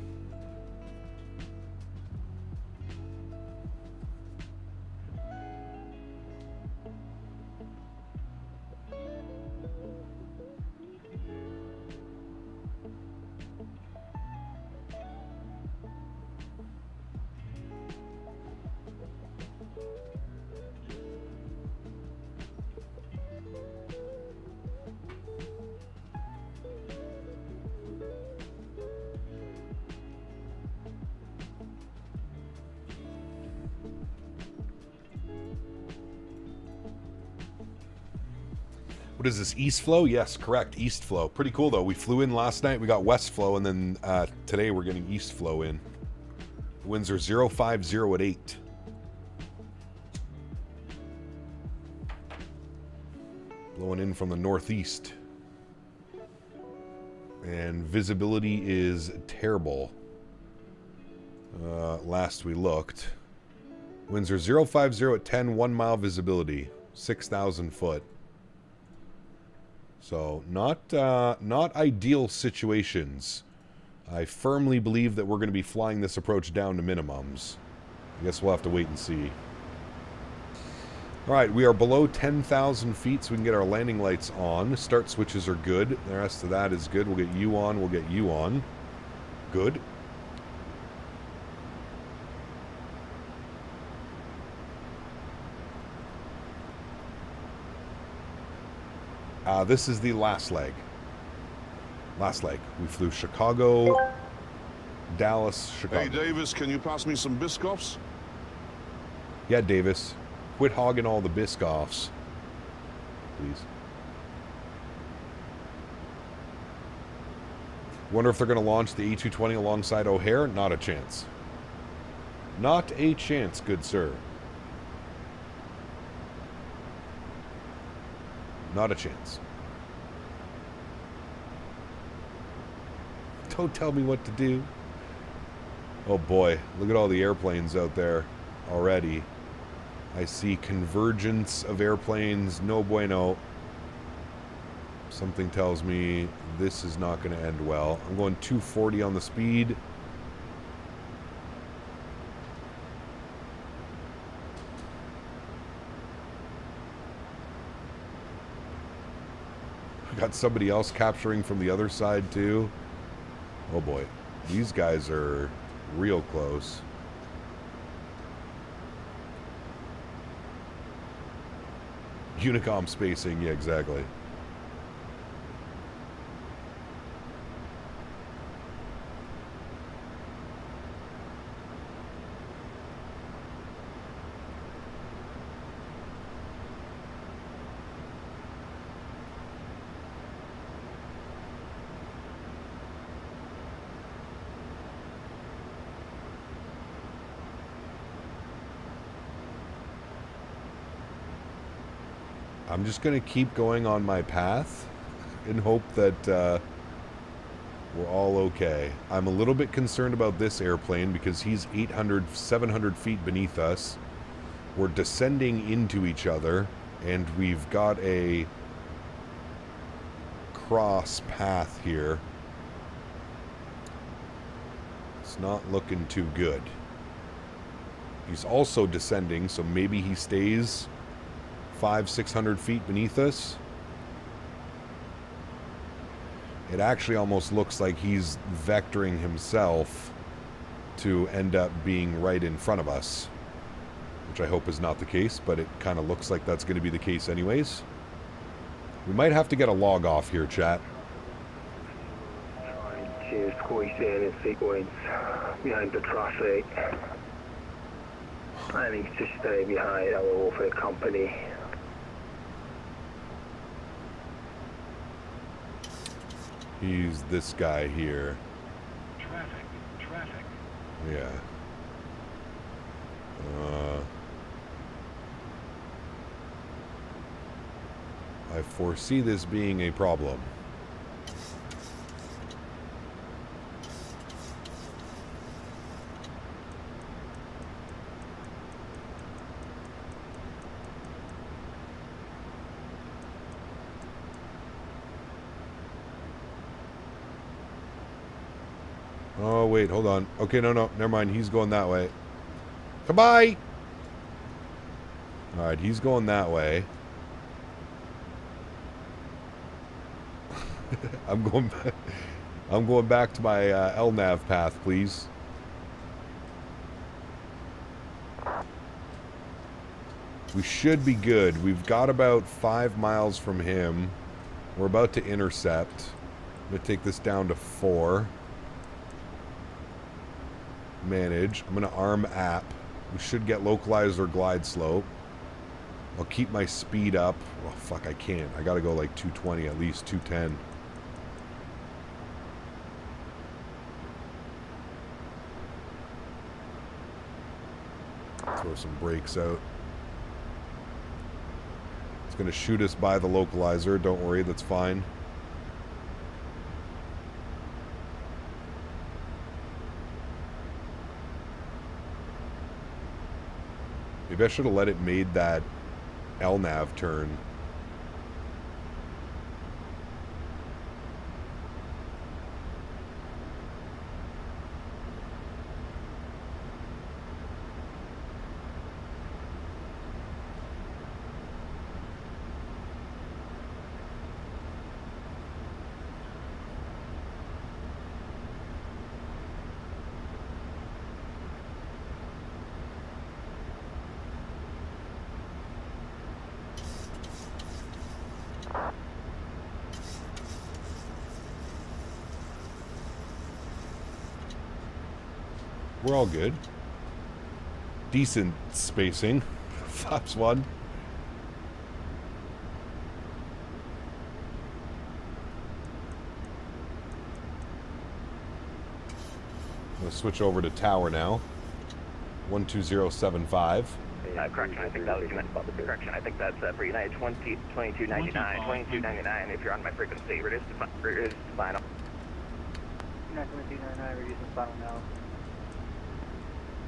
Speaker 1: What is this, east flow? Yes, correct, east flow. Pretty cool, though. We flew in last night, we got west flow, and then today we're getting east flow in. The winds are 050 at 8. Blowing in from the northeast. And visibility is terrible. Last we looked. Winds are 050 at 10, 1 mile visibility. 6,000 foot. So, not ideal situations. I firmly believe that we're going to be flying this approach down to minimums. I guess we'll have to wait and see. Alright, we are below 10,000 feet, so we can get our landing lights on. Start switches are good. The rest of that is good. We'll get you on, we'll get you on. Good. This is the last leg. Last leg. We flew Chicago, Dallas, Chicago.
Speaker 14: Hey, Davis, can you pass me some Biscoffs?
Speaker 1: Yeah, Davis. Quit hogging all the Biscoffs. Please. Wonder if they're going to launch the A220 alongside O'Hare? Not a chance. Not a chance, good sir. Not a chance. Don't tell me what to do. Oh boy, look at all the airplanes out there already. I see convergence of airplanes. No bueno. Something tells me this is not going to end well. I'm going 240 on the speed. Got somebody else capturing from the other side too. Oh boy, these guys are real close. Unicom spacing, yeah, exactly. I'm just going to keep going on my path in hope that we're all okay. I'm a little bit concerned about this airplane because he's 800, 700 feet beneath us. We're descending into each other, and we've got a cross path here. It's not looking too good. He's also descending, so maybe he stays 500-600 feet beneath us. It actually almost looks like he's vectoring himself to end up being right in front of us, which I hope is not the case, but it kind of looks like that's going to be the case anyways. We might have to get a log off here, chat.
Speaker 4: Cheers, squeeze in sequence behind the traffic. I need to stay behind our for the company.
Speaker 1: He's this guy here.
Speaker 15: Traffic.
Speaker 1: Yeah. I foresee this being a problem. Oh, wait, hold on. Okay, no, never mind. He's going that way. Goodbye! Alright, he's going that way. I'm going back to my LNAV path, please. We should be good. We've got about 5 miles from him. We're about to intercept. I'm going to take this down to 4. Manage. I'm going to arm app. We should get localizer glide slope. I'll keep my speed up. Oh, fuck, I can't. I got to go like 220, at least 210. Throw some brakes out. It's going to shoot us by the localizer. Don't worry, that's fine. Maybe I should have let it made that LNAV turn. We're all good. Decent spacing. Flaps 1. I'm going to switch over to tower now. 12075.
Speaker 11: Correction, I think that was correction. I think that's for United 2299. 2299. If you're on my frequency, reduce to final.
Speaker 9: United 2299, reducing final now.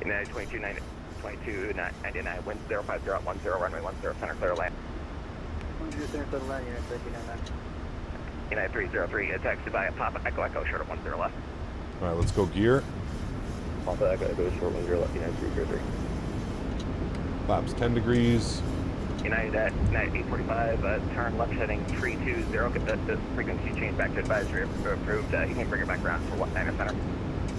Speaker 11: United 2299, wind 050 at 10, runway 10, center clear land.
Speaker 9: 10 center clear land, United 2299.
Speaker 11: United 303, taxi by Papa Echo Echo, short of 10 left.
Speaker 1: All right, let's go gear.
Speaker 10: Papa Echo Echo, short 10 left, United 303.
Speaker 1: Flaps 10 degrees.
Speaker 11: United 845, turn left heading 320, get the frequency change back to advisory approved. You can bring it back around for 19 center.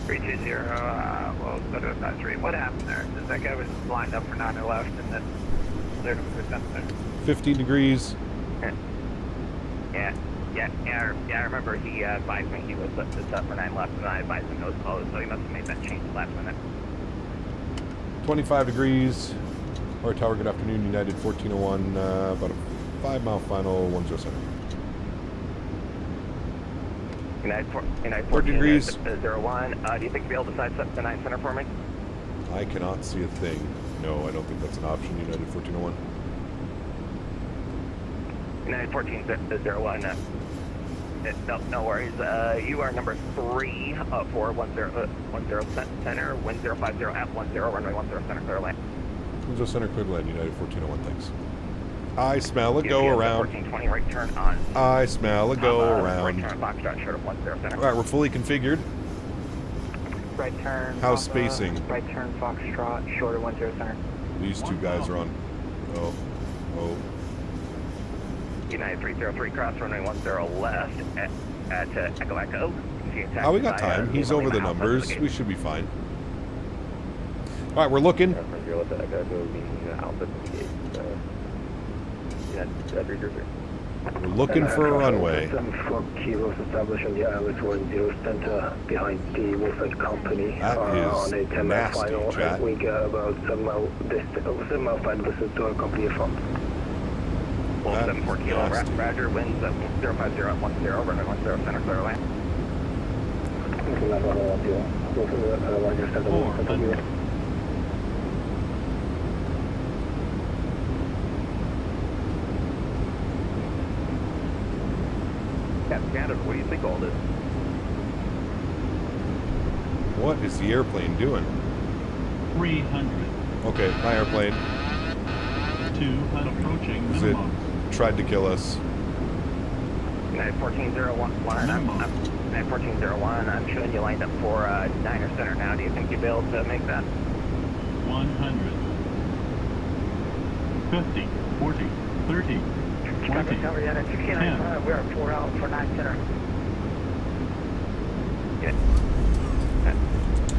Speaker 11: 320, we'll go to advisory. What happened there? That guy was lined up for 9 left and then cleared him for center.
Speaker 1: 15 degrees.
Speaker 11: Yeah, I remember he advised me he was set for 9 left and I advised him it was closed, so he must have made that change last minute.
Speaker 1: 25 degrees. All right, tower, good afternoon. United 1401, about a 5-mile final, 10 center.
Speaker 11: United
Speaker 1: 40 degrees.
Speaker 11: 01. Do you think you'll be able to sidestep the 9 center for me?
Speaker 1: I cannot see a thing. No, I don't think that's an option. United 1401.
Speaker 11: United 1401. No worries. You are number 3 for 10 center, wind 050 at 10, runway 10 center clear land.
Speaker 1: 10 center clear land, United 1401, thanks. I smell a go around.
Speaker 11: 1420, right turn on.
Speaker 1: I smell a go around.
Speaker 11: Right turn, Foxtrot, short of 10 center.
Speaker 1: All right, we're fully configured.
Speaker 9: Right turn.
Speaker 1: How's spacing?
Speaker 9: Right turn, Foxtrot, short of 10 center.
Speaker 1: These two guys are on. Oh.
Speaker 11: United 303, cross runway 10 left at Echo Echo.
Speaker 1: Oh, we got time. He's over the numbers. We should be fine. All right, we're looking. We're looking for a runway.
Speaker 4: 4 kilos established on the Airbus 10 center behind the Wolford Company.
Speaker 1: That
Speaker 4: on a
Speaker 1: is
Speaker 4: 10-mile
Speaker 1: nasty,
Speaker 4: final.
Speaker 1: chat.
Speaker 4: We got about 7-mile final distance to our company front.
Speaker 11: 74 kilo, Roger, winds 050 at 10, runway 10 center clear land. Canada, what do you think all this?
Speaker 1: What is the airplane doing?
Speaker 15: 300.
Speaker 1: Okay, my airplane.
Speaker 15: 200 approaching.
Speaker 1: Is it tried to kill us?
Speaker 11: United 1401. United 1401. I'm showing you lined up for 9er center now. Do you think you'll be able to make that?
Speaker 15: 100. 50. 40. 30. 20. 10.
Speaker 9: We are 4 out for 9 center.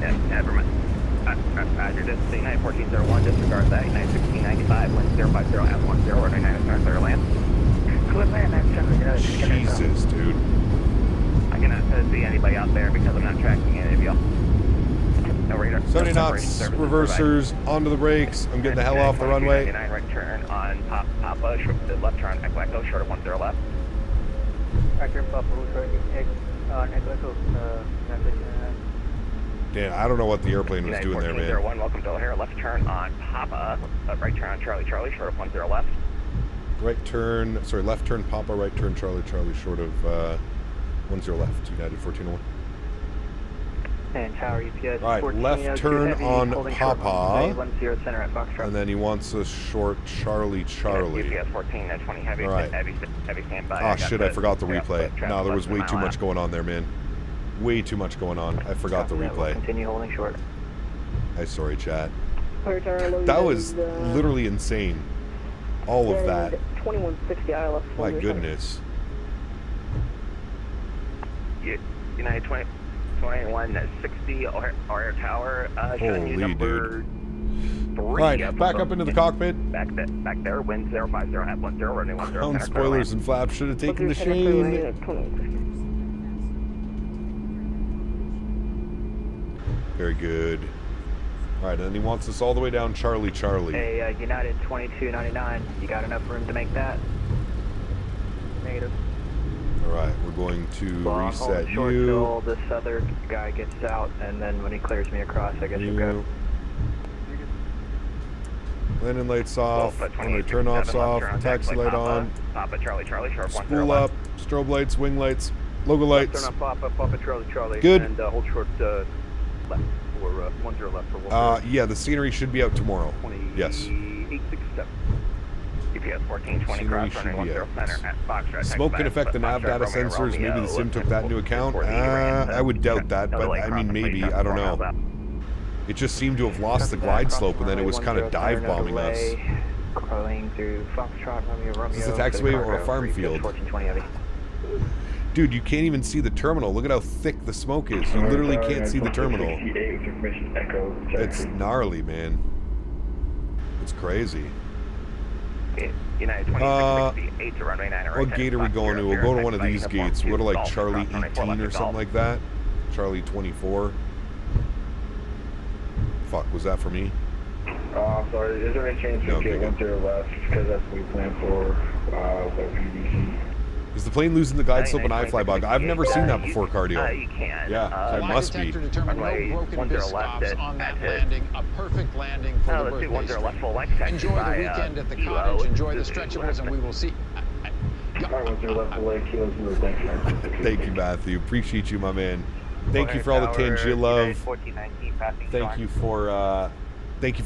Speaker 11: Yeah, never mind. Roger, this is United 1401, disregard that. United 1695, wind 050 at 10, runway 9 center clear land.
Speaker 9: Clear land, 9 center.
Speaker 1: Jesus, dude.
Speaker 11: I cannot see anybody out there because I'm not tracking any of y'all. No radar.
Speaker 1: 70 knots, reversers, onto the brakes. I'm getting the hell off the runway.
Speaker 11: 99 right turn on Papa, left turn, Echo Echo, short of 10 left.
Speaker 9: Right turn, Papa, on Echo Echo,
Speaker 1: Damn, I don't know what the airplane was doing there, man.
Speaker 11: 01, welcome to O'Hare, left turn on Papa, right turn on Charlie Charlie, short of 10 left.
Speaker 1: Right turn, sorry, left turn Papa, right turn Charlie Charlie, short of 10 left, United 1401.
Speaker 9: And tower UPS.
Speaker 1: All right, left turn on Papa.
Speaker 9: 10 center at Foxtrot.
Speaker 1: And then he wants a short Charlie Charlie.
Speaker 11: UPS 1420 heavy,
Speaker 1: all right.
Speaker 11: heavy standby.
Speaker 1: Oh shit, I forgot the replay. No, there was way too much going on there, man. Way too much going on. I forgot the replay.
Speaker 9: Continue holding short.
Speaker 1: I'm sorry, chat. That was literally insane. All of that.
Speaker 8: 2160 ILF.
Speaker 1: My goodness.
Speaker 11: United 2160 O'Hare Tower.
Speaker 1: Holy dude. Alright, back up into the cockpit.
Speaker 11: Back there, wind 050 at 10, runway 10.
Speaker 1: Down spoilers and flaps. Should have taken the shade. Very good. All right, and then he wants us all the way down Charlie.
Speaker 9: Hey, United 2299, you got enough room to make that? Negative.
Speaker 1: All right, we're going to
Speaker 9: Well, I'm
Speaker 1: reset
Speaker 9: holding short
Speaker 1: you.
Speaker 9: till this other guy gets out, and then when he clears me across, I guess you'll go.
Speaker 1: Landing lights off. Runway turn offs off. Taxi light on.
Speaker 11: Papa Charlie, sharp 10
Speaker 1: Spool up. Strobe lights. Wing lights. Logo lights.
Speaker 9: Turn off Papa Charlie.
Speaker 1: Good.
Speaker 9: And hold short left for 10 left for 1.
Speaker 1: Yeah, the scenery should be out tomorrow. Yes.
Speaker 9: 2867.
Speaker 11: GPS 1420 cross running 10 center at Foxtrot.
Speaker 1: Smoke can affect the nav data sensors. Maybe the sim took that into account. I would doubt that, but I mean, maybe. I don't know. It just seemed to have lost the glide slope, and then it was kind of dive bombing us.
Speaker 9: Crawling through Foxtrot, Romeo.
Speaker 1: Is this a taxiway or a farm field? Dude, you can't even see the terminal. Look at how thick the smoke is. You literally can't see the terminal. It's gnarly, man. It's crazy.
Speaker 11: United 2668 to runway 9
Speaker 1: what gate are we going to? We'll go to one of these gates. We'll go to like Charlie 18 or something like that. Charlie 24. Fuck, was that for me?
Speaker 4: I'm sorry, is there any chance we get 10 left? Because that's what we plan for PDC.
Speaker 1: Is the plane losing the glide slope on iFly bug? I've never seen that before, Cardio.
Speaker 11: You can.
Speaker 1: Yeah, it must be.
Speaker 11: Runway 10 left
Speaker 17: on that landing. A perfect landing for the birthday
Speaker 11: let's do 10 left full length.
Speaker 17: Enjoy the weekend at the cottage. Enjoy the stretchables, and we will see.
Speaker 1: Thank you, Matthew. Appreciate you, my man. Thank you for all the Tangier love. Thank you for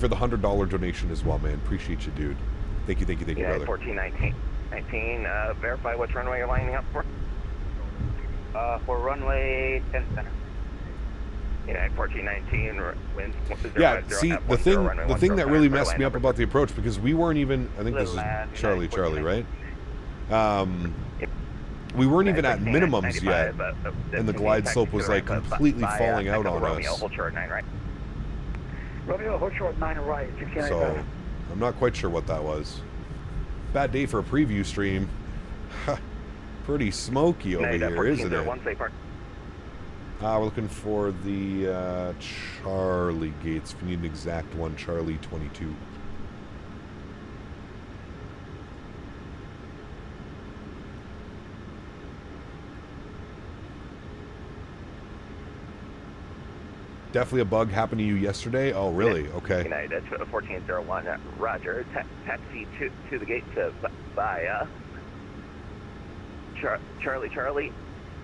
Speaker 1: the $100 donation as well, man. Appreciate you, dude. Thank you, brother.
Speaker 11: 1419. Verify which runway you're lining up for.
Speaker 9: For runway 10 center.
Speaker 11: Yeah, 1419 winds.
Speaker 1: Yeah, see, the thing that really messed me up about the approach, because we weren't even, I think this is Charlie, right? We weren't even at minimums yet, and the glide slope was like completely falling out on us.
Speaker 11: Hold short 9 right.
Speaker 9: Romeo, hold short 9 right.
Speaker 1: So, I'm not quite sure what that was. Bad day for a preview stream. Pretty smoky over here, isn't it? We're looking for the Charlie gates. If you need an exact one, Charlie 22. Definitely a bug happened to you yesterday? Oh, really? Okay.
Speaker 11: United 1401, roger. Taxi to the gate via Charlie,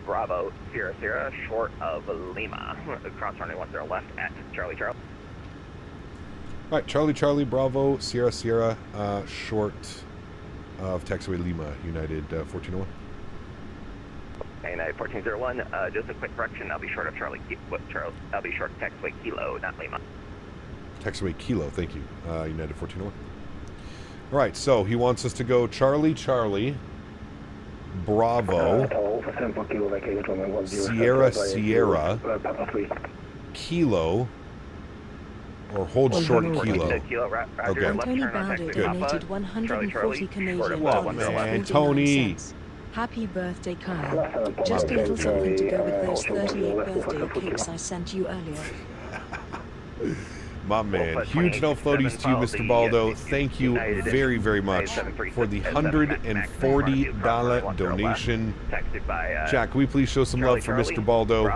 Speaker 11: Bravo, Sierra, short of Lima. Cross runway 10 left at Charlie.
Speaker 1: All right, Charlie, Bravo, Sierra, short of taxiway Lima, United 1401.
Speaker 11: United 1401, just a quick correction. I'll be short of I'll be short of taxiway Kilo, not Lima.
Speaker 1: Taxiway Kilo, thank you. United 1401. All right, so he wants us to go Charlie, Bravo, Sierra, Kilo, or hold short Kilo. Okay.
Speaker 2: Tony Baldo donated 140 Canadian
Speaker 1: dollars. Man, Tony.
Speaker 2: Happy birthday, Kyle. Just a little something to go with those 38 birthday cakes I sent you earlier.
Speaker 1: My man. Huge no floaties to you, Mr. Baldo. Thank you very, very much for the $140 donation. Jack, can we please show some love for Mr. Baldo?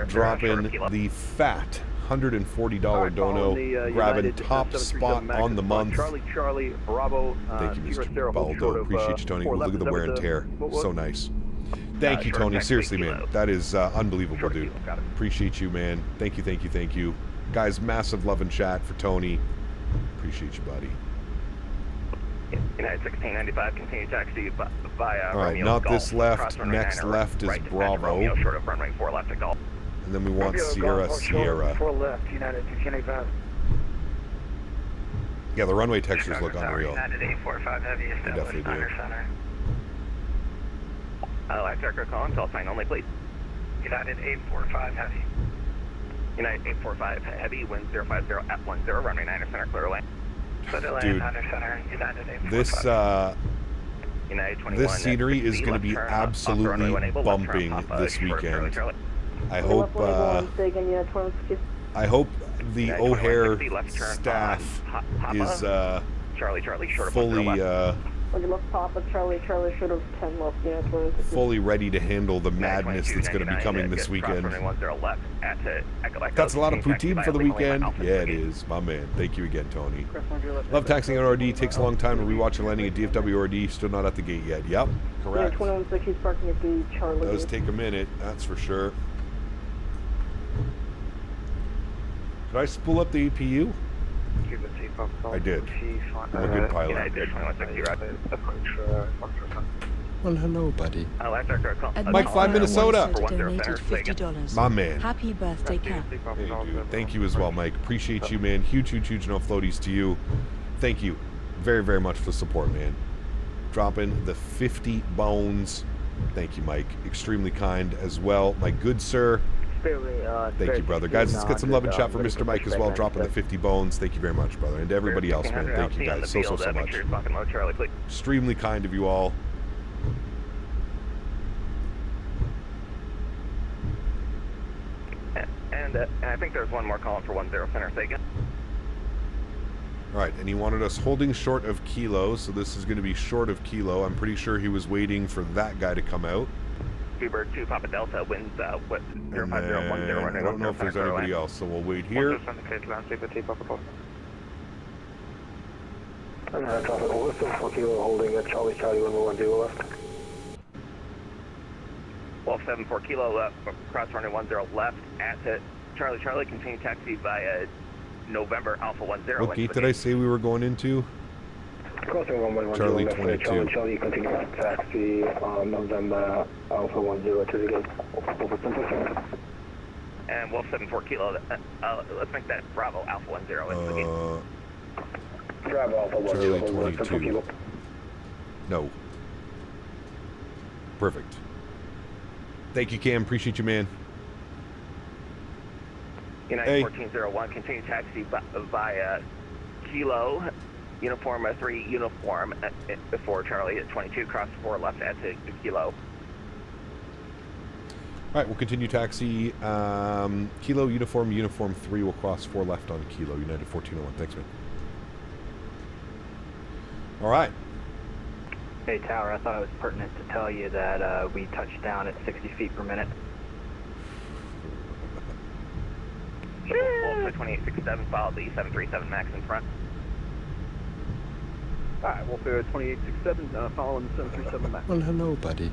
Speaker 1: Dropping the fat $140 dono, grabbing top spot on the month.
Speaker 9: Charlie, Bravo.
Speaker 1: Thank you, Mr. Baldo. Appreciate you, Tony. Look at the wear and tear. So nice. Thank you, Tony. Seriously, man. That is unbelievable, dude. Appreciate you, man. Thank you. Guys, massive love and chat for Tony. Appreciate you, buddy.
Speaker 11: United 1695, continue taxi via
Speaker 1: all right,
Speaker 11: Romeo
Speaker 1: not
Speaker 11: Golf.
Speaker 1: this left. Next left is
Speaker 11: right
Speaker 1: Bravo.
Speaker 11: Romeo, short of runway 4 left to Golf.
Speaker 1: And then we want Sierra.
Speaker 9: 4 left, United 295.
Speaker 1: Yeah, the runway textures look unreal.
Speaker 11: United 845 heavy,
Speaker 1: they definitely do.
Speaker 11: Center. Electric call until sign only, please.
Speaker 9: United 845 heavy.
Speaker 11: United 845 heavy, wind 050 at 10, runway 9 center, clear away.
Speaker 1: Dude, this scenery is going to be absolutely bumping this weekend. I hope the O'Hare staff is
Speaker 11: Charlie, short of
Speaker 1: fully
Speaker 8: left Papa, Charlie, short of 10 left, yeah,
Speaker 1: fully ready to handle the madness that's going to be coming this weekend. That's a lot of poutine for the weekend. Yeah, it is, my man. Thank you again, Tony. Love taxing on RD. Takes a long time to rewatch and landing at DFW RD. Still not at the gate yet. Yep, correct.
Speaker 8: Yeah, 21-6, he's parking at the Charlie.
Speaker 1: Does take a minute, that's for sure. Did I spool up the APU? I did. I'm a good pilot.
Speaker 13: Well, hello, buddy.
Speaker 1: Mike5 Minnesota.
Speaker 2: Donated $50.
Speaker 1: My man.
Speaker 2: Happy birthday, Cal.
Speaker 1: Hey, dude. Thank you as well, Mike. Appreciate you, man. Huge no floaties to you. Thank you very, very much for the support, man. Dropping the 50 bones. Thank you, Mike. Extremely kind as well. My good sir. Thank you, brother. Guys, let's get some love and chat for Mr. Mike as well, dropping the 50 bones. Thank you very much, brother. And to everybody else, man. Thank you, guys, so much. Extremely kind of you all.
Speaker 11: And I think there's one more calling for 10 center second.
Speaker 1: All right, and he wanted us holding short of Kilo, so this is going to be short of Kilo. I'm pretty sure he was waiting for that guy to come out.
Speaker 11: Uber 2 Papa Delta winds what 05010
Speaker 1: I don't know if there's anybody else, so we'll wait here.
Speaker 4: Holding at Charlie 110 left.
Speaker 11: Wolf 74 Kilo cross running 10 left at Charlie. Continue taxi via November Alpha 10.
Speaker 1: What gate did I say we were going into?
Speaker 4: Crossing 110
Speaker 1: Charlie
Speaker 4: left,
Speaker 1: 22.
Speaker 4: Charlie continue taxi November Alpha 10 to the gate.
Speaker 11: And Wolf 74 Kilo, let's make that Bravo Alpha 10 into the gate.
Speaker 4: Bravo Alpha 10.
Speaker 1: Charlie 22. No. Perfect. Thank you, Cam. Appreciate you, man.
Speaker 11: United 1401, continue taxi via Kilo, Uniform 3 Uniform before Charlie at 22, cross 4 left at Kilo.
Speaker 1: All right, we'll continue taxi. Kilo, Uniform 3 will cross 4 left on Kilo, United 1401. Thanks, man. All right.
Speaker 9: Hey, Tower, I thought it was pertinent to tell you that we touched down at 60 feet per minute.
Speaker 11: Wolf 2867, follow the 737 MAX in front.
Speaker 9: Alright, Wolf 2867, following the 737 MAX.
Speaker 13: Well, hello, buddy.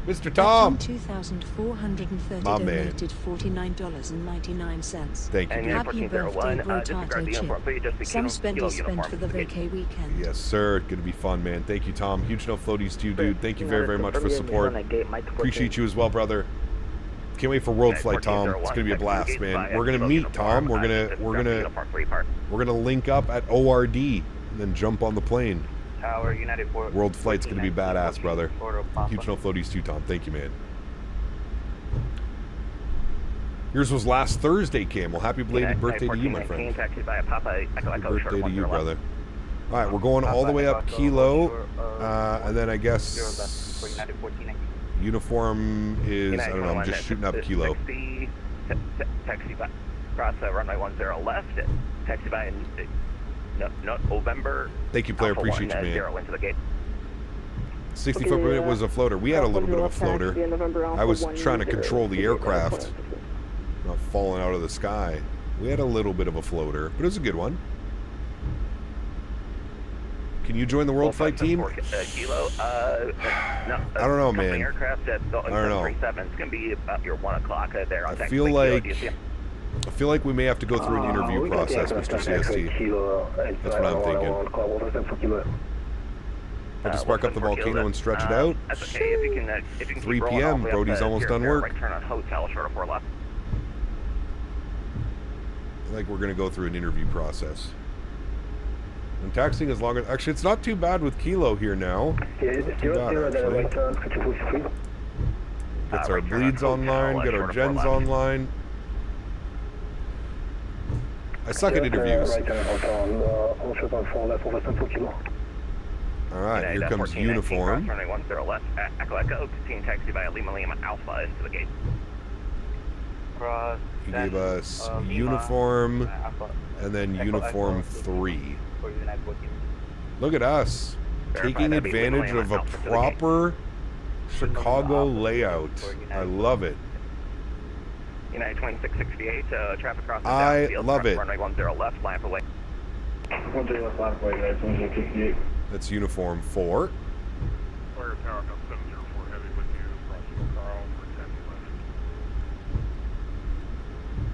Speaker 1: Mr. Tom!
Speaker 2: 2,430
Speaker 1: My
Speaker 2: donated $49.99.
Speaker 1: Thank you,
Speaker 11: and
Speaker 1: dude.
Speaker 2: Happy birthday, Brotato Chip. Some spend is spent for the vacay weekend.
Speaker 1: Yes, sir. Going to be fun, man. Thank you, Tom. Huge no floaties to you, dude. Thank you very, very much for support. Appreciate you as well, brother. Can't wait for World Flight, Tom. It's gonna be a blast, man. We're gonna meet, Tom. We're gonna link up at ORD and then jump on the plane.
Speaker 11: Tower United
Speaker 1: World Flight's gonna be badass, brother. Huge no floaties too, Tom. Thank you, man. Yours was last Thursday, Cam. Well, happy belated birthday to you, my friend. Happy birthday to you, brother. All right, we're going all the way up Kilo, and then I guess Uniform is, I don't know, I'm just shooting up Kilo.
Speaker 11: Taxi by, cross runway 10 left, taxi by November.
Speaker 1: Thank you, player. Appreciate you, man.
Speaker 11: Into the gate.
Speaker 1: 60 foot per minute was a floater. We had a little bit of a floater. I was trying to control the aircraft, not falling out of the sky. We had a little bit of a floater, but it was a good one. Can you join the World Flight team?
Speaker 11: Kilo,
Speaker 1: I don't know, man.
Speaker 11: Aircraft at
Speaker 1: I don't know.
Speaker 11: 37 is going to be about your 1 o'clock there on
Speaker 1: I feel like we may have to go through an interview process, Mr. CST. That's what I'm thinking. I'll just spark up the volcano and stretch it out.
Speaker 11: That's okay. If you can
Speaker 1: 3 p.m. Brody's almost done work.
Speaker 11: Right turn on hotel, short of 4 left.
Speaker 1: I think we're going to go through an interview process. And taxiing as long as... Actually, it's not too bad with Kilo here now. Gets our bleeds online, get our gens online. I suck at interviews. Alright, here comes Uniform.
Speaker 11: Runway 10 left, Echo, continue taxi by Lima Alpha into the gate.
Speaker 9: cross.
Speaker 1: He gave us uniform and then uniform 3. Look at us taking advantage of a proper Chicago layout. I love it.
Speaker 11: United 2668, traffic crossing
Speaker 1: I
Speaker 11: downfield,
Speaker 1: love it.
Speaker 11: Runway 10 left, lamp away.
Speaker 4: 10 left, lamp away, United 2668.
Speaker 1: That's uniform 4.
Speaker 18: Fire tower, now 704 heavy with you, crossing Karl for 10 left.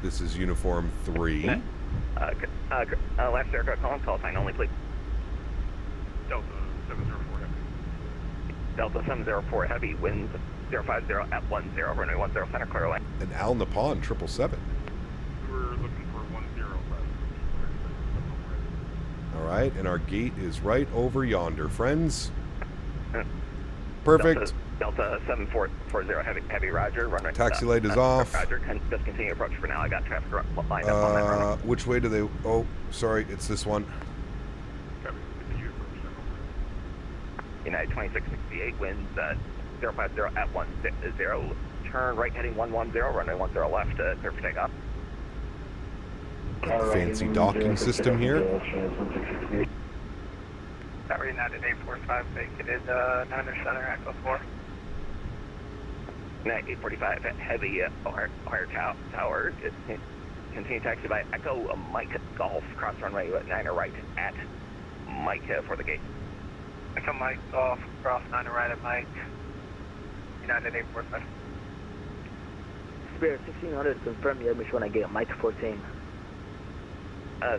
Speaker 1: This is uniform 3.
Speaker 11: Left circle, call sign only, please.
Speaker 18: Delta 704 heavy.
Speaker 11: Delta 704 heavy, winds 050 at 10, runway 10 center, clear away.
Speaker 1: And Al Nippon 777.
Speaker 18: We're looking for 10 left.
Speaker 1: All right, and our gate is right over yonder, friends. Perfect.
Speaker 11: Delta 7440 heavy, roger. Runway.
Speaker 1: Taxi light is off.
Speaker 11: Roger. Just continue approach for now. I got traffic lined up on that runway.
Speaker 1: Which way do they? Oh, sorry, it's this one.
Speaker 11: United 2668 winds 050 at 10. Turn right heading 110. Runway 10 left. Clear for takeoff.
Speaker 1: Fancy docking system here.
Speaker 6: Tower United 845 vacated 9er center, Echo 4.
Speaker 11: United 845 heavy O'Hare Tower. Continue taxi by Echo Mike Golf cross runway 9er right at Mike for the gate.
Speaker 6: Echo Mike Golf cross 9er right at Mike. United 845.
Speaker 9: Spirit 1600, confirm your mission when I get Mike 14.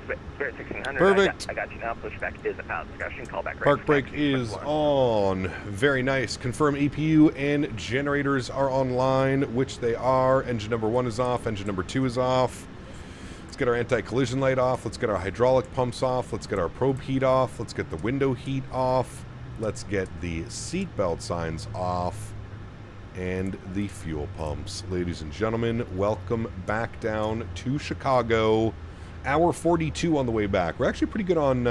Speaker 11: Spirit 1600.
Speaker 1: Perfect.
Speaker 11: I got you now. Pushback is out. Discussion. Call back.
Speaker 1: Park brake is on. Very nice. Confirm APU and generators are online, which they are. Engine number 1 is off. Engine number 2 is off. Let's get our anti-collision light off. Let's get our hydraulic pumps off. Let's get our probe heat off. Let's get the window heat off. Let's get the seatbelt signs off. And the fuel pumps. Ladies and gentlemen, welcome back down to Chicago. Hour 42 on the way back. We're actually pretty good on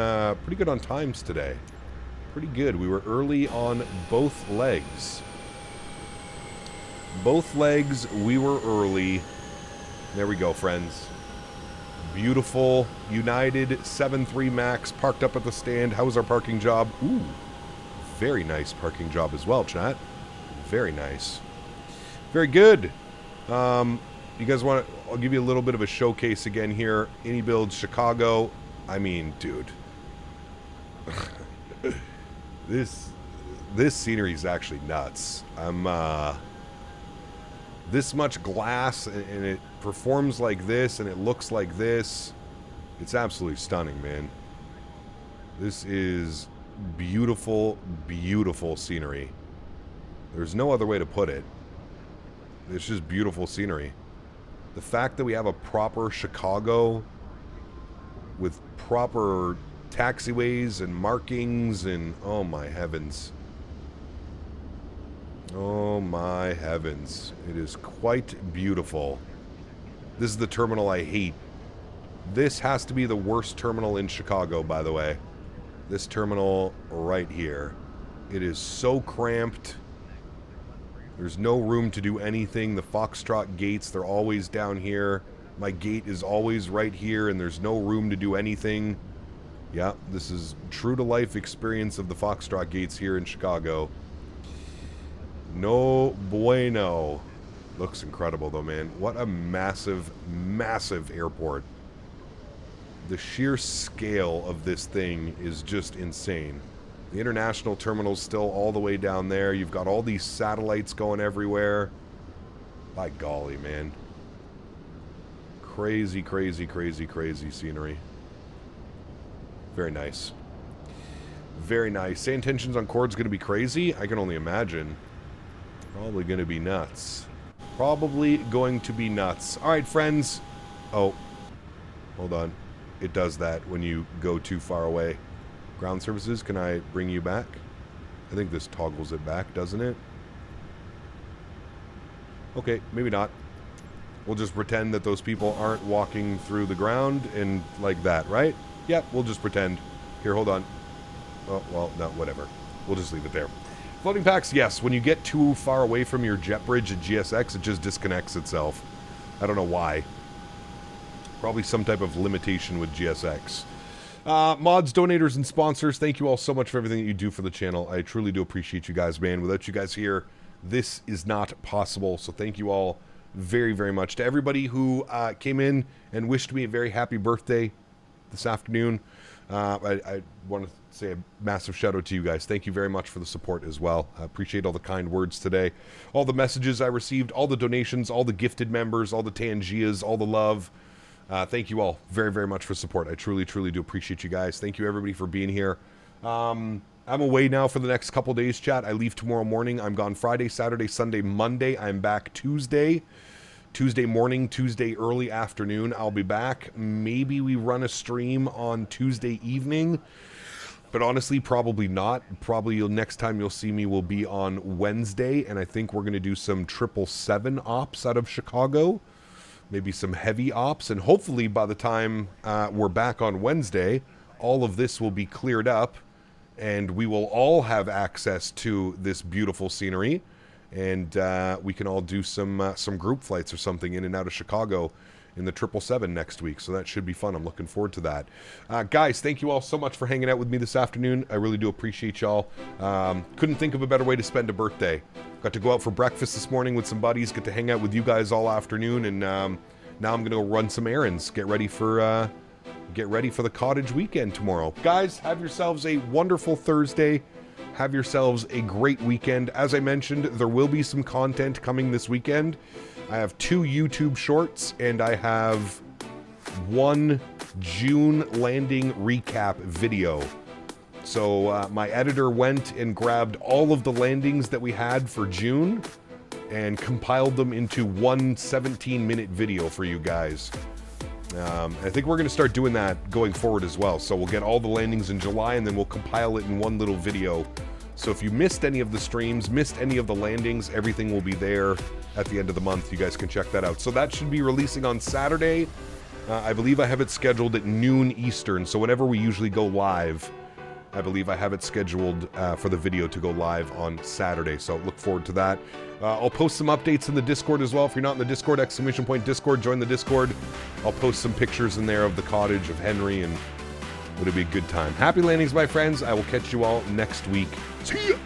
Speaker 1: times today. Pretty good. We were early on both legs. Both legs, we were early. There we go, friends. Beautiful United 7.3 Max parked up at the stand. How was our parking job? Ooh, very nice parking job as well, chat. Very nice. Very good. You guys want to... I'll give you a little bit of a showcase again here. iniBuilds Chicago. I mean, dude. This scenery is actually nuts. This much glass and it performs like this and it looks like this. It's absolutely stunning, man. This is beautiful, beautiful scenery. There's no other way to put it. It's just beautiful scenery. The fact that we have a proper Chicago with proper taxiways and markings and oh my heavens. Oh my heavens. It is quite beautiful. This is the terminal I hate. This has to be the worst terminal in Chicago, by the way. This terminal right here. It is so cramped. There's no room to do anything. The Foxtrot gates, they're always down here. My gate is always right here, and there's no room to do anything. Yeah, this is true-to-life experience of the Foxtrot gates here in Chicago. No bueno. Looks incredible, though, man. What a massive, massive airport. The sheer scale of this thing is just insane. The international terminal's still all the way down there. You've got all these satellites going everywhere. By golly, man. Crazy, crazy, crazy, crazy scenery. Very nice. Very nice. Say intentions on KORD's going to be crazy? I can only imagine. Probably going to be nuts. Probably going to be nuts. All right, friends. Oh, hold on. It does that when you go too far away. Ground services, can I bring you back? I think this toggles it back, doesn't it? Okay, maybe not. We'll just pretend that those people aren't walking through the ground and like that, right? Yep, we'll just pretend. Here, hold on. Oh, well, no, whatever. We'll just leave it there. Floating packs, yes. When you get too far away from your jet bridge at GSX, it just disconnects itself. I don't know why. Probably some type of limitation with GSX. Mods, donators, and sponsors, thank you all so much for everything that you do for the channel. I truly do appreciate you guys, man. Without you guys here, this is not possible. So thank you all very, very much. To everybody who came in and wished me a very happy birthday this afternoon, I want to say a massive shout out to you guys. Thank you very much for the support as well. I appreciate all the kind words today. All the messages I received, all the donations, all the gifted members, all the Tangias, all the love. Thank you all very, very much for support. I truly, truly do appreciate you guys. Thank you, everybody, for being here. I'm away now for the next couple days, chat. I leave tomorrow morning. I'm gone Friday, Saturday, Sunday, Monday. I'm back Tuesday. Tuesday morning, Tuesday early afternoon. I'll be back. Maybe we run a stream on Tuesday evening. But honestly, probably not. Probably next time you'll see me will be on Wednesday. And I think we're going to do some 777 ops out of Chicago. Maybe some heavy ops, and hopefully by the time we're back on Wednesday, all of this will be cleared up, and we will all have access to this beautiful scenery, and we can all do some group flights or something in and out of Chicago in the 777 next week, so that should be fun. I'm looking forward to that. Guys, thank you all so much for hanging out with me this afternoon. I really do appreciate y'all. Couldn't think of a better way to spend a birthday. Got to go out for breakfast this morning with some buddies, get to hang out with you guys all afternoon, and now I'm going to go run some errands, get ready for the cottage weekend tomorrow. Guys, have yourselves a wonderful Thursday. Have yourselves a great weekend. As I mentioned, there will be some content coming this weekend. I have 2 YouTube shorts, and I have 1 June landing recap video. So my editor went and grabbed all of the landings that we had for June and compiled them into 1 17-minute video for you guys. I think we're going to start doing that going forward as well. So we'll get all the landings in July, and then we'll compile it in one little video. So if you missed any of the streams, missed any of the landings, everything will be there at the end of the month. You guys can check that out. So that should be releasing on Saturday. I believe I have it scheduled at noon Eastern. So whenever we usually go live, I believe I have it scheduled for the video to go live on Saturday. So look forward to that. I'll post some updates in the Discord as well. If you're not in the Discord, !Discord, join the Discord. I'll post some pictures in there of the cottage of Henry, and it'll be a good time. Happy landings, my friends. I will catch you all next week. See ya!